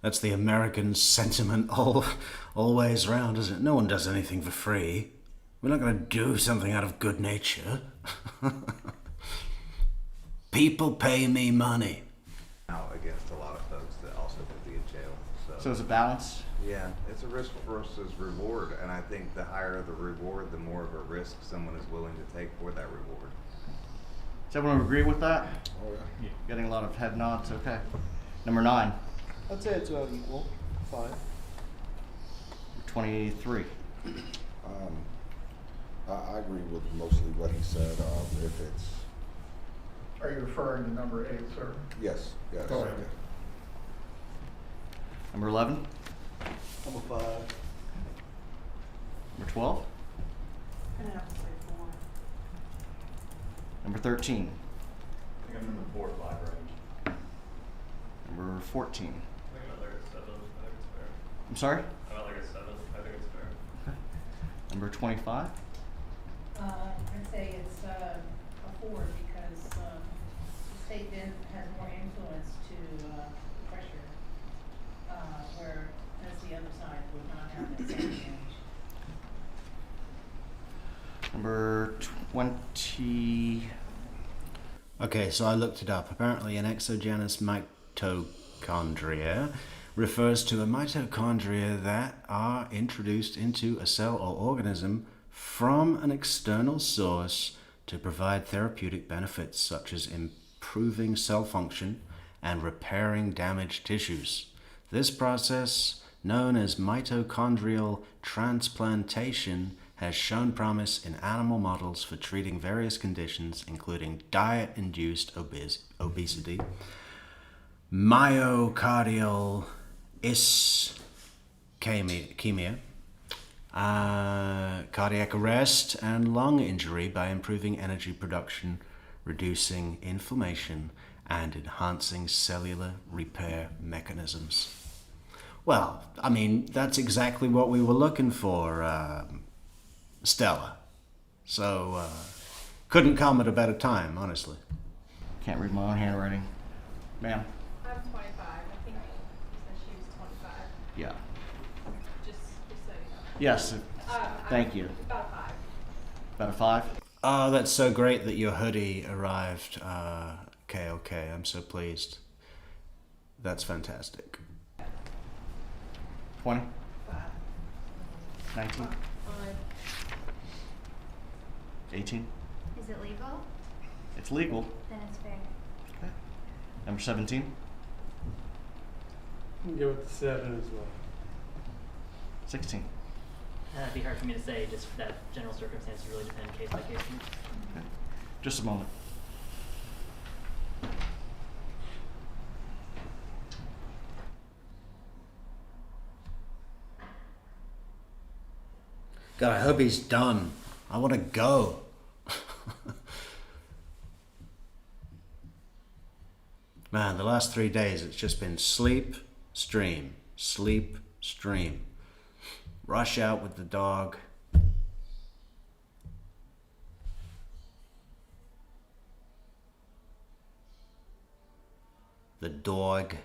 That's the American sentiment always round, isn't it? No one does anything for free. We're not going to do something out of good nature. People pay me money. Out against a lot of folks that also could be in jail. So it's a balance? Yeah, it's a risk versus reward, and I think the higher the reward, the more of a risk someone is willing to take for that reward. Does everyone agree with that? Oh, yeah. Getting a lot of head nods, okay. Number 9. I'd say it's about equal. 5. 23. I agree with mostly what he said. If it's... Are you referring to number 8, sir? Yes, yes. Go ahead. Number 11. Number 5. Number 12. I'm gonna have to say 4. Number 13. I think I'm in the 4 or 5 range. Number 14. I think I'm at like a 7. I think it's fair. I'm sorry? I'm at like a 7. I think it's fair. Okay. Number 25. I'd say it's a 4 because the state then has more influence to pressure, whereas the other side would not have that same advantage. Number 20. Okay, so I looked it up. Apparently an exogenous mitochondria refers to a mitochondria that are introduced into a cell or organism from an external source to provide therapeutic benefits such as improving cell function and repairing damaged tissues. This process, known as mitochondrial transplantation, has shown promise in animal models for treating various conditions, including diet-induced obesity, myocardial ischemia, cardiac arrest, and lung injury by improving energy production, reducing inflammation, and enhancing cellular repair mechanisms. Well, I mean, that's exactly what we were looking for, Stella. So, couldn't come at a better time, honestly. Can't read my own handwriting. Ma'am? I'm 25. I think you said she was 25. Yeah. Just so you know. Yes. Thank you. About a 5. About a 5? Oh, that's so great that your hoodie arrived. Okay, I'm so pleased. That's fantastic. 20? 19? 5. 18? Is it legal? It's legal. Then it's fair. Okay. Number 17? You can go with the 7 as well. 16? That'd be hard for me to say, just that general circumstances really depend case by case. Okay. Just a moment. God, I hope he's done. I want to go. Man, the last 3 days it's just been sleep, stream, sleep, stream. Rush out with the dog. The dog.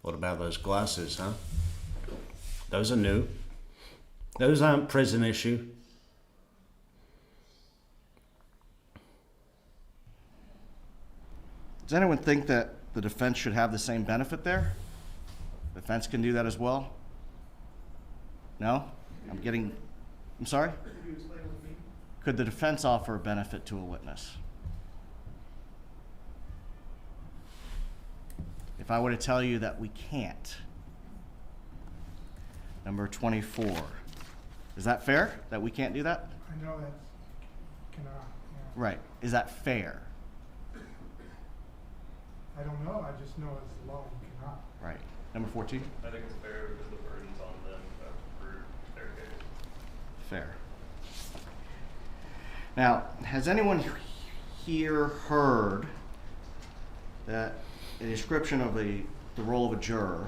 What about those glasses, huh? Those are new. Those aren't prison issue. Does anyone think that the defense should have the same benefit there? The defense can do that as well? No? I'm sorry? Could the defense offer a benefit to a witness? If I were to tell you that we can't. Number 24. Is that fair that we can't do that? I know that cannot, yeah. Right. Is that fair? I don't know, I just know it's the law, you cannot. Right. Number 14. I think it's fair because the burden's on them to prove their case. Fair. Now, has anyone here heard that a description of the role of a juror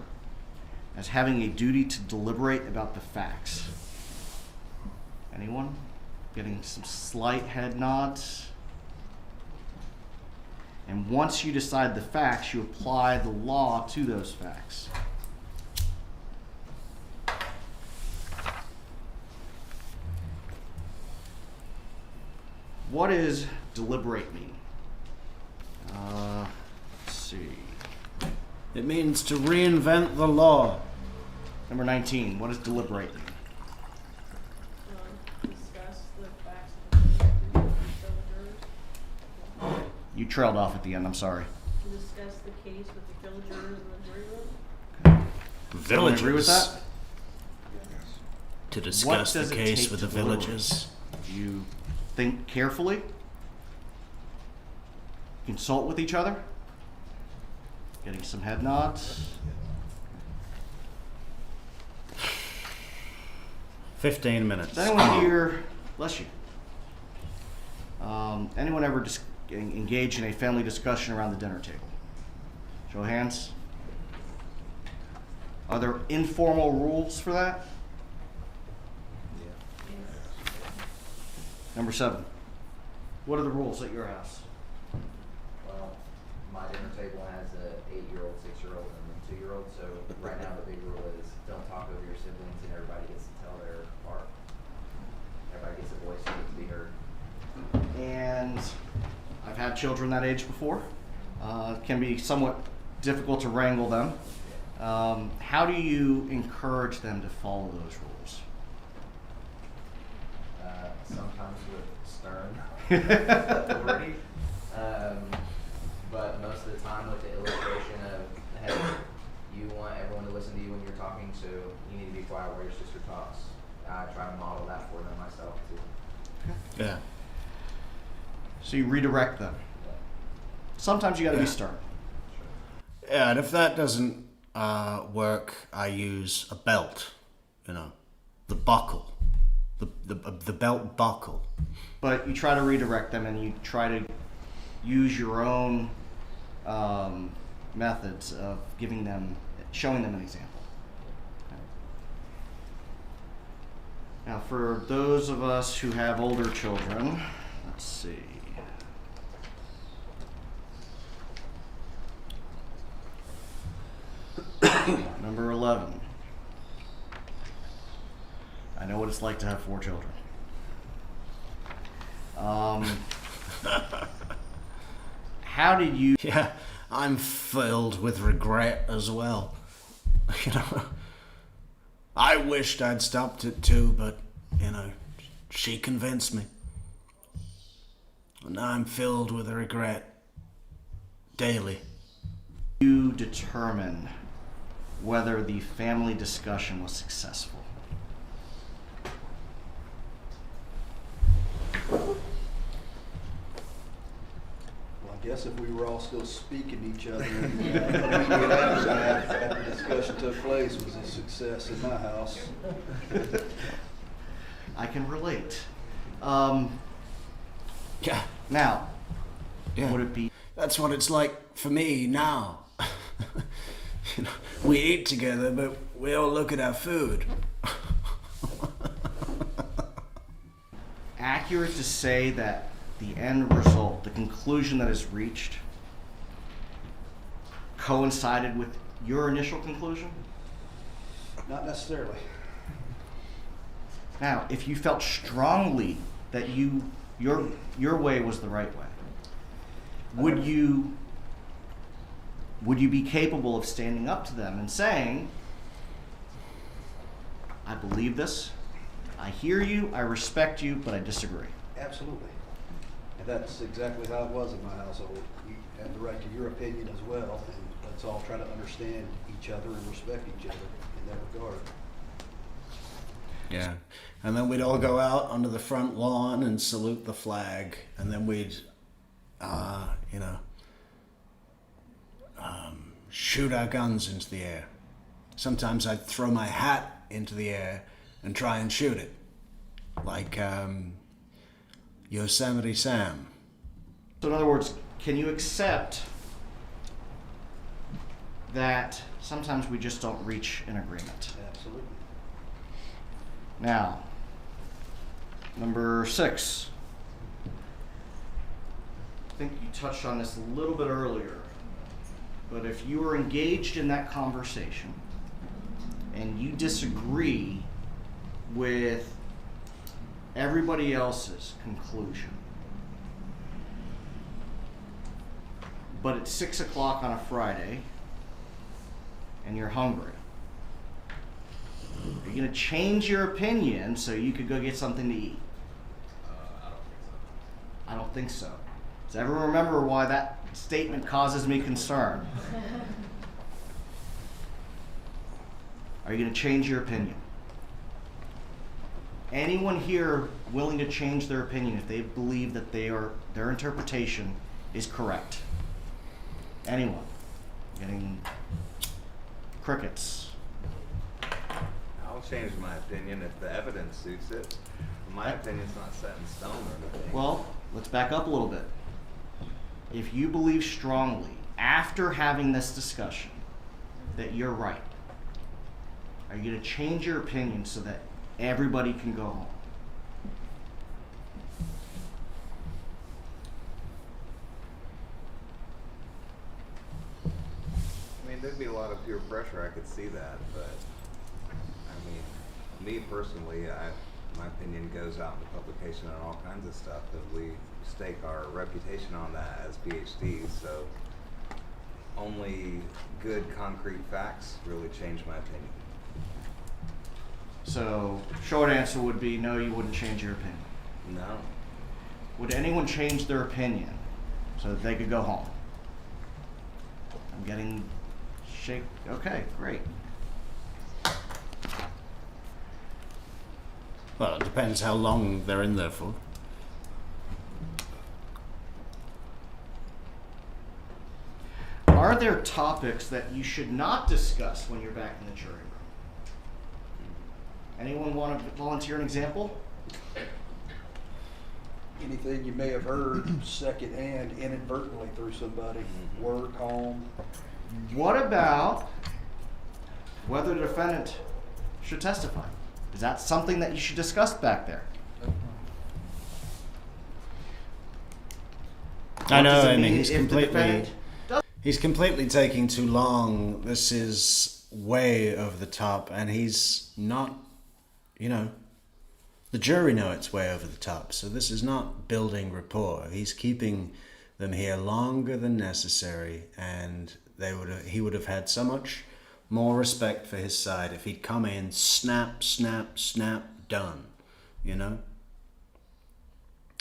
as having a duty to deliberate about the facts? Anyone? Getting some slight head nods. And once you decide the facts, you apply the law to those facts. What does deliberate mean? Let's see. It means to reinvent the law. Number 19, what does deliberate mean? Discuss the facts of the case with the jurors. You trailed off at the end, I'm sorry. To discuss the case with the fellow jurors in the jury room. Villagers. Agree with that? To discuss What does the it case take with to the deliberate? villagers. You think carefully, consult with each other, getting some head nods. 15 minutes. Does anyone here, bless you, anyone ever engage in a family discussion around the dinner table? Show of hands. Are there informal rules for that? Number 7. What are the rules at your house? Well, my dinner table has a 8-year-old, 6-year-old, and a 2-year-old, so right now the big rule is don't talk over your siblings and everybody gets to tell their part. Everybody gets a voice and gets to be heard. And I've had children that age before. It can be somewhat difficult to wrangle them. How do you encourage them to follow those rules? Sometimes with stern authority, but most of the time with the illustration of, hey, you want everyone to listen to you when you're talking, so you need to be quiet while your sister talks. I try to model that for them myself too. Yeah. So you redirect them. Sometimes you got to be stern. Yeah, and if that doesn't work, I use a belt. You know, the buckle. The belt buckle. But you try to redirect them, and you try to use your own methods of showing them an example. Okay. Now, for those of us who have older children, let's see. Number 11. I know what it's like to have 4 children. How did you... Yeah, I'm filled with regret as well. You know, I wished I'd stopped it too, but, you know, she convinced me. And now I'm filled with regret daily. You determine whether the family discussion was successful? Well, I guess if we were all still speaking to each other immediately after the discussion took place was a success in my house. I can relate. Yeah. Now, Yeah. would it be That's what it's like for me now. You know, we eat together, but we all look at our food. accurate to say that the end result, the conclusion that is reached, coincided with your initial conclusion? Not necessarily. Now, if you felt strongly that your way was the right way, would you be capable of standing up to them and saying, I believe this, I hear you, I respect you, but I disagree? Absolutely. And that's exactly how it was in my household. You have the right to your opinion as well, and let's all try to understand each other and respect each other in that regard. Yeah. And then we'd all go out onto the front lawn and salute the flag, and then we'd, shoot our guns into the air. Sometimes I'd throw my hat into the air and try and shoot it, like Yosemite Sam. So in other words, can you accept that sometimes we just don't reach an agreement? Absolutely. Now, number 6. I think you touched on this a little bit earlier, but if you were engaged in that conversation and you disagree with everybody else's conclusion, but it's 6 o'clock on a Friday and you're hungry, are you going to change your opinion so you could go get something to eat? I don't think so. Does everyone remember why that statement causes me concern? Are you going to change your opinion? Anyone here willing to change their opinion if they believe that their interpretation is correct? Anyone? Getting crickets. I'll change my opinion if the evidence suits it. My opinion's not set in stone or anything. Well, let's back up a little bit. If you believe strongly, after having this discussion, that you're right, are you going to change your opinion so that everybody can go home? I mean, there'd be a lot of peer pressure, I could see that, but I mean, me personally, my opinion goes out in the publication on all kinds of stuff, and we stake our reputation on that as PhDs, so only good concrete facts really change my opinion. So, short answer would be no, you wouldn't change your opinion. No. Would anyone change their opinion so that they could go home? I'm getting shake. Okay, great. Well, it depends how long they're in there for. Are there topics that you should not discuss when you're back in the jury room? Anyone want to volunteer an example? Anything you may have heard secondhand inadvertently through somebody, work, home. What about whether the defendant should testify? Is that something that you should discuss back there? I know, What does it I mean, mean he's if the completely, defendant he's completely taking too long. This is way over the top, and he's not, the jury know it's way over the top, so this is not building rapport. He's keeping them here longer than necessary, and he would have had so much more respect for his side if he'd come in, snap, snap, snap, done,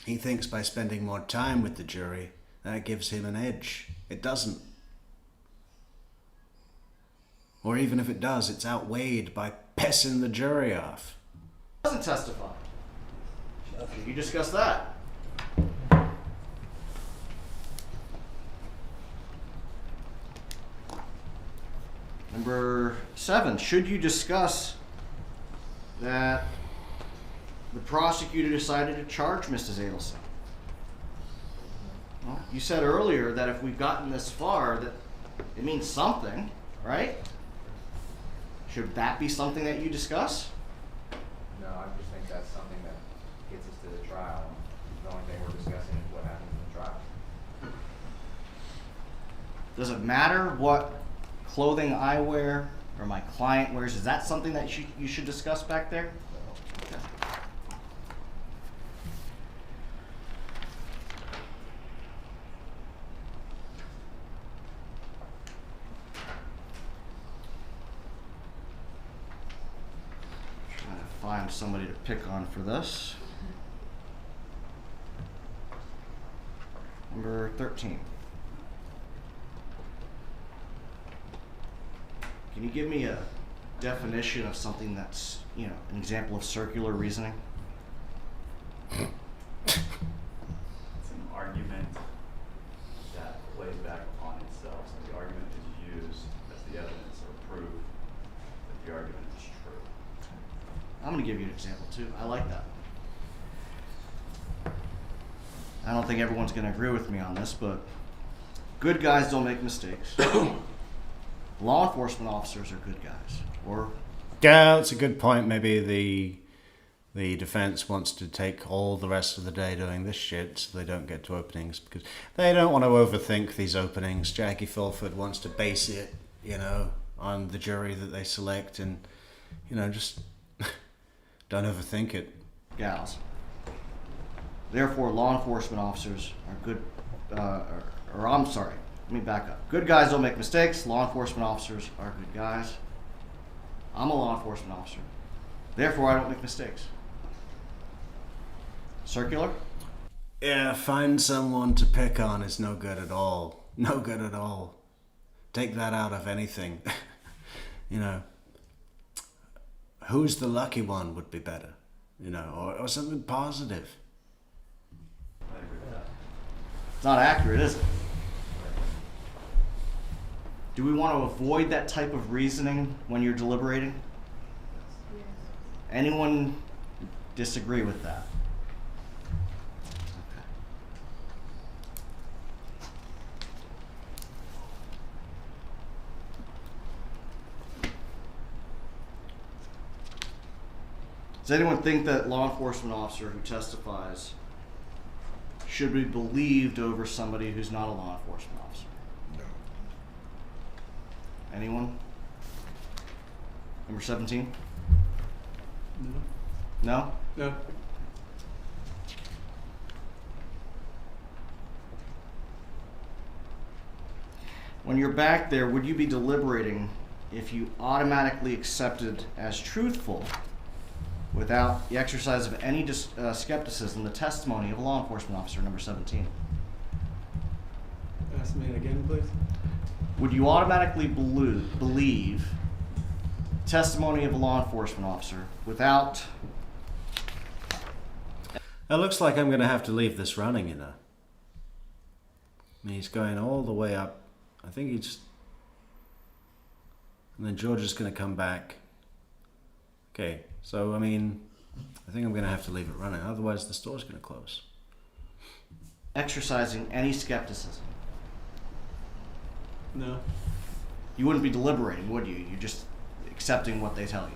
He thinks by spending more time with the jury, that gives him an edge. It doesn't. Or even if it does, it's outweighed by pissing the jury off. doesn't testify? You discuss that. Number 7, should you discuss that the prosecutor decided to charge Mrs. Adelson. Well, you said earlier that if we've gotten this far, that it means something, right? Should that be something that you discuss? No, I just think that's something that gets us to the trial. The only thing we're discussing is what happens in the trial. Does it matter what clothing I wear or my client wears? Is that something that you should discuss back there? Okay. Trying to find somebody to pick on for this. Number 13. Can you give me a definition of something that's, an example of circular reasoning? It's an argument that plays back upon itself. So the argument is used as the evidence or proof that the argument is true. I'm going to give you an example too. I like that. I don't think everyone's going to agree with me on this, but good guys don't make mistakes. Law enforcement officers are good guys. Or Yeah, that's a good point. Maybe the defense wants to take all the rest of the day doing this shit so they don't get to openings because they don't want to overthink these openings. Jackie Fulford wants to base it, on the jury that they select and, just don't overthink it. gals. Therefore, law enforcement officers are good, or I'm sorry, let me back up. Good guys don't make mistakes. Law enforcement officers are good guys. I'm a law enforcement officer. Therefore, I don't make mistakes. Circular? Yeah, find someone to pick on is no good at all. No good at all. Take that out of anything. Who's the lucky one would be better, or something positive. It's not accurate, is it? Do we want to avoid that type of reasoning when you're deliberating? Anyone disagree with that? Okay. Does anyone think that law enforcement officer who testifies should be believed over somebody who's not a law enforcement officer? No. Anyone? Number 17? No. No? No. When you're back there, would you be deliberating if you automatically accepted as truthful without the exercise of any skepticism the testimony of a law enforcement officer, number 17? Ask me again, please. Would you automatically believe testimony of a law enforcement officer without... It looks like I'm going to have to leave this running, I mean, he's going all the way up. I think he's... And then George is going to come back. Okay, so, I think I'm going to have to leave it running. Otherwise, the store's going to close. exercising any skepticism? No. You wouldn't be deliberating, would you? You're just accepting what they tell you.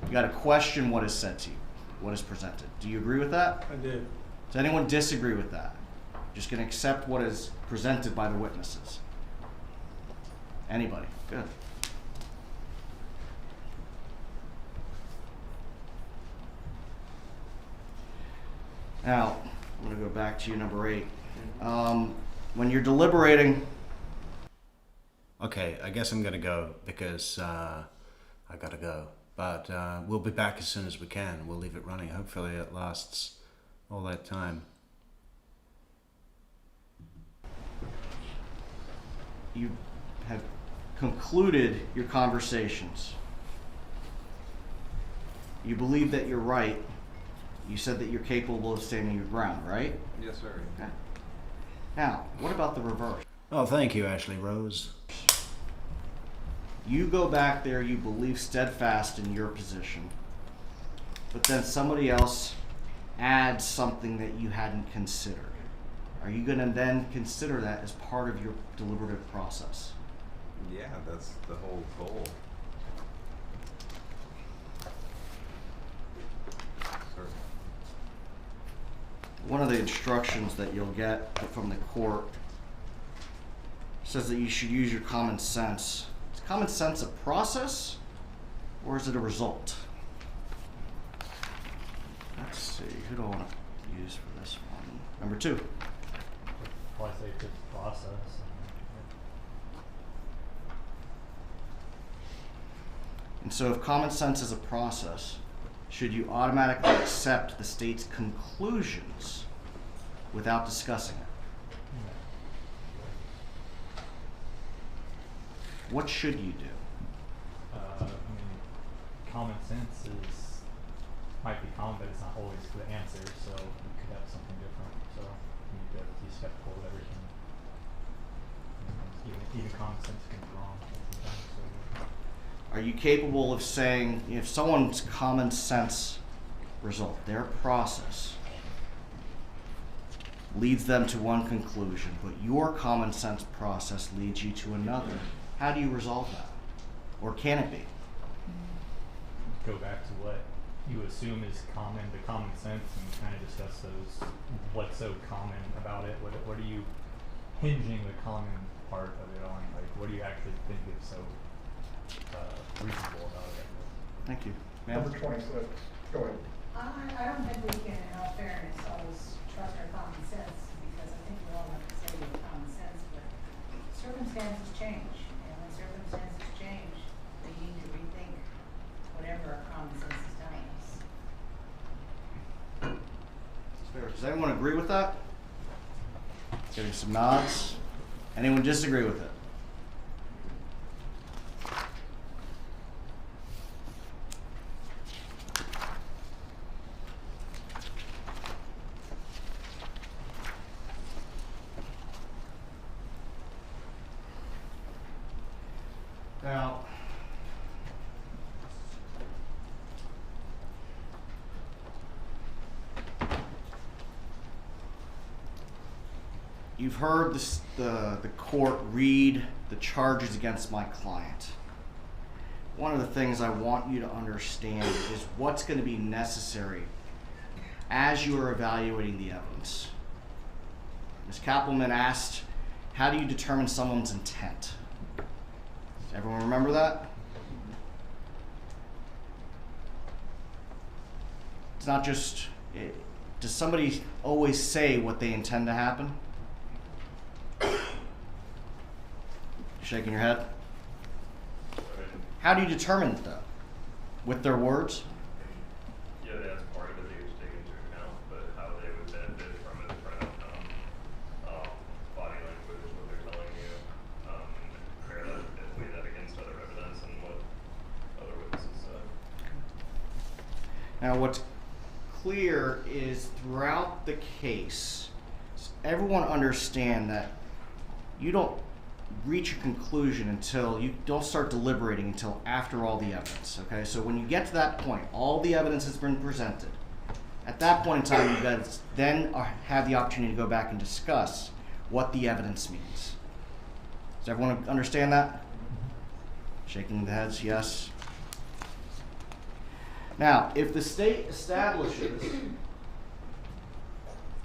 You got to question what is said to you, what is presented. Do you agree with that? I did. Does anyone disagree with that? Just going to accept what is presented by the witnesses. Anybody? Good. Now, I'm going to go back to you, number 8. When you're deliberating... Okay, I guess I'm going to go because I got to go. But we'll be back as soon as we can. We'll leave it running. Hopefully it lasts all that time. You have concluded your conversations. You believe that you're right. You said that you're capable of standing your ground, right? Yes, sir. Okay. Now, what about the reverse? Oh, thank you, Ashley Rose. You go back there, you believe steadfast in your position. but then somebody else adds something that you hadn't considered. Are you going to then consider that as part of your deliberative process? Yeah, that's the whole goal. Certainly. One of the instructions that you'll get from the court says that you should use your common sense. Is common sense a process or is it a result? Let's see, who do I want to use for this one? Number 2. Probably say it's a process. And so if common sense is a process, should you automatically accept the state's conclusions without discussing it? What should you do? I mean, common sense might be common, but it's not always the answer, so you could have something different. So you need to be skeptical of everything. Even common sense can be wrong sometimes. So. Are you capable of saying, if someone's common sense result, their process, leads them to one conclusion, but your common sense process leads you to another, how do you resolve that? Or can it be? Go back to what you assume is common, the common sense, and kind of discuss those, what's so common about it, what are you hinging the common part of it on, like what do you actually think is so reasonable about it? Thank you. Ma'am? Number 26, go ahead. I don't think we can, in all fairness, always trust our common sense, because I think we all have to say we have common sense, but circumstances change, and when circumstances change, we need to rethink whatever our common sense is telling us. Does anyone agree with that? Getting some nods. Anyone disagree with it? Now, you've heard the court read the charges against my client. One of the things I want you to understand is what's going to be necessary as you are evaluating the evidence. Ms. Kappelman asked, how do you determine someone's intent? Does everyone remember that? It's not just, does somebody always say what they intend to happen? Shaking your head? How do you determine it though? With their words? Yeah, that's part of it they take into account, but how they would benefit from a different outcome, body language, what they're telling you, compare that, weigh that against other evidence and what other witnesses said. Now what's clear is throughout the case, everyone understand that you don't reach a conclusion until you don't start deliberating until after all the evidence. Okay, so when you get to that point, all the evidence has been presented. At that point in time, you guys then have the opportunity to go back and discuss what the evidence means. Does everyone understand that? Shaking the heads, yes. Now, if the state establishes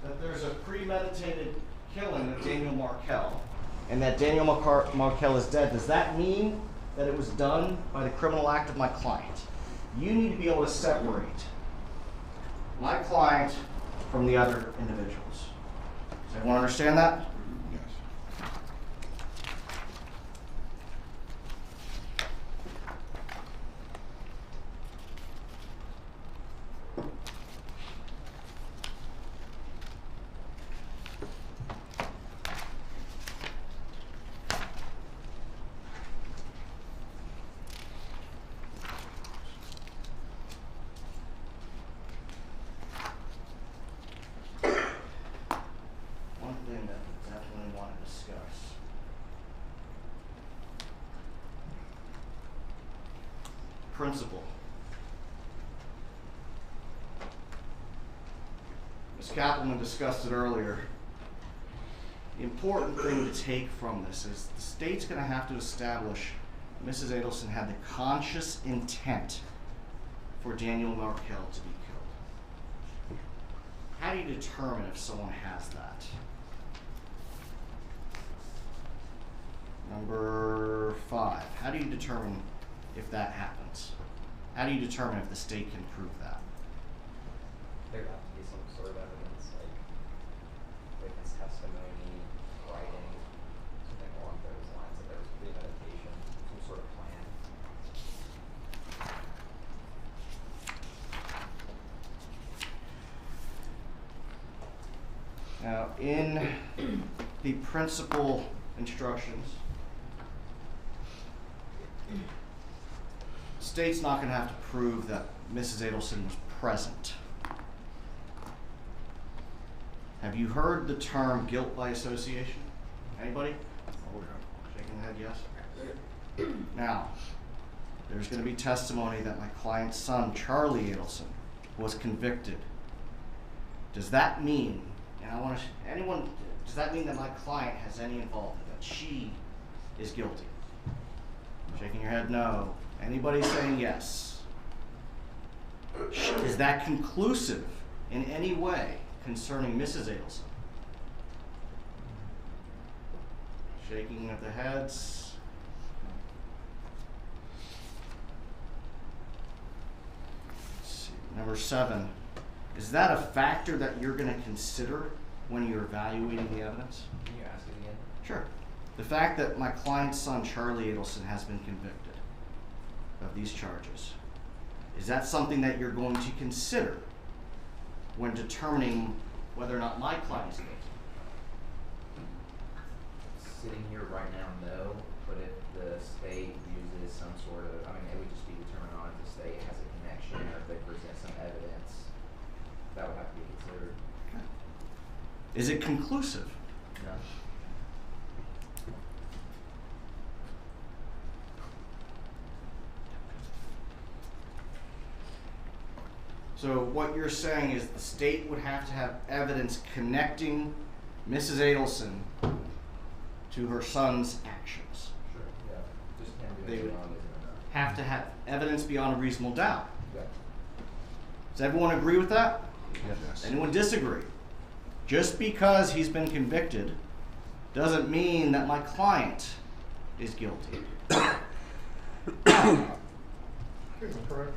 that there's a premeditated killing of Daniel Markell, and that Daniel Markell is dead, does that mean that it was done by the criminal act of my client? You need to be able to separate my client from the other individuals. Does everyone understand that? Principle. Ms. Kappelman discussed it earlier. The important thing to take from this is the state's going to have to establish Mrs. Adelson had the conscious intent for Daniel Markell to be killed. How do you determine if someone has that? Number 5, how do you determine if that happens? How do you determine if the state can prove that? There'd have to be some sort of evidence, like witness testimony, writing, something along those lines, that there was premeditation, some sort of plan. Now, in the principal instructions, the state's not going to have to prove that Mrs. Adelson was present. Have you heard the term guilt by association? Anybody? Shaking the head, yes? Now, there's going to be testimony that my client's son, Charlie Adelson, was convicted. Does that mean, and I want to, anyone, does that mean that my client has any involvement, that she is guilty? Shaking your head, no. Anybody saying yes? Is that conclusive in any way concerning Mrs. Adelson? Shaking of the heads. Let's see. Number 7. Is that a factor that you're going to consider when you're evaluating the evidence? Can you ask it again? Sure. The fact that my client's son, Charlie Adelson, has been convicted of these charges, is that something that you're going to consider when determining whether or not my client is guilty? Sitting here right now, no, but if the state uses some sort of, I mean, it would just be determined on if the state has a connection or if they present some evidence, that would have to be considered. Is it conclusive? No. So what you're saying is the state would have to have evidence connecting Mrs. Adelson to her son's actions. Sure, yeah. Just him They doing would wrong isn't enough. have to have evidence beyond a reasonable doubt. Yeah. Does everyone agree with that? Yes. Anyone disagree? Just because he's been convicted doesn't mean that my client is guilty. Correct.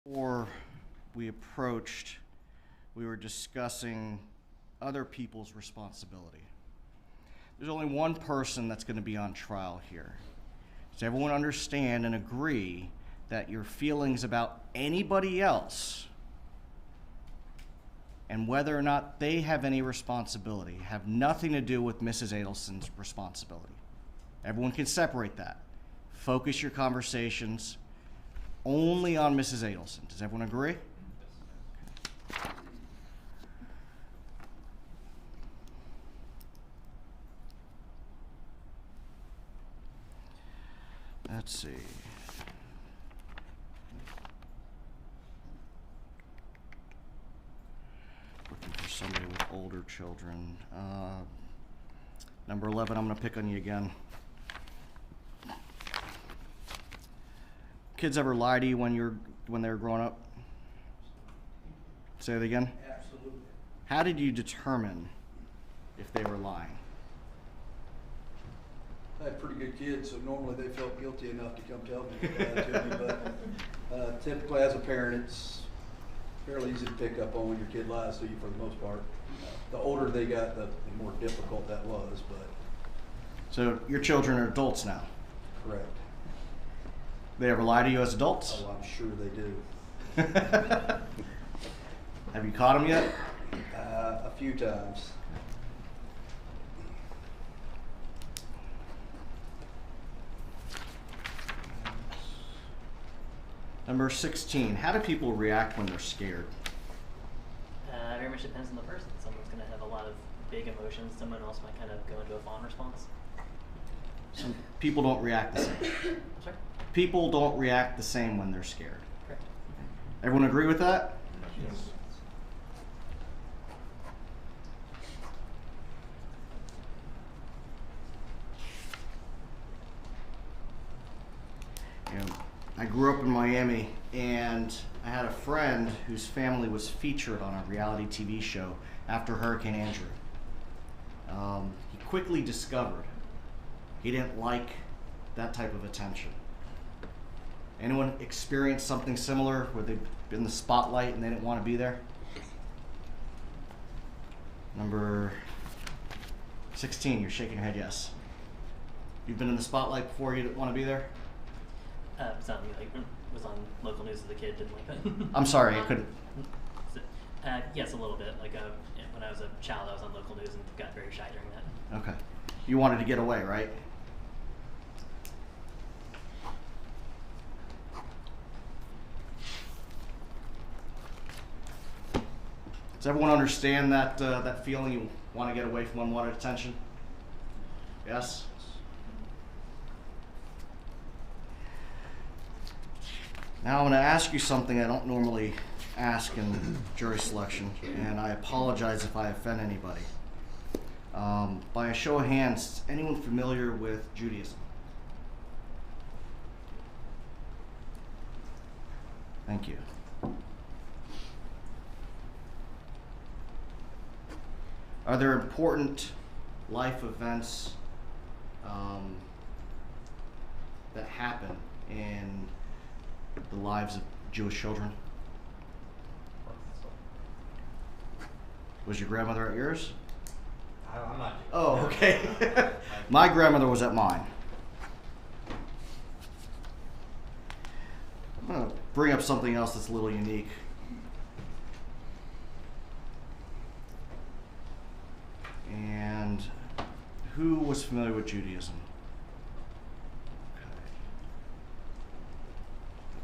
Before we approached, we were discussing other people's responsibility. There's only one person that's going to be on trial here. Does everyone understand and agree that your feelings about anybody else and whether or not they have any responsibility have nothing to do with Mrs. Adelson's responsibility? Everyone can separate that. Focus your conversations only on Mrs. Adelson. Does everyone agree? Let's see. Looking for somebody with older children. Number 11, I'm going to pick on you again. Kids ever lie to you when they were growing up? Say it again. Absolutely. How did you determine if they were lying? I had pretty good kids, so normally they felt guilty enough to come tell me to me. But typically, as a parent, it's fairly easy to pick up on when your kid lies to you for the most part. The older they got, the more difficult that was. But so your children are adults now? Correct. They ever lie to you as adults? Oh, I'm sure they do. Have you caught them yet? A few times. Number 16, how do people react when they're scared? Very much depends on the person. Someone's going to have a lot of big emotions. Someone else might kind of go into a fawn response. Some people don't react the same. Sorry? People don't react the same when they're scared. Correct. Everyone agree with that? Yes. You know, I grew up in Miami, and I had a friend whose family was featured on a reality TV show after Hurricane Andrew. He quickly discovered he didn't like that type of attention. Anyone experienced something similar where they've been in the spotlight and they didn't want to be there? Number 16, you're shaking your head yes. You've been in the spotlight before, you didn't want to be there? Something like was on local news as a kid, didn't like that. I'm sorry, I couldn't. Yes, a little bit. Like when I was a child, I was on local news and got very shy during that. Okay. You wanted to get away, right? Does everyone understand that that feeling you want to get away from unwanted attention? Yes? Now I'm going to ask you something I don't normally ask in jury selection, and I apologize if I offend anybody. By a show of hands, anyone familiar with Judaism? Thank you. Are there important life events that happen in the lives of Jewish children? Was your grandmother at yours? I'm not. Oh, okay. My grandmother was at mine. I'm going to bring up something else that's a little unique. And who was familiar with Judaism?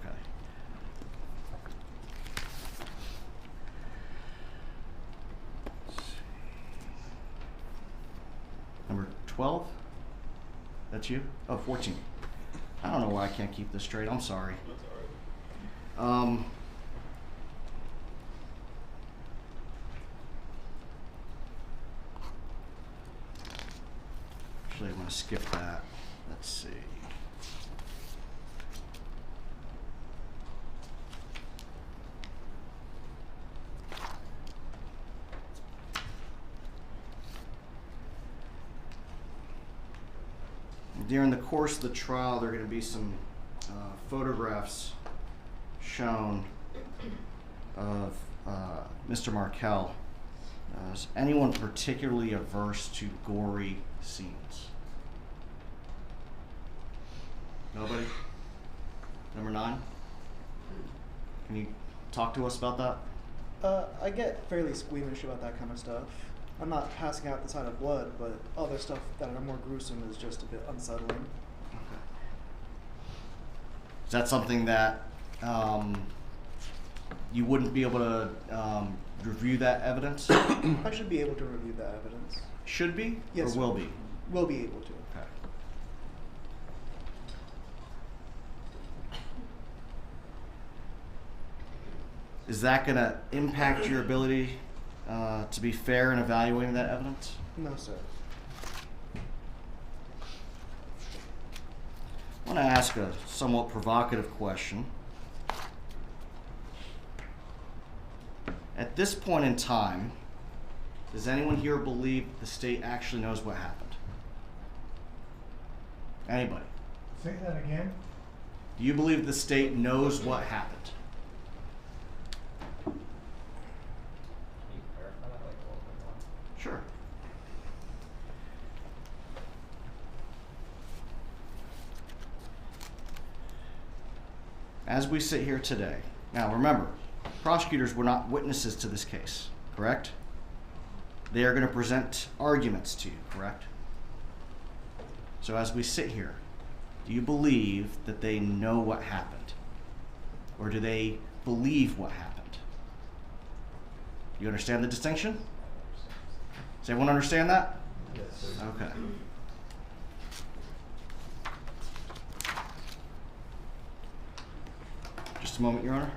Okay. Let's see. Number 12? That's you? Oh, 14. I don't know why I can't keep this straight. I'm sorry. That's all right. Actually, I'm going to skip that. Let's see. During the course of the trial, there are going to be some photographs shown of Mr. Markel, is anyone particularly averse to gory scenes? Nobody? Number 9? Can you talk to us about that? I get fairly squeamish about that kind of stuff. I'm not passing out the sight of blood, but other stuff that are more gruesome is just a bit unsettling. Is that something that you wouldn't be able to review that evidence? I should be able to review that evidence. Should be? Yes, Or will be? Will be able to. Okay. Is that going to impact your ability to be fair in evaluating that evidence? No, sir. I want to ask a somewhat provocative question. At this point in time, does anyone here believe the state actually knows what happened? Anybody? Say that again? Do you believe the state knows what happened? Can you clarify that like a little bit more? Sure. As we sit here today, now remember, prosecutors were not witnesses to this case, correct? They are going to present arguments to you, correct? So as we sit here, do you believe that they know what happened? Or do they believe what happened? You understand the distinction? Does everyone understand that? Yes. Okay. Just a moment, Your Honor.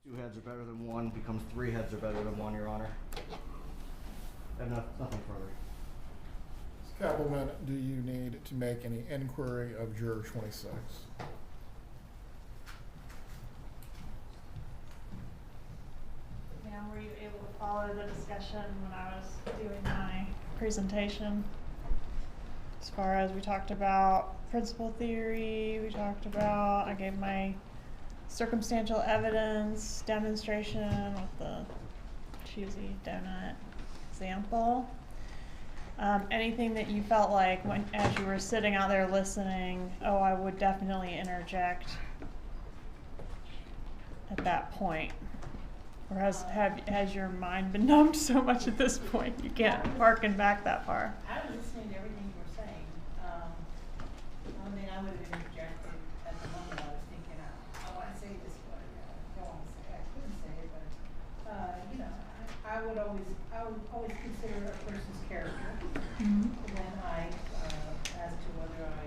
Two heads are better than one becomes 3 heads are better than 1, Your Honor. And nothing further. Ms. Kappelman, do you need to make any inquiry of Juror 26? Ma'am, were you able to follow the discussion when I was doing my presentation? As far as we talked about principal theory, I gave my circumstantial evidence demonstration with the cheesy donut example. Anything that you felt like as you were sitting out there listening, oh, I would definitely interject at that point? Or has your mind been numbed so much at this point you can't harken back that far? I was listening to everything you were saying. always consider a person's character Mhm. when as to whether I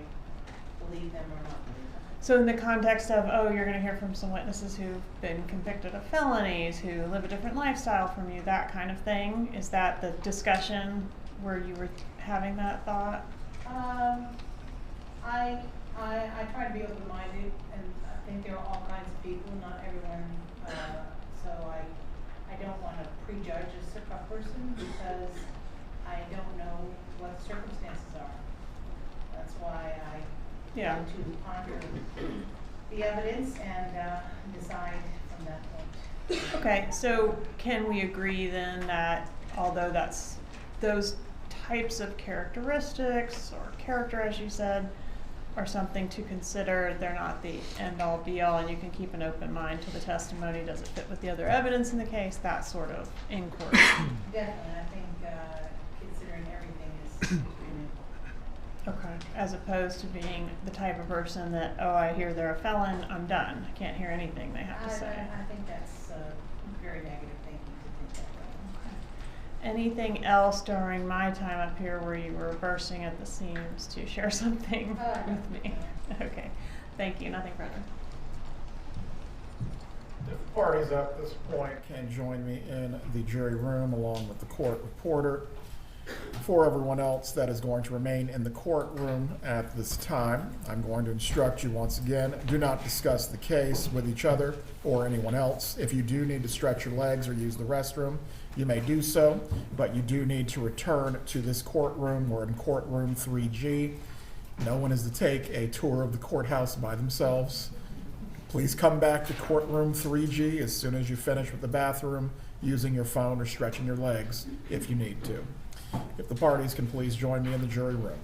believe them or not believe them. So in the context of, oh, you're going to hear from some witnesses who've been convicted of felonies, who live a different lifestyle from you, that kind of thing, is that the discussion where you were having that thought? I try to be open-minded, and I think there are all kinds of people, not everyone, so I don't want to prejudge a person because I don't know what the circumstances are. That's why I Yeah. go to ponder the evidence and decide from that point. Okay, so can we agree then that although that's those types of characteristics or character, as you said, are something to consider, they're not the end-all be-all, and you can keep an open mind to the testimony, does it fit with the other evidence in the case, that sort of inquiry? Definitely, I think considering everything is extremely important. Okay, as opposed to being the type of person that, oh, I hear they're a felon, I'm done, I can't hear anything they have to say. I think that's very negative thinking to think that way. Anything else during my time up here where you were bursting at the seams to share something with me? Okay, thank you, nothing further. If parties at this point can join me in the jury room along with the court reporter. For everyone else that is going to remain in the courtroom at this time, I'm going to instruct you once again, do not discuss the case with each other or anyone else. If you do need to stretch your legs or use the restroom, you may do so, but you do need to return to this courtroom. We're in courtroom 3G. No one is to take a tour of the courthouse by themselves. Please come back to courtroom 3G as soon as you finish with the bathroom, using your phone or stretching your legs if you need to. If the parties can please join me in the jury room.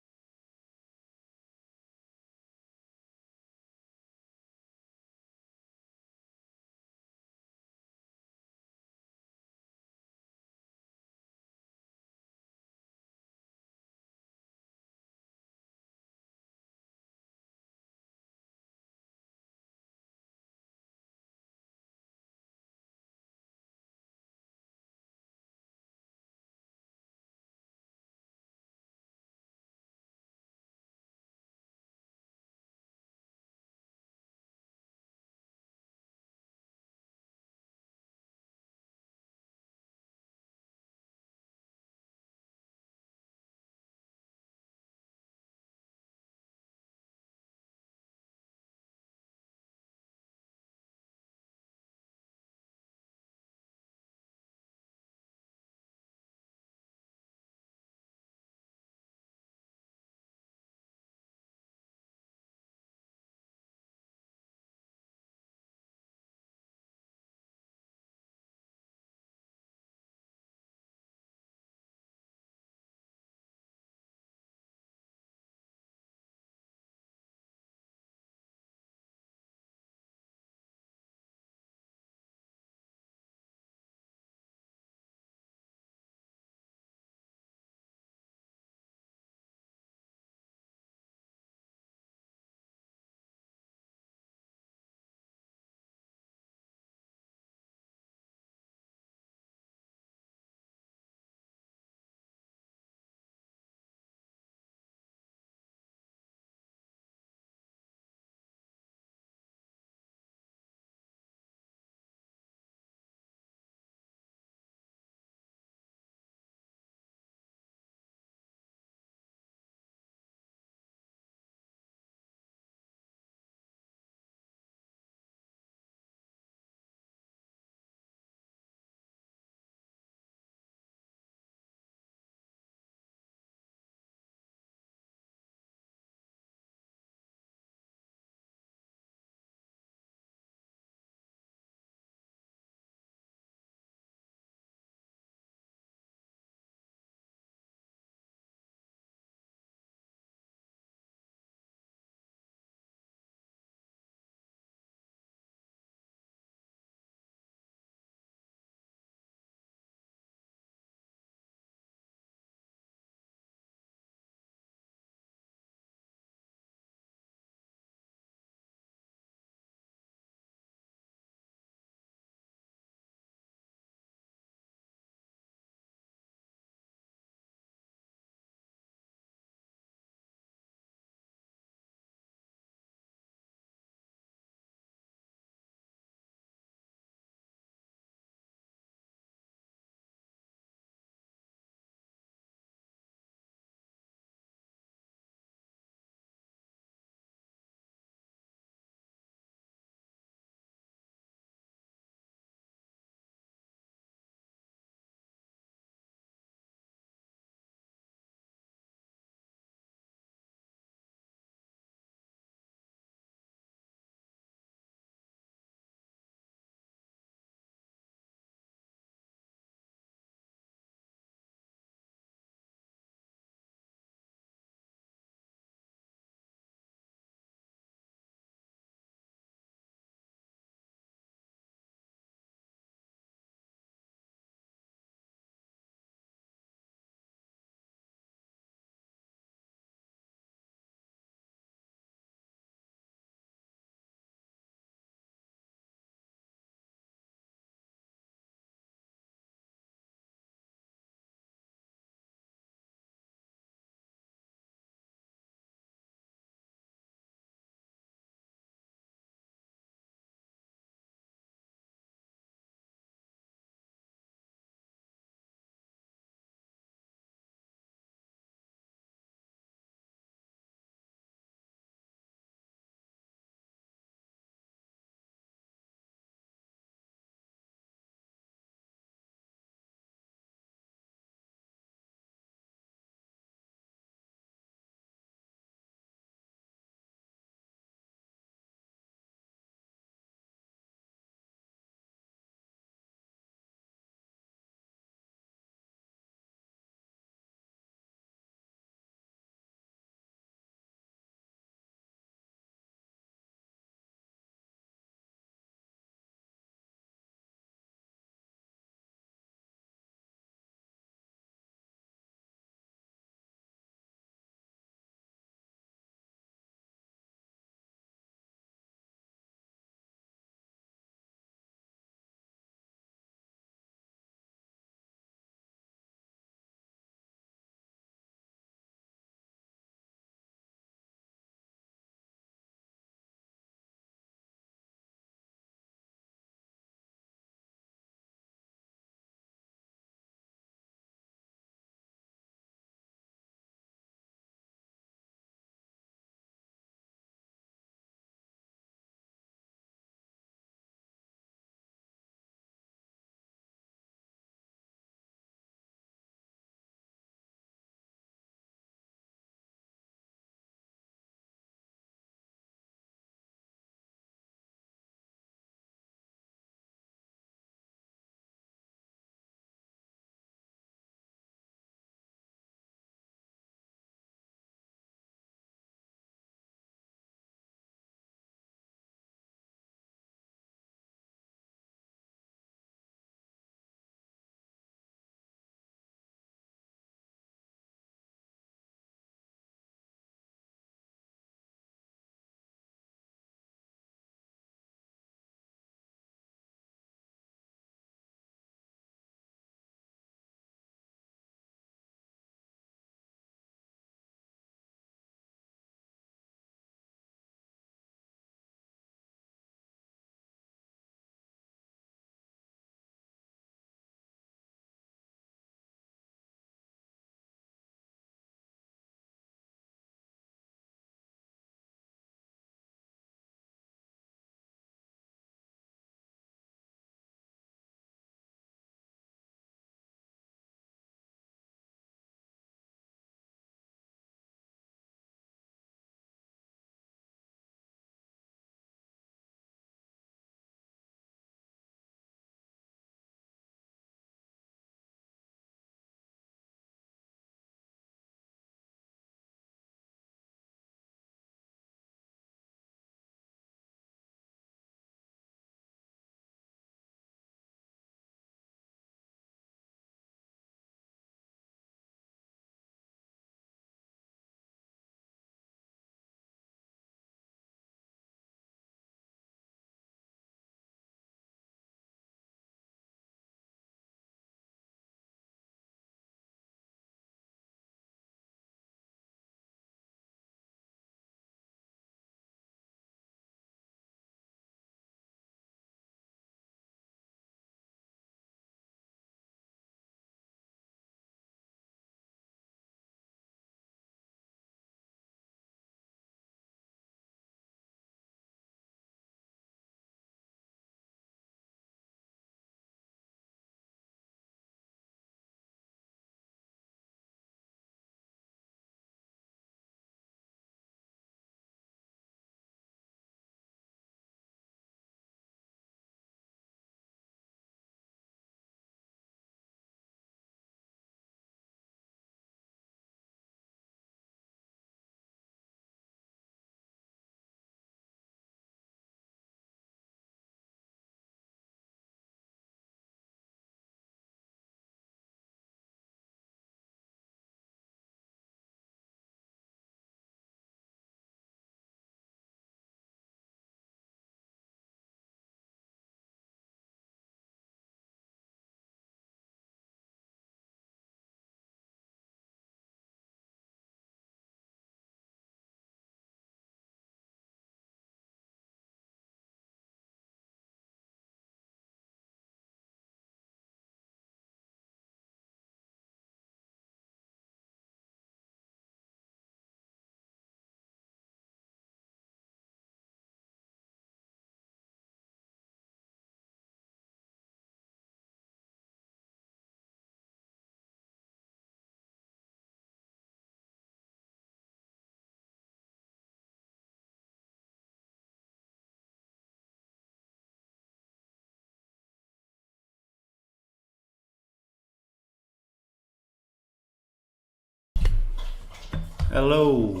Hello.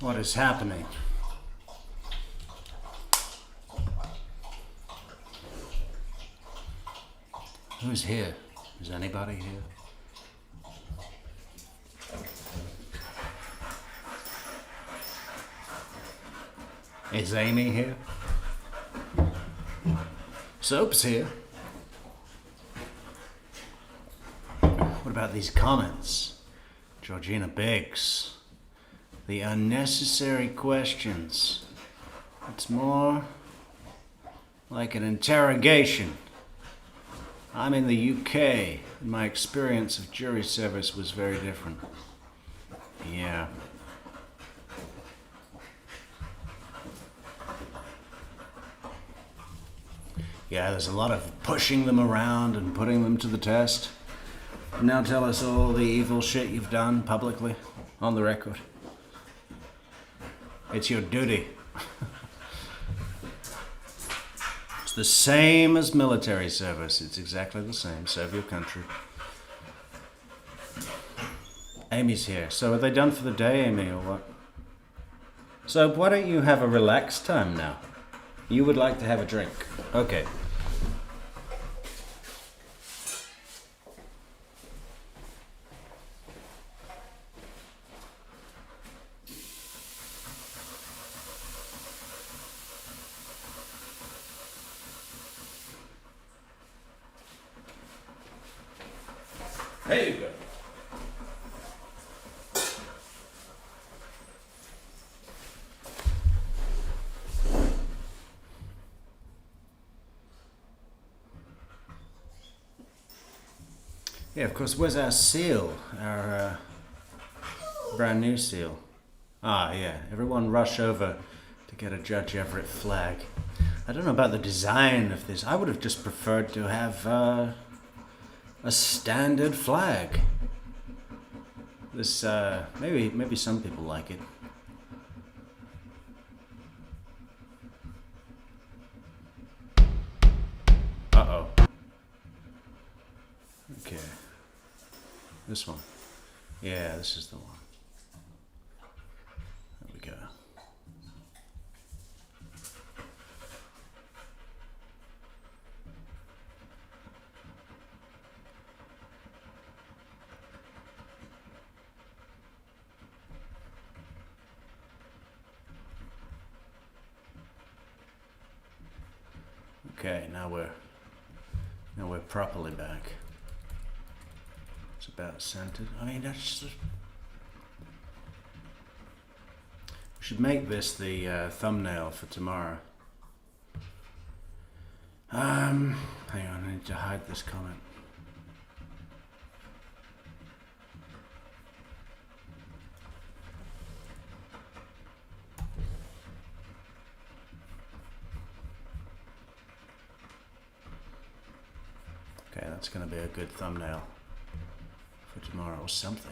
What is happening? Who's here? Is anybody here? Is Amy here? Soap's here. What about these comments? Georgina Biggs. The unnecessary questions. It's more like an interrogation. I'm in the UK, and my experience of jury service was very different. Yeah. Yeah, there's a lot of pushing them around and putting them to the test. Now tell us all the evil shit you've done publicly, on the record. It's your duty. It's the same as military service. It's exactly the same. Serve your country. Amy's here. So are they done for the day, Amy, or what? So why don't you have a relaxed time now? You would like to have a drink. Okay. There you go. Yeah, of course. Where's our seal? Our brand new seal. Ah, yeah. Everyone rush over to get a Judge Everett flag. I don't know about the design of this. I would have just preferred to have a standard flag. This maybe some people like it. Uh-oh. Okay. This one. Yeah, this is the one. There we go. Okay, now we're properly back. It's about centered. I mean, that's just... We should make this the thumbnail for tomorrow. Hang on, I need to hide this comment. Okay, that's going to be a good thumbnail for tomorrow or something.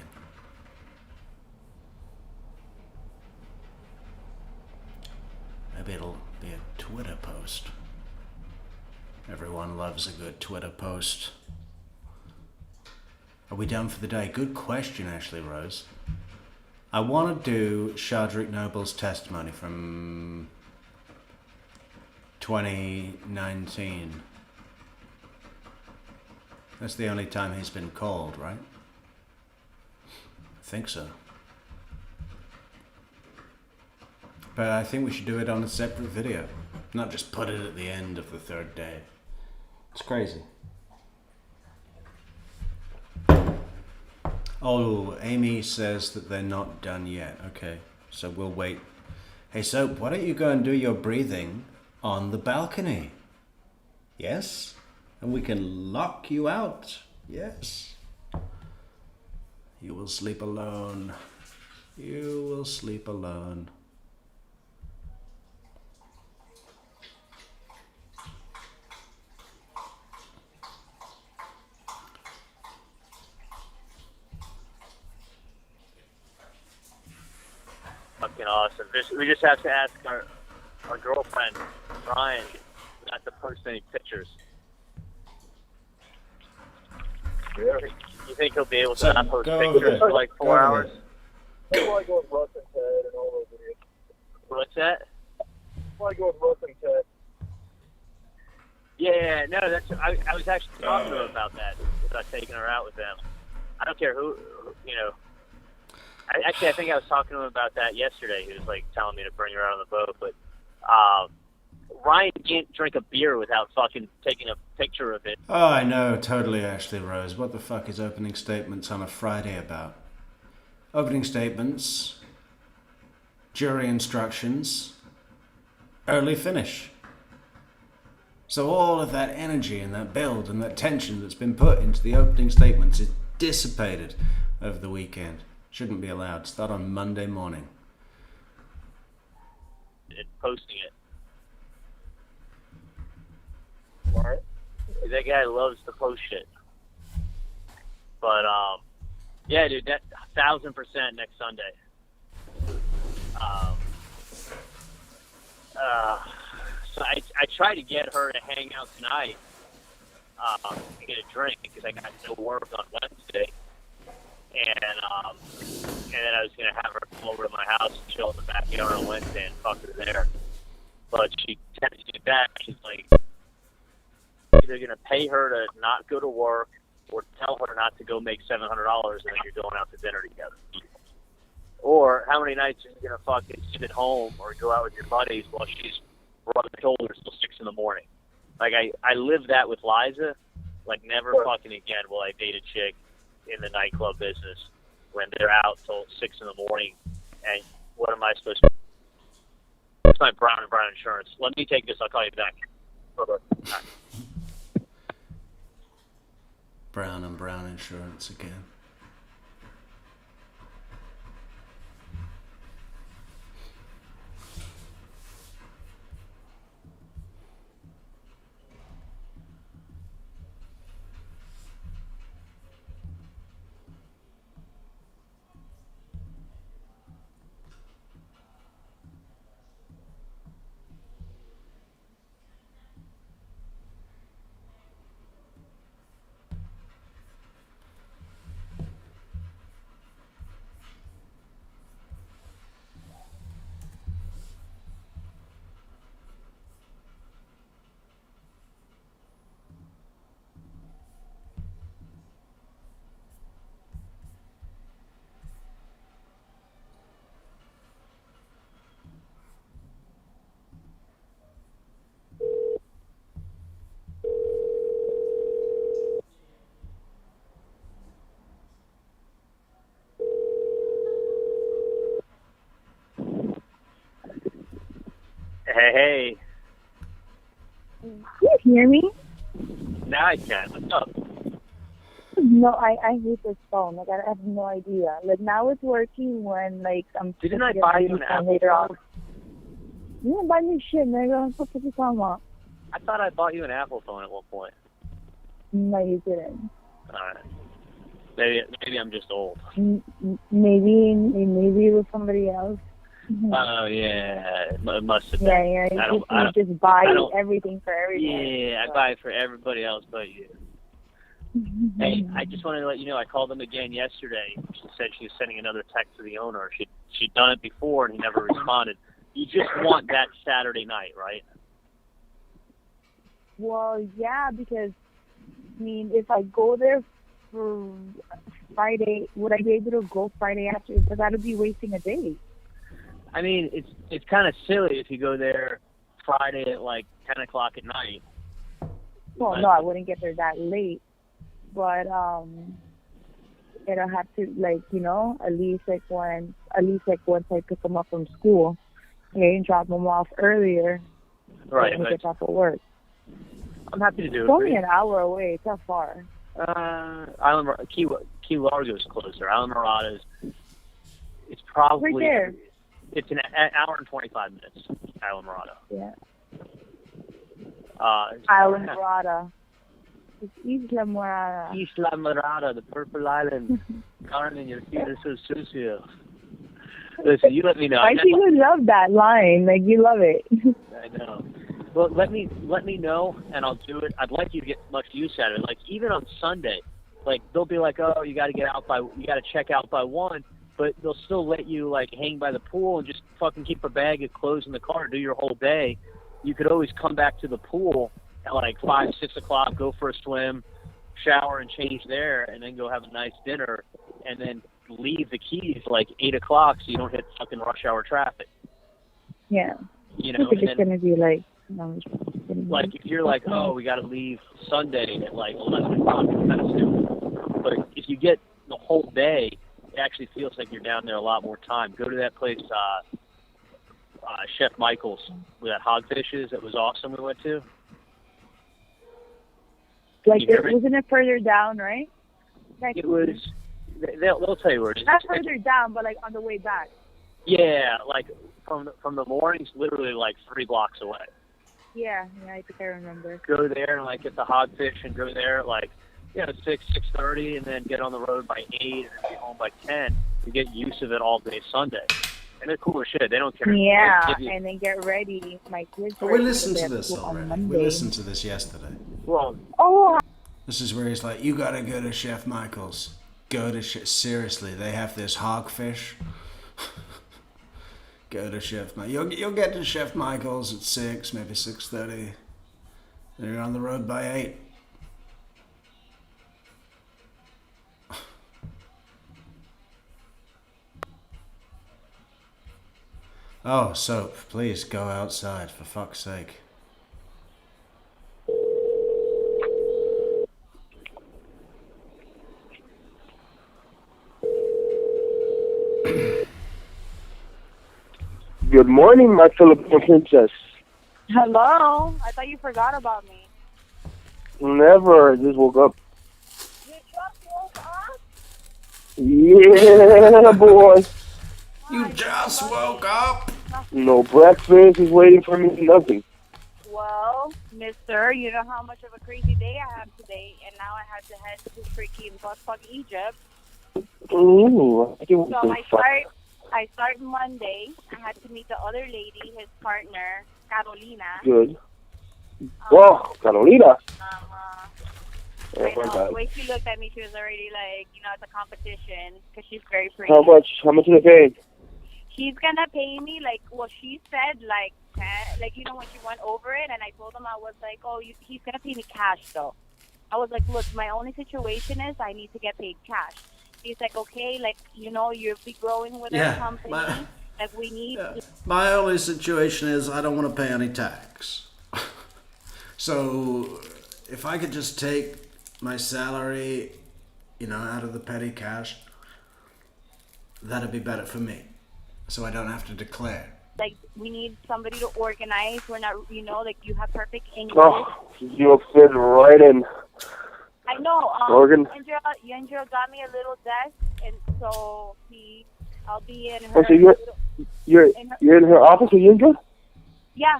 Maybe it'll be a Twitter post. Everyone loves a good Twitter post. Are we done for the day? Good question, Ashley Rose. I want to do Shadrick Noble's testimony from 2019. That's the only time he's been called, right? I think so. But I think we should do it on a separate video, not just put it at the end of the third day. It's crazy. Oh, Amy says that they're not done yet. Okay, so we'll wait. Hey, Soap, why don't you go and do your breathing on the balcony? Yes? And we can lock you out. Yes. You will sleep alone. You will sleep alone. Fucking awesome. We just have to ask our girlfriend, Brian, not to post any pictures. You think he'll be able to not post pictures for like 4 hours? That's why I go with Russ and Ted and all those idiots. What's that? That's why I go with Russ and Ted. Yeah, no, I was actually talking to him about that, about taking her out with them. I don't care who, you know. I think I was talking to him about that yesterday. He was like telling me to bring her out on the boat, but Ryan can't drink a beer without fucking taking a picture of it. Oh, I know, totally, Ashley Rose. What the fuck is opening statements on a Friday about? Opening statements, jury instructions, early finish. So all of that energy and that build and that tension that's been put into the opening statements is dissipated over the weekend. Shouldn't be allowed. Start on Monday morning. And posting it. What? That guy loves to post shit. But yeah, dude, that 1,000% next Sunday. So I tried to get her to hang out tonight to get a drink because I got no work on Wednesday, and then I was gonna have her come over to my house and chill in the backyard on Wednesday and fuck her there. But she texted me back. She's like, either gonna pay her to not go to work or tell her not to go make $700 and then you're going out to dinner together. Or how many nights are you gonna fucking sit at home or go out with your buddies while she's rubbing shoulders till 6 in the morning? Like I live that with Liza. Like never fucking again will I date a chick in the nightclub business when they're out till 6 in the morning. And what am I supposed to? It's my Brown and Brown insurance. Let me take this. I'll call you back. Bye-bye. Brown and Brown insurance again. Hey. Can you hear me? Now I can. What's up? No, I hate this phone. Like, I have no idea. Like, now it's working when, like, I'm... Didn't I buy you an Apple later on. phone? You didn't buy me shit, nigga. What the fuck are you talking about? I thought I bought you an Apple phone at one point. No, you didn't. Alright. Maybe I'm just old. Maybe it was somebody else. Oh, yeah. It must have been. Yeah, you just buy everything for everybody. Yeah, I buy it for everybody else but you. Hey, I just wanted to let you know, I called him again yesterday. She said she was sending another text to the owner. She'd done it before and he never responded. You just want that Saturday night, right? Well, yeah, because, I mean, if I go there for Friday, would I be able to go Friday after? Because that would be wasting a day. I mean, it's kind of silly if you go there Friday at like 10 o'clock at night. Well, no, I wouldn't get there that late. But it'll have to, like, you know, at least once I pick them up from school, I can drop them off earlier. Right. And get off of work. I'm happy to do it. It's only an hour away. It's not far. Key Largo's closer. Island Morada's. It's probably right there. It's an hour and 25 minutes. Island Morada. Yeah. Island Morada. It's Isla Morada. Isla Morada, the purple island. Carmen, your feet are so sucio. Listen, you let me know. I think you love that line. Like, you love it. I know. Well, let me know, and I'll do it. I'd like you to get much use out of it. Like, even on Sunday, like, they'll be like, oh, you got to check out by 1. but they'll still let you like hang by the pool and just fucking keep a bag of clothes in the car, do your whole day. You could always come back to the pool at like 5, 6 o'clock, go for a swim, shower and change there, and then go have a nice dinner, and then leave the keys like 8 o'clock so you don't hit fucking rush hour traffic. Yeah. You know, It's and just then gonna be like, no, it's gonna be like if you're like, oh, we got to leave Sunday at like 11 o'clock, it's kind of stupid. But if you get the whole day, it actually feels like you're down there a lot more time. Go to that place, Chef Michael's, where that hogfish is. That was awesome. We went to. like, wasn't it further down, right? Like, It was. They'll tell you where it is. not further down, but like on the way back. Yeah, like from the mornings, literally like 3 blocks away. Yeah, I think I remember. Go there and like get the hogfish and go there at like 6:30, and then get on the road by 8 and then be home by 10. You get use of it all day Sunday, and they're cool as shit. They don't care. Yeah, They give you- and then get ready. My kids. But we listened to this already. We listened to this yesterday. Well, oh, This is where he's like, you gotta go to Chef Michael's. Go to seriously, they have this hogfish. Go to Chef Michael's. You'll get to Chef Michael's at 6, maybe 6:30. And you're on the road by 8. Oh, Soap, please go outside, for fuck's sake. Good morning, my Filipino princess. hello. I thought you forgot about me. Never. I just woke up. You just woke up? Yeah, boy. You just woke up? No breakfast is waiting for me. Nothing. Well, mister, you know how much of a crazy day I have today, and now I have to head to freaking buttfuck Egypt. Ooh, I can So I start Monday. I had to meet the other lady, his partner, Carolina. Good. Whoa, Carolina. I Oh, my know, the God. way she looked at me, she was already like, it's a competition, because she's very pretty. How much are they paying? She's gonna pay me, like, well, she said, like, 10, like, when she went over it, and I told him, I was like, he's gonna pay me cash, though. I was like, look, my only situation is I need to get paid cash. He's like, okay, like, you'll be growing with our company. Like, we need My only situation is I don't want to pay any tax. So if I could just take my salary, out of the petty cash, that'd be better for me. So I don't have to declare. like, we need somebody to organize. We're not, like, you have perfect English. Oh, you'll fit right in. I know. Morgan? Yandra got me a little desk, and so I'll be in her. Oh, so you're in her office with Yindra? Yeah.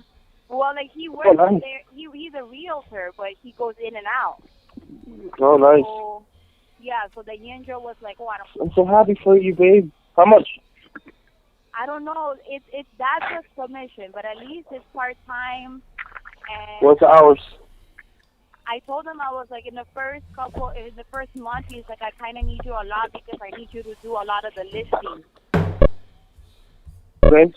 Well, like, he works nice. there. He's a realtor, but he goes in and out. Oh, nice. So, yeah. So the Yandra was like, I don't. I'm so happy for you, babe. How much? I don't know. That's a commission, but at least it's part time. And What's the hours? I told him, I was like, in the first month, he's like, I kind of need you a lot because I need you to do a lot of the listing. Okay.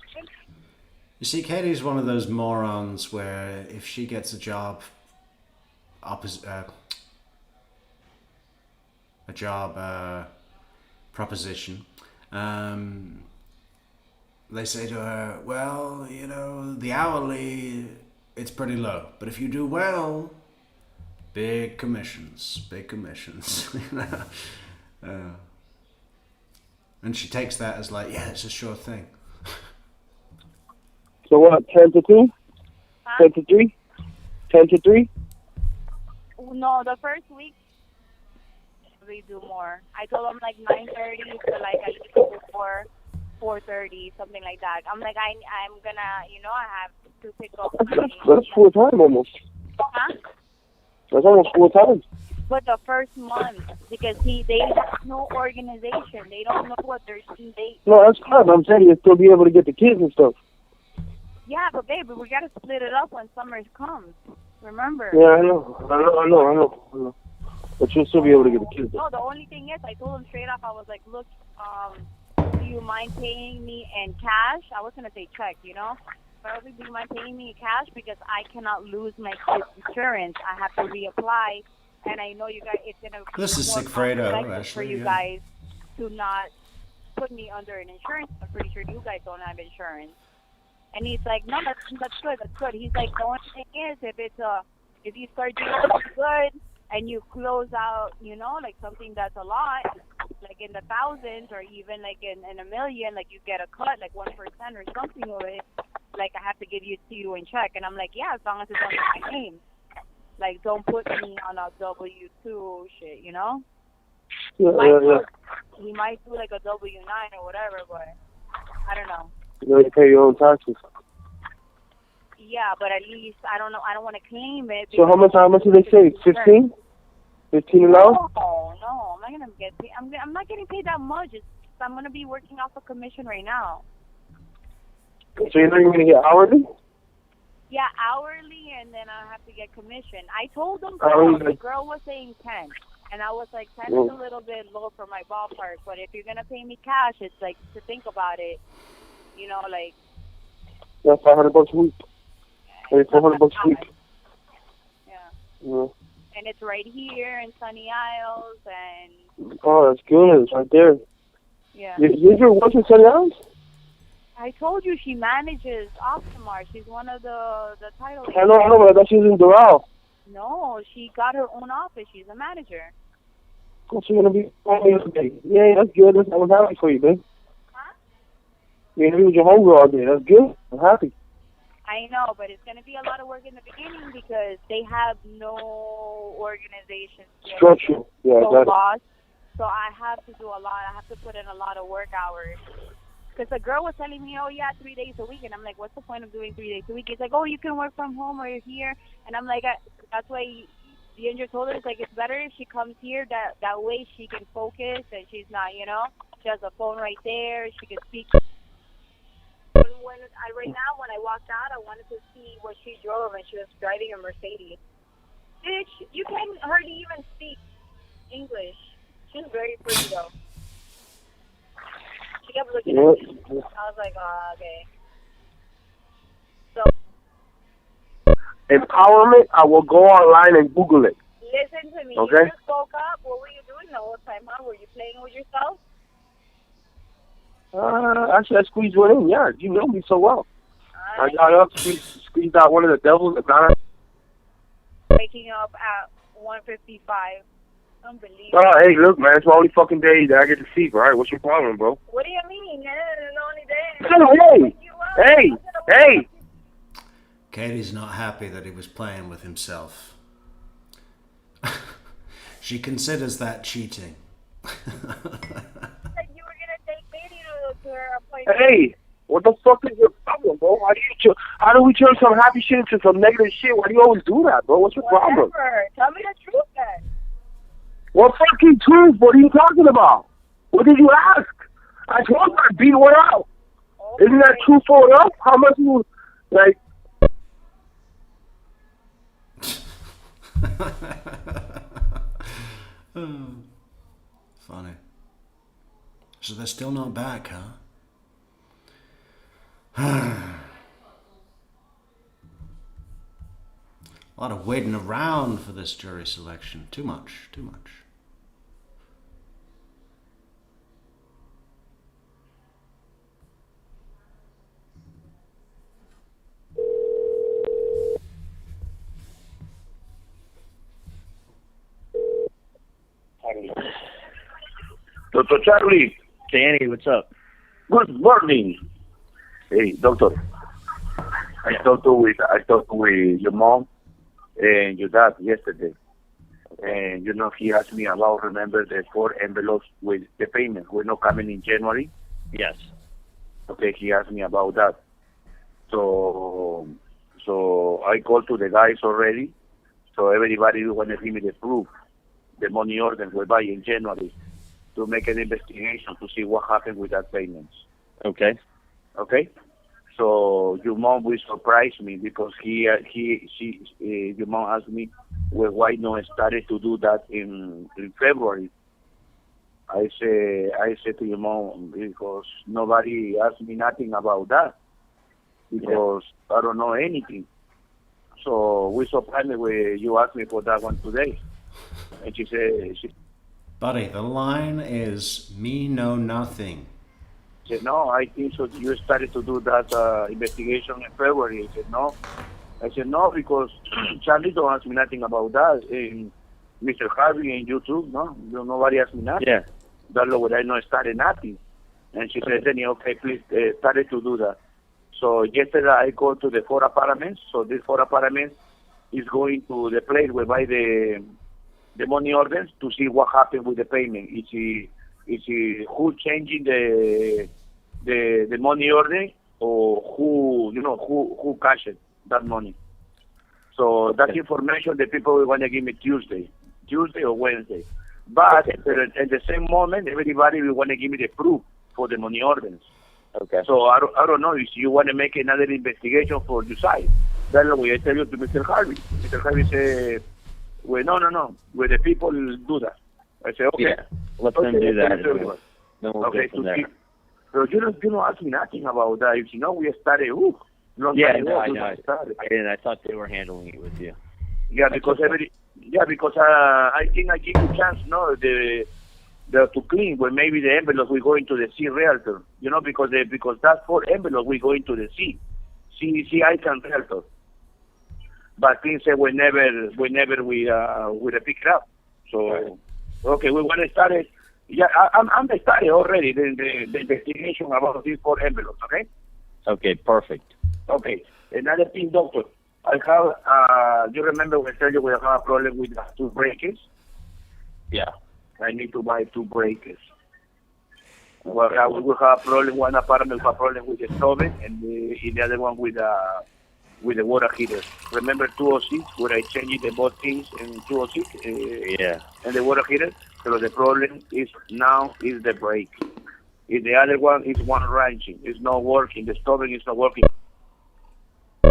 You see, Katie's one of those morons where if she gets a job, proposition, they say to her, well, the hourly, it's pretty low. But if you do well, big commissions. And she takes that as like, yeah, it's a sure thing. So what, 10 to 2? 10 to 3? 10 to 3? No, the first week, we do more. I told him like 9:30 to like at least 4:30, something like that. I'm like, I'm gonna, I have to pick up. That's full time almost. Huh? That's almost full time. But the first month, because they have no organization. They don't know what they're doing. No, that's fine. I'm saying you'll still be able to get the kids and stuff. Yeah, but baby, we gotta split it up when summer comes. Remember? Yeah, I know. But you'll still be able to get the kids. No, the only thing is, I told him straight up. I was like, look, do you mind paying me in cash? I was gonna say check, you know. Probably, do you mind paying me in cash because I cannot lose my kid's insurance. I have to reapply, and I know you guys. It's gonna be This is more Sigfredo, cost-effective for actually, you yeah. guys to not put me under an insurance. I'm pretty sure you guys don't have insurance. And he's like, no, that's good, that's good. He's like, the only thing is, if you start doing something good and you close out, you know, like something that's a lot, like in the thousands or even like in a million, like you get a cut, like 1% or something of it, like I have to give you to you in check. And I'm like, yeah, as long as it's under my name. Like, don't put me on a W-2 shit, you know? He might do like a W-9 or whatever, but I don't know. You gotta pay your own taxes. Yeah, but at least I don't know. I don't want to claim it. So how much do they say? 15? 15 an hour? No, I'm not gonna get paid. I'm not getting paid that much. I'm gonna be working off a commission right now. So you're not even gonna get hourly? Yeah, hourly, and then I have to get commission. I told them Hourly. the girl was saying 10, and I was like, 10 is a little bit low for my ballpark. But if you're gonna pay me cash, it's like to think about it. You know, like. That's $500 a week. Maybe $400 a week. Yeah. And it's right here in Sunny Isles, and. Oh, that's good. It's right there. Yeah. You ever work in Sunny Isles? I told you she manages Optimar. She's one of the title. I know, but I thought she was in Doral. No, she got her own office. She's a manager. Oh, she's gonna be all day. Yeah, that's good. I'm happy for you, babe. Huh? You're gonna be with your homegirl all day. That's good. I'm happy. I know, but it's going to be a lot of work in the beginning because they have no organization Structure. Yeah, no exactly. boss. So I have to do a lot. I have to put in a lot of work hours. Because the girl was telling me, oh, yeah, 3 days a week. And I'm like, what's the point of doing 3 days a week? It's like, oh, you can work from home or you're here. And I'm like, that's why the angel told her, it's like, it's better if she comes here. That way she can focus and she's not, you know, she has a phone right there. She can speak. Right now, when I walked out, I wanted to see what she drove, and she was driving a Mercedes. Bitch, you can hardly even speak English. She's very pretty, though. She kept looking at me. I was like, oh, okay. So. Empowerment, I will go online and Google it. Listen to me. Okay. You just woke up. What were you doing the whole time, huh? Were you playing with yourself? Actually, I squeezed one in. Yeah, you know me so well. I squeezed out one of the devils at Donna. Waking up at 1:55. Unbelievable. Oh, hey, look, man, it's my only fucking day that I get to sleep, all right? What's your problem, bro? What do you mean? It's the only day. Hey! Katie's not happy that he was playing with himself. She considers that cheating. Hey, what the fuck is your problem, bro? How do we turn some happy shit into some negative shit? Why do you always do that, bro? What's your problem? Tell me the truth, then. What fucking truth? What are you talking about? What did you ask? I told you I beat one out. Okay. Isn't that truthful enough? How much you, like... Funny. So they're still not back, huh? A lot of waiting around for this jury selection. Too much, too much. Dr. Charlie. Danny, what's up? Good morning. Hey, doctor. I talked with your mom and your dad yesterday. And, he asked me about, remember, the 4 envelopes with the payment. We're not coming in January. Yes. Okay, he asked me about that. So I called to the guys already. So everybody want to give me the proof, the money order we buy in January, to make an investigation to see what happened with that payments. Okay. Okay? So your mom will surprise me because your mom asked me, well, why not started to do that in February? I said to your mom, because nobody asked me nothing about that, because I don't know anything. So we surprised me when you asked me for that one today. And she said, Buddy, the line is me know nothing. said, no, I think so. You started to do that investigation in February. I said, no. I said, no, because Charlie don't ask me nothing about that. And Mr. Harvey and you too, no? Nobody asked me nothing. Yeah. That's what I know, started nothing. And she said, Danny, okay, please, started to do that. So yesterday I go to the 4 apartments. So these 4 apartments is going to the place where buy the money orders to see what happened with the payment. Is he who changing the money order, or who cashed that money? So that information the people will want to give me Tuesday or Wednesday. But at the same moment, everybody will want to give me the proof for the money orders. Okay. So I don't know if you want to make another investigation for your side. That's the way I tell you to Mr. Harvey. Mr. Harvey said, well, no, where the people do that. I say, okay. Yeah, let them do that. Then we'll Okay, go from there. So you don't ask me nothing about that. If you know, we started, long Yeah, time no, ago, I we know. started. I didn't. I thought they were handling it with you. Yeah, because I think I give you chance, no, the to clean, where maybe the envelope will go into the C realtor, because that 4 envelope will go into the C icon realtor. But things say whenever we pick it up. So okay, we want to start it. Yeah, I'm started already the investigation about these 4 envelopes. Okay. Okay, perfect. Okay. Another thing, doctor. I have. You remember when I told you we have a problem with the 2 breakers? Yeah. I need to buy 2 breakers. Well, we will have a problem. One apartment will have a problem with the stove, and the other one with the water heater. Remember 206 where I changed the both things in 206? Yeah. And the water heater. So the problem is now is the brake. If the other one is one wrenching, it's not working. The stove is not working.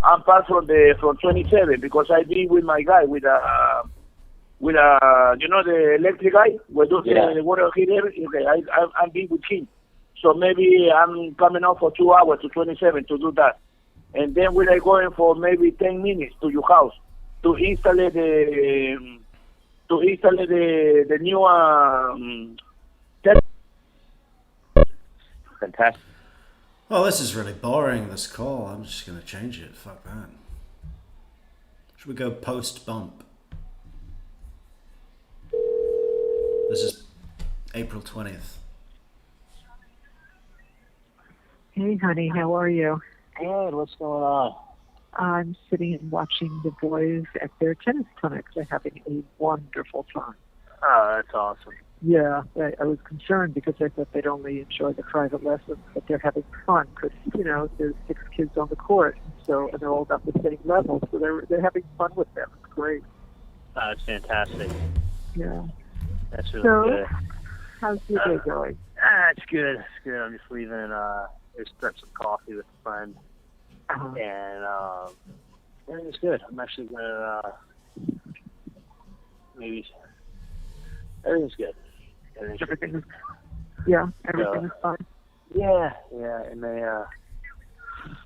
I'm part from 27 because I be with my guy with the electric guy we do the water heater. Okay, I'm being with him. So maybe I'm coming out for 2 hours to 27 to do that. And then we're going for maybe 10 minutes to your house to install the new Fantastic. Well, this is really boring, this call. I'm just going to change it. Fuck that. Should we go post-bump? This is April 20th. Hey, honey, how are you? Good. What's going on? I'm sitting and watching the boys at their tennis clinic. They're having a wonderful time. Oh, that's awesome. Yeah, I was concerned because I thought they'd only enjoy the private lessons, but they're having fun because, there's 6 kids on the court, and they're all about the same level, so they're having fun with them. It's great. That's fantastic. Yeah. That's really So, good. how's your day going? It's good. It's good. I'm just leaving. Just got some coffee with a friend, and everything's good. I'm actually gonna maybe everything's good. Everything is fine. Yeah, and they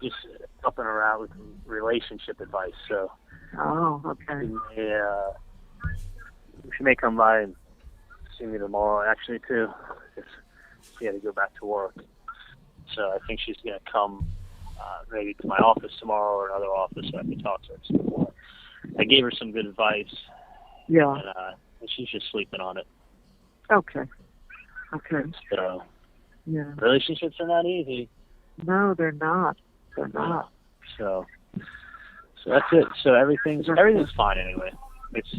just helping her out with relationship advice. So, okay. She may come by and see me tomorrow, actually, too. Because she had to go back to work. So I think she's going to come maybe to my office tomorrow or another office so I can talk to her. So I gave her some good advice. Yeah. And she's just sleeping on it. Okay. So, yeah. Relationships are not easy. No, they're not. They're not. So that's it. So everything's fine anyway. It's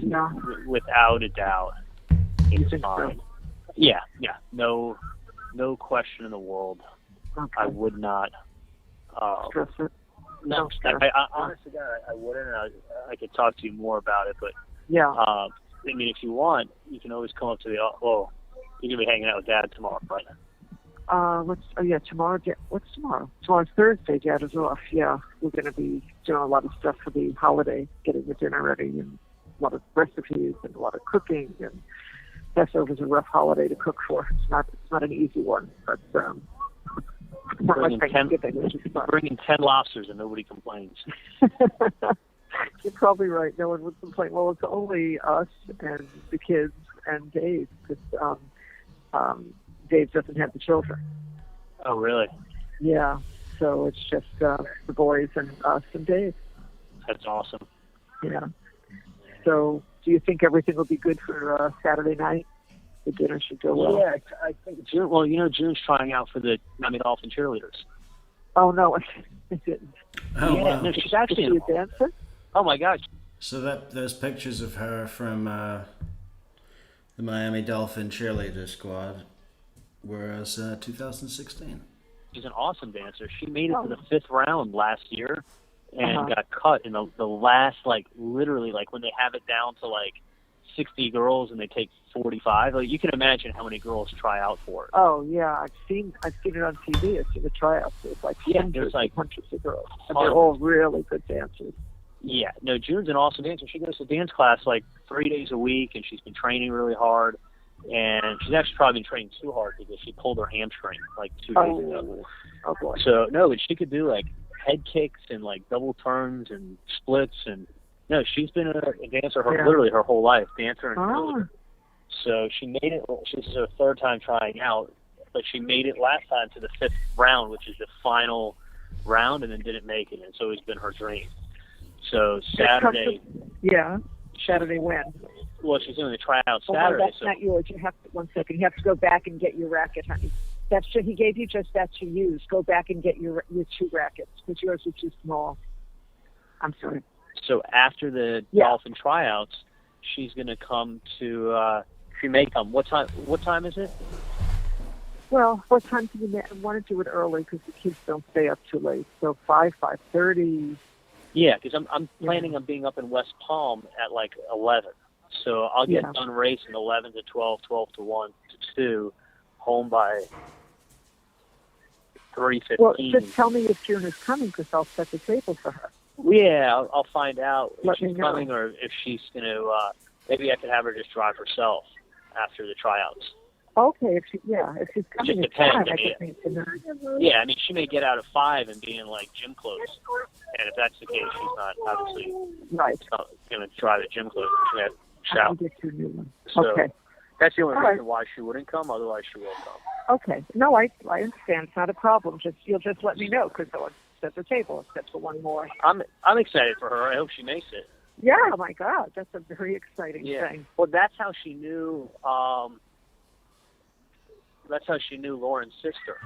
without a doubt. It's fine. So? Yeah. No question in the world. Okay. I would not. Stress it. No, I honestly, God, I wouldn't. I could talk to you more about it, but yeah. I mean, if you want, you can always come up to the. Well, you're gonna be hanging out with Dad tomorrow, right? Tomorrow. What's tomorrow? Tomorrow's Thursday. Dad is off. Yeah, we're gonna be doing a lot of stuff for the holiday, getting the dinner ready, and a lot of recipes and a lot of cooking, and Passover's a rough holiday to cook for. It's not an easy one, but it's not like Thanksgiving, which is fun. Bringing 10 lobsters and nobody complains. You're probably right. No one would complain. Well, it's only us and the kids and Dave, because Dave doesn't have the children. Oh, really? Yeah. So it's just the boys and us and Dave. That's awesome. Yeah. So do you think everything will be good for Saturday night? The dinner should go well. Yeah, I think June. Well, June's trying out for the Miami Dolphin cheerleaders. Oh no, I didn't. Oh, yeah, wow. no, she's actually Is she a dancer? Oh my gosh. So those pictures of her from the Miami Dolphin cheerleader squad were as 2016. She's an awesome dancer. She made it to the 5th round last year and got cut in the last, literally, when they have it down to 60 girls and they take 45. You can imagine how many girls try out for it. Oh yeah, I've seen it on TV. I've seen the tryouts. It's hundreds of girls, and they're all really good dancers. Yeah, no, June's an awesome dancer. She goes to dance class 3 days a week, and she's been training really hard. And she's actually probably been training too hard because she pulled her hamstring 2 days ago. Oh boy. So no, but she could do head kicks and double turns and splits, and no, she's been a dancer literally her whole life, dancer and cheerleader. So she made it. This is her 3rd time trying out, but she made it last time to the 5th round, which is the final round, and then didn't make it. And so it's been her dream. So Saturday. Yeah. Saturday when? Well, she's doing the tryout Oh, Saturday. no, that's not yours. You have to, 1 second. You have to go back and get your racket, honey. He gave you just that to use. Go back and get your 2 rackets because yours is too small. I'm sorry. So after the Dolphin tryouts, she's going to come to. She may come. What time is it? Well, what time do you want to do it early because the kids don't stay up too late? So 5:30. Yeah, because I'm planning on being up in West Palm at 11. So I'll get done racing 11 to 12, 12 to 1 to 2, home by 3:15. Well, just tell me if June is coming because I'll set the table for her. Yeah, I'll find out if she's me know. coming or if she's going to. Maybe I could have her just drive herself after the tryouts. Okay, if she's coming Just at 5, depends. I just need to know. Yeah, she may get out at 5 and be in gym clothes. And if that's the case, she's not obviously going to drive at gym clothes. She's going to shout. I'll get you a new one. So Okay. that's the only All reason right. why she wouldn't come. Otherwise, she will come. Okay. No, I understand. It's not a problem. You'll just let me know because I'll set the table except for one more. I'm excited for her. I hope she makes it. Yeah. Oh my God, that's a very exciting thing. Well, that's how she knew. That's how she knew Lauren's sister.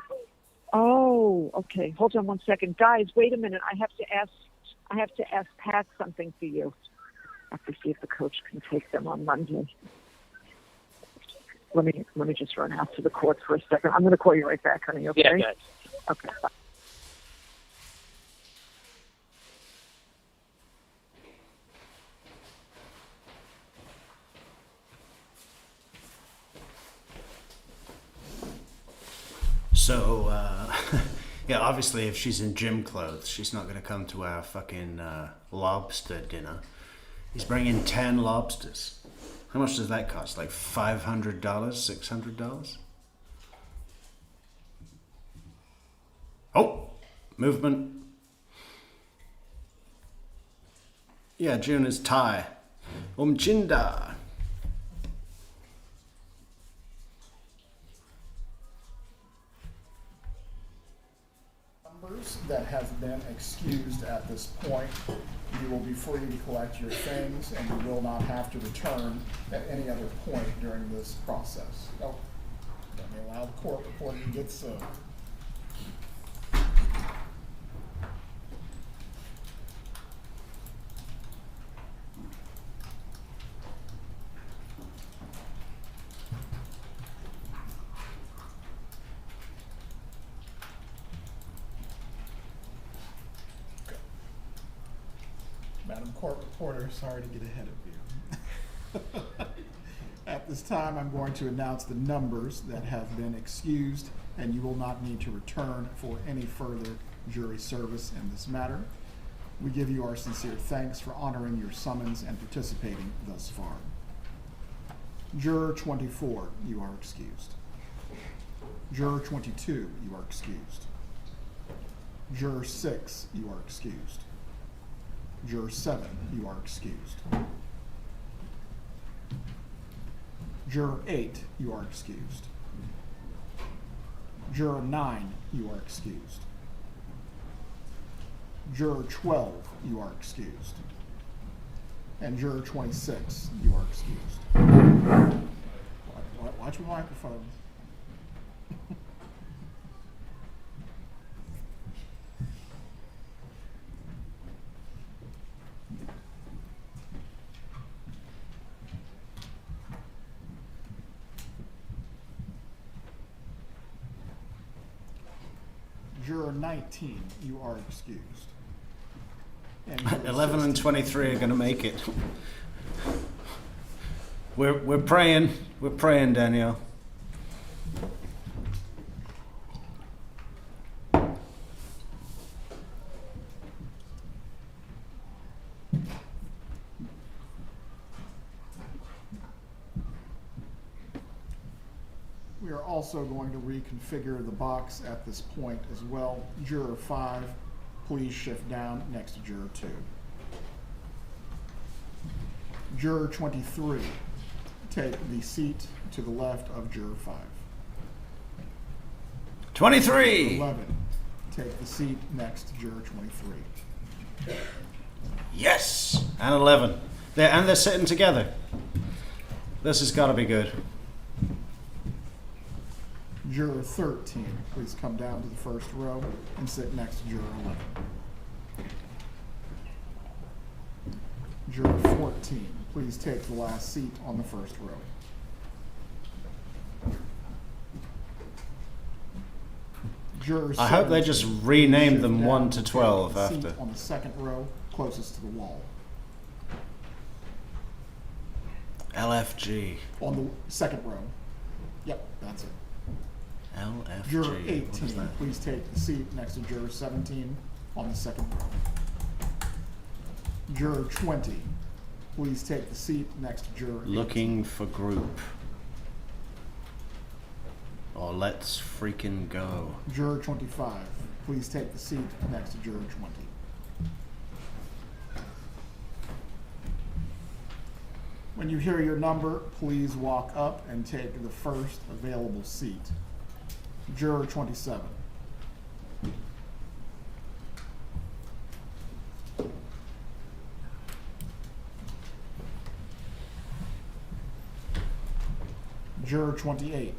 Oh, okay. Hold on 1 second, guys. Wait a minute. I have to ask Pat something for you. I have to see if the coach can take them on Monday. Let me just run out to the court for a second. I'm going to call you right back, honey. Okay. Yeah, guys. Okay. Bye. So, yeah, obviously if she's in gym clothes, she's not going to come to our fucking lobster dinner. He's bringing 10 lobsters. How much does that cost? $500, $600? Oh, movement. Yeah, June is Thai. Jinda. Members that have been excused at this point, you will be free to collect your things and you will not have to return at any other point during this process. Oh, let me allow the court reporter to get so. Madam Court Reporter, sorry to get ahead of you. At this time, I'm going to announce the numbers that have been excused, and you will not need to return for any further jury service in this matter. We give you our sincere thanks for honoring your summons and participating thus far. Juror 24, you are excused. Juror 22, you are excused. Juror 6, you are excused. Juror 7, you are excused. Juror 8, you are excused. Juror 9, you are excused. Juror 12, you are excused. And Juror 26, you are excused. Watch your microphone. Juror 19, you are excused. And juror 11 and 16, 23 are going to make it. We're praying. We're praying, Danielle. We are also going to reconfigure the box at this point as well. Juror 5, please shift down next to Juror 2. Juror 23, take the seat to the left of Juror 5. 23! 11, take the seat next to Juror 23. Yes! And 11. They're sitting together. This has got to be good. Juror 13, please come down to the first row and sit next to Juror 11. Juror 14, please take the last seat on the first row. Juror I hope they 17, just rename them shift 1 down to and take 12 the seat after. on the second row closest to the wall. LFG. On the second row. Yep, that's it. LFG. Juror What is 18, that? please take the seat next to Juror 17 on the second row. Juror 20, please take the seat next to Juror 18. Looking for group. Or let's freaking go. Juror 25, please take the seat next to Juror 20. When you hear your number, please walk up and take the first available seat. Juror 27. Juror 28.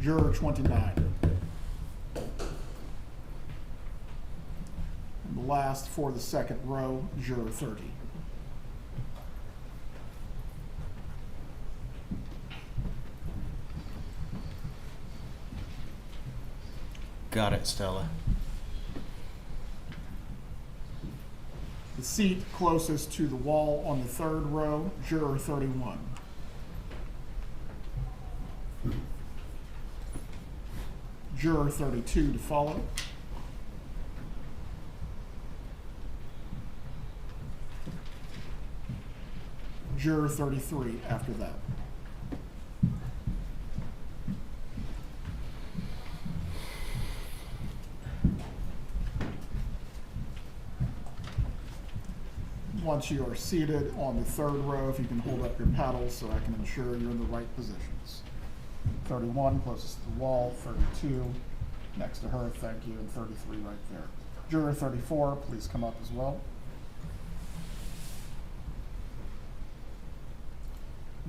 Juror 29. And the last for the second row, Juror 30. Got it, Stella. The seat closest to the wall on the third row, Juror 31. Juror 32 to follow. Juror 33 after that. Once you are seated on the third row, if you can hold up your paddles so I can ensure you're in the right positions. 31 closest to the wall, 32 next to her, thank you, and 33 right there. Juror 34, please come up as well.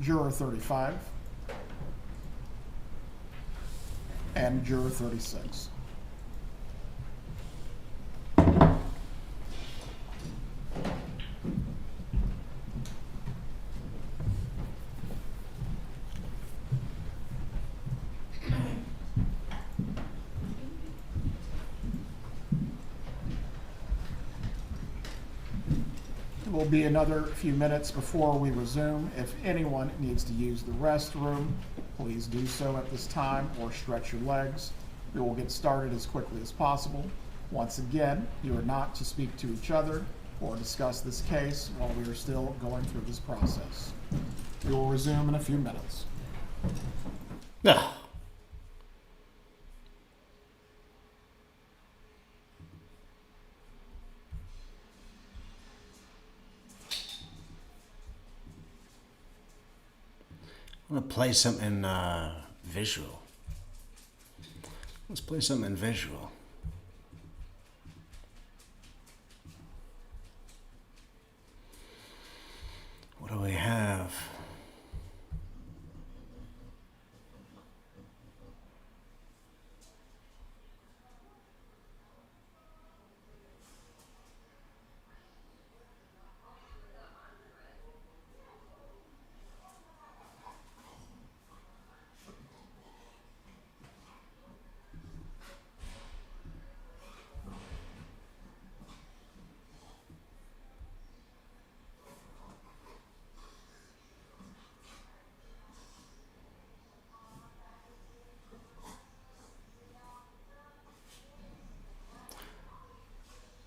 Juror 35. And Juror 36. It will be another few minutes before we resume. If anyone needs to use the restroom, please do so at this time or stretch your legs. We will get started as quickly as possible. Once again, you are not to speak to each other or discuss this case while we are still going through this process. We will resume in a few minutes. Ah. I want to play something visual. Let's play something visual. What do we have?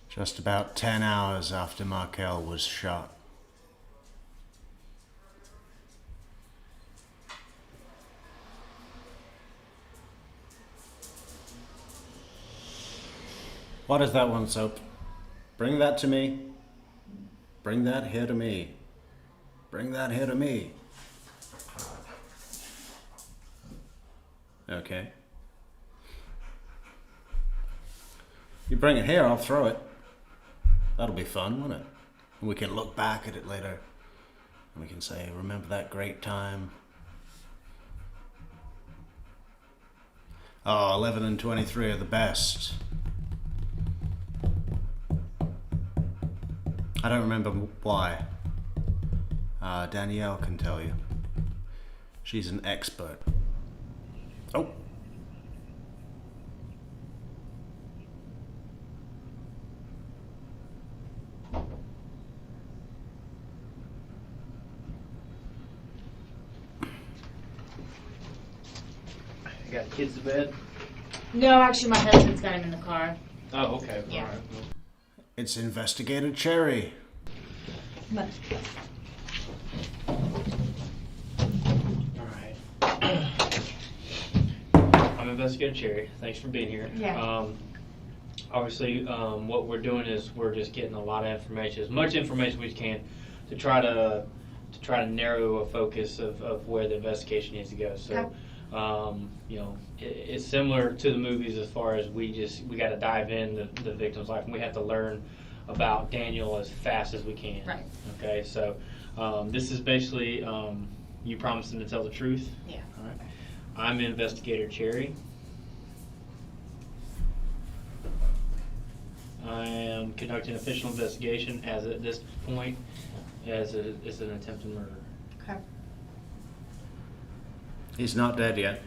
Just about 10 hours after Markel was shot. What is that one, Soap? Bring that to me. Bring that here to me. Bring that here to me. Okay. You bring it here, I'll throw it. That'll be fun, won't it? And we can look back at it later. And we can say, remember that great time? Oh, 11 and 23 are the best. I don't remember why. Danielle can tell you. She's an expert. Oh. You got kids to bed? No, actually, my husband's got him in the car. Oh, okay. Yeah. All right. It's Investigator Cherry. But I'm Investigator Cherry. Thanks for being here. Yeah. Obviously, what we're doing is we're just getting a lot of information, as much information we can, to try to narrow a focus of where the investigation needs to go. So, you know, it's similar to the movies as far as we got to dive in the victim's life, and we have to learn about Daniel as fast as we can. Right. Okay. So, this is basically you promising to tell the truth. Yeah. All right. I'm Investigator Cherry. I am conducting an official investigation as at this point as an attempted murder. Okay. He's not dead yet.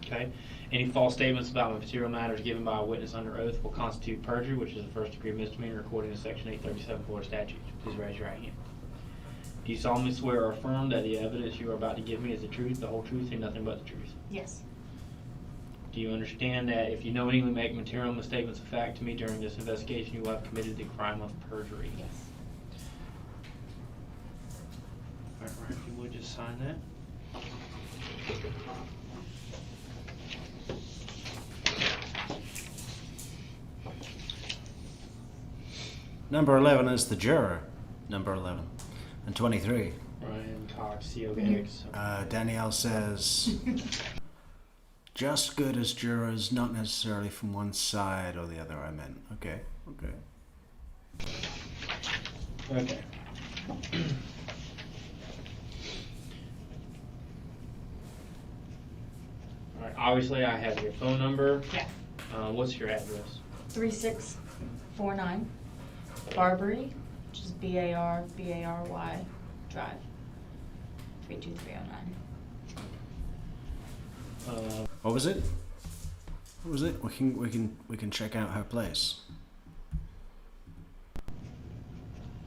Okay. Any false statements about material matters given by a witness under oath will constitute perjury, which is a first-degree misdemeanor according to Section 837 Florida statutes. Please raise your right hand. Do you solemnly swear or affirm that the evidence you are about to give me is the truth, the whole truth, and nothing but the truth? Yes. Do you understand that if you knowingly make material misstatements of fact to me during this investigation, you will have committed the crime of perjury? Yes. All right, Ryan, if you would just sign that. Number 11 is the juror. Number 11. And 23. Ryan Cox, COX. Danielle says, just good as jurors, not necessarily from one side or the other, I meant. Okay, okay. Okay. All right, obviously I have your phone number. Yeah. What's your address? 3649 Barbary, which is Barbary Drive, 32309. What was it? What was it? We can check out her place.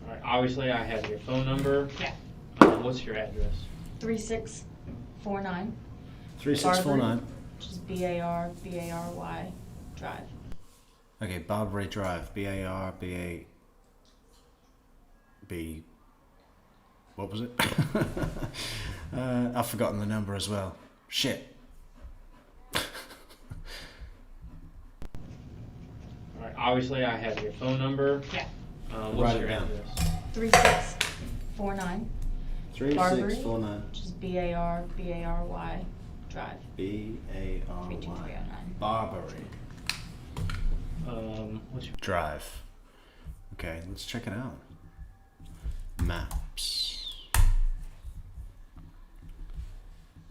All right, obviously I have your phone number. Yeah. What's your address? 3649 3649. which is Barbary Drive. Okay, Barbary Drive. B-A-R-B-A... B... What was it? I've forgotten the number as well. Shit. Alright, obviously I have your phone number. Yeah. What's Write your it down. address? 3649 3649 which is Barbary Drive. B-A-R-Y 32309. Barbary What's your Drive. Okay, let's check it out. Maps.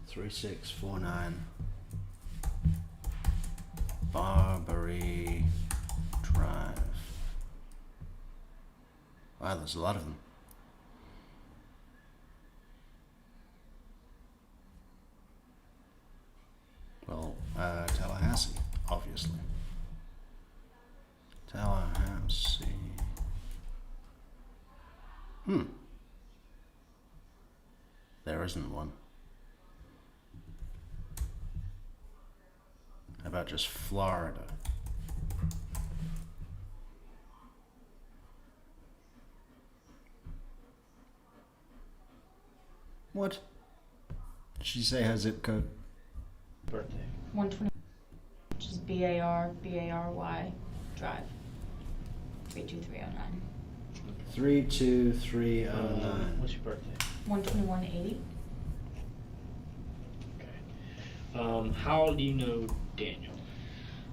3649 Barbary Drive. Wow, there's a lot of them. Well, Tallahassee, obviously. Tallahassee. There isn't one. How about just Florida? What? Did she say her zip code? birthday? 120, which is Barbary Drive. 32309. 32309. What's your birthday? 12180. How do you know Daniel?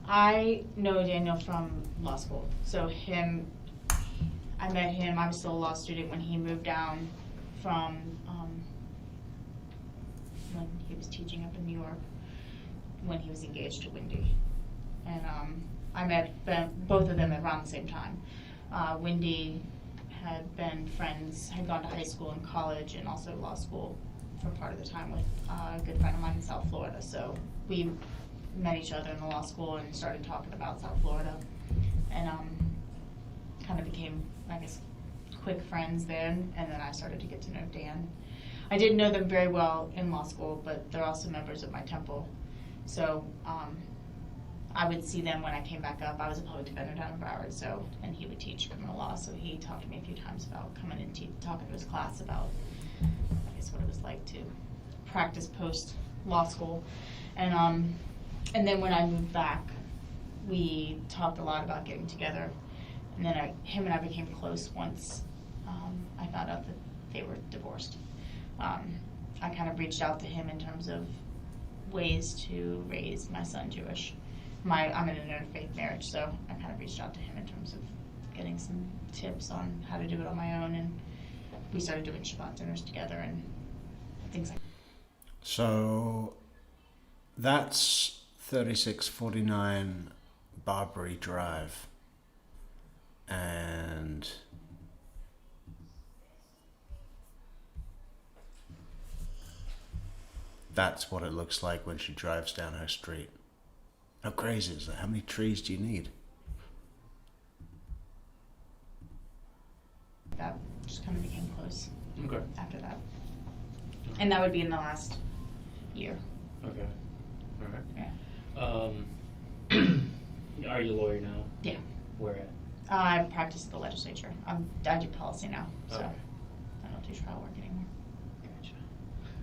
I know Daniel from law school. So I met him, I was still a law student when he moved down from when he was teaching up in New York, when he was engaged to Wendy. And I met both of them around the same time. Wendy had been friends, had gone to high school and college and also law school for part of the time with a good friend of mine in South Florida. So we met each other in the law school and started talking about South Florida, and kind of became, I guess, quick friends then. And then I started to get to know Dan. I didn't know them very well in law school, but they're also members of my temple. So I would see them when I came back up. I was a public defender down in Broward, and he would teach criminal law. So he talked to me a few times about coming and talking to his class about, I guess, what it was like to practice post law school. And then when I moved back, we talked a lot about getting together. And then him and I became close once I found out that they were divorced. I kind of reached out to him in terms of ways to raise my son Jewish. I'm in an interfaith marriage, so I kind of reached out to him in terms of getting some tips on how to do it on my own, and we started doing Shabbat dinners together and things like that. So that's 3649 Barbary Drive. And that's what it looks like when she drives down her street. How crazy is that? How many trees do you need? That just kind of became close. Okay. After that. And that would be in the last year. Okay. All right. Yeah. Are you a lawyer now? Yeah. Where at? I practice at the legislature. I do policy now, so Okay. I don't do trial work anymore. Gotcha.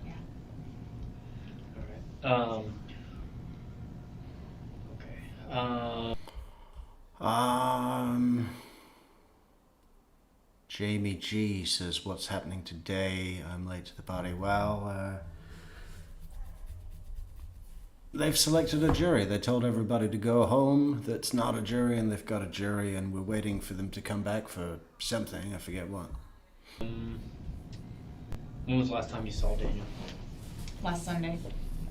Yeah. All right. Okay. Jamie G says, what's happening today? I'm late to the party. Well, they've selected a jury. They told everybody to go home that's not a jury, and they've got a jury, and we're waiting for them to come back for something. I forget what. When was the last time you saw Daniel? Last Sunday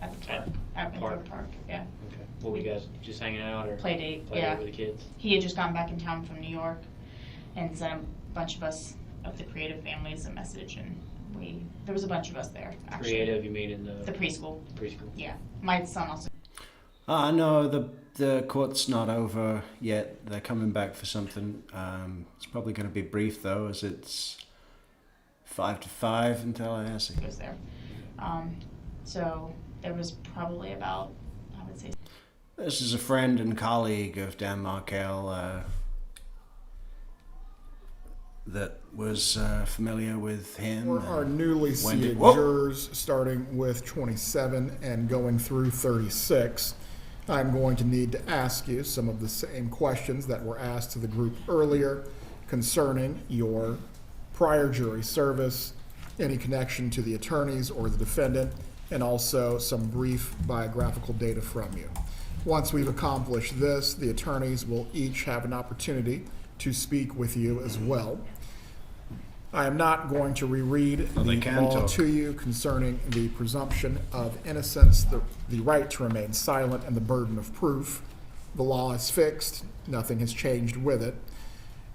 at the park. At the park, yeah. Okay. What were you guys just hanging out or Play date, play yeah. date with the kids? He had just gotten back in town from New York and sent a bunch of us of the creative families a message, and there was a bunch of us there, actually. Creative, you mean in the preschool. Preschool. Yeah. My son also. No, the court's not over yet. They're coming back for something. It's probably going to be brief, though, as it's 5 to 5 in Tallahassee. Was there. So there was probably about, I would to say. This is a friend and colleague of Dan Markel that was familiar with him. For our newly seated Whoa. jurors, starting with 27 and going through 36, I'm going to need to ask you some of the same questions that were asked to the group earlier concerning your prior jury service, any connection to the attorneys or the defendant, and also some brief biographical data from you. Once we've accomplished this, the attorneys will each have an opportunity to speak with you as well. I am not going to reread the law to you concerning the presumption of innocence, the right to remain silent, and the burden of proof. The law is fixed. Nothing has changed with it.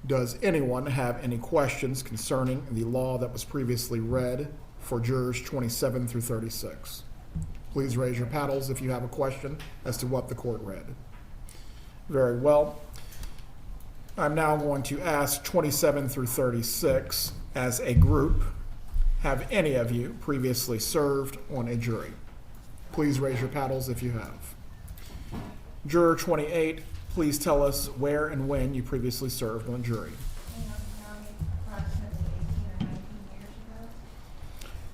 Does anyone have any questions concerning the law that was previously read for jurors 27 through 36? Please raise your paddles if you have a question as to what the court read. Very well. I'm now going to ask 27 through 36 as a group, have any of you previously served on a jury? Please raise your paddles if you have. Juror 28, please tell us where and when you previously served on a jury.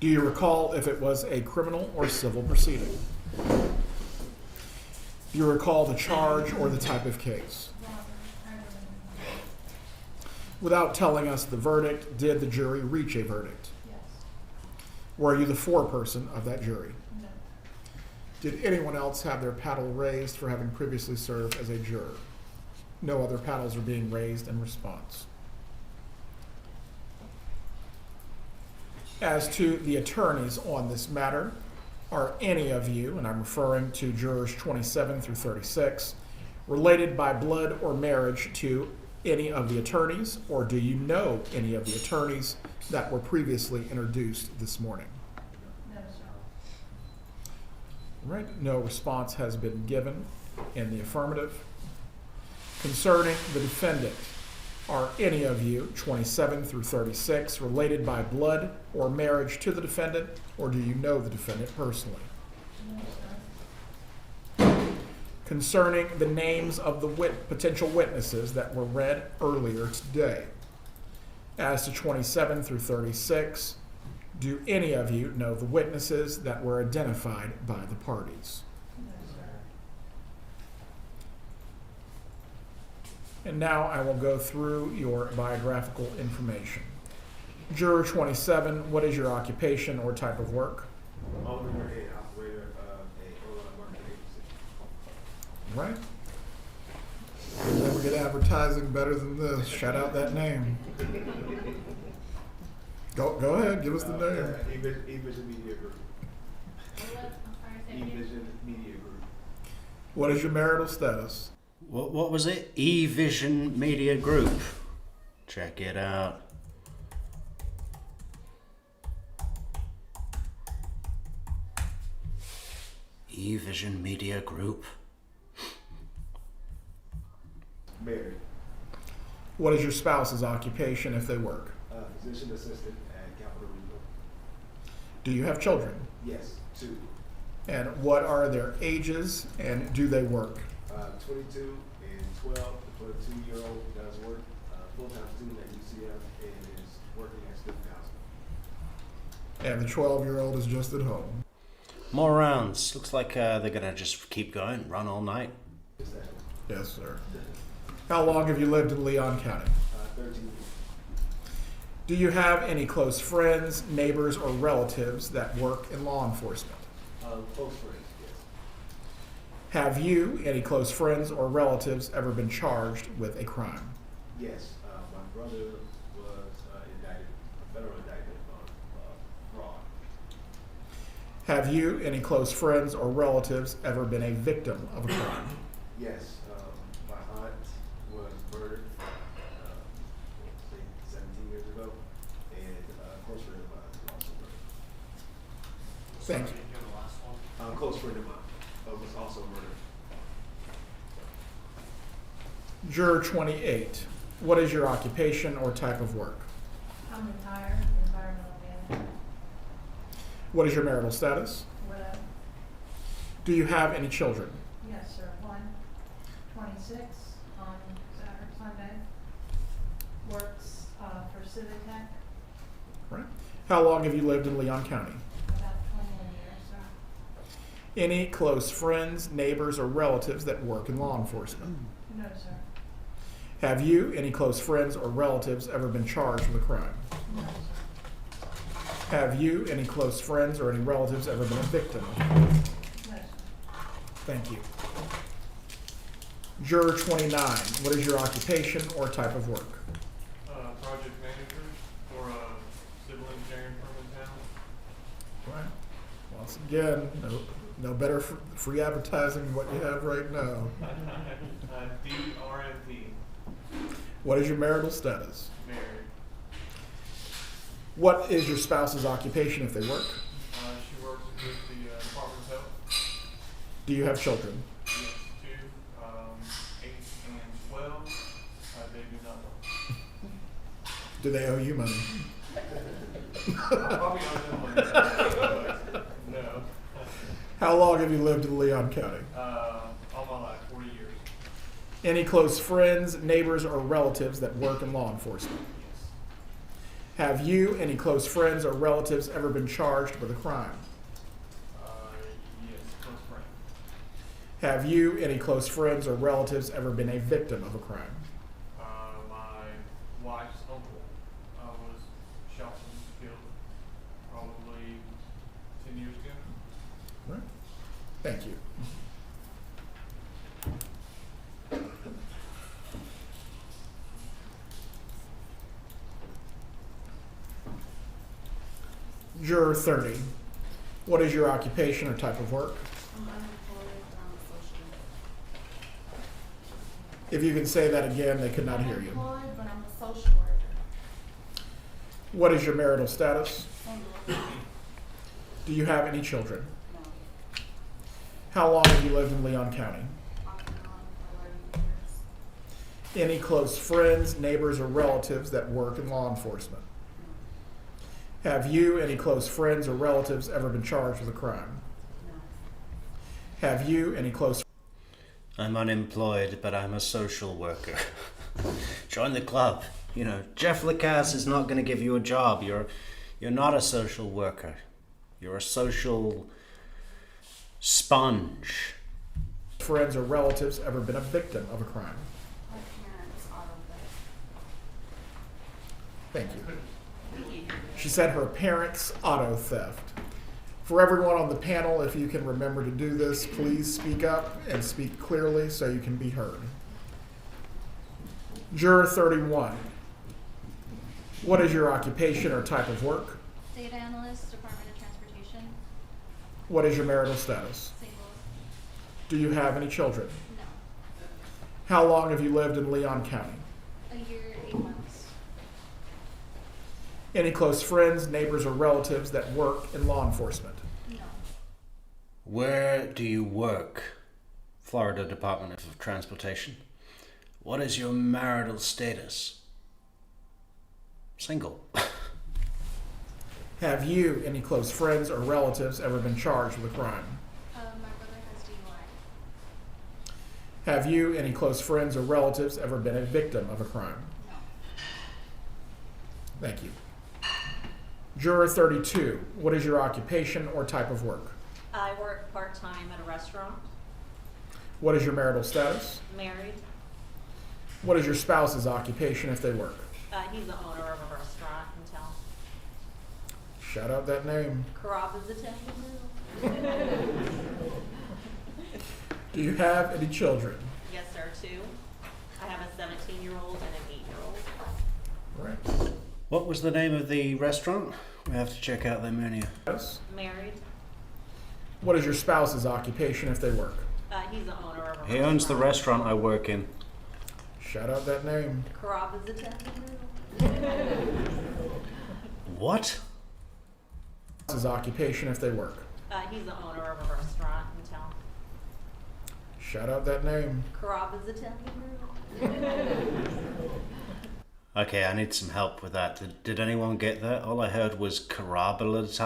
Do you recall if it was a criminal or civil proceeding? Do you recall the charge or the type of case? Without telling us the verdict, did the jury reach a verdict? Yes. Were you the foreperson of that jury? No. Did anyone else have their paddle raised for having previously served as a juror? No other paddles are being raised in response. As to the attorneys on this matter, are any of you, and I'm referring to jurors 27 through 36, related by blood or marriage to any of the attorneys, or do you know any of the attorneys that were previously introduced this morning? No, sir. All right, no response has been given in the affirmative. Concerning the defendant, are any of you, 27 through 36, related by blood or marriage to the defendant, or do you know the defendant personally? No, sir. Concerning the names of the potential witnesses that were read earlier today. As to 27 through 36, do any of you know the witnesses that were identified by the parties? No, sir. And now I will go through your biographical information. Juror 27, what is your occupation or type of work? Owner and operator of a online marketing agency. Right. You'll never get advertising better than this. Shout out that name. Go ahead, give us the name. eVision Media Group. eVision Media Group. What is your marital status? What was it? eVision Media Group. Check it out. eVision Media Group. Married. What is your spouse's occupation if they work? Physician assistant at Capital Regional. Do you have children? Yes, 2. And what are their ages and do they work? 22 and 12. The 22-year-old does work, full-time student at UCF and is working at student council. And the 12-year-old is just at home. More rounds. Looks like they're gonna just keep going, run all night. Yes, sir. How long have you lived in Leon County? 13 years. Do you have any close friends, neighbors, or relatives that work in law enforcement? Close friends, yes. Have you, any close friends or relatives, ever been charged with a crime? Yes, my brother was indicted, a federal indictment on fraud. Have you, any close friends or relatives, ever been a victim of a crime? Yes, my aunt was murdered, 17 years ago, and a close friend of mine was also murdered. Thank you. A close friend of mine was also murdered. Juror 28, what is your occupation or type of work? I'm retired, environmental manager. What is your marital status? Widow. Do you have any children? Yes, sir. 126 on Saturday, Sunday. Works for Civitech. Right. How long have you lived in Leon County? About 21 years, sir. Any close friends, neighbors, or relatives that work in law enforcement? No, sir. Have you, any close friends or relatives, ever been charged with a crime? No, sir. Have you, any close friends or any relatives, ever been a victim? No, sir. Thank you. Juror 29, what is your occupation or type of work? Project manager for a civil engineering firm in town. Right. Once again, no better free advertising than what you have right now. DRMP. What is your marital status? Married. What is your spouse's occupation if they work? She works with the Department of Health. Do you have children? Yes, 2, 8 and 12. They do not work. Do they owe you money? I probably owe them money, but no. How long have you lived in Leon County? All my life, 40 years. Any close friends, neighbors, or relatives that work in law enforcement? Yes. Have you, any close friends or relatives, ever been charged with a crime? Yes, close friend. Have you, any close friends or relatives, ever been a victim of a crime? My wife's uncle was shot and killed probably 10 years ago. Right. Thank you. Juror 30. What is your occupation or type of work? I'm unemployed, I'm a social worker. If you can say that again, they could not hear you. I'm unemployed, but I'm a social worker. What is your marital status? Single. Do you have any children? No. How long have you lived in Leon County? Off and on for 11 years. Any close friends, neighbors, or relatives that work in law enforcement? Have you, any close friends or relatives, ever been charged with a crime? No. Have you, any close... I'm unemployed, but I'm a social worker. Join the club. You know, Jeff Lacasse is not going to give you a job. You're not a social worker. You're a social sponge. Friends or relatives ever been a victim of a crime? My parents auto Thank you. She said her parents' auto theft. For everyone on the panel, if you can remember to do this, please speak up and speak clearly so you can be heard. Juror 31. What is your occupation or type of work? Data analyst, Department of Transportation. What is your marital status? Single. Do you have any children? No. How long have you lived in Leon County? A year, 8 months. Any close friends, neighbors, or relatives that work in law enforcement? No. Where do you work? Florida Department of Transportation. What is your marital status? Single. Have you, any close friends or relatives, ever been charged with a crime? My brother has DUI. Have you, any close friends or relatives, ever been a victim of a crime? No. Thank you. Juror 32, what is your occupation or type of work? I work part-time at a restaurant. What is your marital status? Married. What is your spouse's occupation if they work? He's the owner of a restaurant in town. Shout out that name. Carrabba's Italian. Do you have any children? Yes, sir, 2. I have a 17-year-old and an 8-year-old. Right. What was the name of the restaurant? We have to check out their menu. Yes. Married. What is your spouse's occupation if they work? He's the owner of a restaurant. He owns the restaurant I work in. Shout out that name. Carrabba's Italian. What? His occupation if they work? He's the owner of a restaurant in town. Shout out that name. Carrabba's Italian. Okay, I need some help with that. Did anyone get that? All I heard was Carrabba's.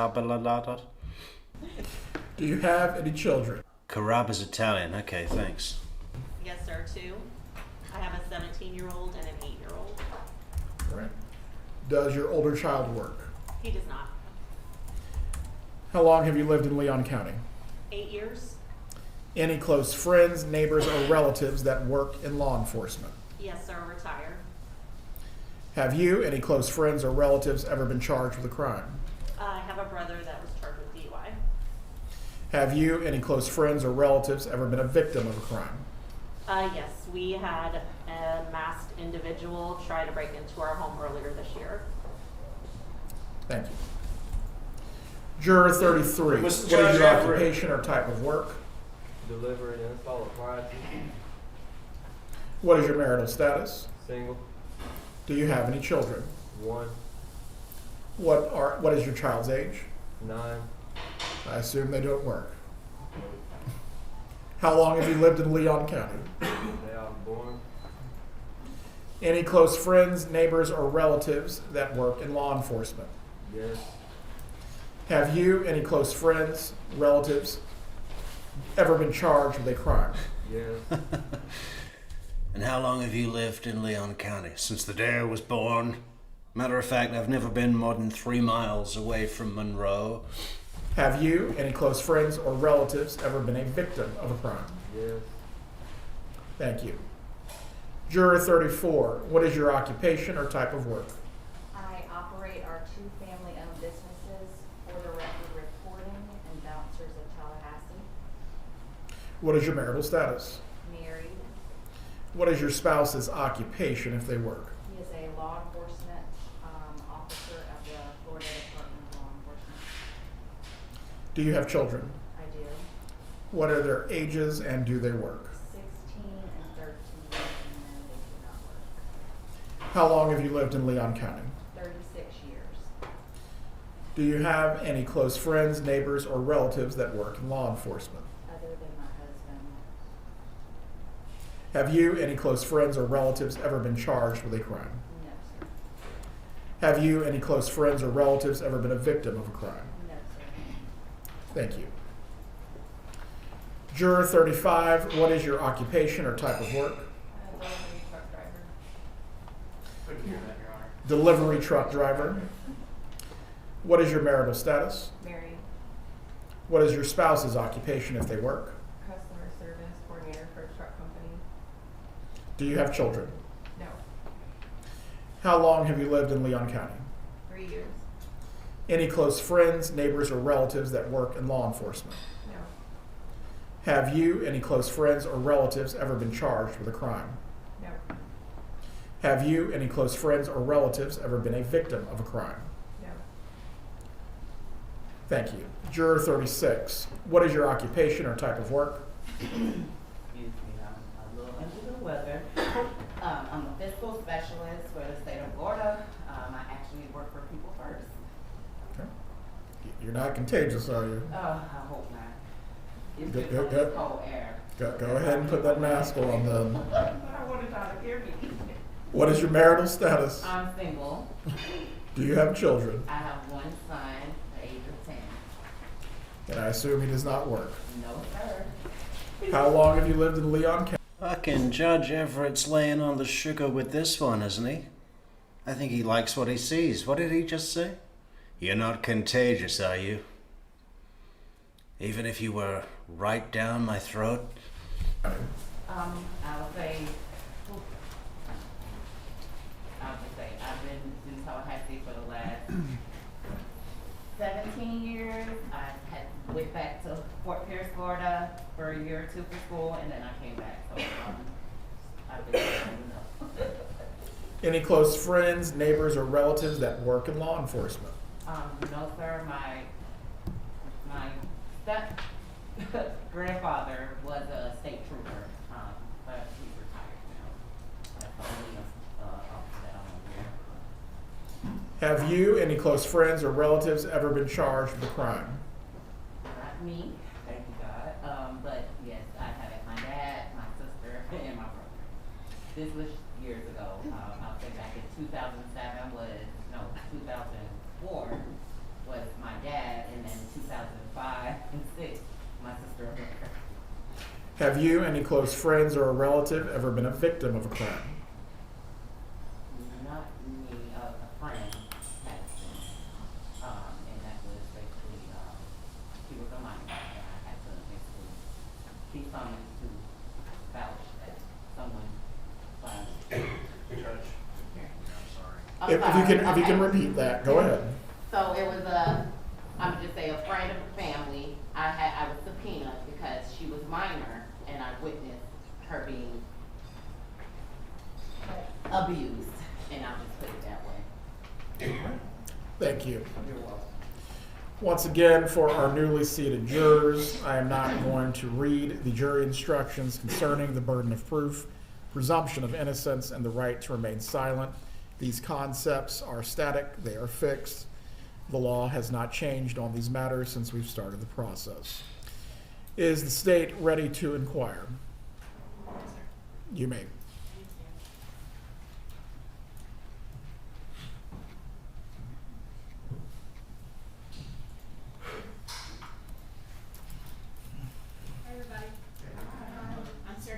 Do you have any children? Carab is Italian. Okay, thanks. Yes, sir, 2. I have a 17-year-old and an 8-year-old. All right. Does your older child work? He does not. How long have you lived in Leon County? 8 years? Any close friends, neighbors, or relatives that work in law enforcement? Yes, sir, retired. Have you, any close friends or relatives, ever been charged with a crime? I have a brother that was charged with DUI. Have you, any close friends or relatives, ever been a victim of a crime? Yes, we had a masked individual try to break into our home earlier this year. Thank you. Juror 33, what is Judge your Everett. occupation or type of work? Deliver and install appliances. What is your marital status? Single. Do you have any children? 1. What is your child's age? 9. I assume they don't work. How long have you lived in Leon County? They are born. Any close friends, neighbors, or relatives that work in law enforcement? Yes. Have you, any close friends, relatives, ever been charged with a crime? Yes. And how long have you lived in Leon County? Since the day I was born. Matter of fact, I've never been more than 3 miles away from Monroe. Have you, any close friends or relatives, ever been a victim of a crime? Yes. Thank you. Juror 34, what is your occupation or type of work? I operate our 2 family-owned businesses, For the Record Reporting and Bouncers of Tallahassee. What is your marital status? Married. What is your spouse's occupation if they work? He is a law enforcement officer of the Florida Department of Law Enforcement. Do you have children? I do. What are their ages and do they work? 16 and 13, and then they do not work. How long have you lived in Leon County? 36 years. Do you have any close friends, neighbors, or relatives that work in law enforcement? Other than my husband. Have you, any close friends or relatives, ever been charged with a crime? No, sir. Have you, any close friends or relatives, ever been a victim of a crime? No, sir. Thank you. Juror 35, what is your occupation or type of work? Delivery truck driver. Couldn't hear that, Your Honor. Delivery truck driver. What is your marital status? Married. What is your spouse's occupation if they work? Customer service coordinator for a truck company. Do you have children? No. How long have you lived in Leon County? 3 years. Any close friends, neighbors, or relatives that work in law enforcement? No. Have you, any close friends or relatives, ever been charged with a crime? No. Have you, any close friends or relatives, ever been a victim of a crime? No. Thank you. Juror 36, what is your occupation or type of work? Excuse me, I'm a little under the weather. I'm a fiscal specialist for the state of Florida. I actually work for People First. Okay. You're not contagious, are you? I hope not. It's Go- just go- from go- this cold air. Go ahead and put that mask on then. I wanted y'all to hear me. What is your marital status? I'm single. Do you have children? I have one son, the age of 10. And I assume he does not work. No, sir. How long have you lived in Leon County? Fucking Judge Everett's laying on the sugar with this one, isn't he? I think he likes what he sees. What did he just say? You're not contagious, are you? Even if you were right down my throat? I would say, I've been in Tallahassee for the last 17 years. I went back to Fort Pierce, Florida for a year or 2 for school, and then I came back. So I've been enough. Any close friends, neighbors, or relatives that work in law enforcement? No, sir. My step grandfather was a state trooper, but he's retired now. That's the only officer that I'm aware of. Have you, any close friends or relatives, ever been charged with a crime? Not me, thank you God. But yes, I have it. My dad, my sister, and my brother. This was years ago. I'll say back in 2004 was my dad, and then 2005 and 6, my sister and brother. Have you, any close friends, or a relative ever been a victim of a crime? Not me, a friend has been, and that was basically, she was a minor, and I had to basically be summoned to vouch that someone Judge. If you can repeat that, go ahead. So it was I'm just say a friend of the family. I was subpoenaed because she was minor, and I witnessed her being abused, and I'll just put it that way. Thank you. You're welcome. Once again, for our newly seated jurors, I am not going to read the jury instructions concerning the burden of proof, presumption of innocence, and the right to remain silent. These concepts are static, they are fixed. The law has not changed on these matters since we've started the process. Is the state ready to inquire? You may.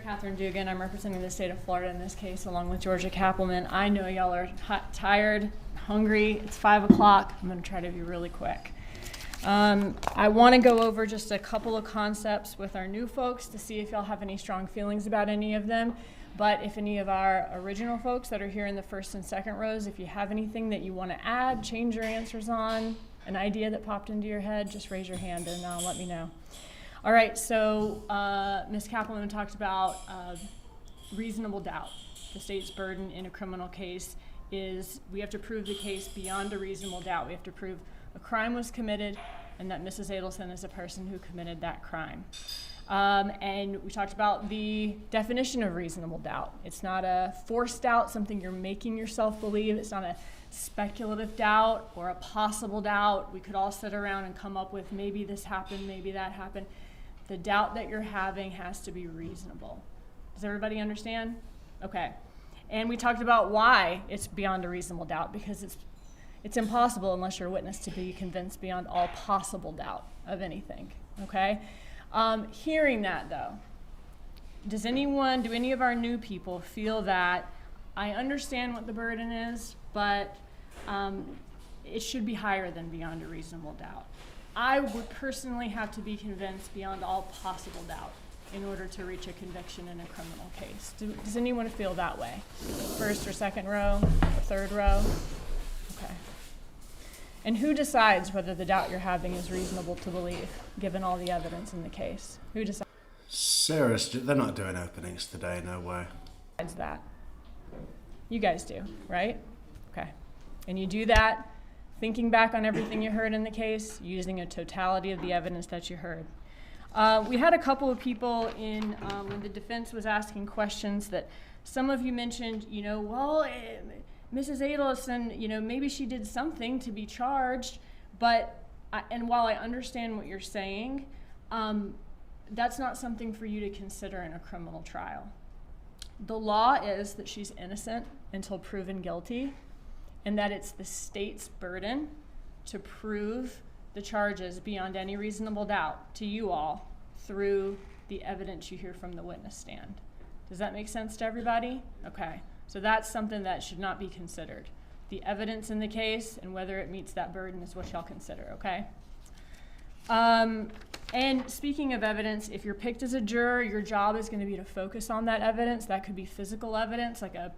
Catherine Dugan. I'm representing the state of Florida in this case, along with Georgia Kappelman. I know y'all are tired, hungry. It's 5 o'clock. I'm going to try to be really quick. I want to go over just a couple of concepts with our new folks to see if y'all have any strong feelings about any of them. But if any of our original folks that are here in the first and second rows, if you have anything that you want to add, change your answers on, an idea that popped into your head, just raise your hand and let me know. All right, so Ms. Kappelman talked about reasonable doubt. The state's burden in a criminal case is we have to prove the case beyond a reasonable doubt. We have to prove a crime was committed and that Mrs. Adelson is a person who committed that crime. And we talked about the definition of reasonable doubt. It's not a forced doubt, something you're making yourself believe. It's not a speculative doubt or a possible doubt. We could all sit around and come up with maybe this happened, maybe that happened. The doubt that you're having has to be reasonable. Does everybody understand? Okay. And we talked about why it's beyond a reasonable doubt, because it's impossible unless you're a witness to be convinced beyond all possible doubt of anything. Okay? Hearing that though, do any of our new people feel that I understand what the burden is, but it should be higher than beyond a reasonable doubt? I would personally have to be convinced beyond all possible doubt in order to reach a conviction in a criminal case. Does anyone feel that way? First or second row, or third row? Okay. And who decides whether the doubt you're having is reasonable to believe, given all the evidence in the case? Who decides? Sarah, they're not doing openings today, no way. That? You guys do, right? Okay. And you do that thinking back on everything you heard in the case, using a totality of the evidence that you heard. We had a couple of people when the defense was asking questions that some of you mentioned, Mrs. Adelson, maybe she did something to be charged, and while I understand what you're saying, that's not something for you to consider in a criminal trial. The law is that she's innocent until proven guilty, and that it's the state's burden to prove the charges beyond any reasonable doubt to you all through the evidence you hear from the witness stand. Does that make sense to everybody? Okay, so that's something that should not be considered. The evidence in the case and whether it meets that burden is what y'all consider, okay? And speaking of evidence, if you're picked as a juror, your job is going to be to focus on that evidence. That could be physical evidence, like a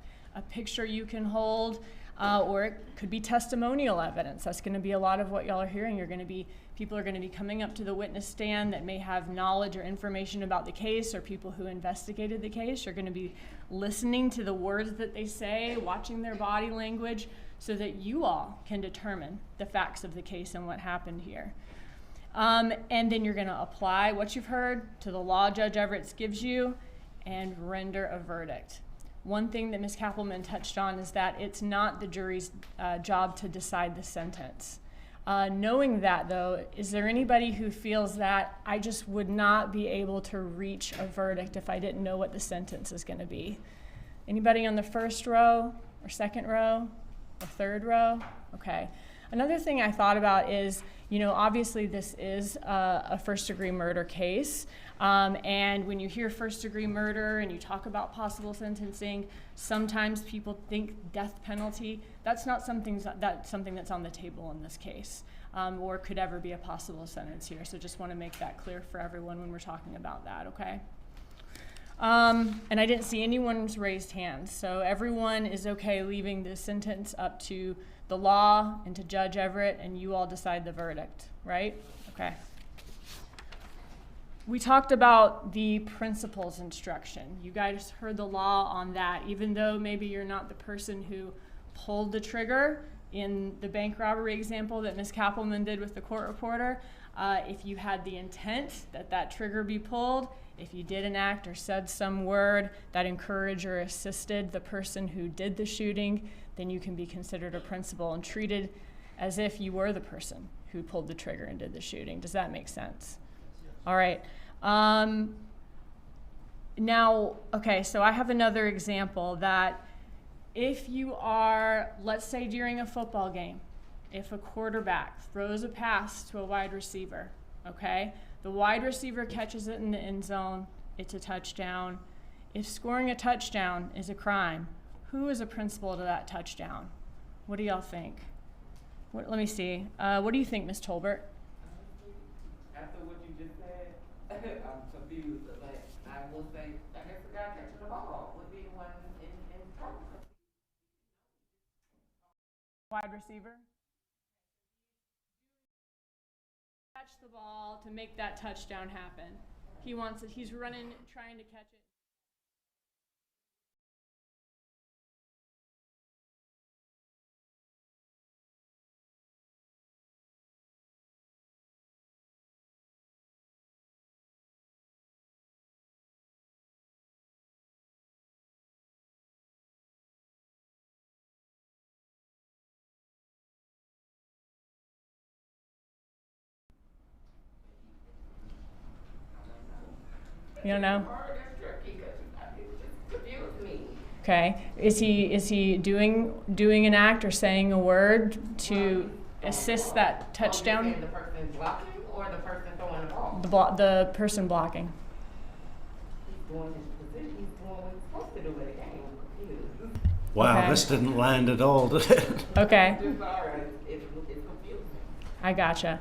picture you can hold, or it could be testimonial evidence. That's going to be a lot of what y'all are hearing. People are going to be coming up to the witness stand that may have knowledge or information about the case, or people who investigated the case. You're going to be listening to the words that they say, watching their body language, so that you all can determine the facts of the case and what happened here. And then you're going to apply what you've heard to the law Judge Everett gives you and render a verdict. One thing that Ms. Kappelman touched on is that it's not the jury's job to decide the sentence. Knowing that, though, is there anybody who feels that I just would not be able to reach a verdict if I didn't know what the sentence is going to be? Anybody on the first row or second row or third row? Okay. Another thing I thought about is, You know, obviously this is a first-degree murder case, and when you hear first-degree murder and you talk about possible sentencing, sometimes people think death penalty. That's not something that's on the table in this case, or could ever be a possible sentence here. So just want to make that clear for everyone when we're talking about that, okay? And I didn't see anyone's raised hands, so everyone is okay leaving this sentence up to the law and to Judge Everett, and you all decide the verdict, right? Okay. We talked about the principal's instruction. You guys heard the law on that. Even though maybe you're not the person who pulled the trigger in the bank robbery example that Ms. Kappelman did with the court reporter, if you had the intent that that trigger be pulled, if you did an act or said some word that encouraged or assisted the person who did the shooting, then you can be considered a principal and treated as if you were the person who pulled the trigger and did the shooting. Does that make sense? All right. Now, okay, so I have another example that if you are, let's say during a football game, if a quarterback throws a pass to a wide receiver, okay, the wide receiver catches it in the end zone, it's a touchdown. If scoring a touchdown is a crime, who is a principal to that touchdown? What do y'all think? Let me see. What do you think, Ms. Tolbert? After what you just said, I'm confused. But I will say, I guess the guy catching the ball would be the one in trouble. Wide receiver? Catch the ball to make that touchdown happen. He wants it. He's running, trying to catch it. You don't know? Okay. Is he doing an act or saying a word to assist that touchdown? The person blocking or the person throwing the ball? The person blocking. He's doing his position. He's doing what he's supposed to do with the game. I'm confused. Wow, Okay. this didn't land at all, did it? Okay. Sorry, it's confusing. I gotcha.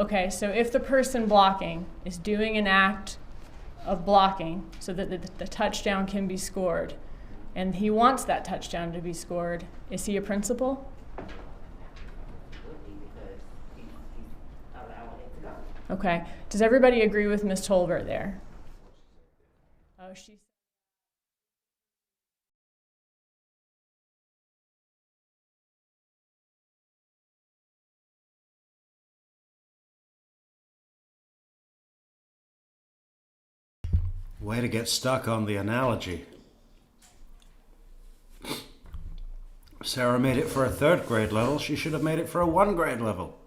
Okay, so if the person blocking is doing an act of blocking so that the touchdown can be scored, and he wants that touchdown to be scored, is he a principal? Okay. Does everybody agree with Ms. Tolbert there? Oh, she. Way to get stuck on the analogy. Sarah made it for a 3rd grade level. She should have made it for a 1 grade level.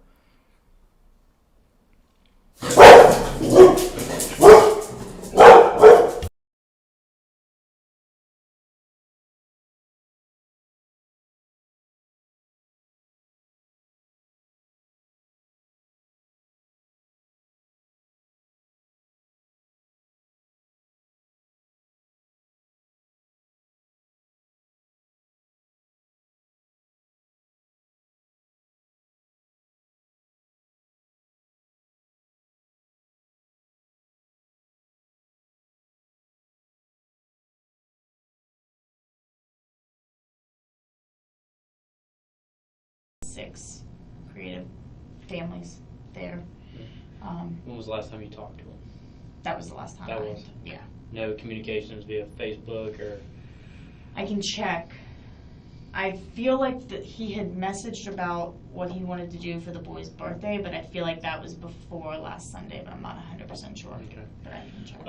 Six creative families there. When was the last time you talked to him? That was the last time. That was? Yeah. No communications via Facebook or? I can check. I feel like that he had messaged about what he wanted to do for the boy's birthday, but I feel like that was before last Sunday, but I'm not 100% sure. Okay. But I can check.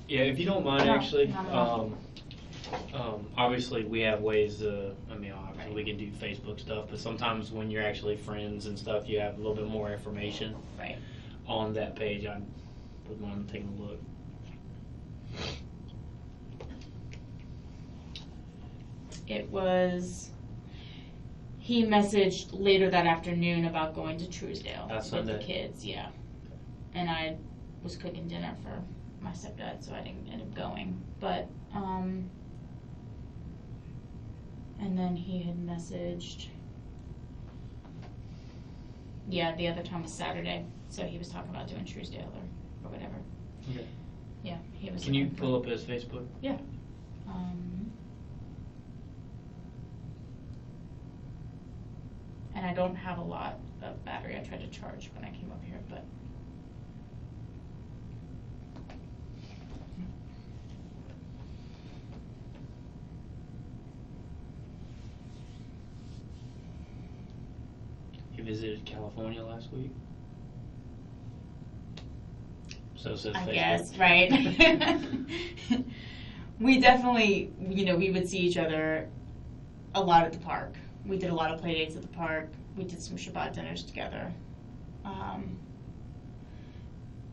Yeah, if you don't mind, No, actually, not at all. obviously we have ways to, obviously we can do Facebook stuff, but sometimes when you're actually friends and stuff, you have a little bit more information on that page. I would mind taking a look. It was, He messaged later that afternoon about going to Truesdale That's with the Sunday. kids, yeah. And I was cooking dinner for my stepdad, so I didn't end up going. But, and then he had messaged, yeah, the other time was Saturday, so he was talking about doing Truesdale or whatever. Okay. Yeah, he was. Can you looking for- pull up his Facebook? Yeah. And I don't have a lot of battery. I tried to charge when I came up here, but. He visited California last week. So says I Facebook. guess, right? We definitely, we would see each other a lot at the park. We did a lot of play dates at the park. We did some Shabbat dinners together.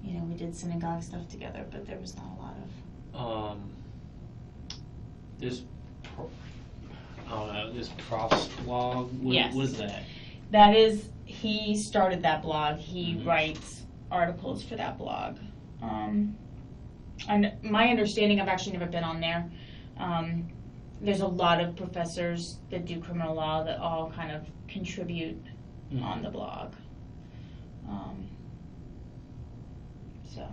We did synagogue stuff together, but there was not a lot of. This prof's blog. Yes. What is that? That is, he started that blog. He writes articles for that blog. And my understanding, I've actually never been on there. There's a lot of professors that do criminal law that all kind of contribute on the blog. So.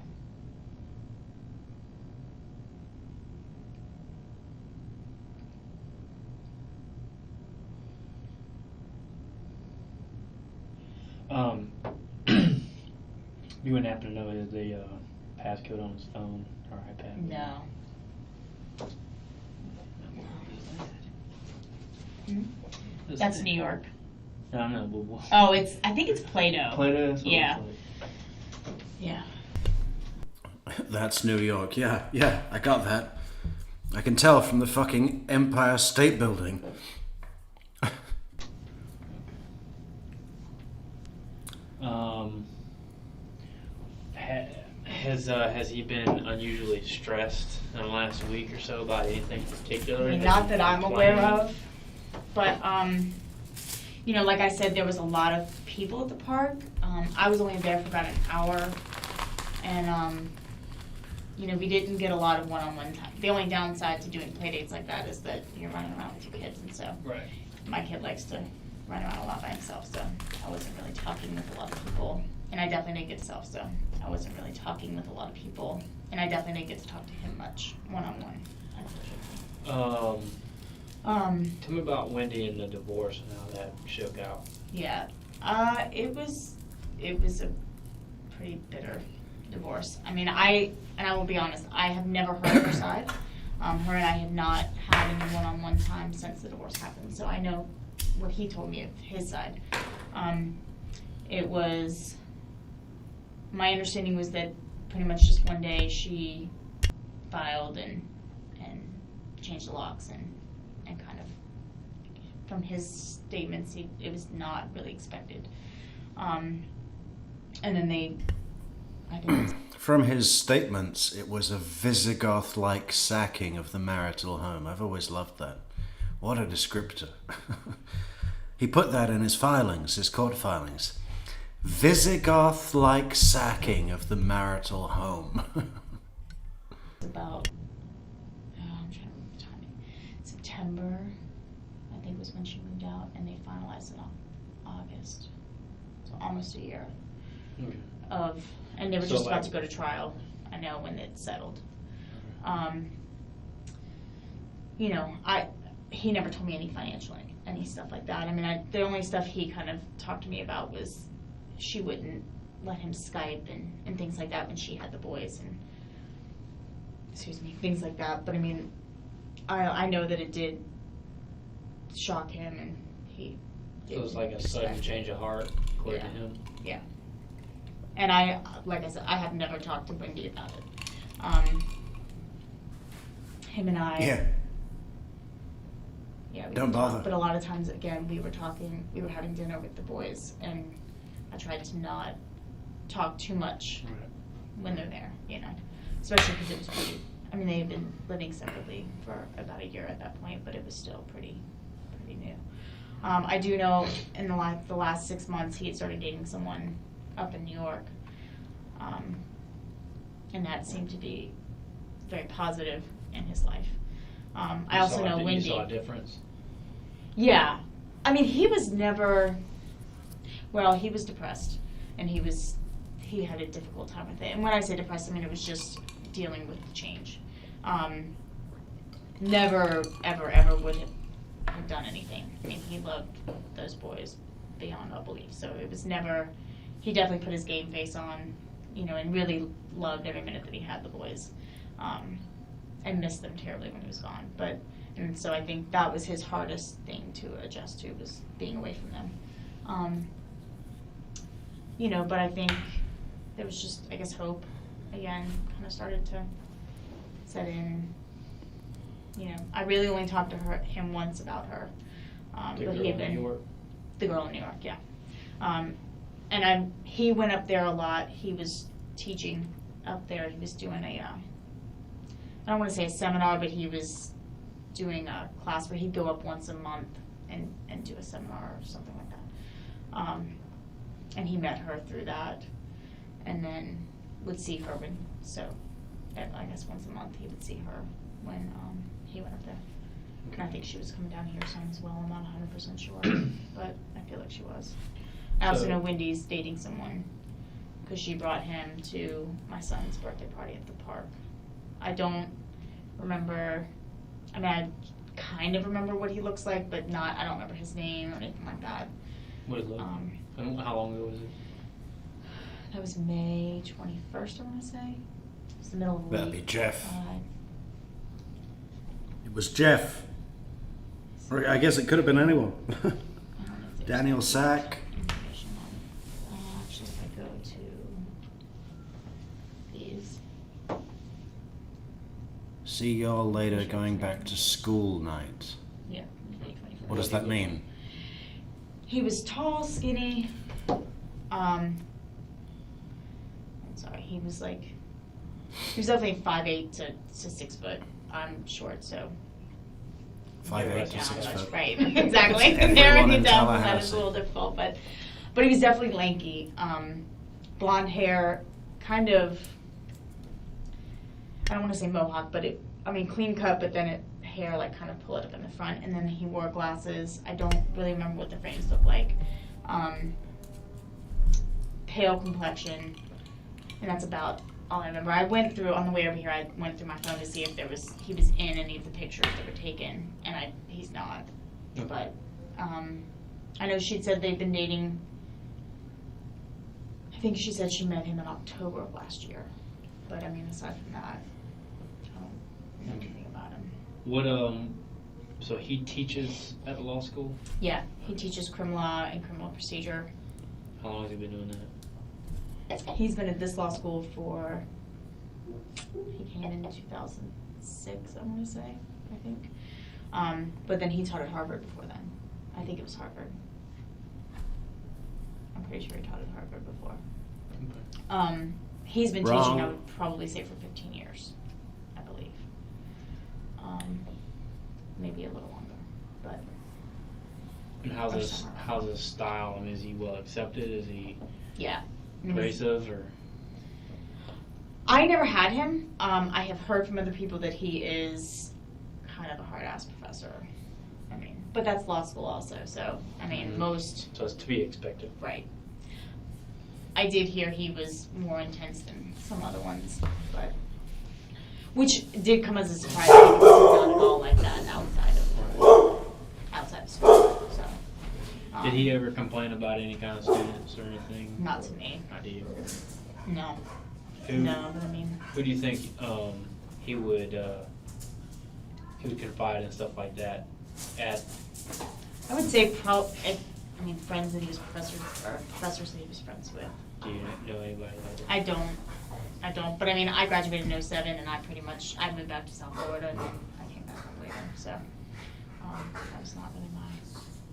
You wouldn't happen to know the passcode on his phone or iPad? No. That's New York. No, no. Oh, I think it's Play-Doh. Play-Doh? That's what Yeah. it looks Yeah. That's New York. Yeah, I got that. I can tell from the fucking Empire State Building. Has he been unusually stressed in the last week or so about anything particular? I mean, not that I'm aware of, but like I said, there was a lot of people at the park. I was only there for about an hour, and we didn't get a lot of one-on-one time. The only downside to doing play dates like that is that you're running around with your kids, and so right. My kid likes to run around a lot by himself, so I wasn't really talking with a lot of people. And I definitely didn't get to self, so I wasn't really talking with a lot of people. And I definitely didn't get to talk to him much one-on-one, unfortunately. Tell me about Wendy and the divorce and how that shook out. Yeah, it was a pretty bitter divorce. I mean, I will be honest, I have never heard her side. Her and I have not had any one-on-one time since the divorce happened, so I know what he told me of his side. It was, my understanding was that pretty much just one day she filed and changed the locks and kind of, from his statements, it was not really expected. And then From his statements, it was a Visigoth-like sacking of the marital home. I've always loved that. What a descriptor. He put that in his filings, his court filings. Visigoth-like sacking of the marital home. about, I'm trying to remember the timing, September, I think was when she moved out, and they finalized it on August. So almost a year of, and they were just about to go to trial, I know, when it settled. He never told me any financial, any stuff like that. I mean, the only stuff he kind of talked to me about was she wouldn't let him Skype and things like that when she had the boys and, things like that. But I mean, I know that it did shock him, and he So it was like a sudden change of heart, according to him. Yeah. And like I said, I have never talked to Wendy about it. Him and I. Yeah. Yeah, we Don't would talk, bother. but a lot of times, again, we were having dinner with the boys, and I tried to not talk too much when they're there, especially because it was pretty, they had been living separately for about a year at that point, but it was still pretty new. I do know in the last 6 months he had started dating someone up in New York, and that seemed to be very positive in his life. I also know Wendy. You saw a difference? Yeah. I mean, he was never, well, he was depressed, and he had a difficult time with it. And when I say depressed, I mean, it was just dealing with the change. Never, ever would have done anything. I mean, he loved those boys beyond all belief. So it was never, he definitely put his game face on, you know, and really loved every minute that he had the boys. And missed them terribly when he was gone. And so I think that was his hardest thing to adjust to, was being away from them. You know, but I think there was just, I guess, hope again kind of started to set in. You know, I really only talked to him once about her. But he had been the girl in New York, yeah. And he went up there a lot. He was teaching up there. He was doing I don't want to say a seminar, but he was doing a class where he'd go up once a month and do a seminar or something like that. And he met her through that, and then would see her I guess once a month he would see her when he went up there. And I think she was coming down here some as well. I'm not 100% sure, but I feel like she was. I also know Wendy's dating someone because she brought him to my son's birthday party at the park. I don't remember, I mean, I kind of remember what he looks like, but I don't remember his name or anything like that. What did it look like? I don't know, how long ago was it? That was May 21st, I want to say. It was the middle of the week. That'd be Jeff. It was Jeff. Or I guess it could have been anyone. Daniel Sack. Actually, if I go to these. See y'all later, going back to school night. Yeah, May 21st. What does that mean? He was tall, skinny. I'm sorry, he was definitely 5'8" to 6 foot. I'm short, so. 5'8" to 6 foot. Right, exactly. Narrowing it down from that is a little difficult, but he was definitely lanky. Blonde hair, kind of, I don't want to say mohawk, but clean cut, but then hair kind of pull it up in the front, and then he wore glasses. I don't really remember what the frames looked like. Pale complexion, and that's about all I remember. I went through, on the way over here, I went through my phone to see if he was in any of the pictures that were taken, and he's not. Okay. But I know she'd said they've been dating, I think she said she met him in October of last year. But aside from that, I don't know anything about him. What, so he teaches at the law school? Yeah, he teaches criminal law and criminal procedure. How long has he been doing that? He's been at this law school he came in 2006, I want to say, I think. But then he taught at Harvard before then. I think it was Harvard. I'm pretty sure he taught at Harvard before. Okay. He's been teaching, I would probably say, for 15 years, I believe. Maybe a little longer, but. And how's his style? Is he well accepted? Is he Mm-hmm. abrasive or? I never had him. I have heard from other people that he is kind of a hard-ass professor. But that's law school also, so, most. So it's to be expected. Right. I did hear he was more intense than some other ones, which did come as a surprise because he's not at all like that outside of school, so. Did he ever complain about any kind of students or anything? Not to me. Not to you? No. No, but who do you think he would confide in stuff like that at? I would say friends that he was professors that he was friends with. Do you know anybody like that? I don't. But I graduated in 2007, and I moved back to South Florida, and I came back later. So that was not really my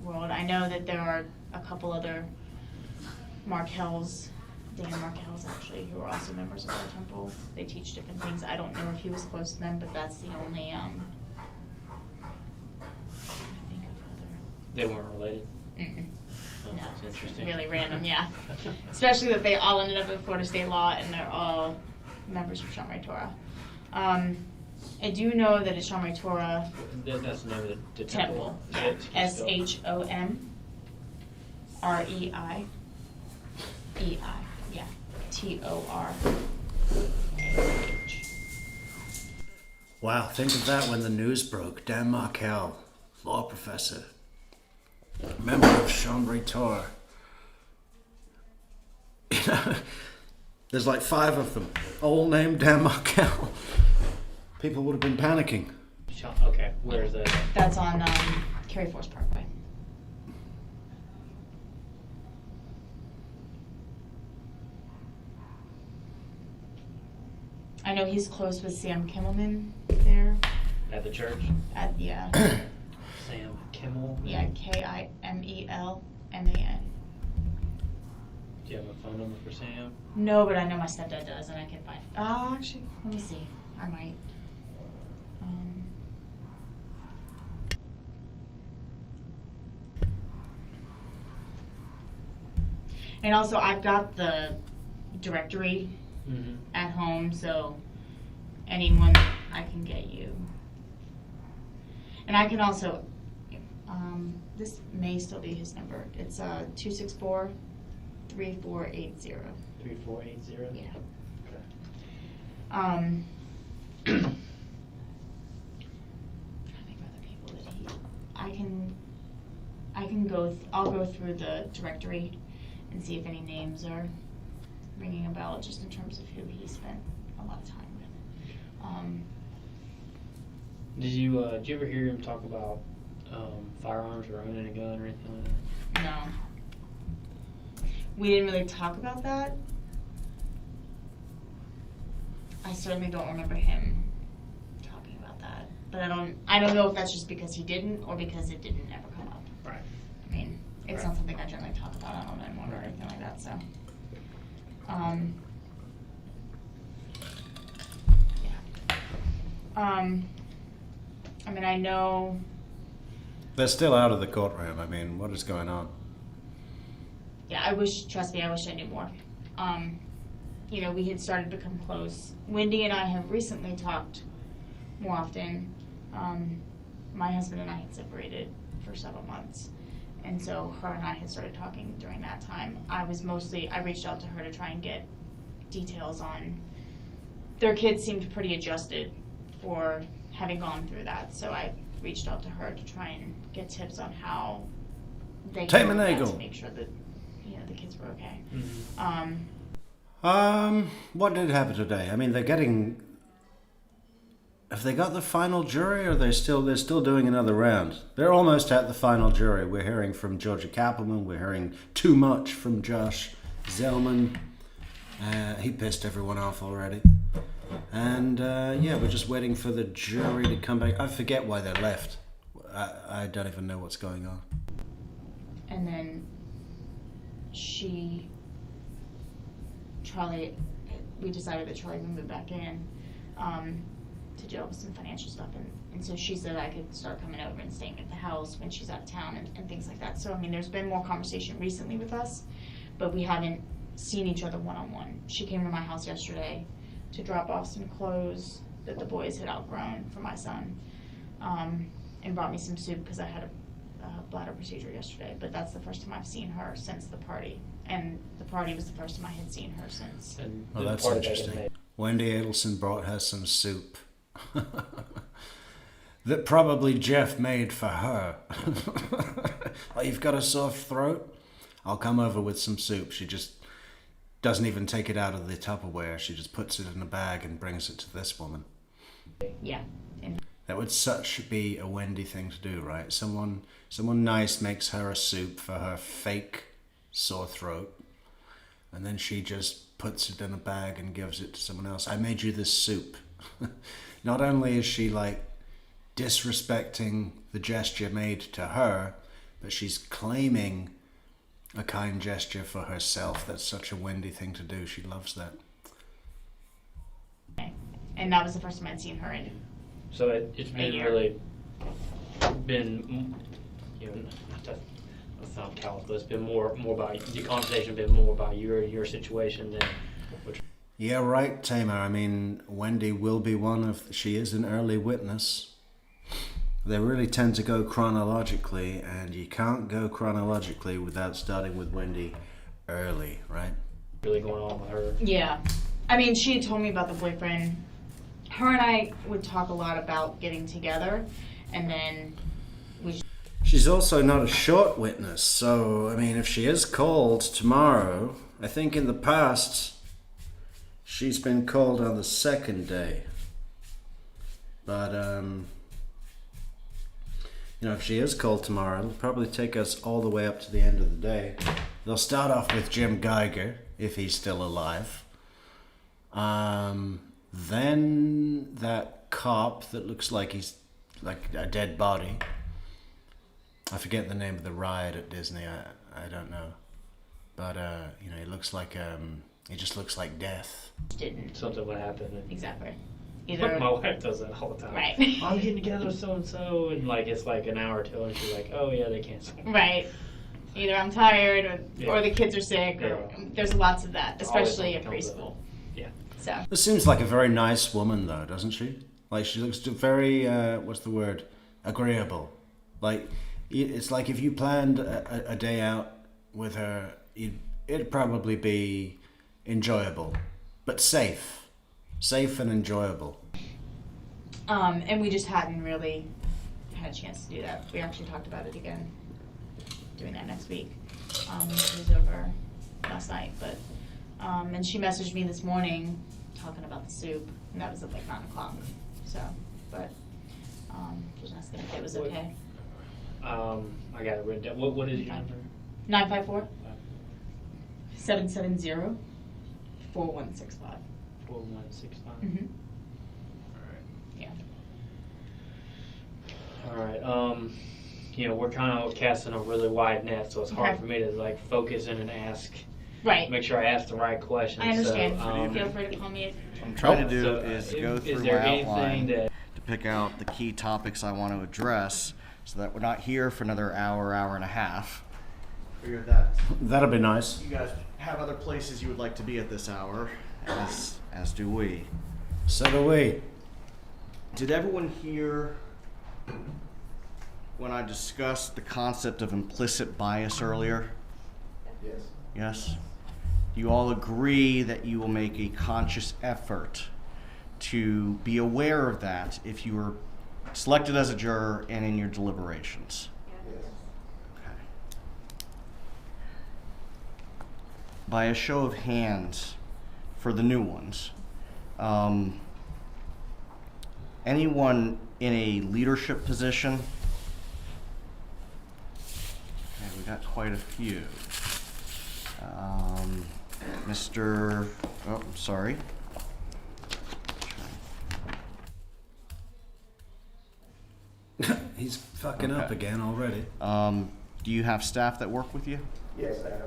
world. I know that there are a couple other Markells, Dan Markells actually, who are also members of our temple. They teach different things. I don't know if he was close to them, but that's the only. They weren't related? Mm-mm. Oh, No, that's it's interesting. really random, yeah. Especially that they all ended up in Florida state law and they're all members of Shomrei Torah. I do know that it's Shomrei Torah That's the name of the Temple. Yeah. SHOMREI. Yeah. TORAH. Wow, think of that when the news broke. Dan Markel, law professor, member of Chambray Torah. You know, there's like 5 of them, all named Dan Markel. People would have been panicking. Okay, where is that? That's on Cary Forest Parkway. I know he's close with Sam Kimmelman there. At the church? Yeah. Sam Kimmel? Yeah, KIMELMAN. Do you have a phone number for Sam? No, but I know my stepdad does, and I can find. Actually, let me see. I might. And also, I've got the directory at home, so anyone I can get you. And I can also, this may still be his number. It's 264-3480. 3480? Yeah. Okay. I'll go through the directory and see if any names are ringing a bell, just in terms of who he spent a lot of time with. Did you ever hear him talk about firearms or owning a gun or anything like that? No. We didn't really talk about that. I certainly don't remember him talking about that. But I don't know if that's just because he didn't or because it didn't ever come up. Right. I mean, it's not something I generally talk about. I don't know anymore or anything like that, so. I mean, I know. They're still out of the courtroom. I mean, what is going on? Yeah, trust me, I wish I knew more. You know, we had started to become close. Wendy and I have recently talked more often. My husband and I had separated for several months. And so her and I had started talking during that time. I reached out to her to try and get details on, their kids seemed pretty adjusted for having gone through that. So I reached out to her to try and get tips on how they can do that to make sure that, you know, the kids were okay. What did happen today? I mean, have they got the final jury, or they're still doing another round? They're almost at the final jury. We're hearing from Georgia Kappelman. We're hearing too much from Josh Zellman. He pissed everyone off already. And yeah, we're just waiting for the jury to come back. I forget why they left. I don't even know what's going on. And then we decided that Charlie would move back in to jail with some financial stuff. And so she said I could start coming over and staying at the house when she's out of town and things like that. So, I mean, there's been more conversation recently with us, but we haven't seen each other one-on-one. She came to my house yesterday to drop off some clothes that the boys had outgrown for my son, and brought me some soup because I had a bladder procedure yesterday. But that's the first time I've seen her since the party, and the party was the first time I had seen her since. Oh, that's interesting. Wendy Adelson brought her some soup that probably Jeff made for her. Oh, you've got a sore throat? I'll come over with some soup. She just doesn't even take it out of the Tupperware. She just puts it in a bag and brings it to this woman. Yeah. That would be a Wendy thing to do, right? Someone nice makes her a soup for her fake sore throat, and then she just puts it in a bag and gives it to someone else. I made you this soup. Not only is she like disrespecting the gesture made to her, but she's claiming a kind gesture for herself. That's such a Wendy thing to do. She loves that. And that was the first time I'd seen her in. So it's been really been you know, not to sound callous, but it's been more about the conversation, been more about your situation than. Yeah, right, Tamer. I mean, Wendy will be she is an early witness. They really tend to go chronologically, and you can't go chronologically without starting with Wendy early, right? Really going on with her. Yeah. I mean, she had told me about the boyfriend. Her and I would talk a lot about getting together, and then She's also not a short witness, so, I mean, if she is called tomorrow, I think in the past, she's been called on the second day. But, you know, if she is called tomorrow, it'll probably take us all the way up to the end of the day. They'll start off with Jim Geiger, if he's still alive. Then that cop that looks like he's like a dead body. I forget the name of the ride at Disney. I don't know. But, you know, he looks like, he just looks like death. didn't. Something would happen. Exactly. My wife does that all the time. Right. I'm getting together with so-and-so, and like it's like an hour till, and she's like, oh yeah, they canceled. Right. Either I'm tired, or the kids are sick, or there's lots of that, especially at preschool. Yeah. So. This seems like a very nice woman, though, doesn't she? Like, she looks very, what's the word? Agreeable. Like, it's like if you planned a day out with her, it'd probably be enjoyable, but safe. Safe and enjoyable. And we just hadn't really had a chance to do that. We actually talked about it again, doing that next week. It was over last night, but, and she messaged me this morning talking about the soup, and that was at like 9 o'clock. So, but, just asking if it was okay. I got it written down. What is your number? 954 770 4165. 4165. Mm-hmm. All right. You know, we're kind of casting a really wide net, so it's hard for me to like focus in and ask. Right. Make sure I ask the right questions. I understand. So, feel free to call me. What I'm trying to do So, is go through there my outline anything to pick out the key topics I want to address, so that we're not here for another hour and a half. Figured that. That'd be nice. You guys have other places you would like to be at this hour, as do we. So do we. Did everyone hear when I discussed the concept of implicit bias earlier? Yes. Yes? Do you all agree that you will make a conscious effort to be aware of that if you were selected as a juror and in your deliberations? Yes. Okay. By a show of hands, for the new ones, anyone in a leadership position? Okay, we got quite a few. Mr. Oh, I'm sorry. He's fucking up again already. Do you have staff that work with you? Yes, I have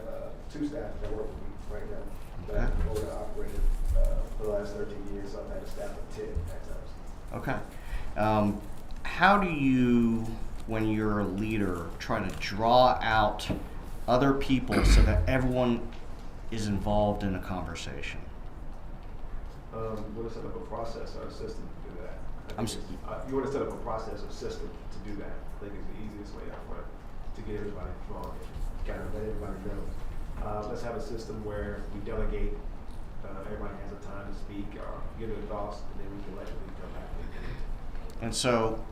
2 staff that work with me right now. Okay. That I've been operated for the last 13 years. I've had a staff of 10 at times. Okay. How do you, when you're a leader, try to draw out other people so that everyone is involved in a conversation? You want to set up a process or a system to do that. I'm You want to set up a process or system to do that. I think it's the easiest way out for it, to get everybody involved, kind of let everybody know. Let's have a system where we delegate. Everybody has a time to speak or give their thoughts, and then we collectively come back and And so,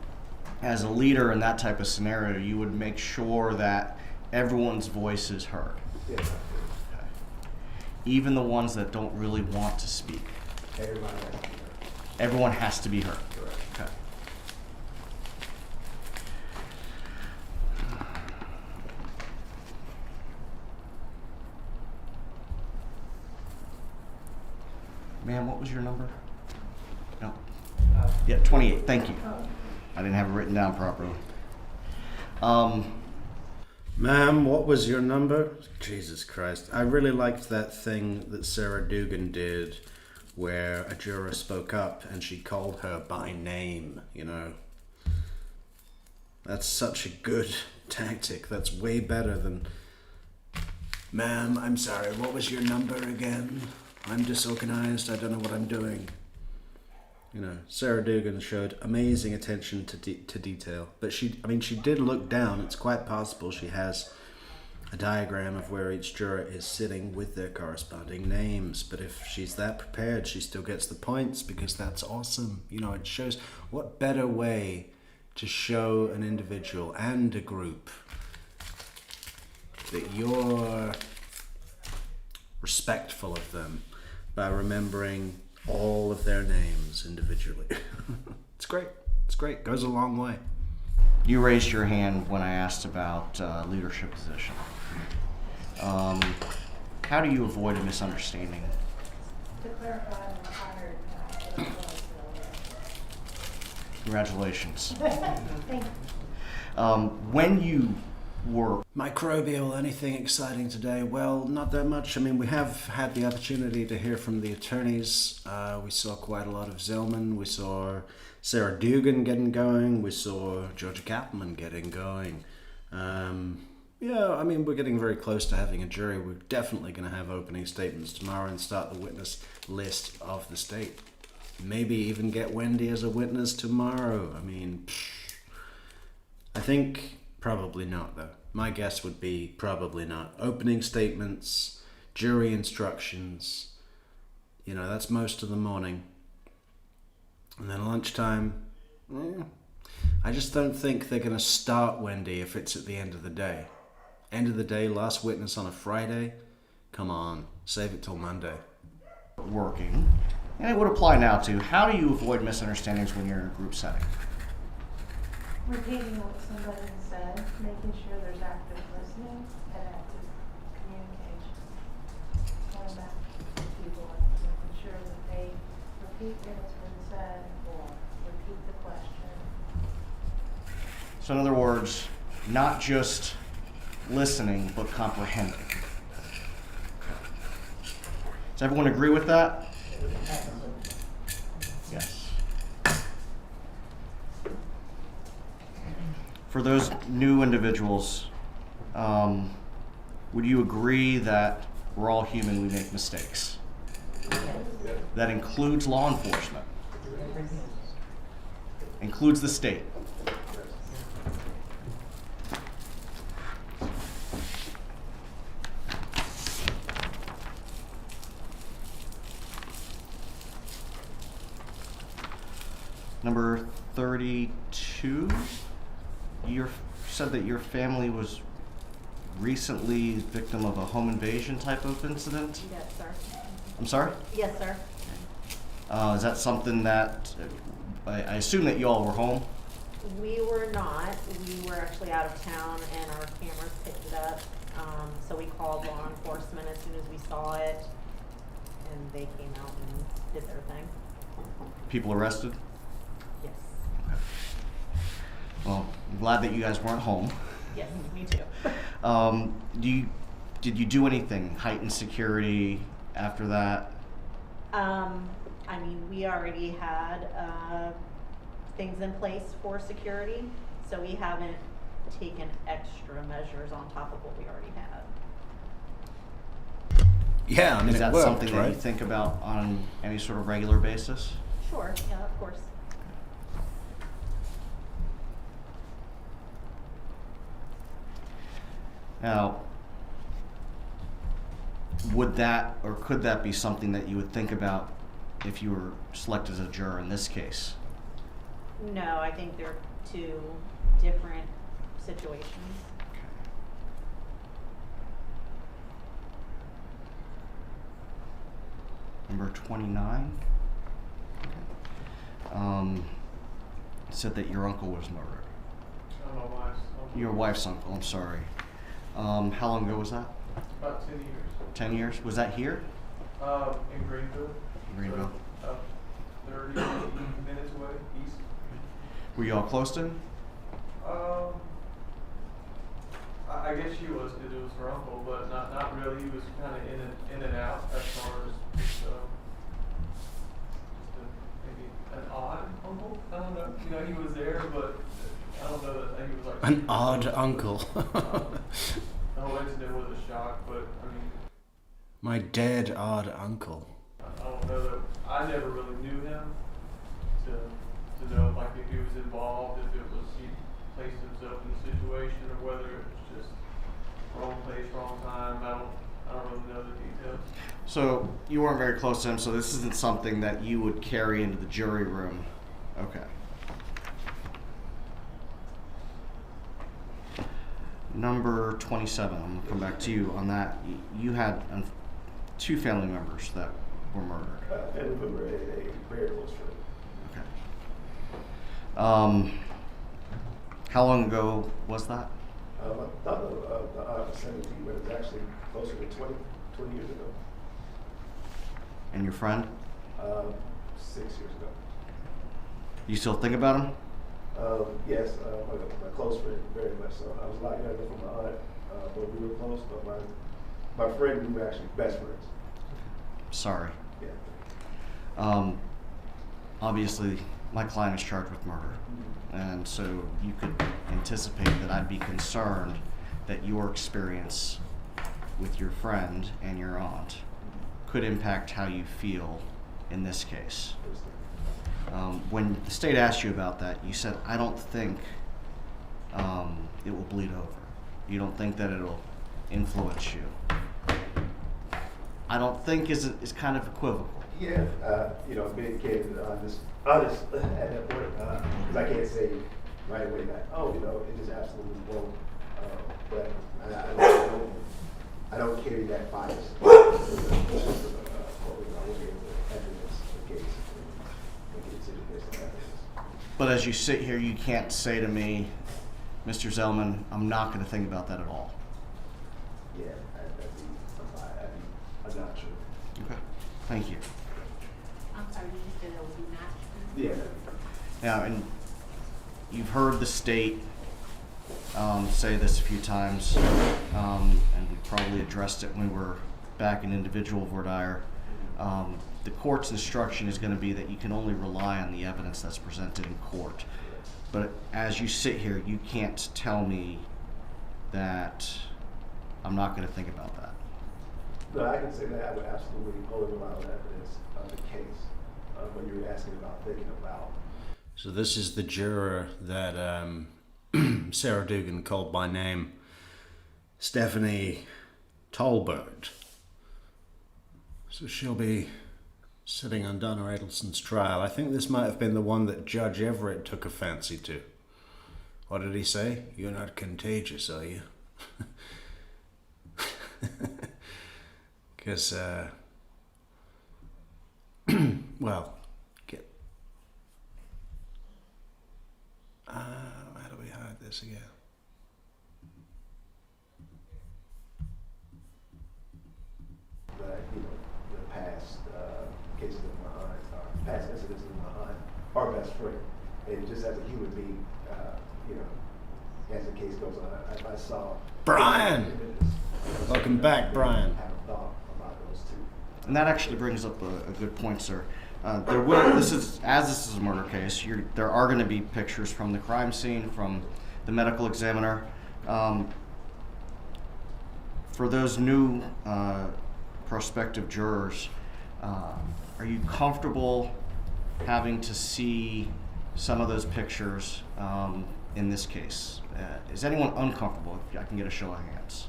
as a leader in that type of scenario, you would make sure that everyone's voice is heard. Yes, okay. Even the ones that don't really want to speak. everybody has to be heard. Everyone has to be heard. Correct. Okay. Ma'am, what was your number? No. Yeah, 28. Thank you. I didn't have it written down properly. Ma'am, what was your number? Jesus Christ. I really liked that thing that Sarah Dugan did where a juror spoke up and she called her by name, you know. That's such a good tactic. That's way better than, ma'am, I'm sorry, what was your number again? I'm disorganized, I don't know what I'm doing. You know, Sarah Dugan showed amazing attention to detail. But she did look down. It's quite possible she has a diagram of where each juror is sitting with their corresponding names. But if she's that prepared, she still gets the points because that's awesome. You know, it shows what better way to show an individual and a group that you're respectful of them by remembering all of their names individually. It's great. It's great. Goes a long way. You raised your hand when I asked about leadership position. How do you avoid a misunderstanding? To clarify, I'm hired now. Congratulations. Thank you. When you were Microbial, anything exciting today? Well, not that much. I mean, we have had the opportunity to hear from the attorneys. We saw quite a lot of Zellman. We saw Sarah Dugan getting going. We saw Georgia Kappelman getting going. Yeah, I mean, we're getting very close to having a jury. We're definitely going to have opening statements tomorrow and start the witness list of the state. Maybe even get Wendy as a witness tomorrow. I mean, I think probably not, though. My guess would be probably not. Opening statements, jury instructions, you know, that's most of the morning. And then lunchtime, I just don't think they're going to start Wendy if it's at the end of the day. End of the day, last witness on a Friday? Come on, save it till Monday. working, and it would apply now to how do you avoid misunderstandings when you're in a group setting? Repeating what somebody said, making sure there's active listening and active communication. Going back to people and making sure that they repeat what's been said or repeat the question. So in other words, not just listening, but comprehending. Does everyone agree with that? Yes. For those new individuals, would you agree that we're all human, we make mistakes? That includes law enforcement, includes the state. Number 32, you said that your family was recently victim of a home invasion type of incident? Yes, sir. I'm sorry? Yes, sir. Is that something that, I assume that you all were home? We were not. We were actually out of town and our cameras picked it up. So we called law enforcement as soon as we saw it and they came out and did their thing. People arrested? Yes. Well, I'm glad that you guys weren't home. Yes, me too. Did you do anything, heighten security after that? I mean, we already had things in place for security, so we haven't taken extra measures on top of what we already had. Yeah, I mean, is that it worked, something right? that you think about on any sort of regular basis? Sure, yeah, of course. Now, would that or could that be something that you would think about if you were selected as a juror in this case? No, I think they're two different situations. Number 29. Said that your uncle was murdered. My wife's uncle. Your wife's uncle, I'm sorry. How long ago was that? About 10 years. 10 years? Was that here? In Greenville. Greenville. So, 30 minutes away, east. Were you all close to him? I guess she was because it was her uncle, but not really. He was kind of in and out as far as just maybe an odd uncle. I don't know. You know, he was there, but I don't know that, I think it was like. An odd uncle. The whole incident was a shock, but I mean, My dead odd uncle. I don't know that, I never really knew him to know like if he was involved, if it was he placed himself in the situation, or whether it was just wrong place, wrong time. I don't really know the details. So you weren't very close to him, so this isn't something that you would carry into the jury room. Okay. Number 27, I'm going to come back to you on that. You had two family members that were murdered. Family member, a very close friend. Okay. How long ago was that? I thought the odd was 17, but it's actually closer to 20 years ago. And your friend? 6 years ago. You still think about him? Yes, my close friend, very much so. I was a lot younger from my aunt, but we were close. But my friend, we were actually best friends. Sorry. Yeah. Obviously, my client is charged with murder. And so you could anticipate that I'd be concerned that your experience with your friend and your aunt could impact how you feel in this case. When the state asked you about that, you said, I don't think it will bleed over. You don't think that it'll influence you. I don't think is kind of equivocal. Yeah, being candid and honest at that point, because I can't say right away that, it just absolutely won't. But I don't carry that bias. But as you sit here, you can't say to me, Mr. Zellman, I'm not going to think about that at all. Yeah, I'm not sure. Okay, thank you. I'm sorry, you said that would be not true? Yeah. Now, and you've heard the state say this a few times, and we probably addressed it when we were back in individual voir dire. The court's instruction is going to be that you can only rely on the evidence that's presented in court. But as you sit here, you can't tell me that I'm not going to think about that. No, I can say that I would absolutely only rely on evidence of the case when you're asking about thinking about. So this is the juror that Sarah Dugan called by name Stephanie Tolbert. So she'll be sitting on Donna Adelson's trial. I think this might have been the one that Judge Everett took a fancy to. What did he say? You're not contagious, are you? Because, well, how do we hide this again? But, the past cases of my aunt, past incidents of my aunt, our best friend. And just as a human being, as the case goes on, if I saw... Brian! Welcome back, Brian. I haven't thought about those two. And that actually brings up a good point, sir. This is a murder case, there are going to be pictures from the crime scene, from the medical examiner. For those new prospective jurors, are you comfortable having to see some of those pictures in this case? Is anyone uncomfortable? If I can get a show of hands.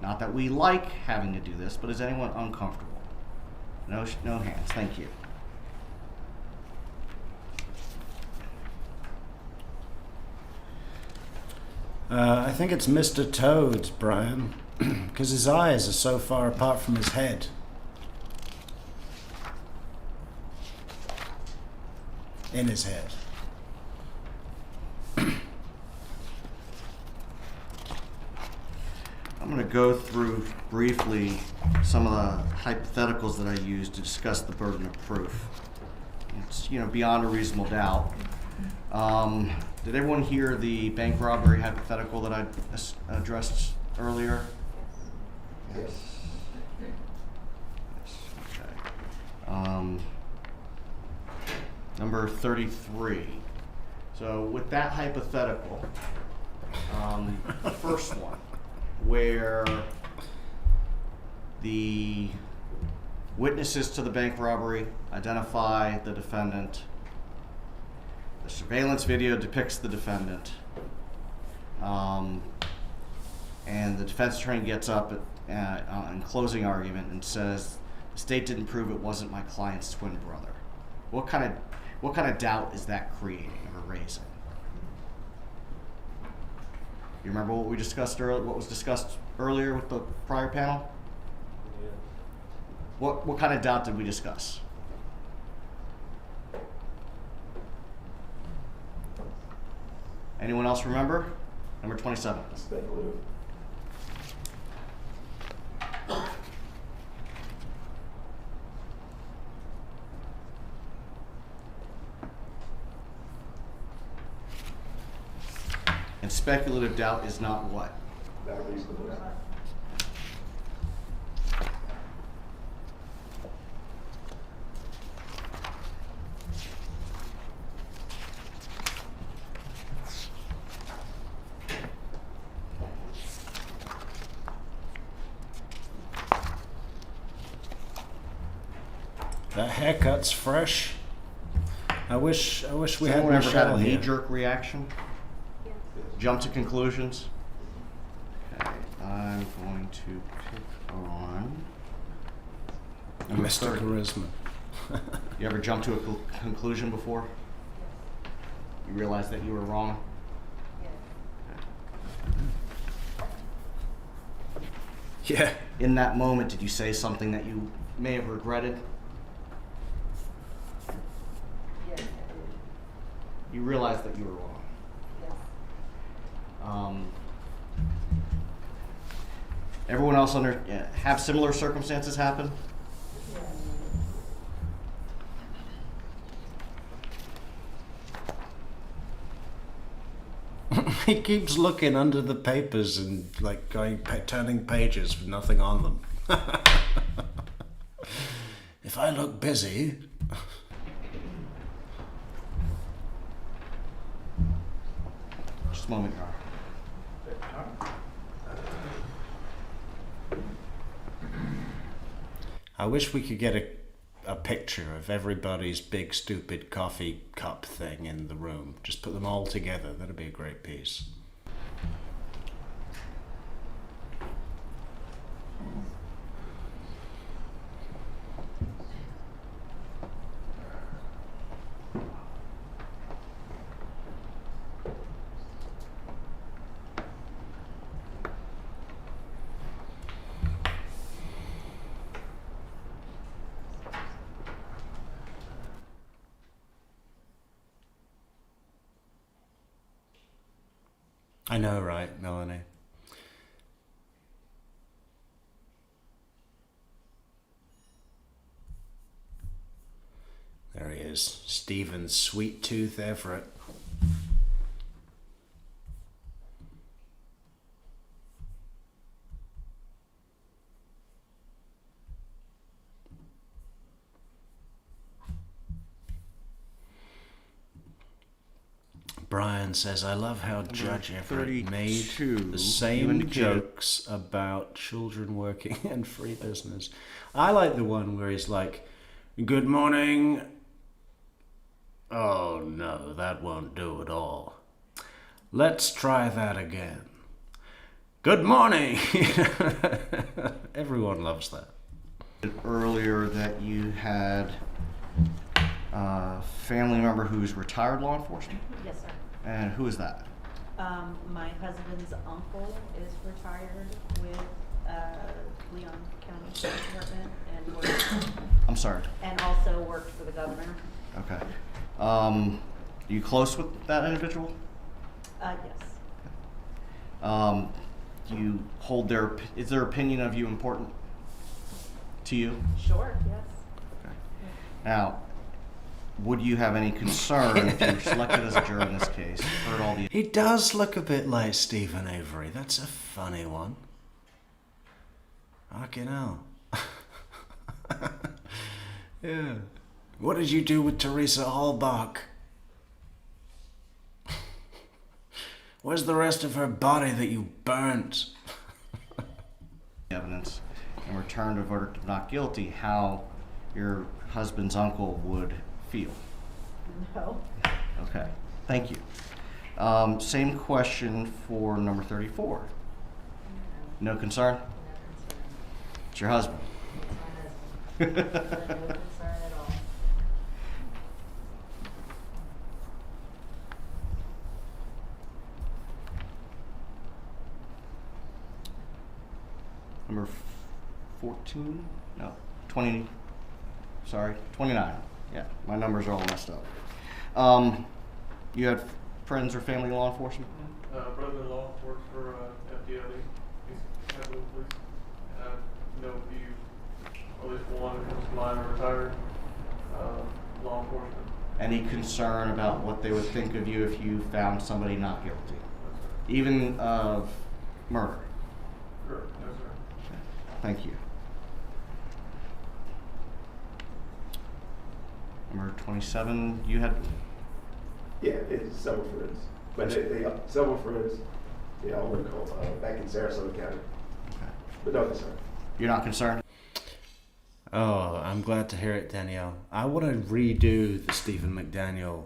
Not that we like having to do this, but is anyone uncomfortable? No hands. Thank you. I think it's Mr. Toad's, Brian, because his eyes are so far apart from his head. In his head. I'm going to go through briefly some of the hypotheticals that I used to discuss the burden of proof. It's, beyond a reasonable doubt. Did everyone hear the bank robbery hypothetical that I addressed earlier? Yes. Okay. Number 33. So with that hypothetical, the first one, where the witnesses to the bank robbery identify the defendant, the surveillance video depicts the defendant, and the defense attorney gets up in closing argument and says, the state didn't prove it wasn't my client's twin brother. What kind of doubt is that creating or raising? You remember what we discussed earlier? What was discussed earlier with the prior panel? Yeah. What kind of doubt did we discuss? Anyone else remember? Number 27. And speculative doubt is not what? Not reasonable doubt. That haircut's fresh. I wish we had Anyone ever had Michelle a here. knee-jerk reaction? Jump to conclusions? Okay, I'm going to pick on number Mr. 30. Charisma. You ever jumped to a conclusion before? You realize that you were wrong? Yeah. In that moment, did you say something that you may have regretted? Yes, I did. You realized that you were wrong. Everyone else have similar circumstances happen? He keeps looking under the papers and like turning pages with nothing on them. If I look busy. Just a moment, Gar. I wish we could get a picture of everybody's big stupid coffee cup thing in the room. Just put them all together. That'd be a great piece. I know, right, Melanie? There he is, Stephen Sweet Tooth Everett. Brian says, I love how Judge Everett made the same jokes about children working in free business. I like the one where he's like, good morning. Oh no, that won't do at all. Let's try that again. Good morning. Everyone loves that. Earlier that you had a family member who's retired law enforcement? Yes, sir. And who is that? My husband's uncle is retired with Leon County Sheriff's Department and worked, I'm sorry. and also worked for the governor. Okay. Are you close with that individual? Yes. Do you hold is their opinion of you important to you? Sure, yes. Okay. Now, would you have any concern if you were selected as a juror in this case? Heard all the He does look a bit like Stephen Avery. That's a funny one. Fucking hell. Yeah. What did you do with Teresa Hallbach? Where's the rest of her body that you burnt? Evidence and returned a verdict of not guilty, how your husband's uncle would feel. No. Okay, thank you. Same question for number 34. No concern? It's your husband. No concern at all. Number 14? No, 20. Sorry, 29. Yeah, my numbers are all messed up. You had friends or family in law enforcement? Brother-in-law works for FDLE. He's Capitol Police. I know a few, or at least one that comes to mind, are retired law enforcement. Any concern about what they would think of you if you found somebody not guilty? Even of murder? Correct. No, sir. Thank you. Number 27, you had? Yeah, it's several friends. But they several friends, they all work back in Sarasota County. Okay. But no concern. You're not concerned? Oh, I'm glad to hear it, Danielle. I want to redo the Stephen McDaniel,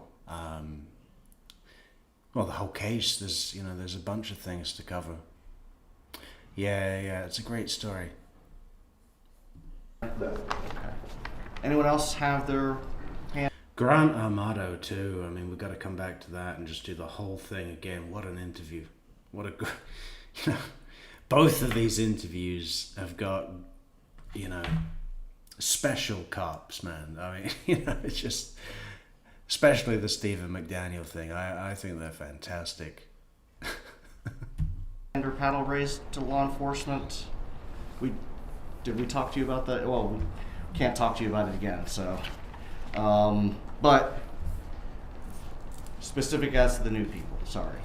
well, the whole case. There's a bunch of things to cover. Yeah, it's a great story. No. Okay. Anyone else have their hand? Grant Armato too. I mean, we've got to come back to that and just do the whole thing again. What an interview! What a, both of these interviews have got, special cops, man. I mean, it's just, especially the Stephen McDaniel thing. I think they're fantastic. Under paddle raised to law enforcement. Did we talk to you about that? Well, we can't talk to you about it again. So, but specific as to the new people. Sorry.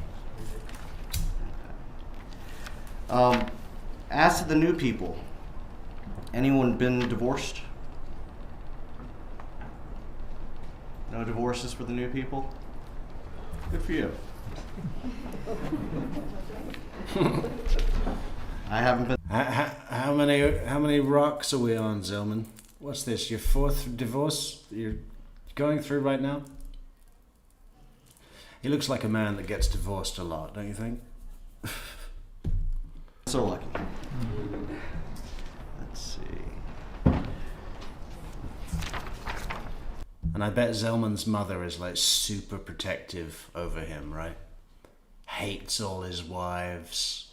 As to the new people, anyone been divorced? No divorces for the new people? Good for you. I haven't been. How many rocks are we on, Zillman? What's this? Your fourth divorce you're going through right now? He looks like a man that gets divorced a lot, don't you think? So lucky. Let's see. And I bet Zellman's mother is like super protective over him, right? Hates all his wives.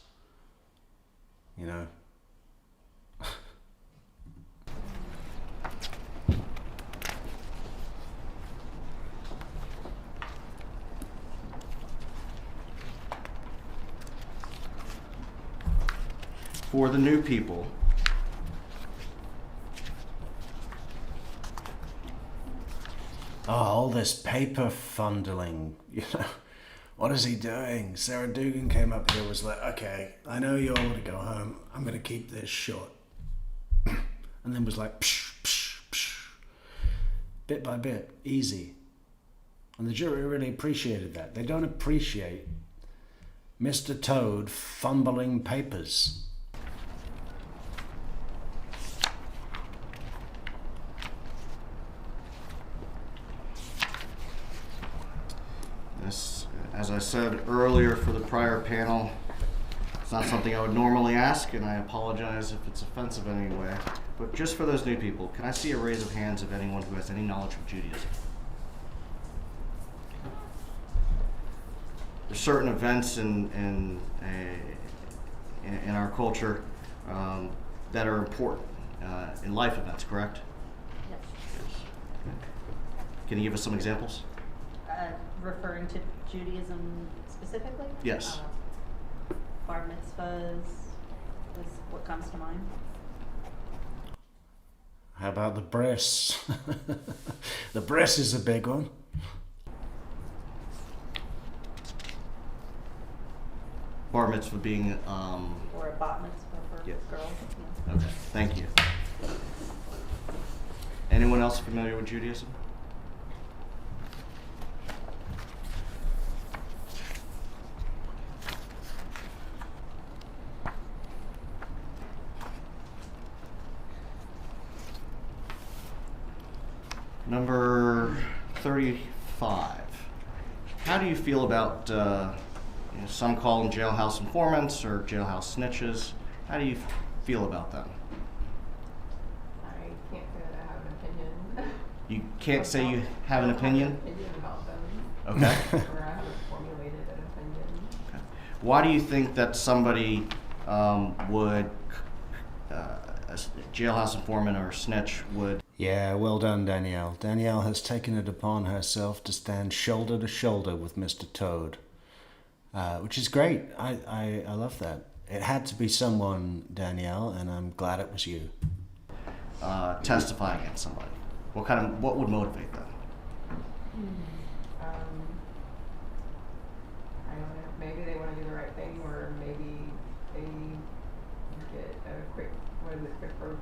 For the new people, all this paper fondling, What is he doing? Sarah Dugan came up here, was like, okay, I know you all want to go home. I'm going to keep this short. And then was like, psh, psh, psh. Bit by bit, easy. And the jury really appreciated that. They don't appreciate Mr. Toad fumbling papers. This, as I said earlier for the prior panel, it's not something I would normally ask, and I apologize if it's offensive in any way. But just for those new people, can I see a raise of hands of anyone who has any knowledge of Judaism? There's certain events in our culture that are important in life events, correct? Yes. Can you give us some examples? Referring to Judaism specifically? Yes. Bar mitzvahs is what comes to mind. How about the bris? The bris is a big one. Bar mitzvah being Or a bat mitzvah for Yes. girls. Yeah. Okay, thank you. Anyone else familiar with Judaism? Number 35. How do you feel about, some call them jailhouse informants or jailhouse snitches? How do you feel about them? I can't say that I have an opinion. You can't say you have an opinion? I don't have an opinion about them. Okay. Or I haven't formulated an opinion. Okay. Why do you think that somebody would, a jailhouse informant or snitch would? Yeah, well done, Danielle. Danielle has taken it upon herself to stand shoulder to shoulder with Mr. Toad, which is great. I love that. It had to be someone, Danielle, and I'm glad it was you. Testify against somebody. What would motivate them? I don't know. Maybe they want to do the right thing, or maybe they get a quid pro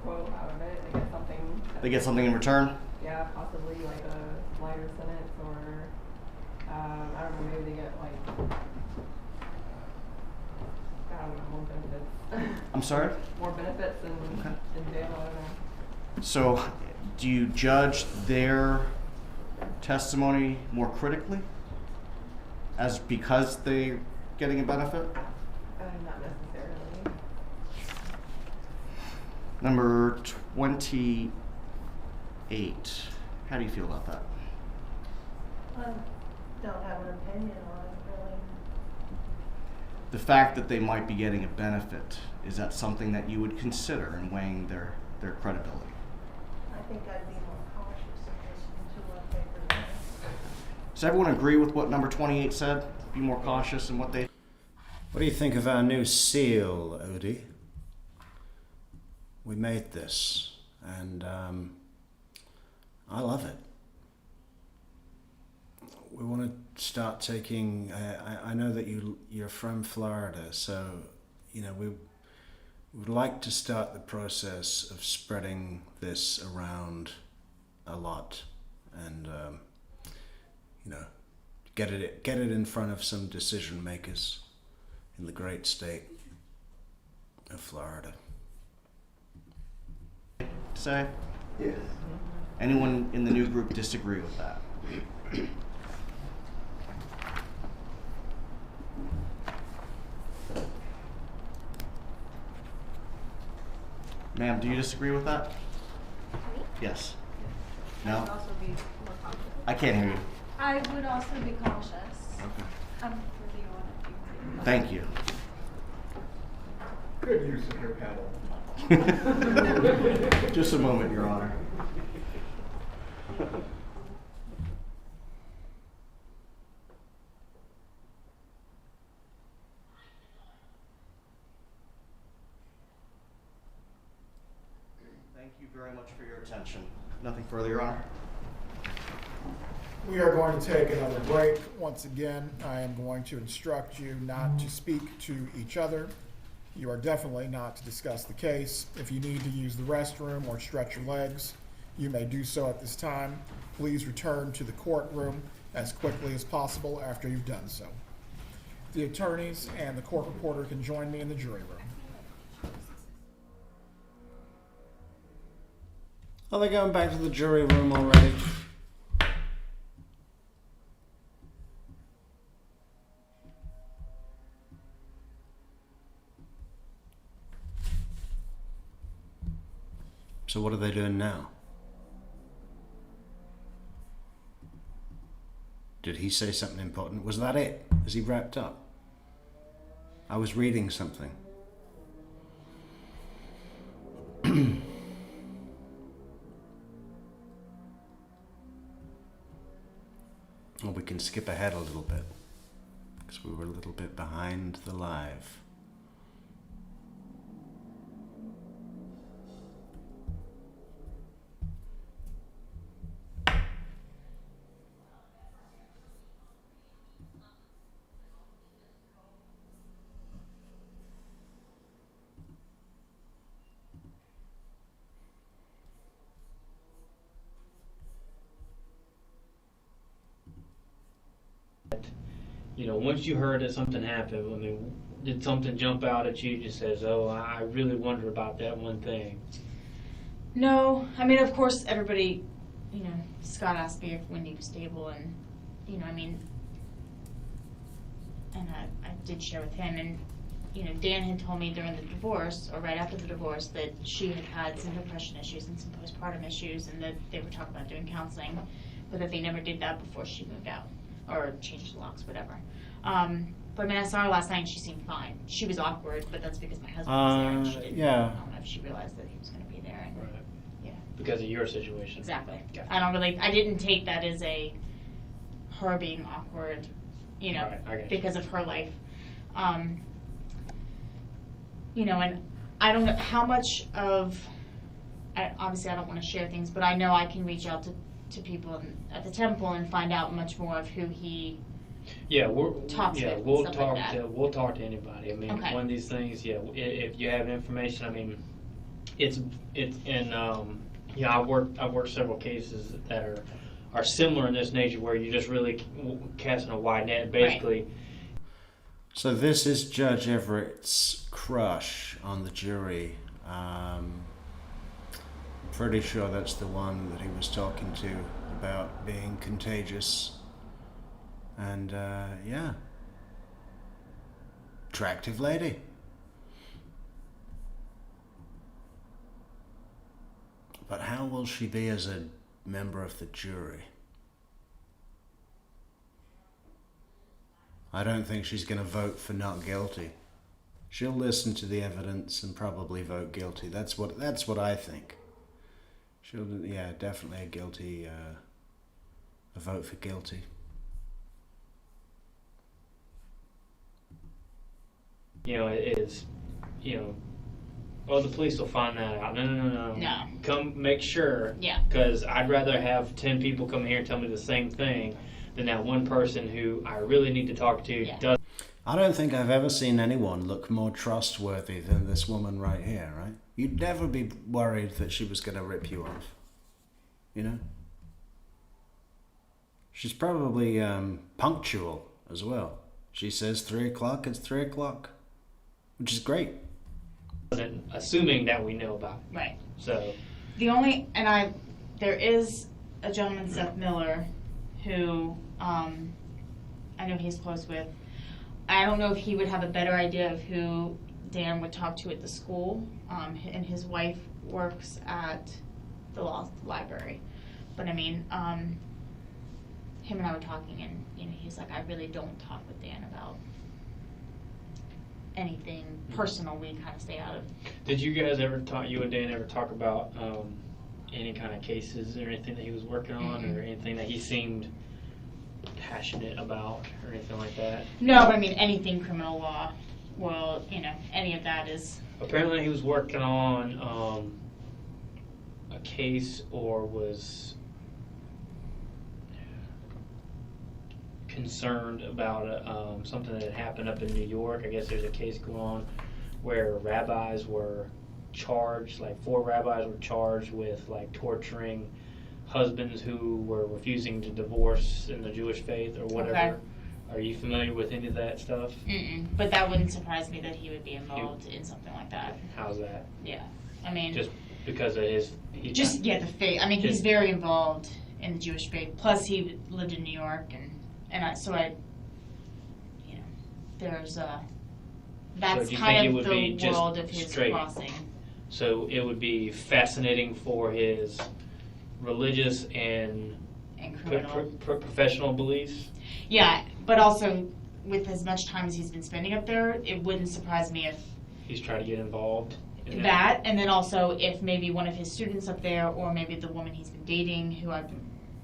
quo out of it. They get something. They get something in return? Yeah, possibly like a lighter sentence, or I don't know. Maybe they get like I don't know, more benefits. I'm sorry? More benefits in jail. I don't know. So, do you judge their testimony more critically, as because they're getting a benefit? Not necessarily. Number 28. How do you feel about that? Don't have an opinion on it, really. The fact that they might be getting a benefit, is that something that you would consider in weighing their credibility? I think I'd be more cautious in listening to what they present. Does everyone agree with what number 28 said? Be more cautious in what they... What do you think of our new seal, Odie? We made this, and I love it. We want to start taking... I know that you're from Florida, so we would like to start the process of spreading this around a lot, and get it in front of some decision makers in the great state of Florida. Say? Yes. Anyone in the new group disagree with that? Ma'am, do you disagree with that? Me? Yes. I No? would also be more cautious. I can't hear you. I would also be cautious. Okay. I'm with you on it. Thank you. Good use of your paddle. Just a moment, Your Honor. Thank you very much for your attention. Nothing further, Your Honor. We are going to take another break. Once again, I am going to instruct you not to speak to each other. You are definitely not to discuss the case. If you need to use the restroom or stretch your legs, you may do so at this time. Please return to the courtroom as quickly as possible after you've done so. The attorneys and the court reporter can join me in the jury room. Are they going back to the jury room already? So what are they doing now? Did he say something important? Was that it? Is he wrapped up? I was reading something. Well, we can skip ahead a little bit, because we were a little bit behind the live. Once you heard that something happened, I mean, did something jump out at you just says, oh, I really wonder about that one thing? No, I mean, of course, everybody, Scott asked me if Wendy was stable, and, and I did share with him, and, Dan had told me during the divorce, or right after the divorce, that she had had some depression issues and some postpartum issues, and that they were talking about doing counseling, but that they never did that before she moved out, or changed the locks, whatever. But I saw her last night and she seemed fine. She was awkward, but that's because my husband was there and she didn't. Yeah. I don't know if she realized that he was going to be there. And, Right. Yeah. Because of your situation. Exactly. Gotcha. I didn't take that as her being awkward, Right, I get you. because of her life. And I don't know how much of, obviously I don't want to share things, but I know I can reach out to people at the temple and find out much more of who he talks with. We'll stuff talk like that. we'll talk to anybody. I mean, Okay. one of these things, if you have information, I mean, it's in I've worked several cases that are similar in this nature where you're just really casting a wide net, basically. Right. So this is Judge Everett's crush on the jury. Pretty sure that's the one that he was talking to about being contagious. And attractive lady. But how will she be as a member of the jury? I don't think she's going to vote for not guilty. She'll listen to the evidence and probably vote guilty. That's what I think. She'll, definitely a vote for guilty. The police will find that out. No. No. Come make sure. Yeah. Because I'd rather have 10 people come here and tell me the same thing than that one person who I really need to talk to does. I don't think I've ever seen anyone look more trustworthy than this woman right here, right? You'd never be worried that she was going to rip you off. She's probably punctual as well. She says 3 o'clock, it's 3 o'clock, which is great. Assuming that we know about it. Right. So there is a gentleman, Seth Miller, who I know he's close with. I don't know if he would have a better idea of who Dan would talk to at the school, and his wife works at the law library. But him and I were talking, and he's like, I really don't talk with Dan about anything personal. We kind of stay out of. Did you guys you and Dan ever talk about any kind of cases or anything that he was working on, or anything that he seemed passionate about, or anything like that? No, but anything criminal law. Well, any of that is. Apparently, he was working on a case, or was concerned about something that had happened up in New York. I guess there's a case going on where rabbis were charged, like 4 rabbis were charged with like husbands who were refusing to divorce in the Jewish faith or whatever. Okay. Are you familiar with any of that stuff? But that wouldn't surprise me that he would be involved in something like that. How's that? Yeah, just because of his. The faith. He's very involved in the Jewish faith. Plus, he lived in New York, there's that's kind of the world of his crossing. So it would be fascinating for his religious and professional beliefs. Yeah, but also with as much time as he's been spending up there, it wouldn't surprise me if he's trying to get involved in that. And then also if maybe one of his students up there, or maybe the woman he's been dating, who I'm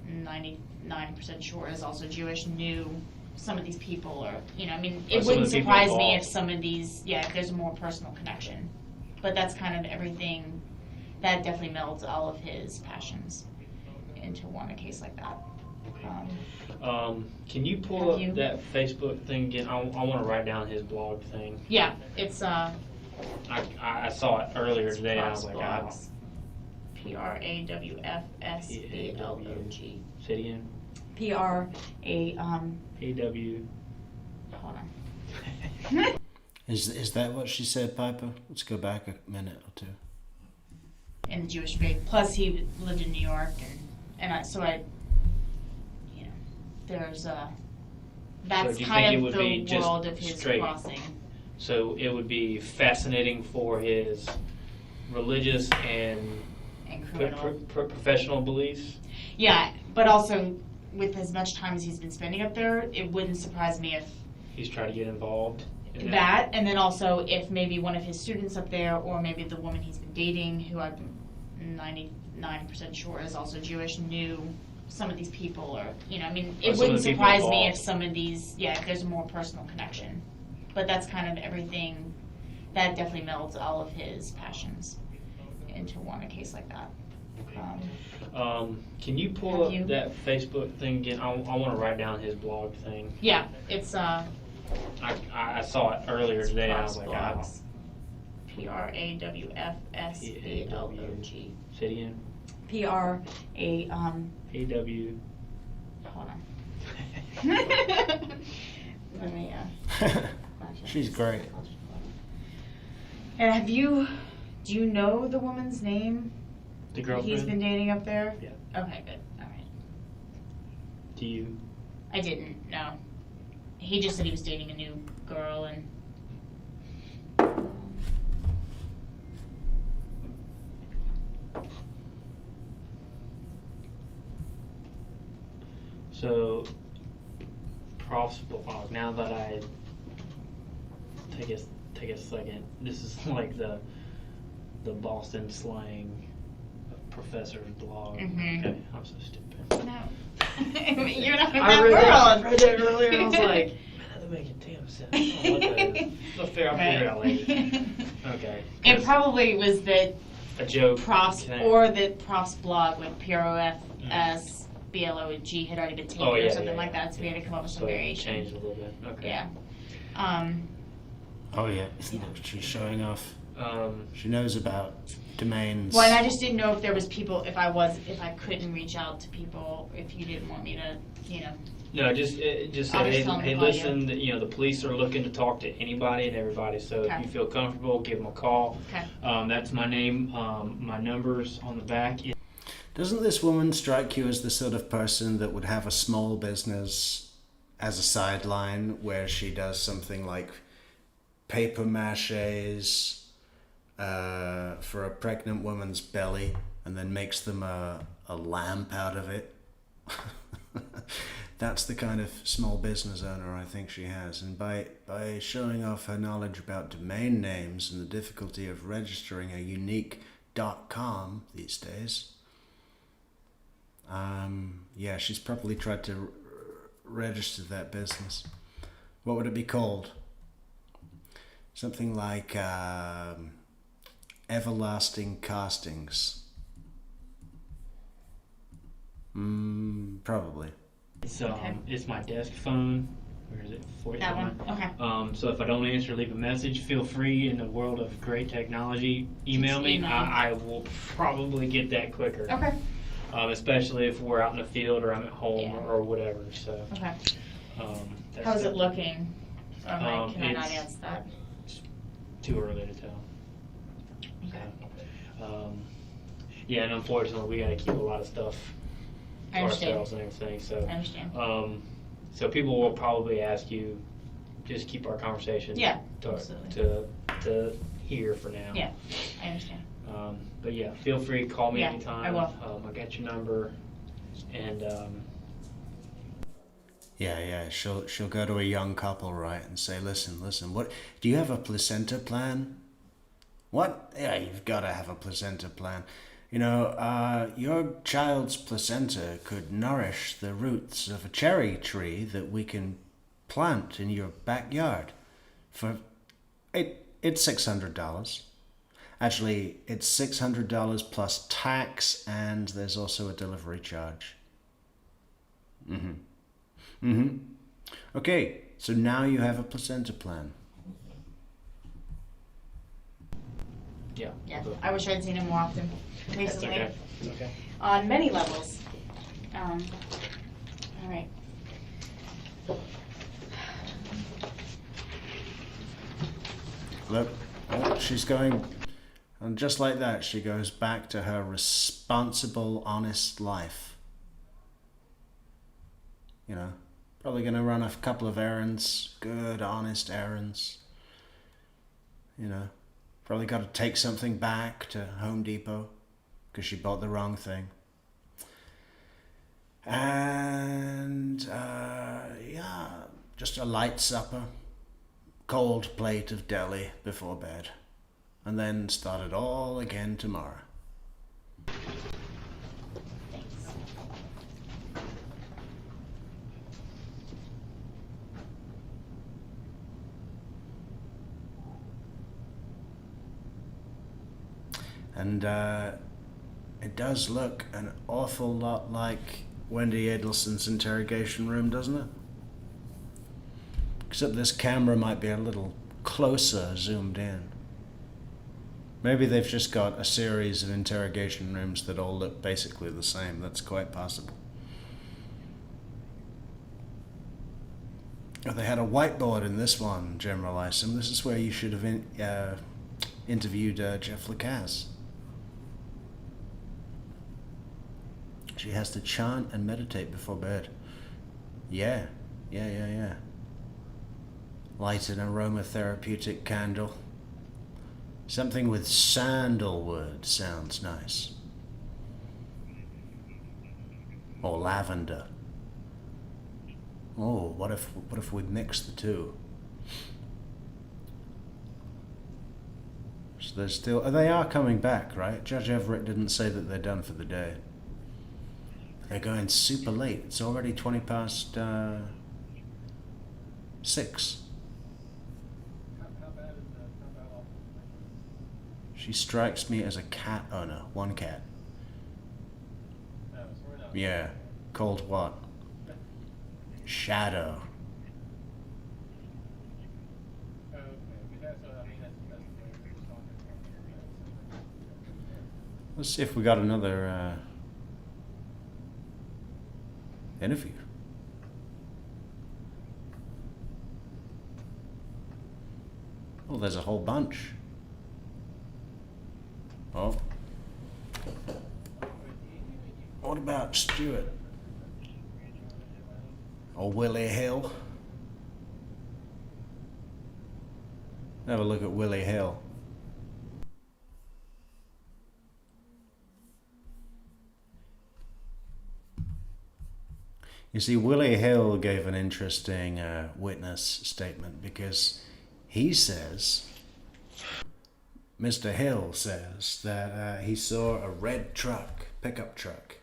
99% sure is also Jewish, knew some of these people, or it wouldn't surprise me if some of these, if there's a more personal connection. But that's kind of everything that definitely melds all of his passions into a case like that. Can you pull up that Facebook thing again? I want to write down his blog thing. Yeah, it's I saw it earlier today, and I was like, Blogs. PRAWFSBLOG. Say it again. AW. Hold on. Is that what she said, Piper? Let's go back a minute or two. in the Jewish faith. Plus, he lived in New York, there's that's do you kind think it of would the be just world of his straight? crossing. So it would be fascinating for his religious and criminal. professional beliefs. Yeah, but also with as much time as he's been spending up there, it wouldn't surprise me if He's trying to get involved in that, and then also if maybe one of his students up there, or maybe the woman he's been dating, who I'm 99% sure is also Jewish, knew some of these people, or it wouldn't surprise me if some of these, if there's a more personal connection. But that's kind of everything that definitely melds all of his passions into one, a case like that. Can you pull up that Facebook thing again? I want to write down his blog thing. Yeah, it's I saw it earlier today. I was like, Blogs. PRAWFSBLOG. Say it again. AW. Hold on. Let me. She's great. And do you know the woman's name? The girlfriend? He's been dating up there? Yeah. Okay, good. All right. Do you? I didn't, no. He just said he was dating a new girl, and So, Prof's blog, now that I take a second, this is like the Boston slang professor's blog. Mhm. Okay, I'm so stupid. no. You're not in I that read world. that earlier and I was like, man, that doesn't make a damn sense. I don't know what that is. I'll figure it out later. Okay. It probably was the A joke. Prof's, Okay. or the Prof's blog, like PROFSBLOG had already been taken or something like that, so we had to come up with some So it variation. changed a little bit. Okay. Yeah. Oh yeah, she's showing off. She knows about domains. Well, and I just didn't know if there was people, if I couldn't reach out to people, if you didn't want me to, No, just I'll say, just tell them hey, to call listen, the police are looking to talk to anybody and everybody, so Okay. if you feel comfortable, give them a call. Okay. That's my name. My number's on the back. Doesn't this woman strike you as the sort of person that would have a small business as a sideline where she does something like paper maches for a pregnant woman's belly and then makes them a lamp out of it? That's the kind of small business owner I think she has. And by showing off her knowledge about domain names and the difficulty of registering a unique .com these days, she's probably tried to register that business. What would it be called? Something like Everlasting Castings. Probably. It's my desk phone. Where is it? That one? Okay. So if I don't answer, leave a message. Feel free, in the world of great technology, email me. Email. I will probably get that quicker. Okay. Especially if we're out in the field or I'm at home or whatever. So. Okay. That's How's it looking? Or can I not it's answer that? too early to tell. Okay. And unfortunately, we got to keep a lot of stuff I to understand. ourselves and everything. So. I understand. So people will probably ask you, just keep our conversation. Yeah, To absolutely. here for now. Yeah, I understand. But yeah, feel free, call me Yeah, anytime. I will. I got your number, and She'll go to a young couple, right, and say, listen, what do you have a placenta plan? What? Yeah, you've got to have a placenta plan. Your child's placenta could nourish the roots of a cherry tree that we can plant in your backyard. It's $600. Actually, it's $600 plus tax, and there's also a delivery charge. Okay, so now you have a placenta plan. yeah. Yeah, I wish I'd seen him more often recently. That's okay. It's okay. On many levels. All right. Look, she's going. And just like that, she goes back to her responsible, honest life. You know, probably going to run a couple of errands, good, honest errands. You know, probably got to take something back to Home Depot because she bought the wrong thing. And, yeah, just a light supper, cold plate of deli before bed. And then start it all again tomorrow. And it does look an awful lot like Wendy Adelson's interrogation room, doesn't it? Except this camera might be a little closer zoomed in. Maybe they've just got a series of interrogation rooms that all look basically the same. That's quite possible. Oh, they had a whiteboard in this one, General Isom. This is where you should have interviewed Jeff Lacasse. She has to chant and meditate before bed. Yeah. Light an aromatherapeutic candle. Something with sandalwood sounds nice. Or lavender. Oh, what if we mix the two? So they're still, they are coming back, right? Judge Everett didn't say that they're done for the day. They're going super late. It's already 20 past 6. She strikes me as a cat owner. One cat. Yeah. Called what? Shadow. Let's see if we got another interview. Oh, there's a whole bunch. Oh. What about Stewart? Or Willie Hill? Have a look at Willie Hill. You see, Willie Hill gave an interesting witness statement because he says, Mr. Hill says that he saw a red truck, pickup truck,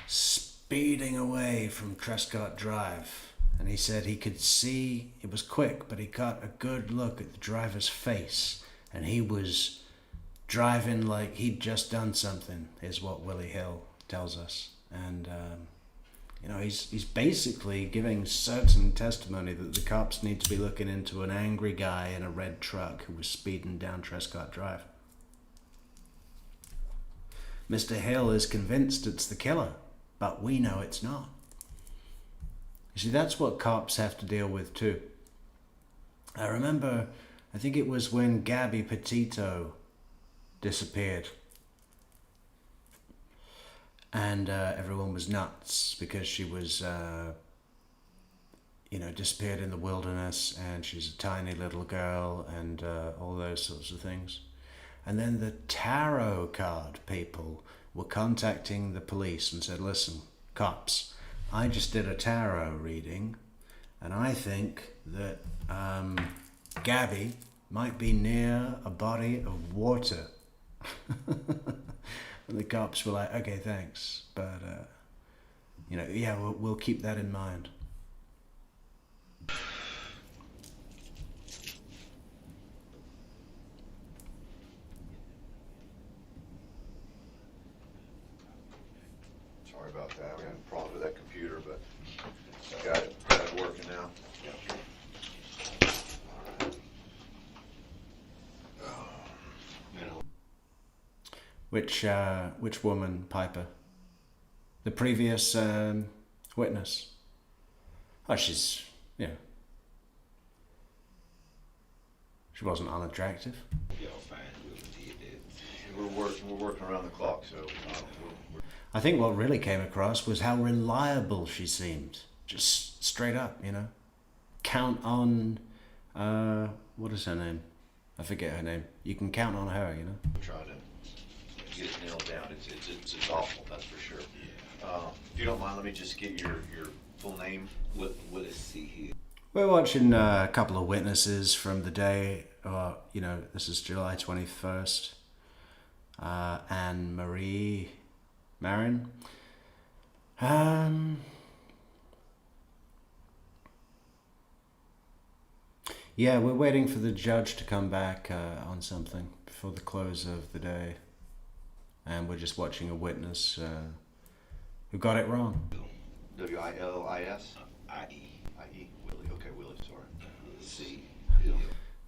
speeding away from Trescott Drive. And he said he could see, it was quick, but he got a good look at the driver's face. And he was driving like he'd just done something, is what Willie Hill tells us. And, you know, he's basically giving certain testimony that the cops need to be looking into an angry guy in a red truck who was speeding down Trescott Drive. Mr. Hill is convinced it's the killer, but we know it's not. You see, that's what cops have to deal with too. I remember, I think it was when Gabby Petito disappeared. And everyone was nuts because she was, you know, disappeared in the wilderness and she's a tiny little girl and all those sorts of things. And then the tarot card people were contacting the police and said, listen, cops, I just did a tarot reading and I think that Gabby might be near a body of water. And the cops were like, okay, thanks. But, you know, yeah, we'll keep that in mind. Sorry about that. We had a problem with that computer, but got it working now. Which woman, Piper? The previous witness? Oh, she's, you know, she wasn't unattractive. We're working around the clock, so I think what really came across was how reliable she seemed. Just straight up, Count on, what is her name? I forget her name. You can count on her, we're trying to get it nailed down. It's awful, that's for sure. If you don't mind, let me just get your full name. Willis C. Hill. We're watching a couple of witnesses from the day, this is July 21st. Anne Marie Marin. Yeah, we're waiting for the judge to come back on something before the close of the day. And we're just watching a witness who got it wrong. W-I-L-I-S? I-E. I-E. Willie. Okay, Willie, sorry. C. Hill.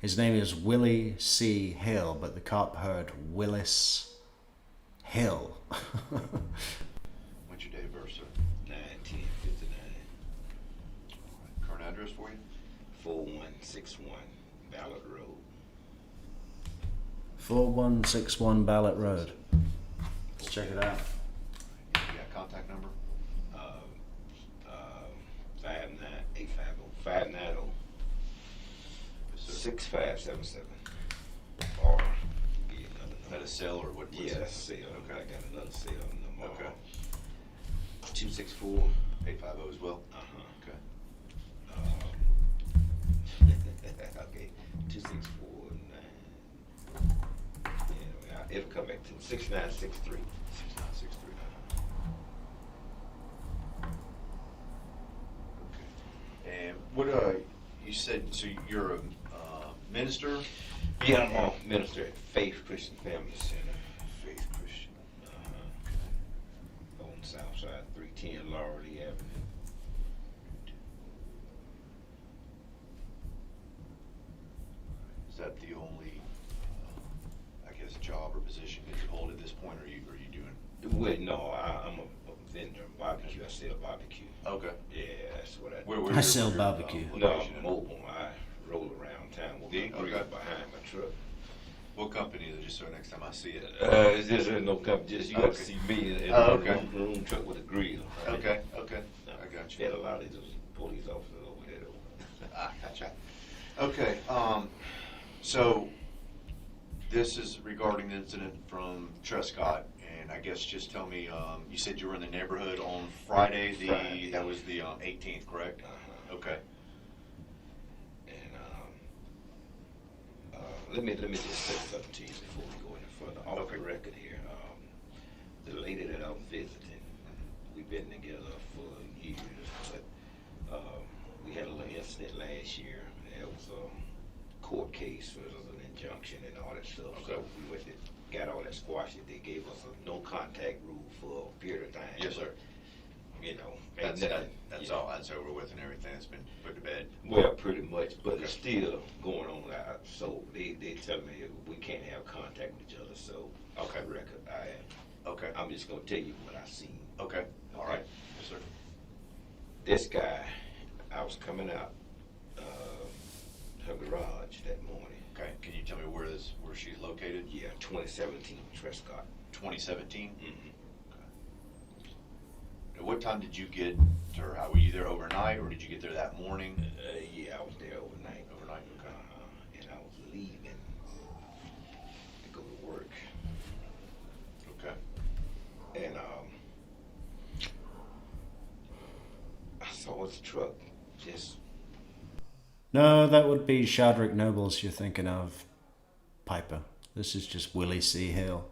His name is Willie C. Hill, but the cop heard Willis Hill. What's your date of birth, sir? 1959. Current address for you? 4161 Ballard Road. 4161 Ballot Road. Let's check it out. You got contact number? 590 6577. Or be another Is that number. a cell or what? Yeah, that's a cell. Okay. I got another cell number. Okay. 264. 850 as well? Okay. Okay, 264. Yeah, it'll come back to 6963. 6963. Okay. And what, you said, so you're a minister? Yeah, I'm a minister at Faith Christian Family Center. Faith Christian. On Southside 310 Laurel Avenue. Is that the only, job or position that you hold at this point, or are you doing? Well, no, I'm a vendor of barbecue. I sell barbecue. Okay. Yeah, that's what I do. Where I sell barbecue. No, I'm mobile. I roll around town with my grill Okay. behind my truck. What company is it, just so next time I see it? It's just no company. Just you got to Okay. see me in Oh, a okay. room truck with a grill. Okay, okay. I got you. Had a lot of those police officers over there. I gotcha. Okay, so this is regarding the incident from Trescott, and I guess just tell me, you said you were in the neighborhood on Friday, Friday. that was the 18th, correct? Okay. And let me just say something to you before we go any further. Off the record here, the lady that I'm visiting, we've been together for years, but we had a little incident last year. It was a court case for an injunction and all that stuff. Okay. So we went and got all that squashed. They gave us a no contact rule for a period of time. Yes, sir. You know, That's you know, all, that's over with and everything, it's been put to bed. well, pretty much, but it's still going on. So they tell me we can't have contact with each other. So off the record, Okay. I'm just gonna tell you what I seen. Okay, all right, yes, sir. This guy, I was coming out her garage that morning. Okay, can you tell me where she's located? Yeah, 2017 Trescott. 2017? Mm-hmm. At what time did you get to her house? Were you there overnight, or did you get there that morning? Yeah, I was there overnight. Overnight, okay. And I was leaving to go to work. Okay. And I saw his truck just No, that would be Shadrick Nobles you're thinking of, Piper. This is just Willie C. Hill.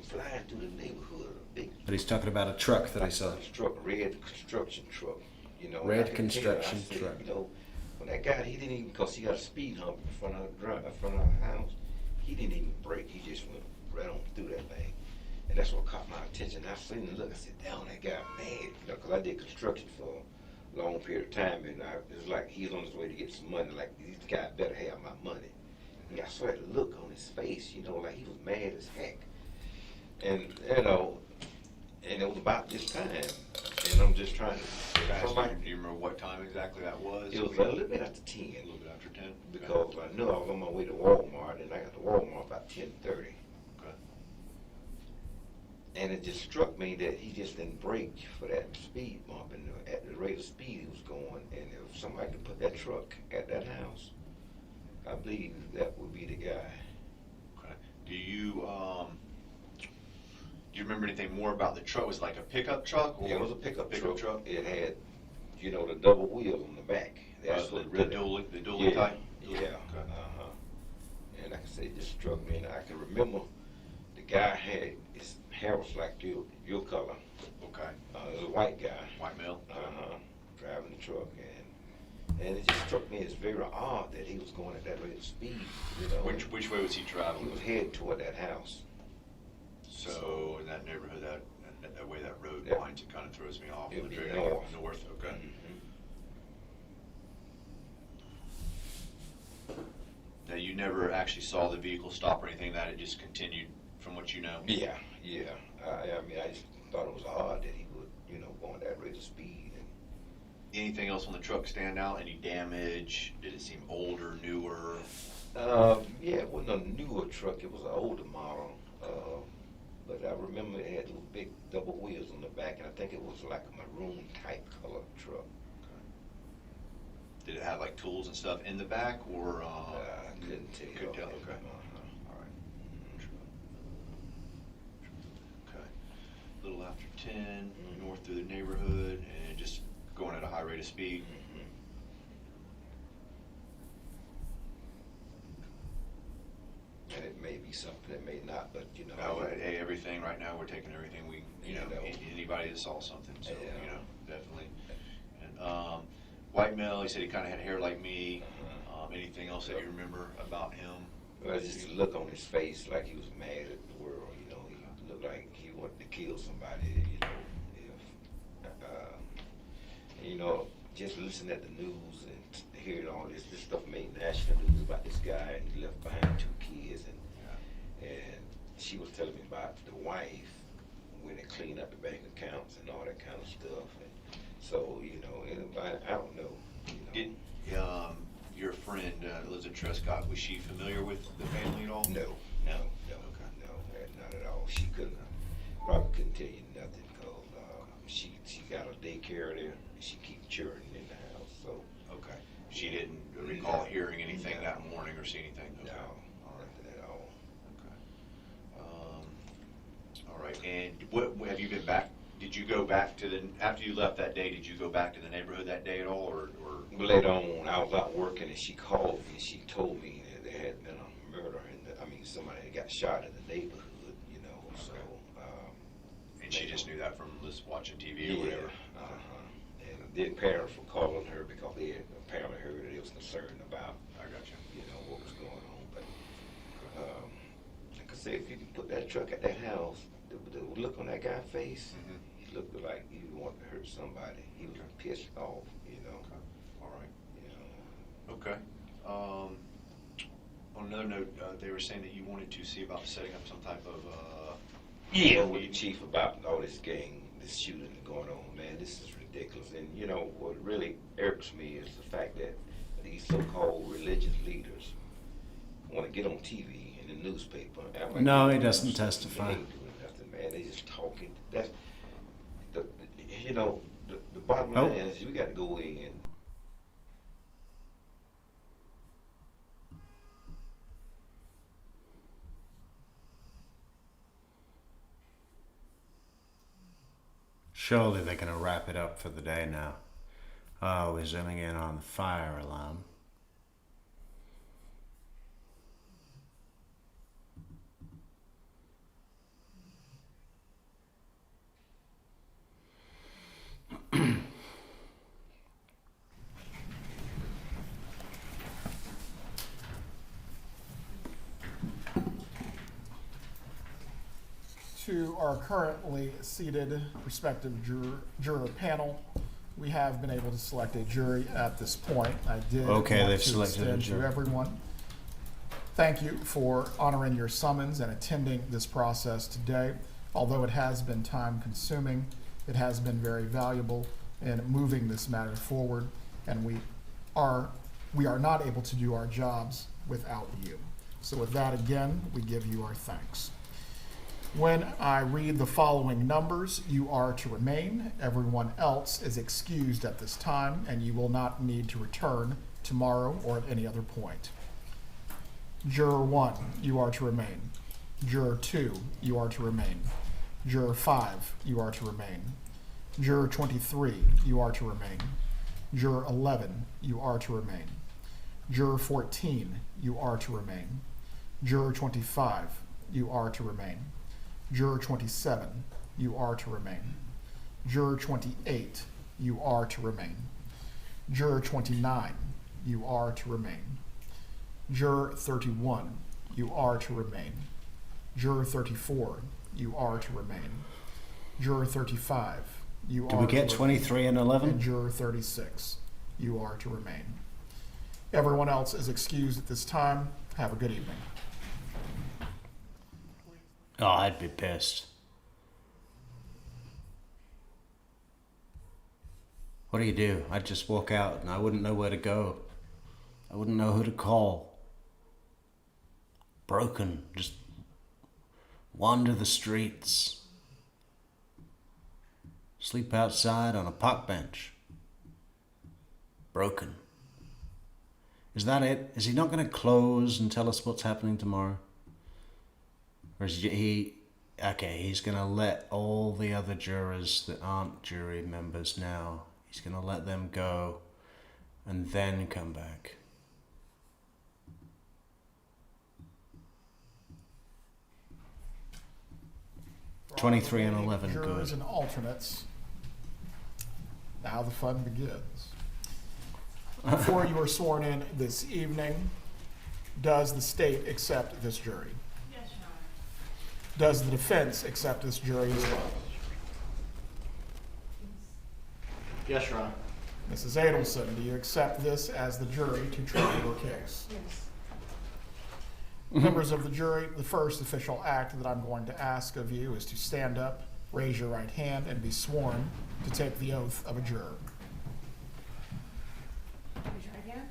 flying through the neighborhood. A big But he's talking about a truck that I saw. truck, red construction truck. You know, Red I could tell, construction I said, truck. You know, when that guy, he didn't even, cause he got a speed hump in front of our house. He didn't even brake. He just went right on through that thing. And that's what caught my attention. I seen him look. I said, "Damn, that guy mad." You know, cause I did construction for a long period of time, and it was like he's on his way to get some money. Like, these guys better have my money. And I saw that look on his face. You know, like he was mad as heck. And you know, and it was about this time, and I'm just trying to. Do you remember what time exactly that was? It was a little bit after 10. A little bit after 10? Because I knew I was on my way to Walmart, and I got to Walmart about 10:30. Okay. And it just struck me that he just didn't brake for that speed bump, and at the rate of speed he was going, and if somebody could put that truck at that house, I believe that would be the guy. Okay. Do you remember anything more about the truck? Was it like a pickup truck? Or Yeah, it was a pickup truck. truck. It had, you know, the double wheels on the back. That's the what really, dually type? Yeah. Okay. And like I said, it just struck me, and I can remember the guy had, his hair was like your color. Okay. It was a white guy. White male. Driving the truck, and it just struck me as very odd that he was going at that rate of speed. You know. Which way was he traveling? He was heading toward that house. So in that neighborhood, that way that road Yeah. winds, it kind of throws me off. It would be Very north. North. Okay. Now you never actually saw the vehicle stop or anything. That it just continued from what you know. Yeah. I mean, I just thought it was odd that he would, you know, go at that rate of speed. And Anything else on the truck stand out? Any damage? Did it seem older, newer? yeah, it wasn't a newer truck. It was an older model. But I remember it had little big double wheels on the back, and I think it was like a maroon type color truck. Did it have like tools and stuff in the back, or I couldn't tell. Couldn't tell. Okay. All right. Okay. A little after 10, north through the neighborhood, and just going at a high rate of speed. And it may be something, it may not, but you know. No, hey, everything right now, we're taking everything we, you know, anybody that saw something, so, you know, definitely. And white male, he said he kind of had hair like me. Anything else that you remember about him? Well, just the look on his face, like he was mad at the world, you know. He looked like he wanted to kill somebody, you know. You know, just listening at the news and hearing all this stuff made national news about this guy, and he left behind 2 kids, and she was telling me about the wife when they cleaned up the bank accounts and all that kind of stuff. And so, you know, anybody, I don't know. You know. Did your friend Elizabeth Trescott, was she familiar with the family at all? No, Okay. not at all. She probably couldn't tell you nothing, because she got a daycare there. She keeps children in the house, so. Okay. She didn't recall hearing anything that morning or see anything? Okay. No, All right. nothing at all. Okay. All right, and what have you been back? Did you go back to after you left that day, did you go back to the neighborhood that day at all, or? Later on, I was out working, and she called me, and she told me that there had been a murder, somebody had got shot in the neighborhood, you know, so. And she just knew that from just watching TV or whatever? And the parents were calling her because they had apparently heard that they was concerned about, I got you. You know, what was going on, but, like I said, if you can put that truck at that house, the look on that guy's face, he looked like he wanted to hurt somebody. He was pissed off, you know. All right. You know. Okay. On another note, they were saying that you wanted to see about setting up some type of with the chief about all this gang, this shooting going on. Man, this is ridiculous. And you know what really irks me is the fact that these so-called religious leaders want to get on TV and the newspaper. No, he doesn't testify. They ain't doing nothing, man. They just talking. That's the bottom line is we got to go in. Surely they're going to wrap it up for the day now. Oh, we're zooming in on the fire alarm. To our currently seated prospective juror panel, we have been able to select a jury at this point. I did want they've to selected a extend jury. to everyone. Thank you for honoring your summons and attending this process today. Although it has been time consuming, it has been very valuable in moving this matter forward, and we are not able to do our jobs without you. So with that, again, we give you our thanks. When I read the following numbers, you are to remain. Everyone else is excused at this time, and you will not need to return tomorrow or at any other point. Juror 1, you are to remain. Juror 2, you are to remain. Juror 5, you are to remain. Juror 23, you are to remain. Juror 11, you are to remain. Juror 14, you are to remain. Juror 25, you are to remain. Juror 27, you are to remain. Juror 28, you are to remain. Juror 29, you are to remain. Juror 31, you are to remain. Juror 34, you are to remain. Juror 35, you are to remain. Did we get 23 and 11? And Juror 36, you are to remain. Everyone else is excused at this time. Have a good evening. Oh, I'd be pissed. What do? I'd just walk out and I wouldn't know where to go. I wouldn't know who to call. Broken. Just wander the streets. Sleep outside on a park bench. Broken. Is that it? Is he not going to close and tell us what's happening tomorrow? Or is he... Okay, he's going to let all the other jurors that aren't jury members now, he's going to let them go and then come back. For 23 and all 11, jurors good. and alternates. Now the fun begins. Before you are sworn in this evening, does the state accept this jury? Yes, Your Honor. Does the defense accept this jury as well? Yes, Your Honor. Mrs. Adelson, do you accept this as the jury to try your case? Yes. Members of the jury, the first official act that I'm going to ask of you is to stand up, raise your right hand, and be sworn to take the oath of a juror. Raise your right hand.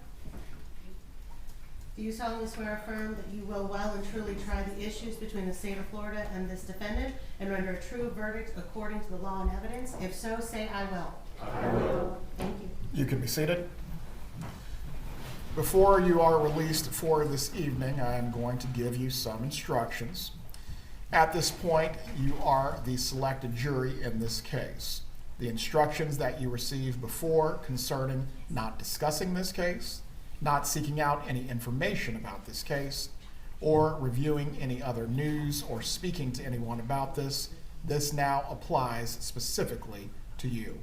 Do you solemnly swear or affirm that you will well and truly try the issues between the state of Florida and this defendant and render a true verdict according to the law and evidence? If so, say I will. I will. Thank you. You can be seated. Before you are released for this evening, I am going to give you some instructions. At this point, you are the selected jury in this case. The instructions that you received before concerning not discussing this case, not seeking out any information about this case, or reviewing any other news or speaking to anyone about this now applies specifically to you.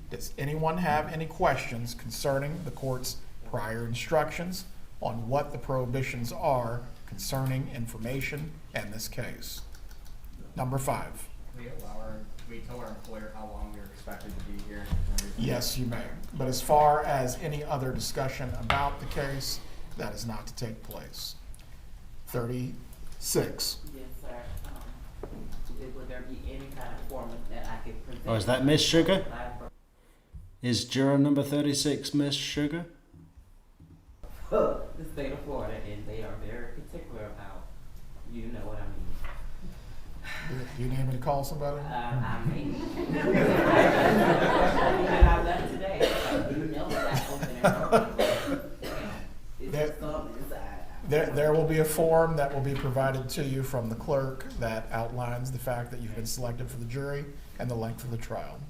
Does anyone have any questions concerning the court's prior instructions on what the prohibitions are concerning information in this case? Number 5. We tell our employer how long we are expected to be here? Yes, you may. But as far as any other discussion about the case, that is not to take place. 36. Yes, sir. Would there be any kind of form that I could present? Oh, is that Miss Sugar? Is juror number 36 Miss Sugar? The state of Florida, and they are very particular about, you know what I mean. Do you need me to call somebody? I mean, and I left today. You know that There will be a form that will be provided to you from the clerk that outlines the fact that you've been selected for the jury and the length of the trial.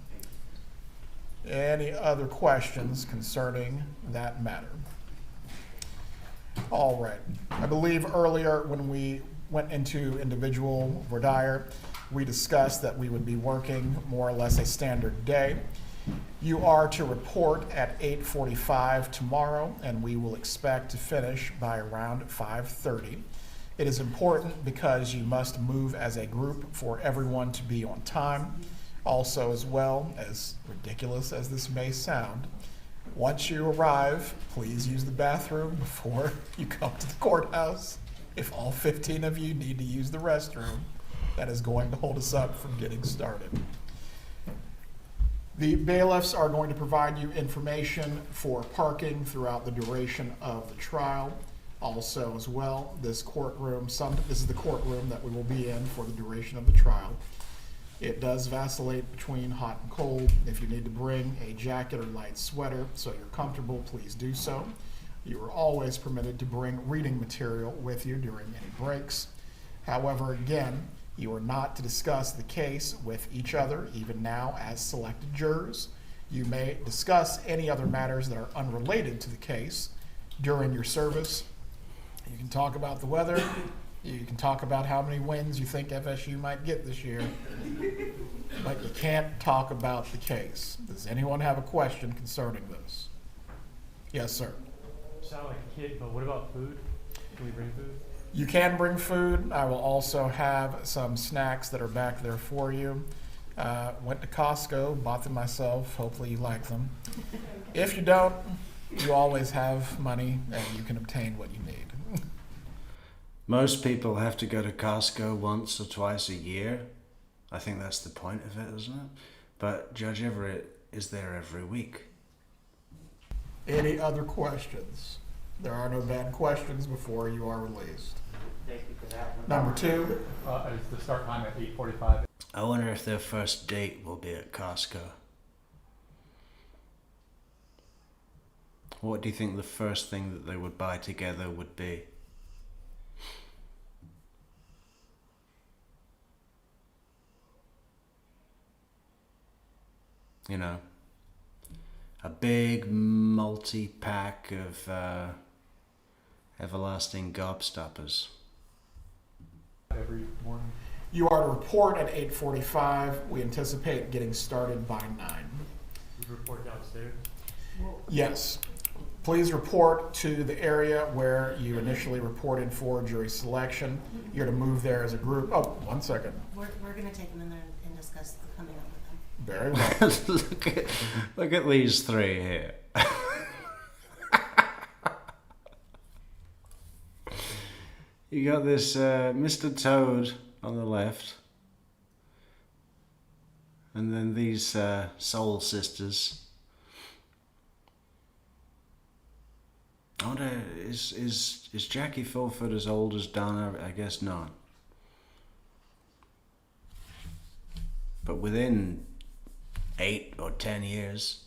Any other questions concerning that matter? All right. I believe earlier when we went into individual voir dire, we discussed that we would be working more or less a standard day. You are to report at 8:45 tomorrow, and we will expect to finish by around 5:30. It is important because you must move as a group for everyone to be on time. Also, as well, as ridiculous as this may sound, once you arrive, please use the bathroom before you come to the courthouse. If all 15 of you need to use the restroom, that is going to hold us up from getting started. The bailiffs are going to provide you information for parking throughout the duration of the trial. Also as well, this is the courtroom that we will be in for the duration of the trial. It does vacillate between hot and cold. If you need to bring a jacket or light sweater so you're comfortable, please do so. You are always permitted to bring reading material with you during any breaks. However, again, you are not to discuss the case with each other, even now as selected jurors. You may discuss any other matters that are unrelated to the case during your service. You can talk about the weather. You can talk about how many wins you think FSU might get this year. But you can't talk about the case. Does anyone have a question concerning this? Yes, sir. Sound like a kid, but what about food? Can we bring food? You can bring food. I will also have some snacks that are back there for you. Went to Costco, bought them myself. Hopefully you like them. If you don't, you always have money and you can obtain what you need. Most people have to go to Costco once or twice a year. I think that's the point of it, isn't it? But Judge Everett is there every week. Any other questions? There are no bad questions before you are released. Number 2. Is the start time at 8:45? I wonder if their first date will be at Costco. What do you think the first thing that they would buy together would be? You know, a big multi-pack of everlasting gobstoppers. Every morning? You are to report at 8:45. We anticipate getting started by 9. We report downstairs? Yes. Please report to the area where you initially reported for jury selection. You're to move there as a group. Oh, 1 second. We're going to take them in there and discuss coming up with them. Very well. look at these 3 here. You got this Mr. Toad on the left, and then these soul sisters. I wonder, is Jackie Fulford as old as Donna? I guess not. But within 8 or 10 years.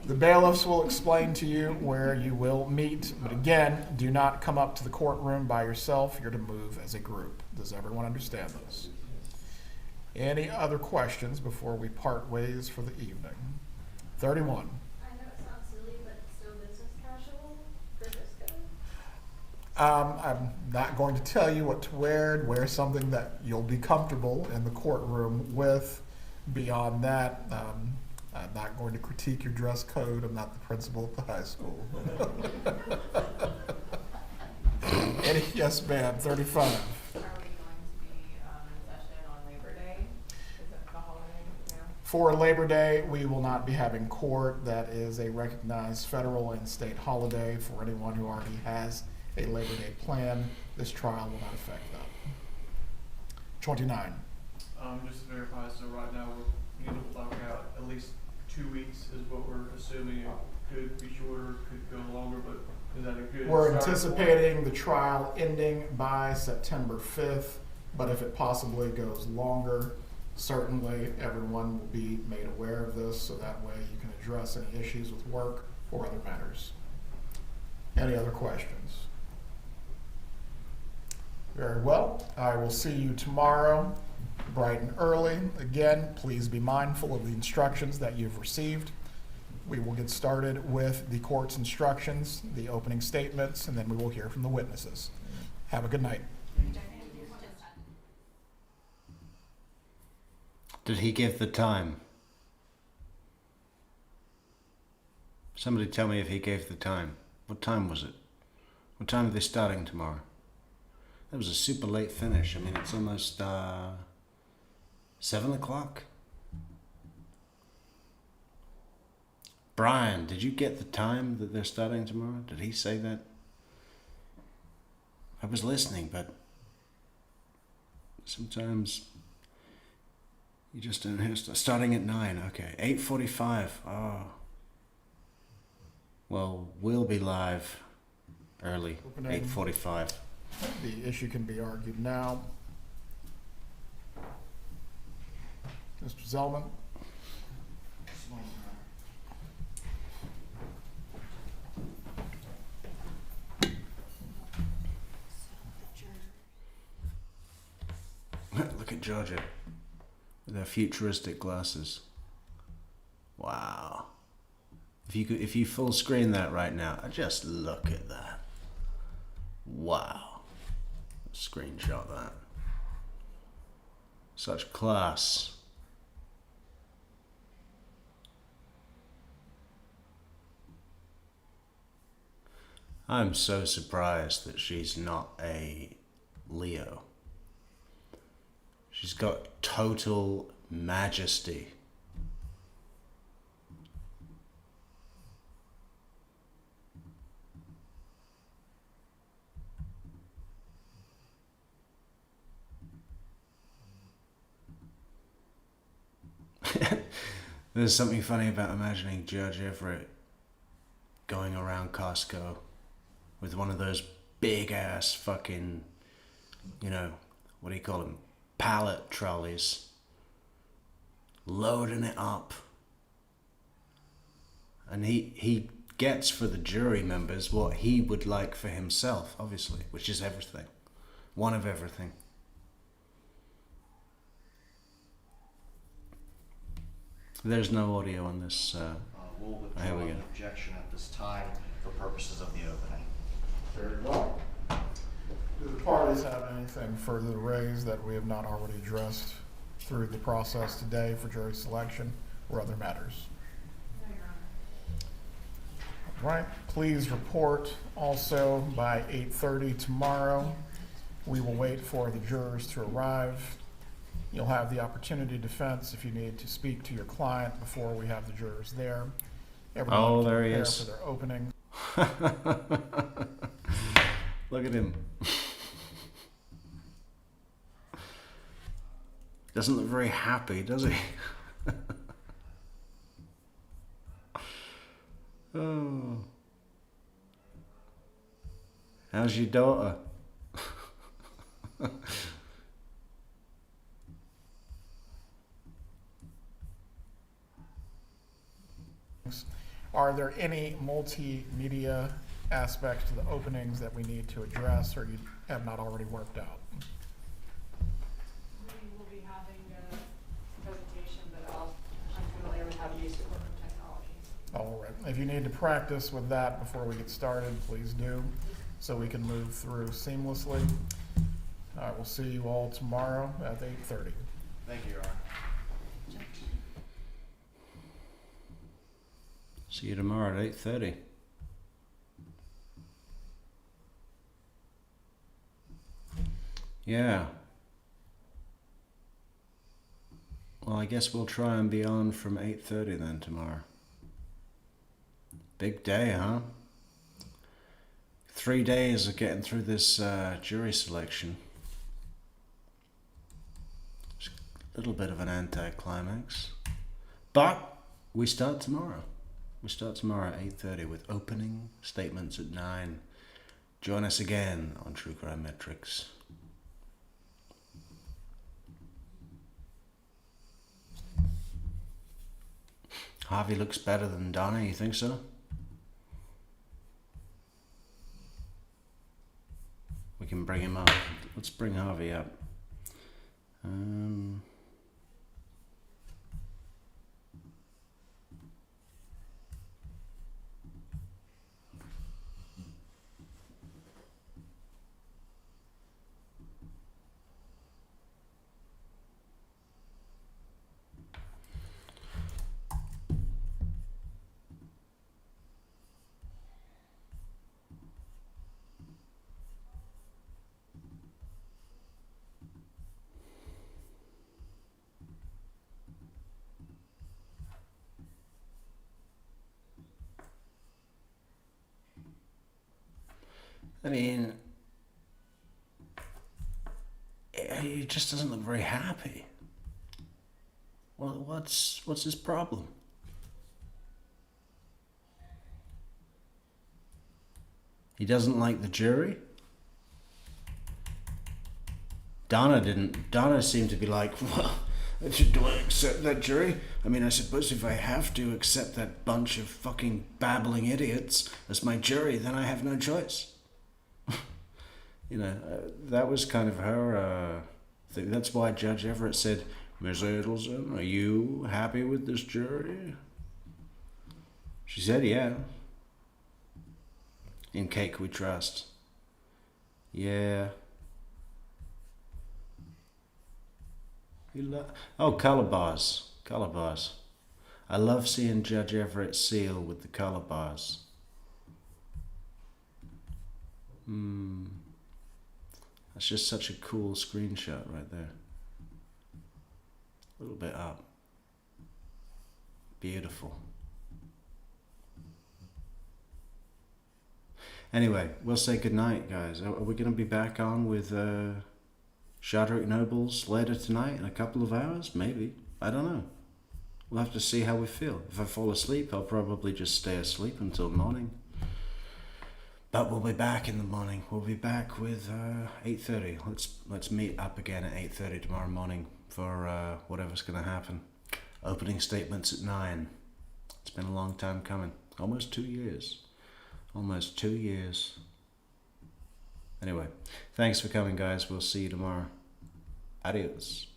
The bailiffs will explain to you where you will meet, but again, do not come up to the courtroom by yourself. You're to move as a group. Does everyone understand this? Any other questions before we part ways for the evening? 31. I know it sounds silly, but it's still business casual for this code? I'm not going to tell you what to wear. Wear something that you'll be comfortable in the courtroom with. Beyond that, I'm not going to critique your dress code. I'm not the principal at the high school. Yes, ma'am. 35. Are we going to be in session on Labor Day? Is it the holiday now? For Labor Day, we will not be having court. That is a recognized federal and state holiday for anyone who already has a Labor Day plan. This trial will not affect that. 29. Just to verify, so right now we're going to block out at least 2 weeks is what we're assuming. It could be shorter, could go longer, but is that a good We're start anticipating the trial ending by September 5th, but if it possibly goes longer, certainly everyone will be made aware of this, so that way you can address any issues with work or other matters. Any other questions? Very well. I will see you tomorrow, bright and early. Again, please be mindful of the instructions that you've received. We will get started with the court's instructions, the opening statements, and then we will hear from the witnesses. Have a good night. Did he give the time? Somebody tell me if he gave the time. What time was it? What time are they starting tomorrow? That was a super late finish. I mean, it's almost 7 o'clock. Brian, did you get the time that they're starting tomorrow? Did he say that? I was listening, but sometimes you just don't hear stuff. Starting at 9, okay. 8:45, oh. Well, we'll be live early, Opening. 8:45. The issue can be argued now. Mr. Zellman? Look at Georgia with her futuristic glasses. Wow. If you full screen that right now, just look at that. Wow. Screenshot that. Such class. I'm so surprised that she's not a Leo. She's got total majesty. There's something funny about imagining Judge Everett going around Costco with one of those big ass fucking, you know, what do you call them? Pallet trolleys. Loading it up. And he gets for the jury members what he would like for himself, obviously, which is everything. One of everything. There's no audio on this. We'll withdraw Here we an go. objection at this time for purposes of the opening. Very well. Do the parties have anything further to raise that we have not already addressed through the process today for jury selection or other matters? All right, please report also by 8:30 tomorrow. We will wait for the jurors to arrive. You'll have the opportunity to defense if you need to speak to your client before we have the jurors there. Everyone can there he prepare is. for their opening. Look at him. Doesn't look very happy, does he? Oh. How's your daughter? Are there any multimedia aspects to the openings that we need to address or you have not already worked out? We will be having a presentation, but I'm familiar with how to use the courtroom technology. All right. If you need to practice with that before we get started, please do, so we can move through seamlessly. All right, we'll see you all tomorrow at 8:30. Thank you, Your Honor. See you tomorrow at 8:30. Yeah. Well, I guess we'll try and be on from 8:30 then tomorrow. Big day, huh? 3 days of getting through this jury selection. It's a little bit of an anticlimax. But we start tomorrow. We start tomorrow at 8:30 with opening statements at 9. Join us again on True Crime Metrix. Harvey looks better than Donna, you think so? We can bring him up. Let's bring Harvey up. I mean, he just doesn't look very happy. Well, what's his problem? He doesn't like the jury? Donna didn't. Donna seemed to be like, well, do I accept that jury? I mean, I suppose if I have to accept that bunch of fucking babbling idiots as my jury, then I have no choice. You know, that was kind of her thing. That's why Judge Everett said, Miss Adelson, are you happy with this jury? She said, yeah. In Cake We Trust. Yeah. Oh, color bars. Color bars. I love seeing Judge Everett seal with the color bars. That's just such a cool screenshot right there. A little bit up. Beautiful. Anyway, we'll say goodnight, guys. Are we going to be back on with Shadrick Nobles later tonight in a couple of hours? Maybe. I don't know. We'll have to see how we feel. If I fall asleep, I'll probably just stay asleep until morning. But we'll be back in the morning. We'll be back with 8:30. Let's meet up again at 8:30 tomorrow morning for whatever's going to happen. Opening statements at 9. It's been a long time coming. Almost 2 years. Almost 2 years. Anyway, thanks for coming, guys. We'll see you tomorrow. Adios.